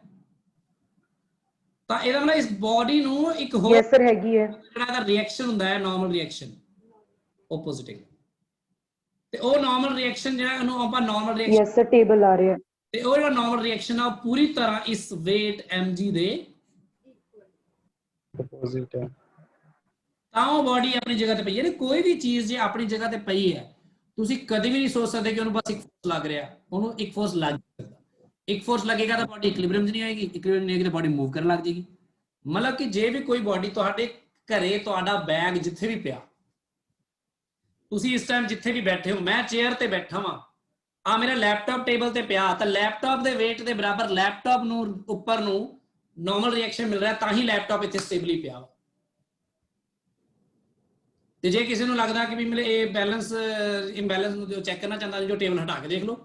ਤਾਂ ਇਹਦਾ ਮਤਲਬ ਇਸ ਬਾਡੀ ਨੂੰ ਇੱਕ ਹੋਰ
ਯੈਸ ਸਰ ਹੈਗੀ ਹੈ
ਜਿਹੜਾ ਇਹਦਾ ਰਿਐਕਸ਼ਨ ਹੁੰਦਾ ਹੈ ਨਾਰਮਲ ਰਿਐਕਸ਼ਨ ਆਪੋਜ਼ਿਟ, ਤੇ ਉਹ ਨਾਰਮਲ ਰਿਐਕਸ਼ਨ ਜਿਹੜਾ ਉਹਨੂੰ ਆਪਾਂ normal reaction,
yes sir table ਆ ਰਿਹਾ,
ਤੇ ਉਹ ਜਿਹੜਾ ਨਾਰਮਲ ਰਿਐਕਸ਼ਨ ਆ ਉਹ ਪੂਰੀ ਤਰ੍ਹਾਂ ਇਸ weight mg ਦੇ
ਆਪੋਜ਼ਿਟ ਹੈ।
ਤਾਂ ਉਹ ਬਾਡੀ ਆਪਣੀ ਜਗ੍ਹਾ ਤੇ ਪਈ ਹੈ। ਕੋਈ ਵੀ ਚੀਜ਼ ਜੇ ਆਪਣੀ ਜਗ੍ਹਾ ਤੇ ਪਈ ਹੈ, ਤੁਸੀਂ ਕਦੇ ਵੀ ਨਹੀਂ ਸੋਚ ਸਕਦੇ ਕਿ ਉਹਨੂੰ ਬਸ ਇੱਕ ਫੋਰਸ ਲੱਗ ਰਿਹਾ। ਉਹਨੂੰ ਇੱਕ ਫੋਰਸ ਲੱਗ ਸਕਦਾ, ਇੱਕ ਫੋਰਸ ਲੱਗੇਗਾ ਤਾਂ ਬਾਡੀ ਇਕੁਇਲਿਬ੍ਰੀਅਮ 'ਚ ਨਹੀਂ ਆਏਗੀ, ਇਕੁਇਲਿਬ੍ਰੀਅਮ ਨਹੀਂ ਆਏਗੀ ਤਾਂ ਬਾਡੀ ਮੂਵ ਕਰਨ ਲੱਗ ਜਾਏਗੀ। ਮਤਲਬ ਕਿ ਜੇ ਵੀ ਕੋਈ ਬਾਡੀ ਤੁਹਾਡੇ ਘਰੇ ਤੁਹਾਡਾ ਬੈਗ ਜਿੱਥੇ ਵੀ ਪਿਆ ਤੁਸੀਂ ਇਸ ਟਾਈਮ ਜਿੱਥੇ ਵੀ ਬੈਠੇ ਹੋ, ਮੈਂ ਚੇਅਰ ਤੇ ਬੈਠਾ ਵਾਂ, ਆ ਮੇਰਾ ਲੈਪਟਾਪ ਟੇਬਲ ਤੇ ਪਿਆ, ਤਾਂ ਲੈਪਟਾਪ ਦੇ weight ਦੇ ਬਰਾਬਰ ਲੈਪਟਾਪ ਨੂੰ ਉੱਪਰ ਨੂੰ ਨਾਰਮਲ ਰਿਐਕਸ਼ਨ ਮਿਲ ਰਿਹਾ, ਤਾਂ ਹੀ ਲੈਪਟਾਪ ਇੱਥੇ ਸਟੇਬਲੀ ਪਿਆ ਵਾ। ਤੇ ਜੇ ਕਿਸੇ ਨੂੰ ਲੱਗਦਾ ਕਿ ਵੀ ਮੇਰੇ ਇਹ ਬੈਲੈਂਸ ਇੰਬੈਲੈਂਸ ਨੂੰ ਚੈੱਕ ਕਰਨਾ ਚਾਹੁੰਦਾ, ਜੋ ਟੇਬਲ ਹਟਾ ਕੇ ਦੇਖ ਲਓ,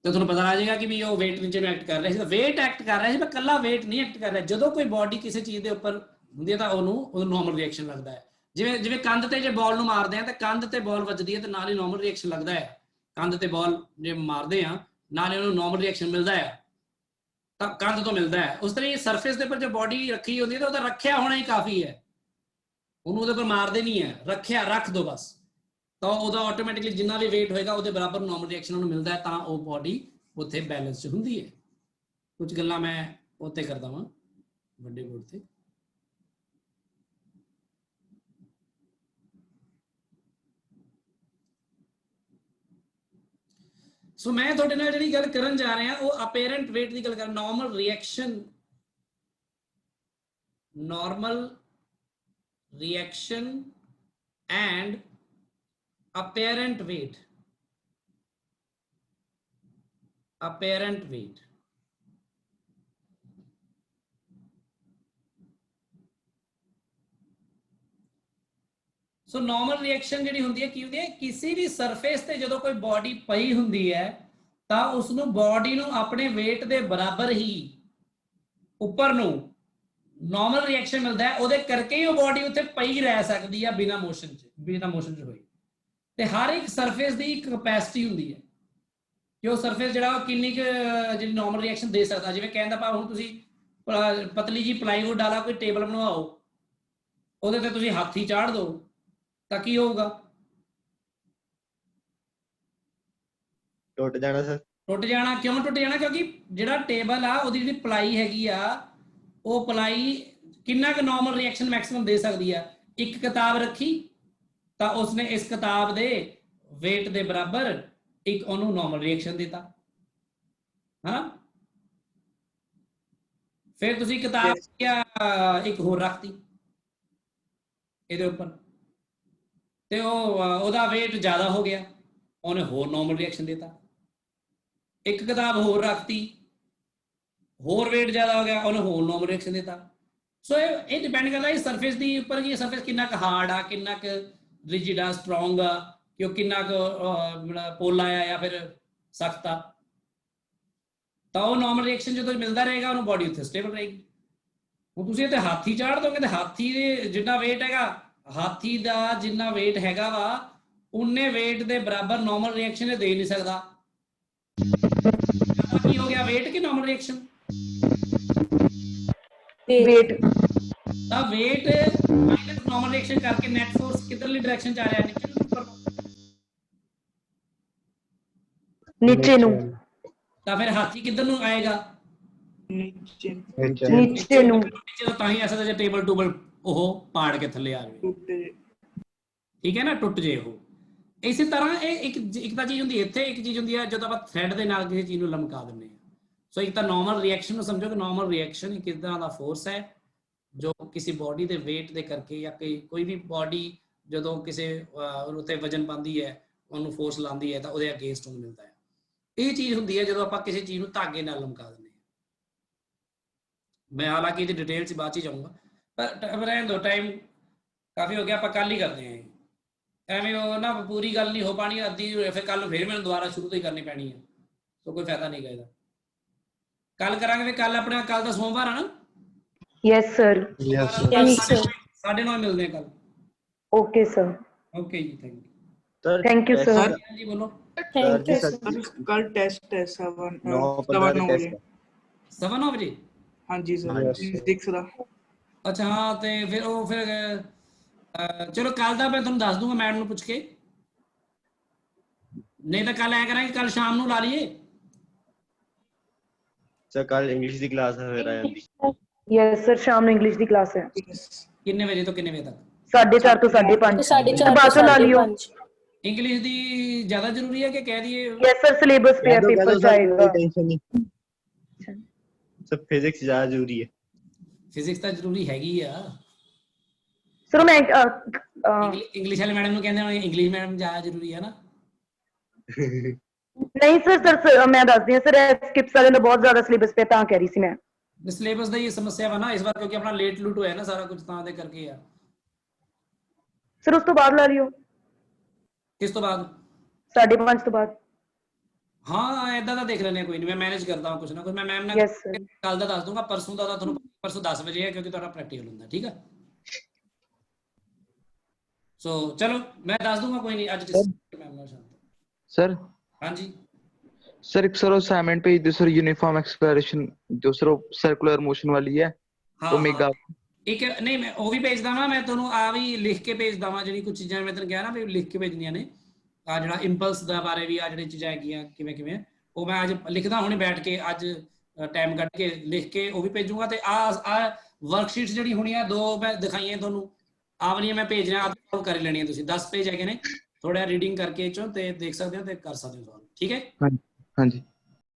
ਤੇ ਤੁਹਾਨੂੰ ਪਤਾ ਲੱਗ ਜਾਏਗਾ ਕਿ ਵੀ ਉਹ weight ਨੀਚੇ ਨੂੰ ਐਕਟ ਕਰ ਰਿਹਾ ਸੀ। ਤਾਂ weight ਐਕਟ ਕਰ ਰਿਹਾ ਸੀ, ਪਰ ਕੱਲਾ weight ਨਹੀਂ ਐਕਟ ਕਰ ਰਿਹਾ। ਜਦੋਂ ਕੋਈ ਬਾਡੀ ਕਿਸੇ ਚੀਜ਼ ਦੇ ਉੱਪਰ ਹੁੰਦੀ ਹੈ ਤਾਂ ਉਹਨੂੰ ਨਾਰਮਲ ਰਿਐਕਸ਼ਨ ਲੱਗਦਾ ਹੈ। ਜਿਵੇਂ ਕੰਧ ਤੇ ਜੇ ਬਾਲ ਨੂੰ ਮਾਰਦੇ ਆ ਤਾਂ ਕੰਧ ਤੇ ਬਾਲ ਵੱਜਦੀ ਹੈ ਤੇ ਨਾਲ ਹੀ ਨਾਰਮਲ ਰਿਐਕਸ਼ਨ ਲੱਗਦਾ ਹੈ। ਕੰਧ ਤੇ ਬਾਲ ਜੇ ਮਾਰਦੇ ਆ ਨਾਲ ਹੀ ਉਹਨੂੰ ਨਾਰਮਲ ਰਿਐਕਸ਼ਨ ਮਿਲਦਾ ਹੈ, ਤਾਂ ਕੰਧ ਤੋਂ ਮਿਲਦਾ ਹੈ। ਉਸ ਤਰ੍ਹਾਂ ਸਰਫੇਸ ਦੇ ਉੱਪਰ ਜੋ ਬਾਡੀ ਰੱਖੀ ਹੁੰਦੀ ਹੈ ਤਾਂ ਉਹਦਾ ਰੱਖਿਆ ਹੋਣਾ ਹੀ ਕਾਫੀ ਹੈ, ਉਹਨੂੰ ਉਹਦੇ ਉੱਪਰ ਮਾਰਦੇ ਨਹੀਂ ਹੈ, ਰੱਖ ਦੋ ਬਸ, ਤਾਂ ਉਹਦਾ ਆਟੋਮੈਟਿਕਲੀ ਜਿੰਨਾ ਵੀ weight ਹੋਏਗਾ ਉਹਦੇ ਬਰਾਬਰ ਨਾਰਮਲ ਰਿਐਕਸ਼ਨ ਉਹਨੂੰ ਮਿਲਦਾ ਹੈ, ਤਾਂ ਉਹ ਬਾਡੀ ਉੱਥੇ ਬੈਲੈਂਸ 'ਚ ਹੁੰਦੀ ਹੈ। ਕੁਝ ਗੱਲਾਂ ਮੈਂ ਉੱਤੇ ਕਰਦਾ ਵਾਂ ਵੱਡੇ ਬੋਰਡ ਤੇ। ਸੋ ਮੈਂ ਤੁਹਾਡੇ ਨਾਲ ਜਿਹੜੀ ਗੱਲ ਕਰਨ ਜਾ ਰਿਹਾ ਉਹ ਅਪੇਰੈਂਟ weight ਦੀ ਗੱਲ ਕਰ, normal reaction and apparent weight so normal reaction ਜਿਹੜੀ ਹੁੰਦੀ ਹੈ ਕੀ ਹੁੰਦੀ ਹੈ, ਕਿਸੇ ਵੀ ਸਰਫੇਸ ਤੇ ਜਦੋਂ ਕੋਈ ਬਾਡੀ ਪਈ ਹੁੰਦੀ ਹੈ ਤਾਂ ਉਸ ਨੂੰ ਬਾਡੀ ਨੂੰ ਆਪਣੇ weight ਦੇ ਬਰਾਬਰ ਹੀ ਉੱਪਰ ਨੂੰ ਨਾਰਮਲ ਰਿਐਕਸ਼ਨ ਮਿਲਦਾ ਹੈ, ਉਹਦੇ ਕਰਕੇ ਹੀ ਉਹ ਬਾਡੀ ਉੱਥੇ ਪਈ ਰਹਿ ਸਕਦੀ ਹੈ ਬਿਨਾਂ ਮੋਸ਼ਨ 'ਚ ਹੋਈ। ਤੇ ਹਰ ਇੱਕ ਸਰਫੇਸ ਦੀ ਇੱਕ ਕਪੈਸਿਟੀ ਹੁੰਦੀ ਹੈ ਕਿ ਉਹ ਸਰਫੇਸ ਜਿਹੜਾ ਉਹ ਕਿੰਨੀ ਕੁ ਜਿਹੜੀ ਨਾਰਮਲ ਰਿਐਕਸ਼ਨ ਦੇ ਸਕਦਾ। ਜਿਵੇਂ ਕਹਿੰਦਾ ਭਾਵ ਹੁਣ ਤੁਸੀਂ ਪਤਲੀ ਜੀ ਪਲਾਈਵੁੱਡ ਵਾਲਾ ਕੋਈ ਟੇਬਲ ਬਣਵਾਓ, ਉਹਦੇ ਤੇ ਤੁਸੀਂ ਹੱਥ ਹੀ ਚਾੜ ਦਿਓ ਤਾਂ ਕੀ ਹੋਊਗਾ?
ਟੁੱਟ ਜਾਣਾ ਸਰ।
ਟੁੱਟ ਜਾਣਾ। ਕਿਉਂ ਟੁੱਟ ਜਾਣਾ? ਕਿਉਂਕਿ ਜਿਹੜਾ ਟੇਬਲ ਆ ਉਹਦੀ ਜਿਹੜੀ ਪਲਾਈ ਹੈਗੀ ਆ, ਉਹ ਪਲਾਈ ਕਿੰਨਾ ਕੁ ਨਾਰਮਲ ਰਿਐਕਸ਼ਨ ਮੈਕਸਿਮਮ ਦੇ ਸਕਦੀ ਆ। ਇੱਕ ਕਿਤਾਬ ਰੱਖੀ ਤਾਂ ਉਸਨੇ ਇਸ ਕਿਤਾਬ ਦੇ weight ਦੇ ਬਰਾਬਰ ਇੱਕ ਉਹਨੂੰ ਨਾਰਮਲ ਰਿਐਕਸ਼ਨ ਦਿੱਤਾ, ਹਾਂ। ਫਿਰ ਤੁਸੀਂ ਕਿਤਾਬ ਇੱਕ ਹੋਰ ਰੱਖਤੀ ਇਹਦੇ ਉੱਪਰ ਤੇ ਉਹਦਾ weight ਜ਼ਿਆਦਾ ਹੋ ਗਿਆ, ਉਹਨੇ ਹੋਰ ਨਾਰਮਲ ਰਿਐਕਸ਼ਨ ਦਿੱਤਾ। ਇੱਕ ਕਿਤਾਬ ਹੋਰ ਰੱਖਤੀ, ਹੋਰ weight ਜ਼ਿਆਦਾ ਹੋ ਗਿਆ, ਉਹਨੇ ਹੋਰ ਨਾਰਮਲ ਰਿਐਕਸ਼ਨ ਦਿੱਤਾ। ਸੋ ਇਹ ਡਿਪੈਂਡ ਕਰਦਾ ਇਸ ਸਰਫੇਸ ਦੀ ਉੱਪਰ ਕਿ ਸਰਫੇਸ ਕਿੰਨਾ ਕੁ ਹਾਰਡ ਆ, ਕਿੰਨਾ ਕੁ ਰਿਜਿਡ ਆ, ਸਟਰੋਂਗ ਆ, ਕਿ ਉਹ ਕਿੰਨਾ ਕੁ ਪੋਲਾ ਆ ਜਾਂ ਫਿਰ ਸਖਤ ਆ। ਤਾਂ ਉਹ ਨਾਰਮਲ ਰਿਐਕਸ਼ਨ ਜਦੋਂ ਮਿਲਦਾ ਰਹੇਗਾ ਉਹਨੂੰ ਬਾਡੀ ਉੱਥੇ ਸਟੇਬਲ ਰਹੇਗੀ। ਹੁਣ ਤੁਸੀਂ ਇੱਥੇ ਹਾਥੀ ਚਾੜ ਦੋਗੇ ਤੇ ਹਾਥੀ ਦੇ ਜਿੰਨਾ weight ਹੈਗਾ, ਹਾਥੀ ਦਾ ਜਿੰਨਾ weight ਹੈਗਾ ਵਾ ਉਨੇ weight ਦੇ ਬਰਾਬਰ ਨਾਰਮਲ ਰਿਐਕਸ਼ਨ ਇਹ ਦੇ ਨਹੀਂ ਸਕਦਾ। ਕੀ ਹੋ ਗਿਆ, weight ਕਿ ਨਾਰਮਲ ਰਿਐਕਸ਼ਨ?
weight
ਤਾਂ weight ਮਾਈਨਸ ਨਾਰਮਲ ਰਿਐਕਸ਼ਨ ਕਰਕੇ ਨੈਟ ਫੋਰਸ ਕਿੱਧਰਲੀ ਡਾਇਰੈਕਸ਼ਨ ਚ ਆ ਰਿਹਾ, ਨੀਚੇ ਨੂੰ ਉੱਪਰ
ਨੀਚੇ ਨੂੰ।
ਤਾਂ ਫਿਰ ਹਾਥੀ ਕਿੱਧਰ ਨੂੰ ਆਏਗਾ?
नीचे
ਨੀਚੇ ਨੂੰ।
ਨੀਚੇ ਤੋਂ ਤਾਂ ਹੀ ਐਸਾ ਜੇ ਟੇਬਲ ਟੂਬਲ ਉਹ ਪਾੜ ਕੇ ਥੱਲੇ ਆ ਜਾਵੇ,
टूटे
ਠੀਕ ਹੈ ਨਾ, ਟੁੱਟ ਜੇ ਉਹ। ਇਸੇ ਤਰ੍ਹਾਂ ਇਹ ਇੱਕ ਤਾਂ ਚੀਜ਼ ਹੁੰਦੀ ਇੱਥੇ, ਇੱਕ ਚੀਜ਼ ਹੁੰਦੀ ਹੈ ਜਦੋਂ ਆਪਾਂ ਥ੍ਰੈਡ ਦੇ ਨਾਲ ਕਿਸੇ ਚੀਜ਼ ਨੂੰ ਲਮਕਾ ਦਿੰਦੇ ਹਾਂ। ਸੋ ਇੱਕ ਤਾਂ ਨਾਰਮਲ ਰਿਐਕਸ਼ਨ ਨੂੰ ਸਮਝੋ ਕਿ ਨਾਰਮਲ ਰਿਐਕਸ਼ਨ ਇੱਕ ਤਰ੍ਹਾਂ ਦਾ ਫੋਰਸ ਹੈ ਜੋ ਕਿਸੇ ਬਾਡੀ ਦੇ weight ਦੇ ਕਰਕੇ ਜਾਂ ਕੋਈ ਵੀ ਬਾਡੀ ਜਦੋਂ ਕਿਸੇ ਉੱਤੇ ਵਜਨ ਪਾਉਂਦੀ ਹੈ, ਉਹਨੂੰ ਫੋਰਸ ਲਾਉਂਦੀ ਹੈ ਤਾਂ ਉਹਦੇ ਅਗੇਂਸਟ ਉਹਨੂੰ ਮਿਲਦਾ ਹੈ। ਇਹ ਚੀਜ਼ ਹੁੰਦੀ ਹੈ ਜਦੋਂ ਆਪਾਂ ਕਿਸੇ ਚੀਜ਼ ਨੂੰ ਧਾਗੇ ਨਾਲ ਲਮਕਾ ਦਿੰਦੇ ਹਾਂ। ਮੈਂ ਹਾਲਾਂਕਿ ਇਹਦੀ ਡਿਟੇਲ 'ਚ ਬਾਅਦ 'ਚ ਜਾਊਂਗਾ, ਪਰ ਰਹਿਣ ਦਿਓ, ਟਾਈਮ ਕਾਫੀ ਹੋ ਗਿਆ, ਆਪਾਂ ਕੱਲ ਹੀ ਕਰਦੇ ਹਾਂ। ਐਵੇਂ ਉਹ ਨਾ ਪੂਰੀ ਗੱਲ ਨਹੀਂ ਹੋ ਪਾਣੀ, ਅੱਧੀ ਫਿਰ ਕੱਲ ਫਿਰ ਮੈਨੂੰ ਦੁਬਾਰਾ ਸ਼ੁਰੂ ਤੋਂ ਹੀ ਕਰਨੀ ਪੈਣੀ ਹੈ, ਸੋ ਕੋਈ ਫਾਇਦਾ ਨਹੀਂ ਗਾ ਇਹਦਾ। ਕੱਲ ਕਰਾਂਗੇ। ਫਿਰ ਕੱਲ ਆਪਣਾ ਕੱਲ ਦਾ ਸੋਮਵਾਰ ਆ ਨਾ?
Yes sir.
9:30 ਮਿਲਦੇ ਹਾਂ ਕੱਲ।
Okay sir.
ਓਕੇ ਜੀ, thank you.
Thank you sir.
जी बोलो।
Thank you sir. कल टेस्ट है 9 बजे।
9 बजे?
हाँ जी सर, फिजिक्स ਦਾ।
ਅੱਛਾ ਹਾਂ, ਤੇ ਫਿਰ ਉਹ ਫਿਰ ਚਲੋ ਕੱਲ ਦਾ ਮੈਂ ਤੁਹਾਨੂੰ ਦੱਸ ਦੂੰਗਾ ਮੈਡਮ ਨੂੰ ਪੁੱਛ ਕੇ, ਨਹੀਂ ਤਾਂ ਕੱਲ ਐ ਕਰਾਂਗੇ ਕੱਲ ਸ਼ਾਮ ਨੂੰ ਲਾ ਲਈਏ।
ਸਰ ਕੱਲ ਇੰਗਲਿਸ਼ ਦੀ ਕਲਾਸ ਹੈ ਫਿਰ ਆ ਜਾਂਦੀ।
यस सर, शाम ਨੂੰ ਇੰਗਲਿਸ਼ ਦੀ ਕਲਾਸ ਹੈ।
ਕਿੰਨੇ ਵਜੇ ਤੋਂ ਕਿੰਨੇ ਵਜੇ ਤੱਕ?
4:30 ਤੋਂ 5:30। ਬਾਅਦ ਚੋਂ ਲਾ ਲਿਓ।
ਇੰਗਲਿਸ਼ ਦੀ ਜ਼ਿਆਦਾ ਜ਼ਰੂਰੀ ਹੈ ਕਿ ਕਹਿ ਦਈਏ?
ਯੈਸ ਸਰ, ਸਿਲੇਬਸ ਪਿਆ ਪੇਪਰ ਚ ਆਏਗਾ।
ਟੈਨਸ਼ਨ ਨਹੀਂ ਸਰ, ਫਿਜ਼ਿਕਸ ਜ਼ਿਆਦਾ ਜ਼ਰੂਰੀ ਹੈ।
ਫਿਜ਼ਿਕਸ ਤਾਂ ਜ਼ਰੂਰੀ ਹੈਗੀ ਆ
ਸਰ ਮੈਂ
ਇੰਗਲਿਸ਼ ਵਾਲੇ ਮੈਡਮ ਨੂੰ ਕਹਿੰਦੇ ਹੋਣੇ ਇੰਗਲਿਸ਼ ਮੈਡਮ ਜ਼ਿਆਦਾ ਜ਼ਰੂਰੀ ਹੈ ਨਾ।
ਨਹੀਂ ਸਰ ਮੈਂ ਦੱਸਦੀ ਹਾਂ ਸਰ, ਸਕਿਪਸ ਵਾਲੇ ਦਾ ਬਹੁਤ ਜ਼ਿਆਦਾ ਸਿਲੇਬਸ ਪਿਆ ਤਾਂ ਕਹਿ ਰਹੀ ਸੀ ਮੈਂ।
ਸਿਲੇਬਸ ਦਾ ਹੀ ਸਮੱਸਿਆ ਵਾ ਨਾ ਇਸ ਵਾਰ, ਕਿਉਂਕਿ ਆਪਣਾ ਲੇਟ ਲੂਟ ਹੋਇਆ ਨਾ ਸਾਰਾ ਕੁਝ, ਤਾਂ ਦੇ ਕਰਕੇ ਆ।
ਸਰ ਉਸ ਤੋਂ ਬਾਅਦ ਲਾ ਲਿਓ,
ਕਿਸ ਤੋਂ ਬਾਅਦ?
5:30 ਤੋਂ ਬਾਅਦ।
ਹਾਂ ਏਦਾਂ ਦਾ ਦੇਖ ਲੈਂਦੇ ਹਾਂ, ਕੋਈ ਨਹੀਂ, ਮੈਂ ਮੈਨੇਜ ਕਰਦਾ ਹਾਂ ਕੁਝ ਨਾ ਕੁਝ। ਮੈਂ ਮੈਮ ਨਾਲ
ਯੈਸ ਸਰ।
ਕੱਲ ਦਾ ਦੱਸ ਦੂੰਗਾ, ਪਰਸੋਂ ਦਾ ਤੁਹਾਨੂੰ ਪਰਸੋਂ 10 ਵਜੇ ਹੈ ਕਿਉਂਕਿ ਤੁਹਾਡਾ ਪ੍ਰੈਕਟੀਕਲ ਹੁੰਦਾ, ਠੀਕ ਹੈ। ਸੋ ਚਲੋ ਮੈਂ ਦੱਸ ਦੂੰਗਾ, ਕੋਈ ਨਹੀਂ ਅੱਜ ਮੈਮ ਨਾਲ ਸ਼ਾਮ।
ਸਰ
ਹਾਂਜੀ
सर एक सर असाइनमेंट भेज दो सर, यूनिफॉर्म एक्सप्लोरेशन जो सर सर्कुलर मोशन वाली है ओमेगा।
ਇੱਕ ਨਹੀਂ ਮੈਂ ਉਹ ਵੀ ਭੇਜਦਾ ਵਾਂ, ਮੈਂ ਤੁਹਾਨੂੰ ਆ ਵੀ ਲਿਖ ਕੇ ਭੇਜਦਾ ਵਾਂ, ਜਿਹੜੀ ਕੁਝ ਚੀਜ਼ਾਂ ਮੈਂ ਤੈਨੂੰ ਕਿਹਾ ਨਾ ਵੀ ਲਿਖ ਕੇ ਭੇਜਣੀਆਂ ਨੇ। ਆ ਜਿਹੜਾ ਇੰਪਲਸ ਦਾ ਬਾਰੇ ਵੀ ਆ ਜਿਹੜੀ ਚੀਜ਼ਾਂ ਹੈਗੀਆਂ ਕਿਵੇਂ ਕਿਵੇਂ, ਉਹ ਮੈਂ ਅੱਜ ਲਿਖਦਾ ਹੁਣੇ ਬੈਠ ਕੇ, ਅੱਜ ਟਾਈਮ ਕੱਢ ਕੇ ਲਿਖ ਕੇ ਉਹ ਵੀ ਭੇਜੂਗਾ। ਤੇ ਆ ਵਰਕਸ਼ੀਟਸ ਜਿਹੜੀ ਹੋਣੀ ਆ 2 ਮੈਂ ਦਿਖਾਈਆਂ ਤੁਹਾਨੂੰ, ਆ ਵਾਲੀਆਂ ਮੈਂ ਭੇਜ ਰਿਹਾ, ਆਪ ਕਰ ਲੈਣੀਆਂ ਤੁਸੀਂ। 10 ਪੇਜ ਹੈਗੇ ਨੇ, ਥੋੜਾ ਰੀਡਿੰਗ ਕਰਕੇ ਚੋਂ ਤੇ ਦੇਖ ਸਕਦੇ ਹੋ ਤੇ ਕਰ ਸਕਦੇ ਹੋ, ਠੀਕ ਹੈ।
हाँ जी।